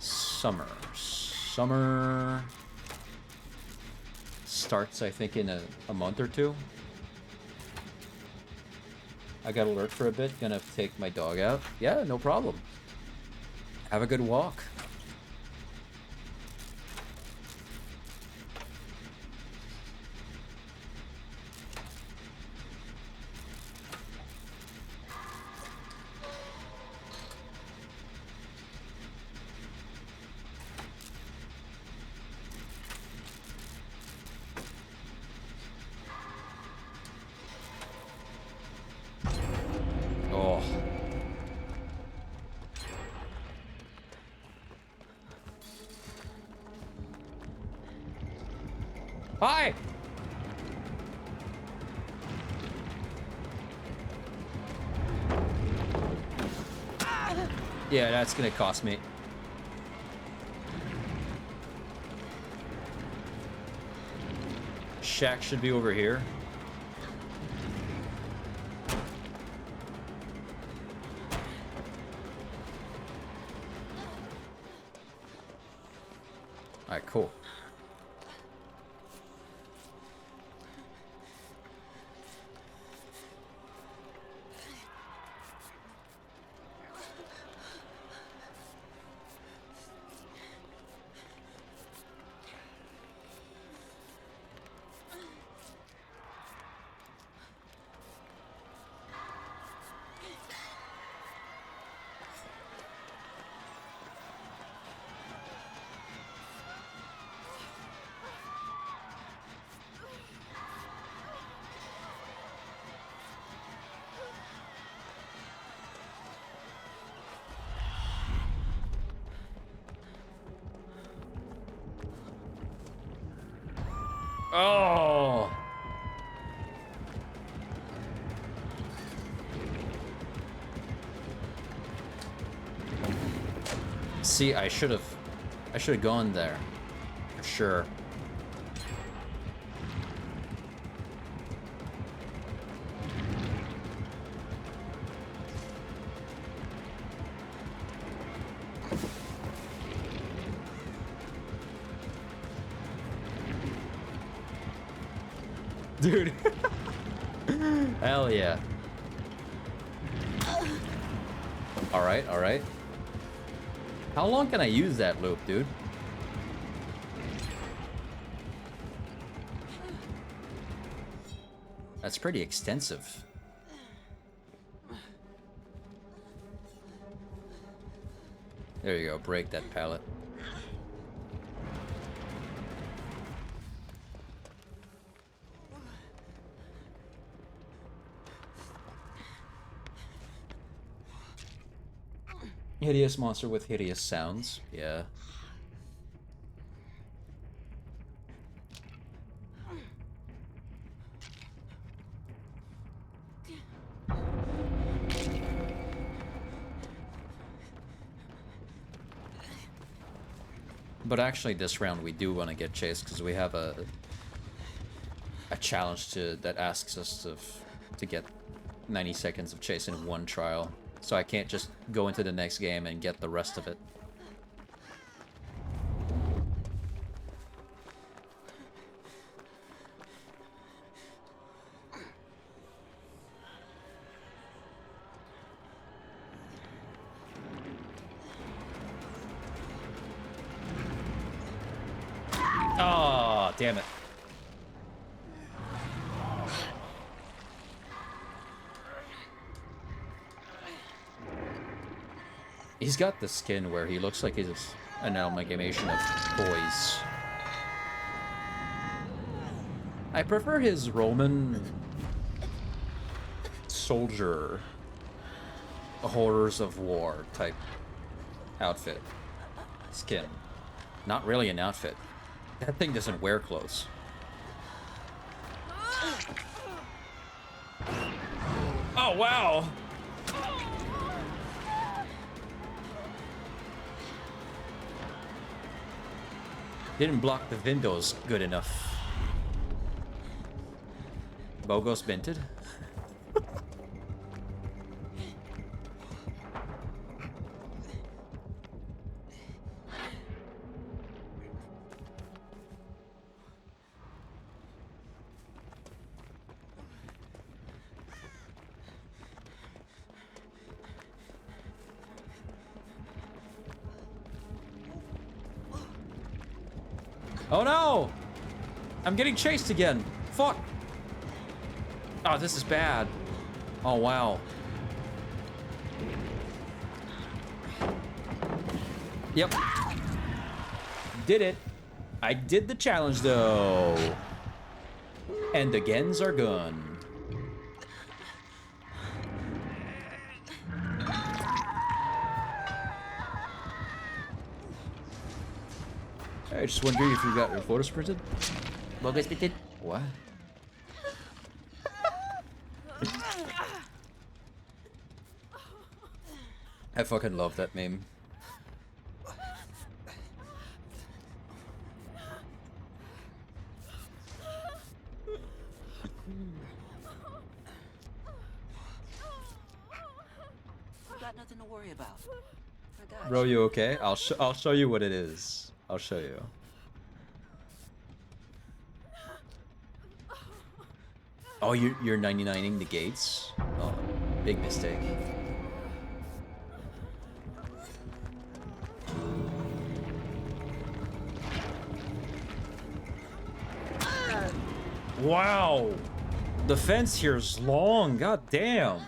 summer starts, I think, in a month or two. I got alert for a bit, gonna take my dog out. Yeah, no problem. Have a good walk. Oh. Hi! Yeah, that's gonna cost me. Shack should be over here. Alright, cool. Oh! See, I should have gone there. For sure. Dude. Hell yeah. Alright, alright. How long can I use that loop, dude? That's pretty extensive. There you go, break that pallet. Hideous monster with hideous sounds. Yeah. But actually this round we do want to get chased because we have a challenge that asks us to get 90 seconds of chase in one trial. So I can't just go into the next game and get the rest of it. Oh, damn it. He's got the skin where he looks like he's an amalgamation of toys. I prefer his Roman soldier horrors of war type outfit. Skin. Not really an outfit. That thing doesn't wear clothes. Oh, wow! Didn't block the windows good enough. Bogos minted. Oh no! I'm getting chased again. Fuck! Oh, this is bad. Oh, wow. Yep. Did it. I did the challenge, though. And the gens are gone. I just wondering if you got your photos printed. Bogus printed. What? I fucking love that meme. You got nothing to worry about. I got Bro, you okay? I'll show you what it is. I'll show you. Oh, you're 99ing the gates? Oh, big mistake. Wow! The fence here is long, god damn!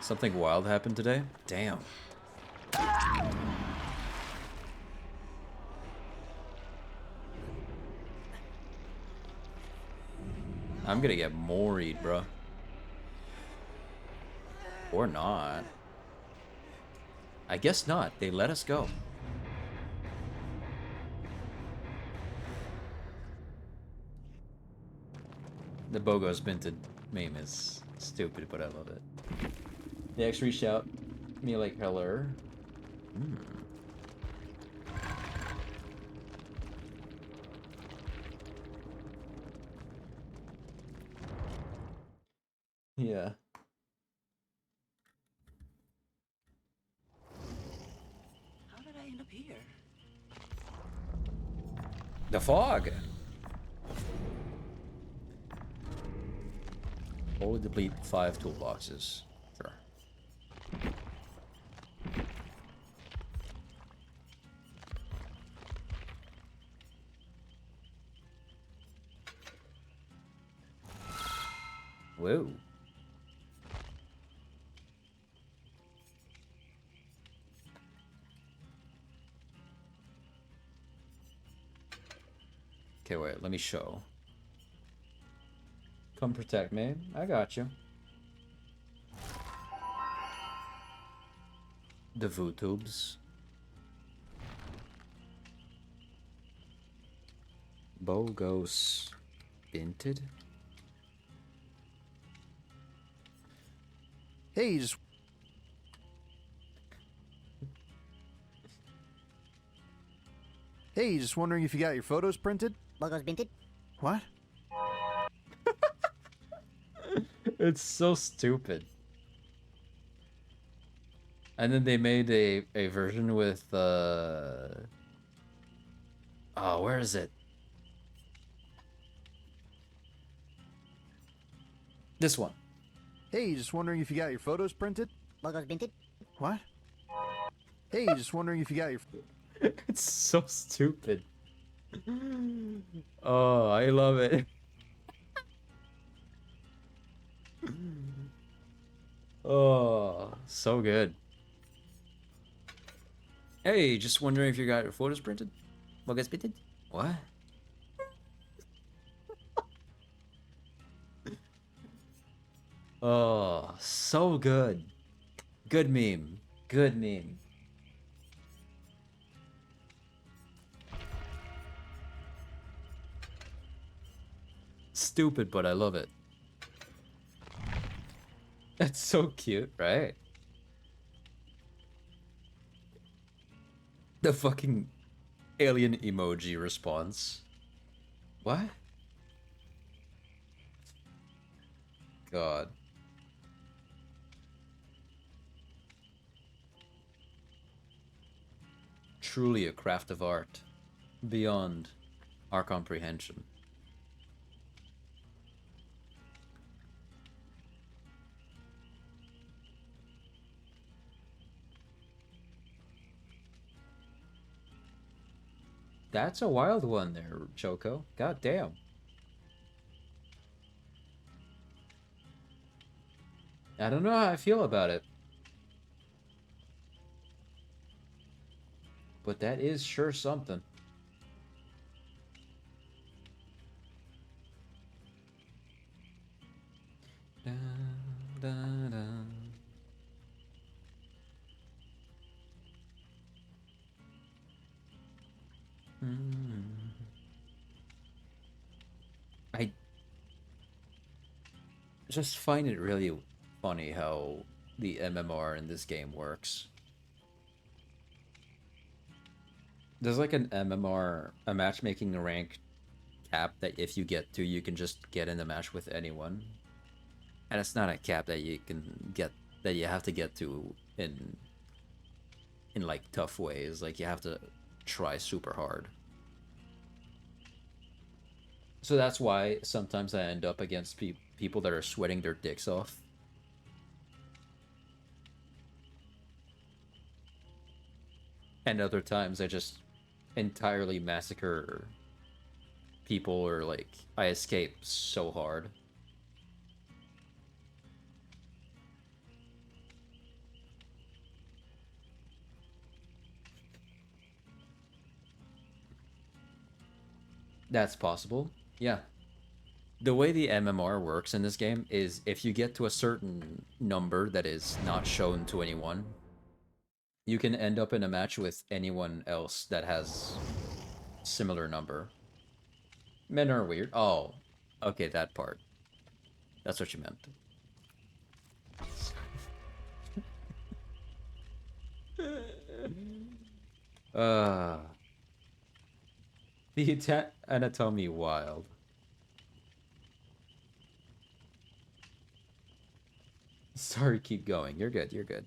Something wild happened today? Damn. I'm gonna get moried, bro. Or not. I guess not. They let us go. The Bogos minted meme is stupid, but I love it. The X reached out me like hello. Hmm. Yeah. How did I end up here? The fog. Only deplete 5 toolboxes. Sure. Whoa. Okay, wait, let me show. Come protect me. I got you. The VooTubes. Bogos Binted? Hey, just... Hey, just wondering if you got your photos printed? Logos binted? What? It's so stupid. And then they made a version with oh, where is it? This one. Hey, just wondering if you got your photos printed? Logos binted? What? Hey, just wondering if you got your... It's so stupid. Oh, I love it. Oh, so good. Hey, just wondering if you got your photos printed? Logos printed? What? Oh, so good. Good meme. Good meme. Stupid, but I love it. That's so cute, right? The fucking alien emoji response. What? God. Truly a craft of art, beyond our comprehension. That's a wild one there, Choco. God damn. I don't know how I feel about it. But that is sure something. Da, da, da. I just find it really funny how the MMR in this game works. There's like an MMR, a matchmaking rank cap that if you get to, you can just get in a match with anyone. And it's not a cap that you can get, that you have to get to in like tough ways. Like you have to try super hard. So that's why sometimes I end up against people that are sweating their dicks off. And other times I just entirely massacre people, or like I escape so hard. That's possible. Yeah. The way the MMR works in this game is if you get to a certain number that is not shown to anyone, you can end up in a match with anyone else that has similar number. Men are weird. Oh, okay, that part. That's what you meant. The anatomy wild. Sorry, keep going. You're good, you're good.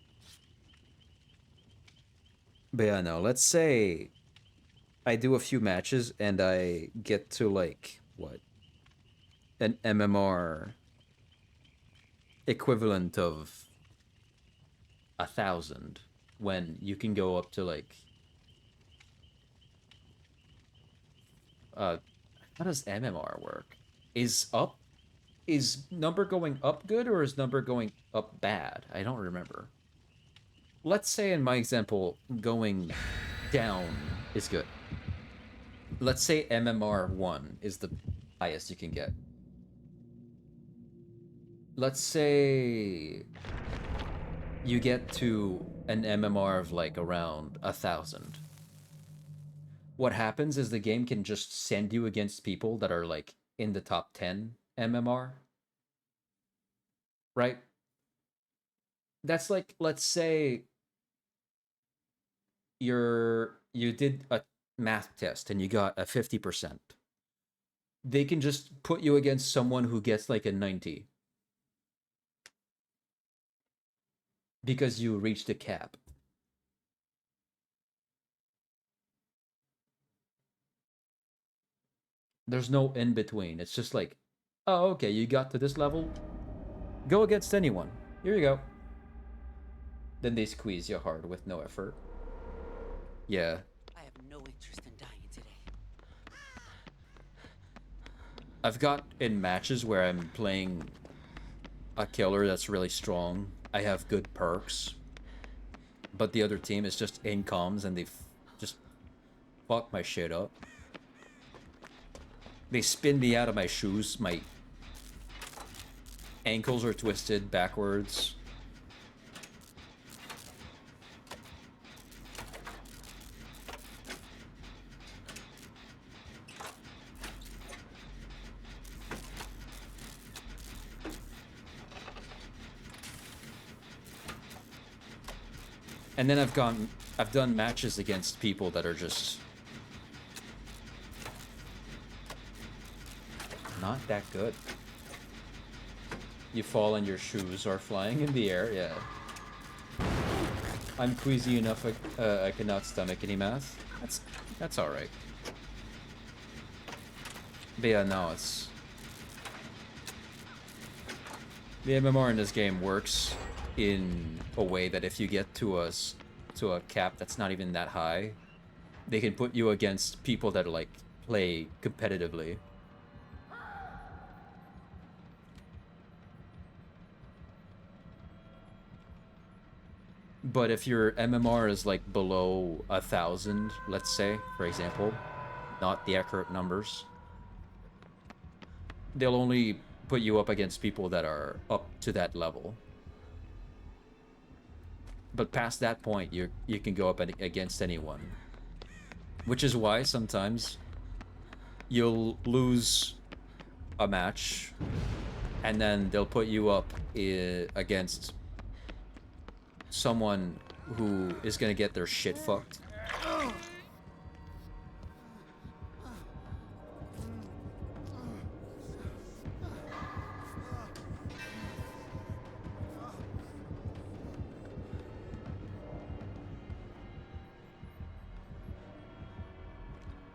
But yeah, no, let's say I do a few matches and I get to like, what? An MMR equivalent of 1,000 when you can go up to like how does MMR work? Is number going up good or is number going up bad? I don't remember. Let's say in my example, going down is good. Let's say MMR 1 is the highest you can get. Let's say you get to an MMR of like around 1,000. What happens is the game can just send you against people that are like in the top 10 MMR. Right? That's like, let's say you did a math test and you got a 50%. They can just put you against someone who gets like a 90. Because you reached the cap. There's no in between. It's just like, oh, okay, you got to this level. Go against anyone. Here you go. Then they squeeze you hard with no effort. Yeah. I have no interest in dying today. I've got in matches where I'm playing a killer that's really strong. I have good perks. But the other team is just in comms and they just fuck my shit up. They spin me out of my shoes. My ankles are twisted backwards. And then I've done matches against people that are just not that good. You fall and your shoes are flying in the air, yeah. I'm queasy enough I cannot stomach any math. That's alright. But yeah, no, it's... The MMR in this game works in a way that if you get to a cap that's not even that high, they can put you against people that like play competitively. But if your MMR is like below 1,000, let's say, for example, not the accurate numbers, they'll only put you up against people that are up to that level. But past that point, you can go up against anyone. Which is why sometimes you'll lose a match and then they'll put you up against someone who is gonna get their shit fucked.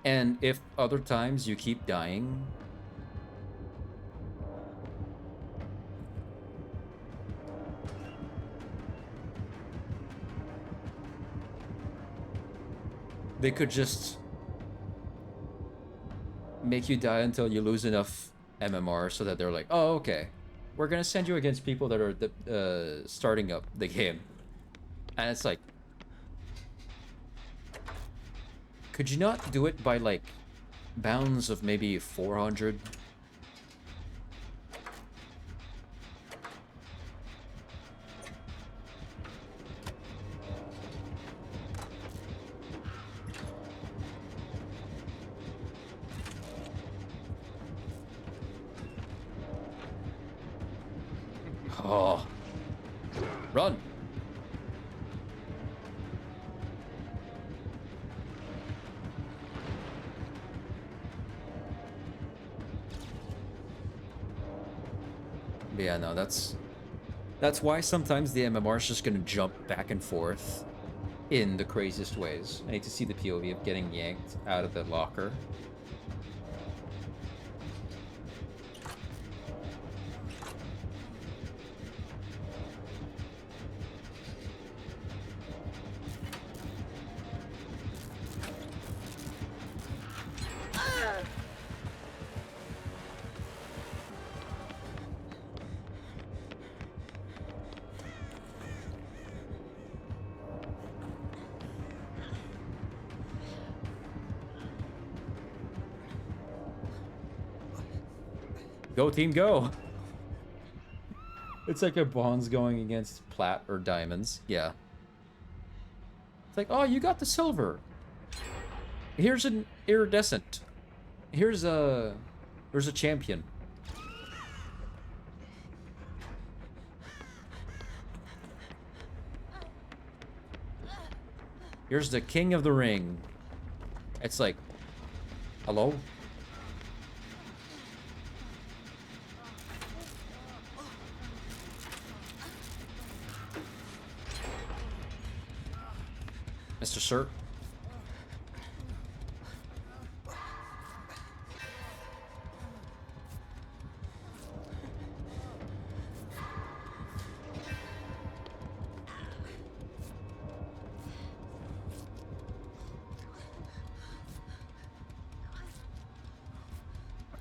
And if other times you keep dying, they could just make you die until you lose enough MMR so that they're like, oh, okay, we're gonna send you against people that are starting up the game. And it's like, could you not do it by like bounds of maybe 400? Oh. Run. But yeah, no, that's why sometimes the MMR is just gonna jump back and forth in the craziest ways. I need to see the POV of getting yanked out of the locker. Go team, go! It's like a bonds going against plat or diamonds. Yeah. It's like, oh, you got the silver. Here's an iridescent. Here's a champion. Here's the king of the ring. It's like, hello? Mr. Sir.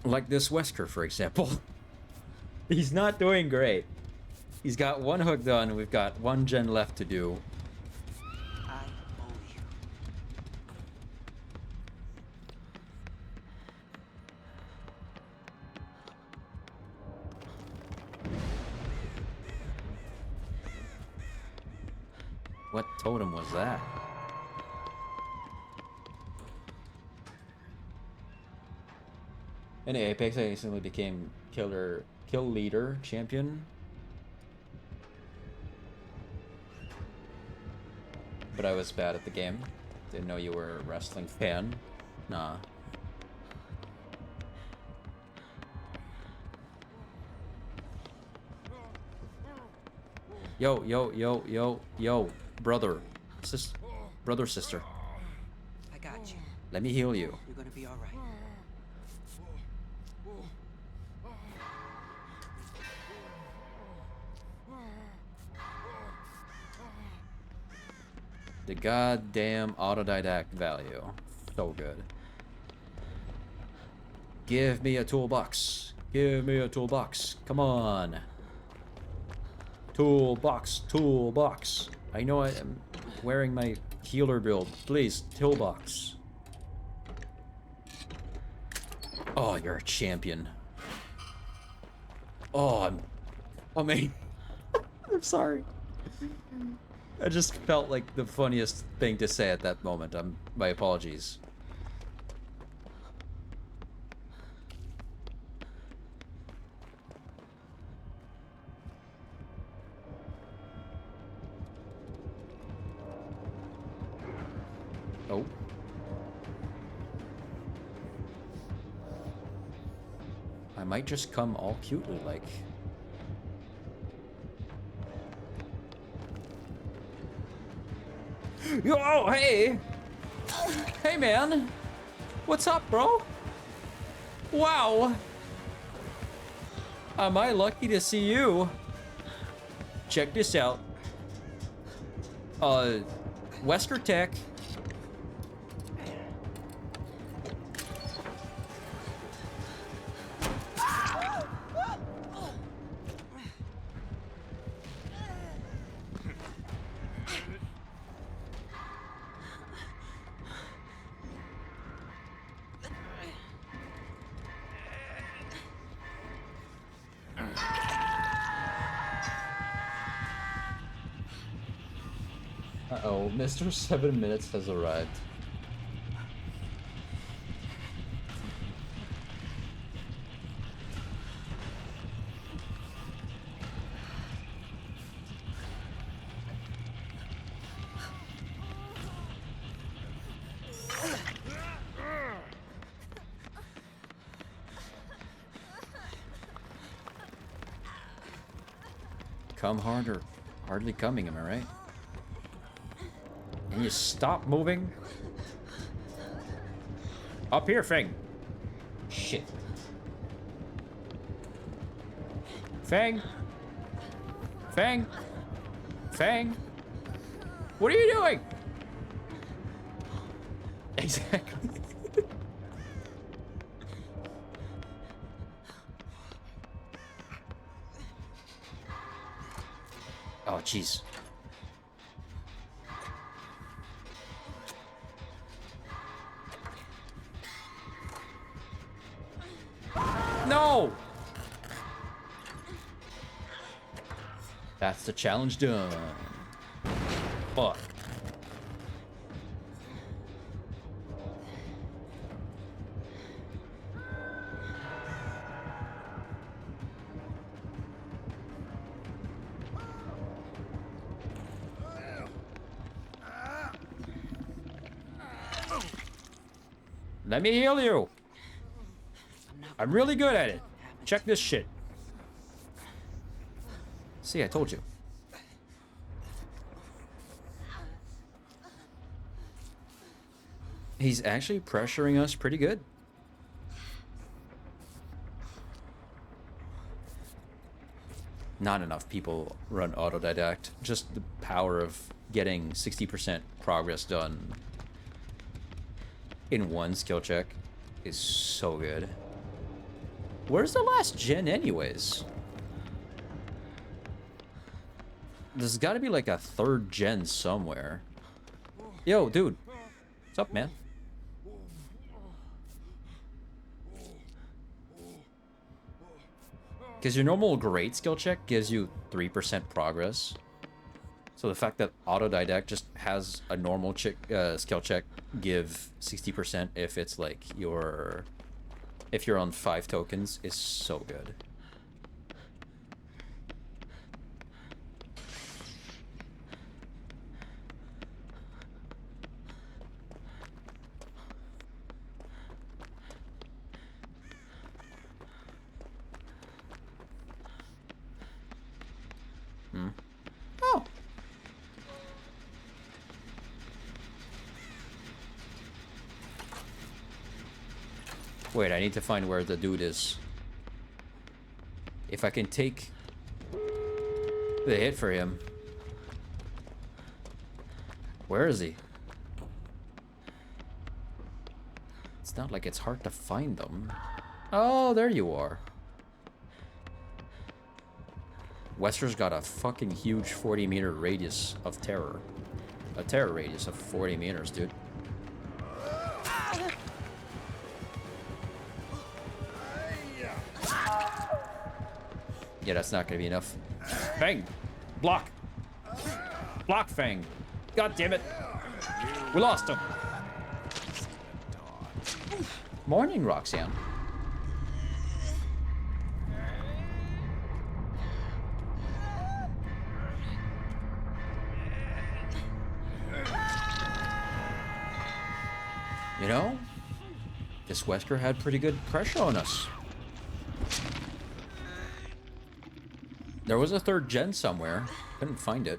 Like this Wesker, for example. He's not doing great. He's got one hook done. We've got one gen left to do. What totem was that? In Apex, I recently became kill leader champion. But I was bad at the game. Didn't know you were a wrestling fan. Nah. Yo, yo, yo, yo, yo, brother, brother, sister. I got you. Let me heal you. You're gonna be all right. The goddamn autodidact value. So good. Give me a toolbox. Give me a toolbox. Come on. Toolbox, toolbox. I know I am wearing my healer build. Please, toolbox. Oh, you're a champion. Oh, I'm sorry. I just felt like the funniest thing to say at that moment. My apologies. Oh. I might just come all cutely like. Yo, oh, hey! Hey, man! What's up, bro? Wow! Am I lucky to see you? Check this out. Wesker Tech. Uh-oh, Mr. 7 Minutes has arrived. Come harder. Hardly coming, am I right? And you stop moving. Up here, Fang. Shit. Fang. Fang. Fang. What are you doing? Exactly. Oh, jeez. No! That's the challenge done. Fuck. Let me heal you. I'm really good at it. Check this shit. See, I told you. He's actually pressuring us pretty good. Not enough people run autodidact. Just the power of getting 60% progress done in one skill check is so good. Where's the last gen anyways? There's gotta be like a third gen somewhere. Yo, dude. What's up, man? Because your normal great skill check gives you 3% progress. So the fact that autodidact just has a normal skill check give 60% if it's like if you're on 5 tokens is so good. Oh. Wait, I need to find where the dude is. If I can take the hit for him. Where is he? It's not like it's hard to find them. Oh, there you are. Wesker's got a fucking huge 40-meter radius of terror. A terror radius of 40 meters, dude. Yeah, that's not gonna be enough. Fang! Block! Block, Fang! God damn it! We lost him! Morning, Roxanne. You know, this Wesker had pretty good pressure on us. There was a third gen somewhere. Couldn't find it.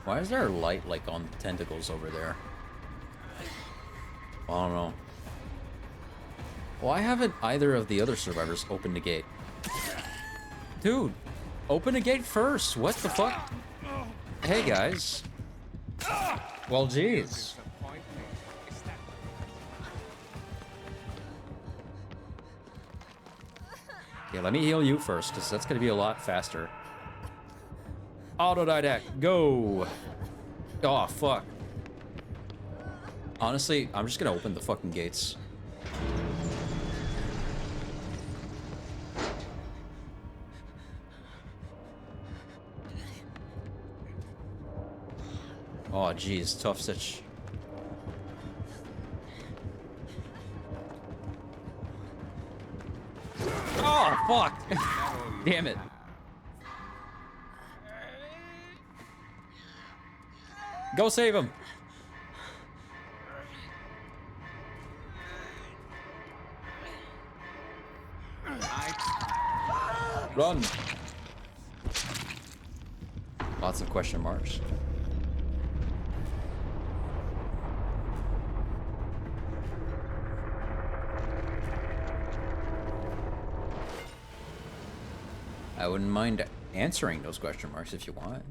Why is there a light like on tentacles over there? I don't know. Why haven't either of the other survivors opened the gate? Dude, open the gate first. What the fuck? Hey guys. Well, jeez. Yeah, let me heal you first, because that's going to be a lot faster. Autodidact, go! Oh, fuck. Honestly, I'm just gonna open the fucking gates. Oh, geez, tough stitch. Oh, fuck! Damn it. Go save him! Run! Lots of question marks. I wouldn't mind answering those question marks if you want.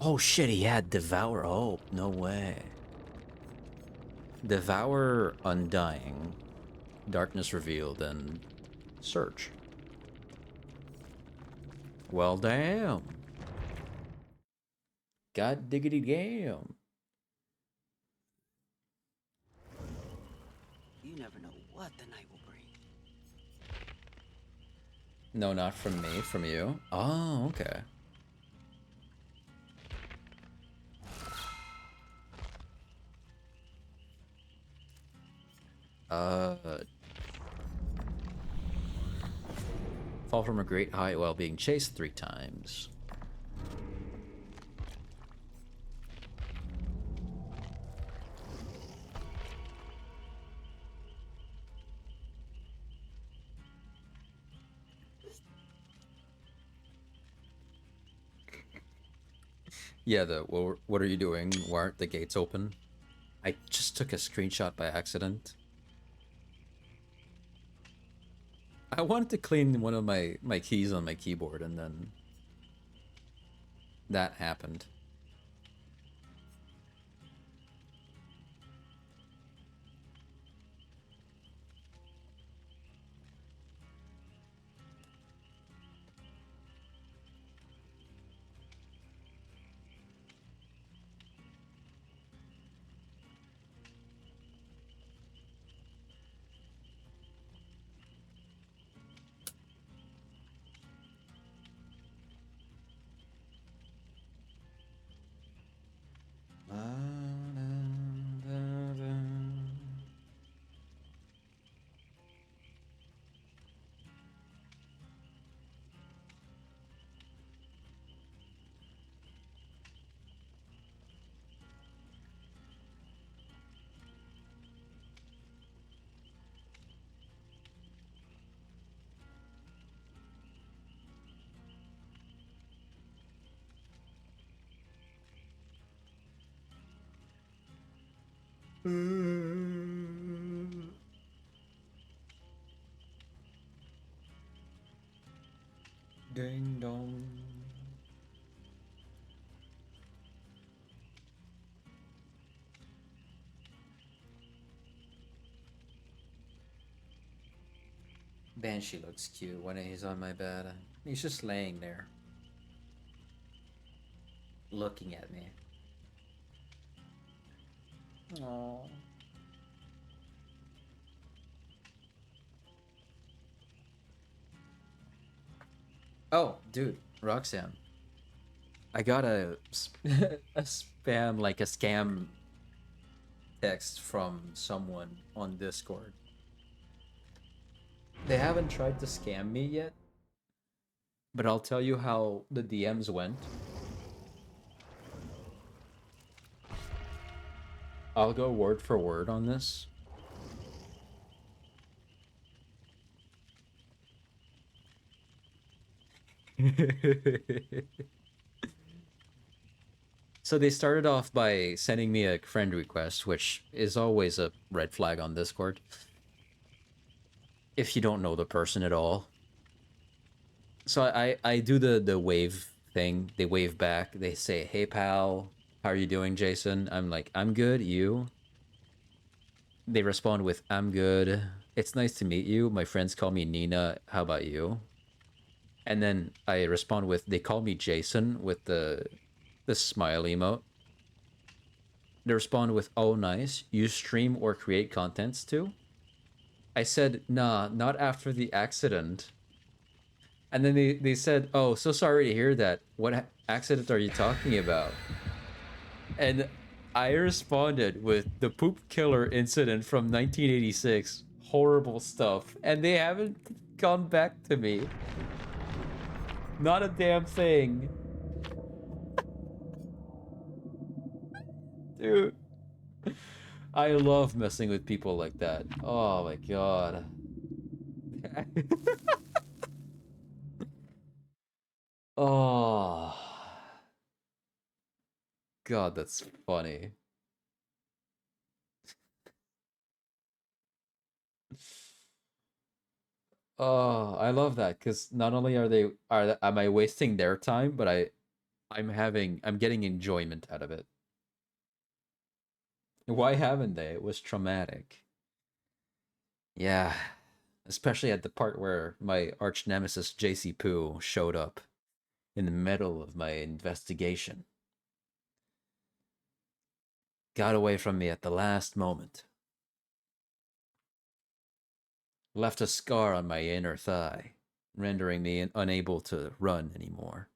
Oh shit, he had Devour. Oh, no way. Devour, Undying, Darkness Revealed, and Search. Well, damn. God diggity damn. You never know what the night will bring. No, not from me, from you. Oh, okay. Fall from a great height while being chased 3 times. Yeah, what are you doing? Why aren't the gates open? I just took a screenshot by accident. I wanted to clean one of my keys on my keyboard, and then that happened. Ding dong. Banshee looks cute when he's on my bed. He's just laying there, looking at me. Aww. Oh, dude, Roxanne. I got a spam, like a scam text from someone on Discord. They haven't tried to scam me yet, but I'll tell you how the DMs went. I'll go word for word on this. So they started off by sending me a friend request, which is always a red flag on Discord. If you don't know the person at all. So I do the wave thing. They wave back. They say, "Hey pal, how are you doing, Jason?" I'm like, "I'm good, you?" They respond with, "I'm good. It's nice to meet you. My friends call me Nina. How about you?" And then I respond with, "They call me Jason," with the smile emote. they respond with, "Oh, nice. You stream or create contents too?" I said, "Nah, not after the accident." And then they said, "Oh, so sorry to hear that. What accident are you talking about?" And I responded with the poop killer incident from 1986. Horrible stuff. And they haven't gone back to me. Not a damn thing. Dude. I love messing with people like that. Oh my god. Oh. God, that's funny. Oh, I love that because not only am I wasting their time, but I'm getting enjoyment out of it. Why haven't they? It was traumatic. Yeah, especially at the part where my arch nemesis JC Poo showed up in the middle of my investigation. Got away from me at the last moment. Left a scar on my inner thigh, rendering me unable to run anymore.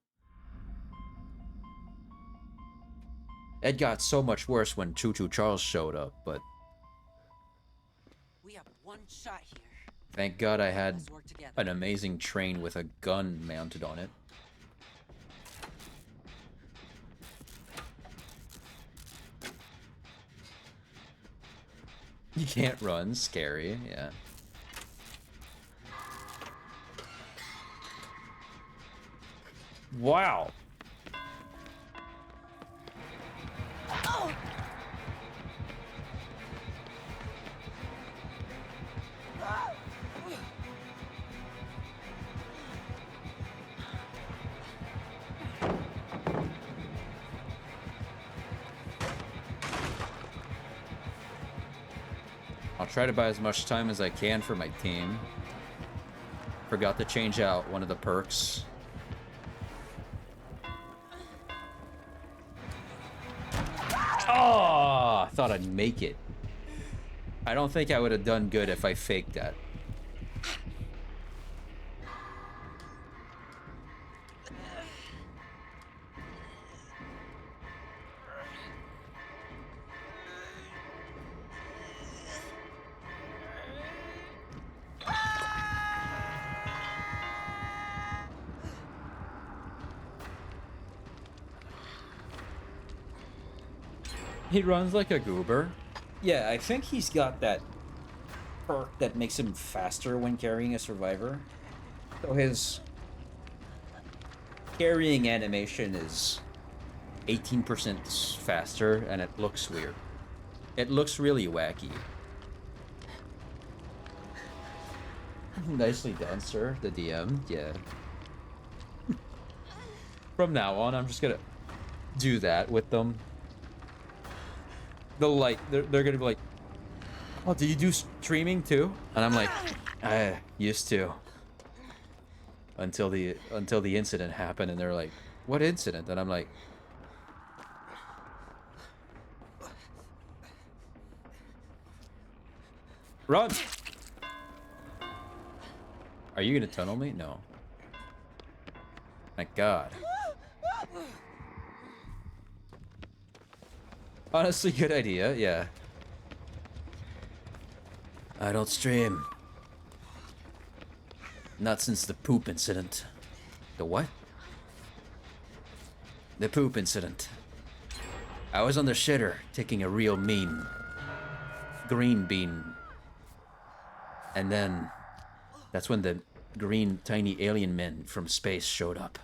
It got so much worse when Choo Choo Charles showed up, but We have one shot here. thank God I had an amazing train with a gun mounted on it. You can't run, scary, yeah. Wow. I'll try to buy as much time as I can for my team. Forgot to change out one of the perks. Oh, I thought I'd make it. I don't think I would have done good if I faked that. He runs like a goober. Yeah, I think he's got that perk that makes him faster when carrying a survivor. So his carrying animation is 18% faster, and it looks weird. It looks really wacky. Nicely done, sir, the DM. Yeah. From now on, I'm just gonna do that with them. They'll like, they're gonna be like, "Oh, do you do streaming too?" And I'm like, "I used to." Until the incident happened, and they're like, "What incident?" And I'm like, "Run!" Are you gonna tunnel me? No. Thank God. Honestly, good idea, yeah. I don't stream. Not since the poop incident. The what? The poop incident. I was on the shitter, taking a real mean green bean. And then, that's when the green tiny alien men from space showed up.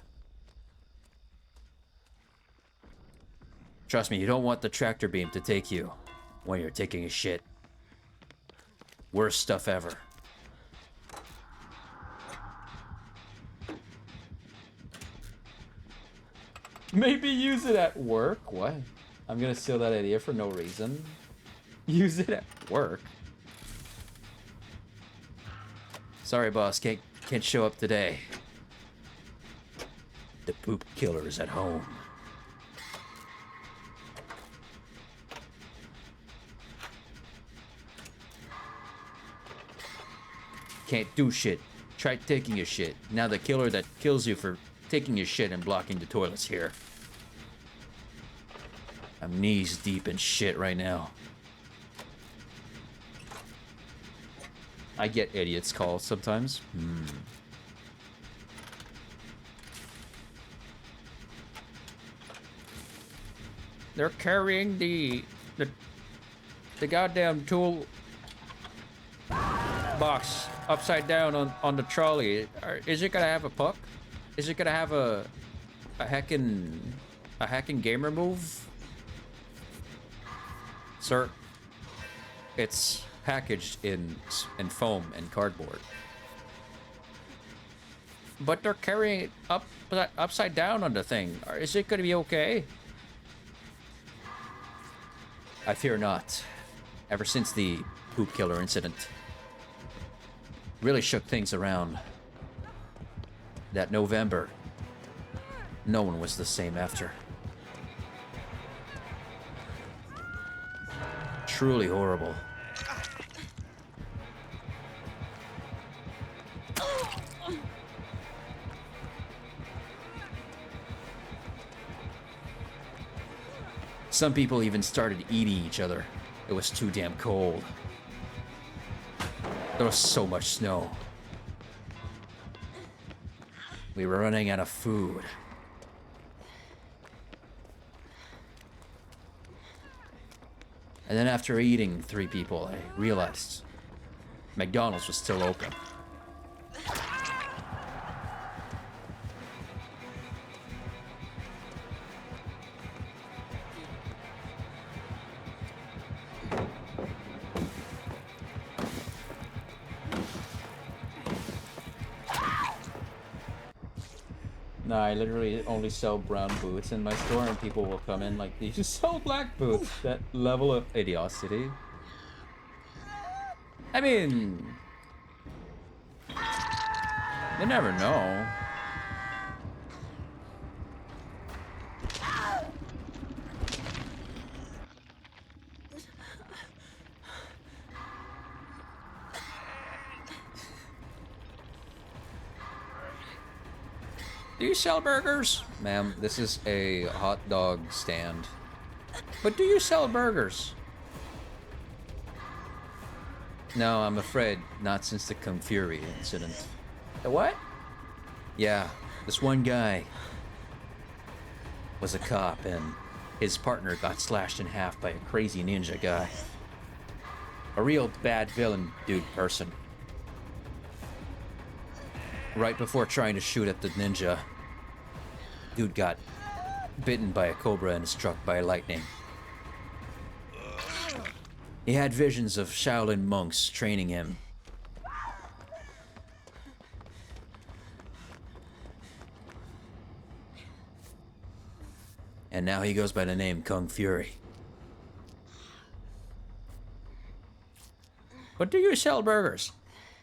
Trust me, you don't want the tractor beam to take you when you're taking a shit. Worst stuff ever. Maybe use it at work? What? I'm gonna steal that idea for no reason. Use it at work? Sorry, boss, can't show up today. The poop killer is at home. can't do shit. Try taking a shit. Now the killer that kills you for taking a shit and blocking the toilets here. I'm knees deep in shit right now. I get idiots calls sometimes. They're carrying the goddamn tool box upside down on the trolley. Is it gonna have a puck? Is it gonna have a hacking gamer move? Sir, it's packaged in foam and cardboard. But they're carrying it upside down on the thing. Is it gonna be okay? I fear not. Ever since the poop killer incident, really shook things around. That November, no one was the same after. Truly horrible. Some people even started eating each other. It was too damn cold. There was so much snow. We were running out of food. And then after eating 3 people, I realized McDonald's was still open. No, I literally only sell brown boots in my store, and people will come in like, you just sell black boots. That level of idiocy. I mean, you never know. Do you sell burgers? Ma'am, this is a hot dog stand. But do you sell burgers? No, I'm afraid not since the Kung Fury incident. The what? Yeah, this one guy was a cop and his partner got slashed in half by a crazy ninja guy. A real bad villain dude person. Right before trying to shoot at the ninja, dude got bitten by a cobra and struck by lightning. He had visions of Shaolin monks training him. And now he goes by the name Kung Fury. But do you sell burgers?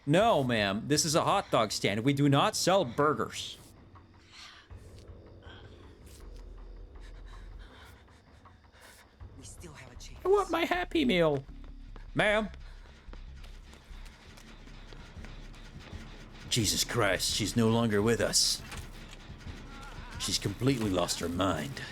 No, ma'am. This is a hot dog stand. We do not sell burgers. We still have a chance. I want my Happy Meal. Ma'am. Jesus Christ, she's no longer with us. She's completely lost her mind.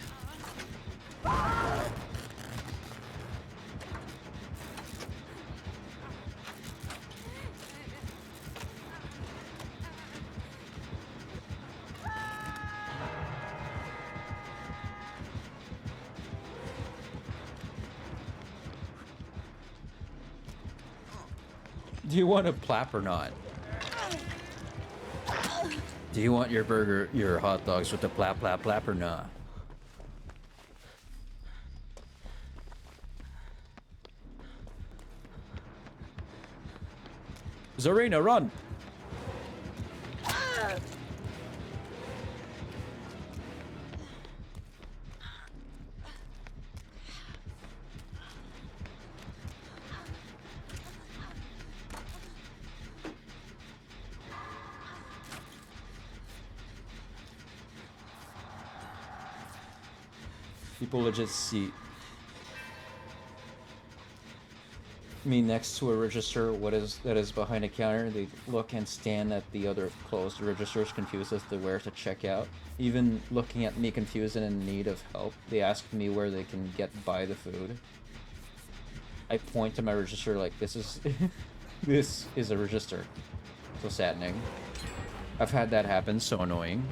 Do you want a plap or not? Do you want your burger, your hot dogs with the plap, plap, plap or not? Zarina, run! People will just see. me next to a register that is behind a counter. They look and stand at the other closed registers, confused as to where to check out. Even looking at me confused and in need of help, they ask me where they can buy the food. I point to my register like, this is this is a register. So saddening. I've had that happen, so annoying.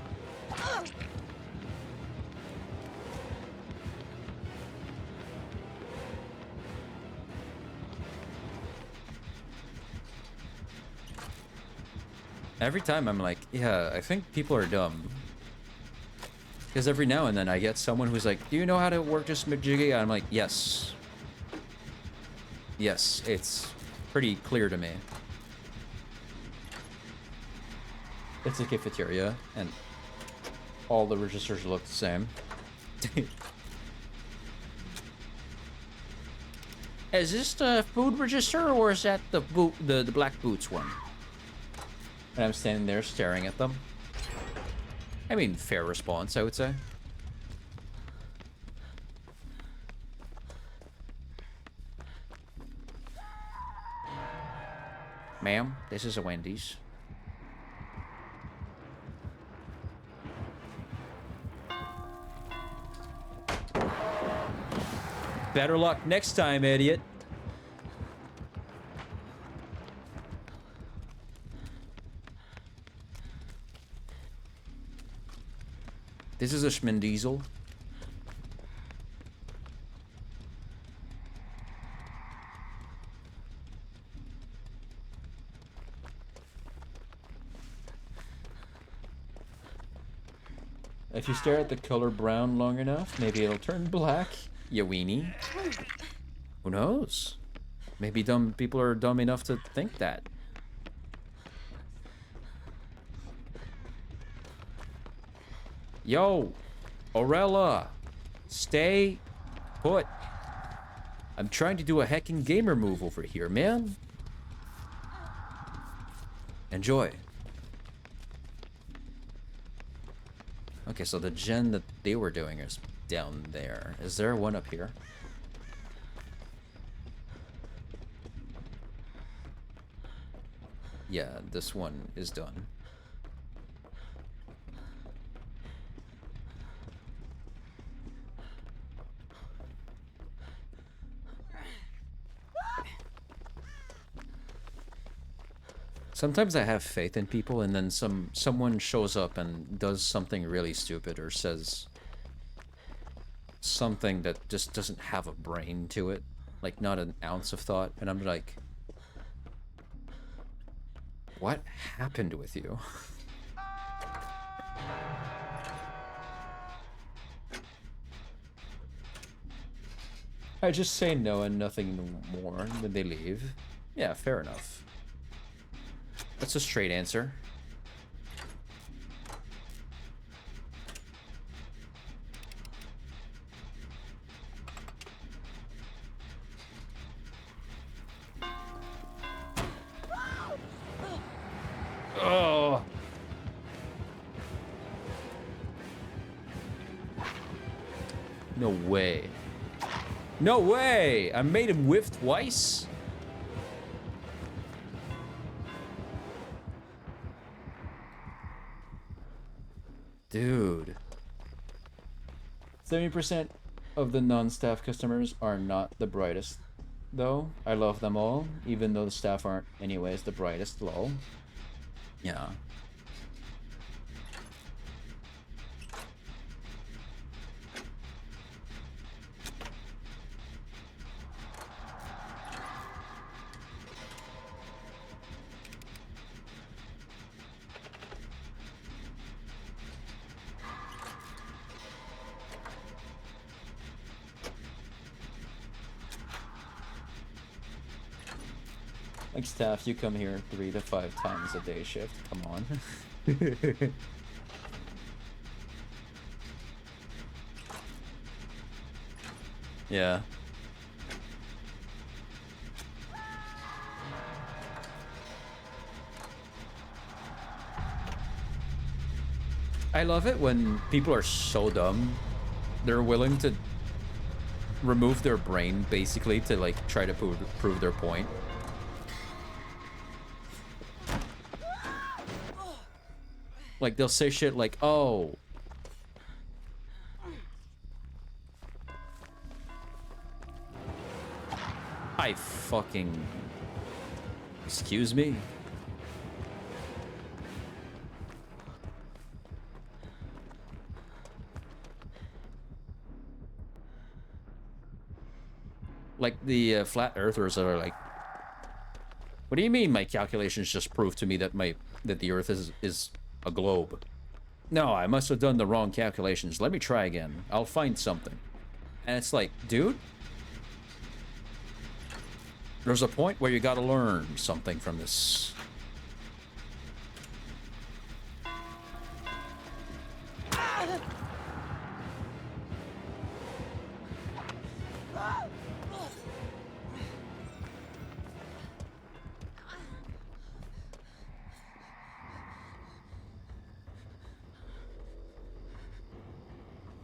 Every time I'm like, yeah, I think people are dumb. Because every now and then I get someone who's like, do you know how to work this majiggy? And I'm like, yes. Yes, it's pretty clear to me. It's a cafeteria, and all the registers look the same. Is this the food register, or is that the black boots one? And I'm standing there staring at them. I mean, fair response, I would say. Ma'am, this is a Wendy's. Better luck next time, idiot. This is a Schmindiesel. If you stare at the color brown long enough, maybe it'll turn black. You weenie. Who knows? Maybe dumb people are dumb enough to think that. Yo, Orelia, stay put. I'm trying to do a heckin' gamer move over here, man. Enjoy. Okay, so the gen that they were doing is down there. Is there one up here? Yeah, this one is done. Sometimes I have faith in people, and then someone shows up and does something really stupid or says something that just doesn't have a brain to it, like not an ounce of thought, and I'm like, what happened with you? I just say no and nothing more, and then they leave. Yeah, fair enough. That's a straight answer. Oh. No way. No way! I made him whiff twice? Dude. 70% of the non-staff customers are not the brightest, though. I love them all, even though the staff aren't anyways the brightest, lol. Yeah. Like staff, you come here 3 to 5 times a day shift. Come on. Yeah. I love it when people are so dumb, they're willing to remove their brain, basically, to, like, try to prove their point. Like, they'll say shit like, oh... I fucking... Excuse me? Like, the flat earthers are like, what do you mean my calculations just proved to me that that the earth is a globe? No, I must have done the wrong calculations. Let me try again. I'll find something. And it's like, dude, there's a point where you gotta learn something from this.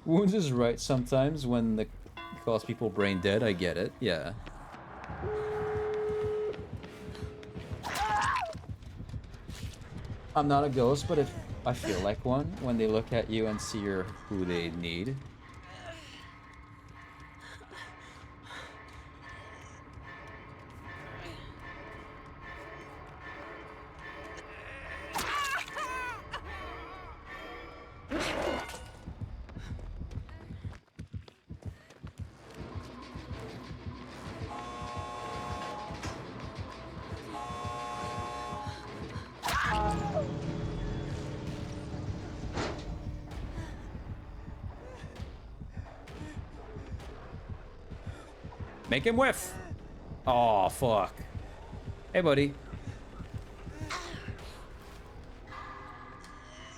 Wounds is right sometimes when the calls people brain dead. I get it. Yeah. I'm not a ghost, but if I feel like one when they look at you and see you're who they need. Make him whiff. Oh, fuck. Hey, buddy.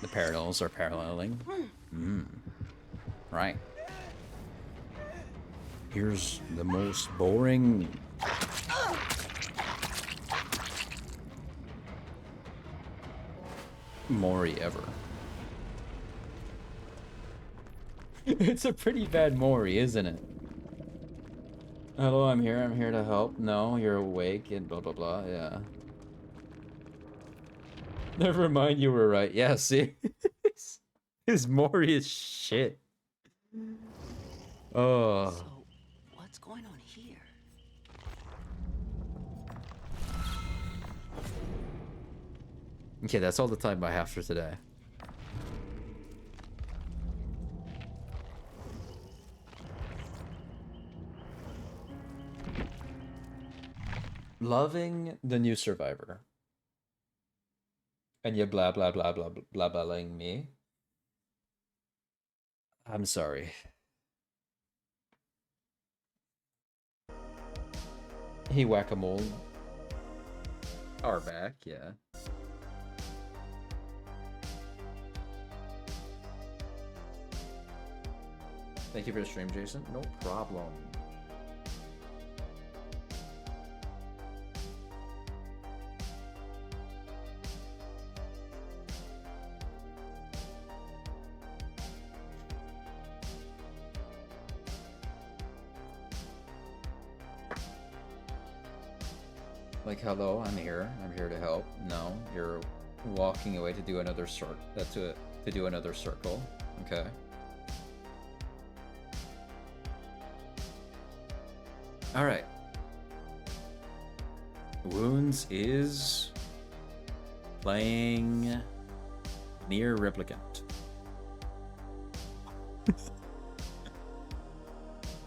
The parallels are paralleling. Right. Here's the most boring... Mori ever. It's a pretty bad Mori, isn't it? Hello, I'm here to help. No, you're awake and blah blah blah, yeah. Never mind, you were right. Yeah, see? His Mori is shit. Oh. So, what's going on here? Okay, that's all the time I have for today. Loving the new Survivor. And you blah blah blah blah blah blahing me. I'm sorry. He whack-a-mole. Are back, yeah. Thank you for the stream, Jason. No problem. Like, hello, I'm here to help. No, you're walking away to do another to do another circle. Okay. All right. Wounds is playing Near Replicant.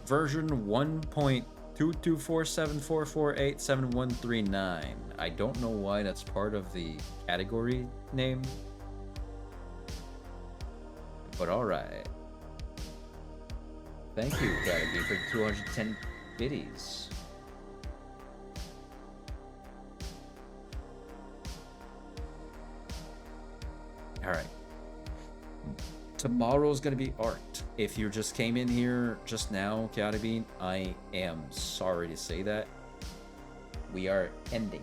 Version 1.22474487139. I don't know why that's part of the category name, but all right. Thank you, Gravity, for 210 biddies. All right. Tomorrow's gonna be art. If you just came in here just now, Bean, I am sorry to say that. We are ending.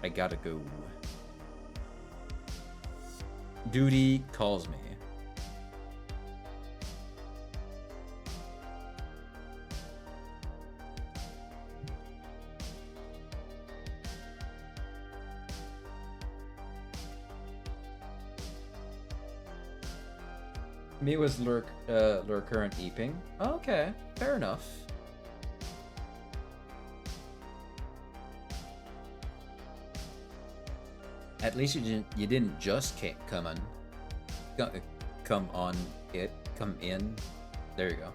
I gotta go. Duty calls me. Me was Lurker and Eeping. Okay, fair enough. At least you didn't just come in. There you go.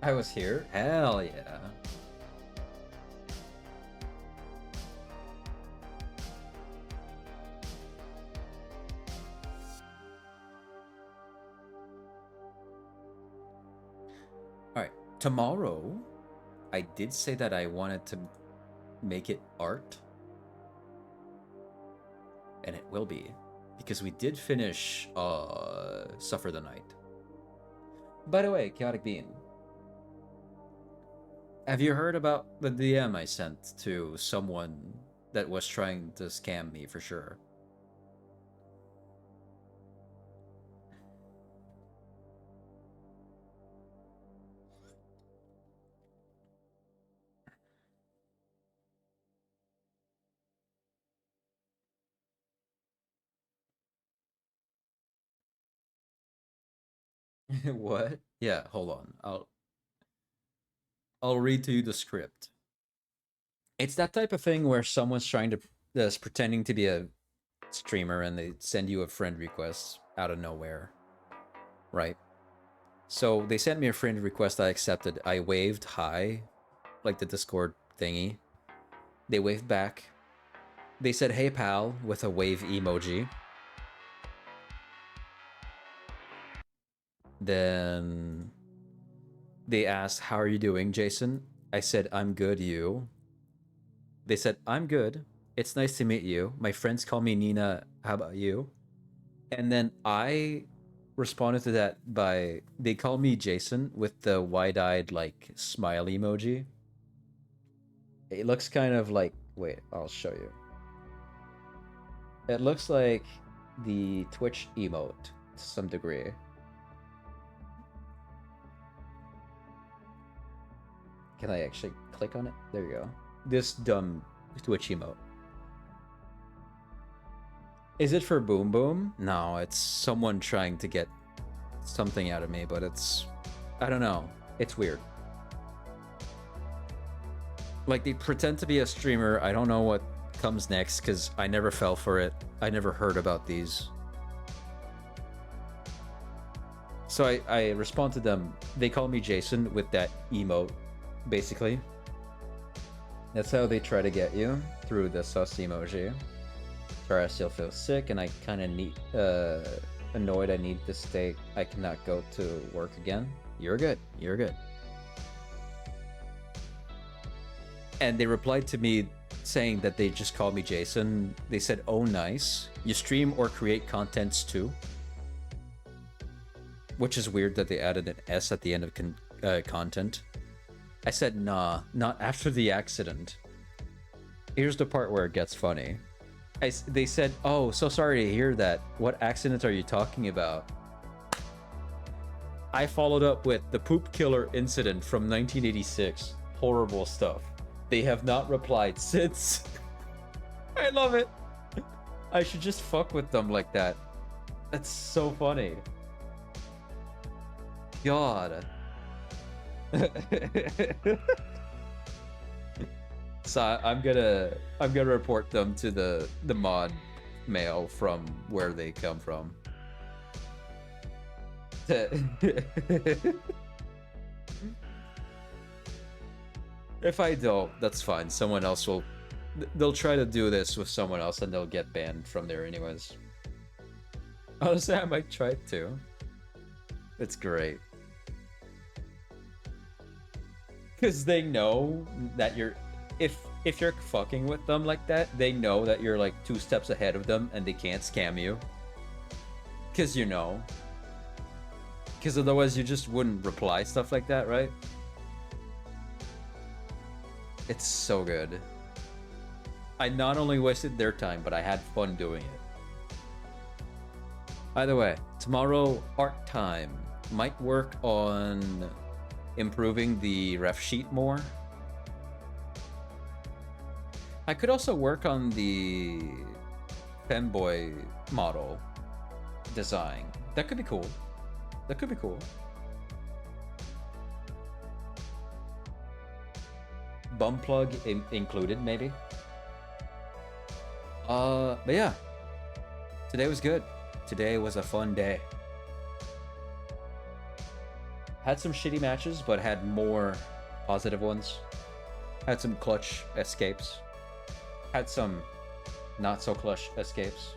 I was here. Hell yeah. Alright, tomorrow, I did say that I wanted to make it art. And it will be. Because we did finish Suffer the Night. By the way, Chaotic Bean. Have you heard about the DM I sent to someone that was trying to scam me for sure? What? Yeah, hold on. I'll read to you the script. It's that type of thing where someone's trying to that's pretending to be a streamer and they send you a friend request out of nowhere. Right? So they sent me a friend request, I accepted. I waved hi, like the Discord thingy. They waved back. They said, "Hey pal," with a wave emoji. Then they asked, "How are you doing, Jason?" I said, "I'm good, you?" They said, "I'm good. It's nice to meet you. My friends call me Nina. How about you?" And then I responded to that by, they call me Jason with the wide-eyed, like, smile emoji. It looks kind of like, wait, I'll show you. It looks like the Twitch emote to some degree. Can I actually click on it? There you go. This dumb Twitch emote. Is it for Boom Boom? No, it's someone trying to get something out of me, but it's... I don't know. It's weird. Like, they pretend to be a streamer. I don't know what comes next, because I never fell for it. I never heard about these. So I respond to them. They call me Jason with that emote, basically. That's how they try to get you, through the sus emoji. Sorry, I still feel sick, and I kind of annoyed I need to stay. I cannot go to work again. You're good. You're good. And they replied to me saying that they just called me Jason. They said, "Oh, nice. You stream or create contents too?" Which is weird that they added an S at the end of content. I said, "Nah, not after the accident." Here's the part where it gets funny. They said, "Oh, so sorry to hear that. What accident are you talking about?" I followed up with the poop killer incident from 1986. Horrible stuff. They have not replied since. I love it. I should just fuck with them like that. That's so funny. God. So I'm gonna report them to the mod mail from where they come from. If I don't, that's fine. Someone else will. They'll try to do this with someone else, and they'll get banned from there anyways. Honestly, I might try it too. It's great. Because they know that you're... If you're fucking with them like that, they know that you're like 2 steps ahead of them and they can't scam you. Because you know. Because otherwise you just wouldn't reply stuff like that, right? It's so good. I not only wasted their time, but I had fun doing it. Either way, tomorrow, art time. Might work on improving the ref sheet more. I could also work on the femboy model design. That could be cool. That could be cool. Bum plug included, maybe. But yeah. Today was good. Today was a fun day. Had some shitty matches, but had more positive ones. Had some clutch escapes. Had some not so clutch escapes.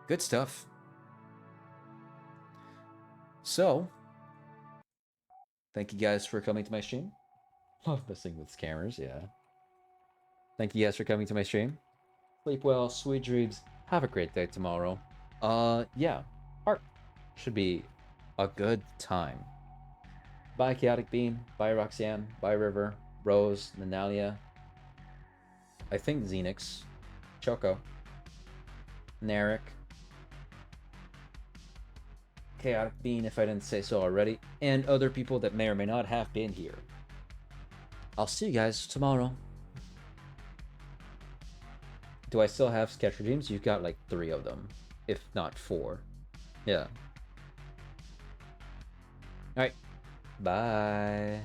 Good stuff. So, thank you guys for coming to my stream. Love messing with scammers, yeah. Thank you guys for coming to my stream. Sleep well, sweet dreams. Have a great day tomorrow. Yeah. Heart should be a good time. Bye, Chaotic Bean. Bye, Roxanne. Bye, River. Rose. Nanalia. I think Xenix. Choco. Narek. Chaotic Bean, if I didn't say so already. And other people that may or may not have been here. I'll see you guys tomorrow. Do I still have sketch dreams? You've got like 3 of them, if not 4. Yeah. Alright. Bye.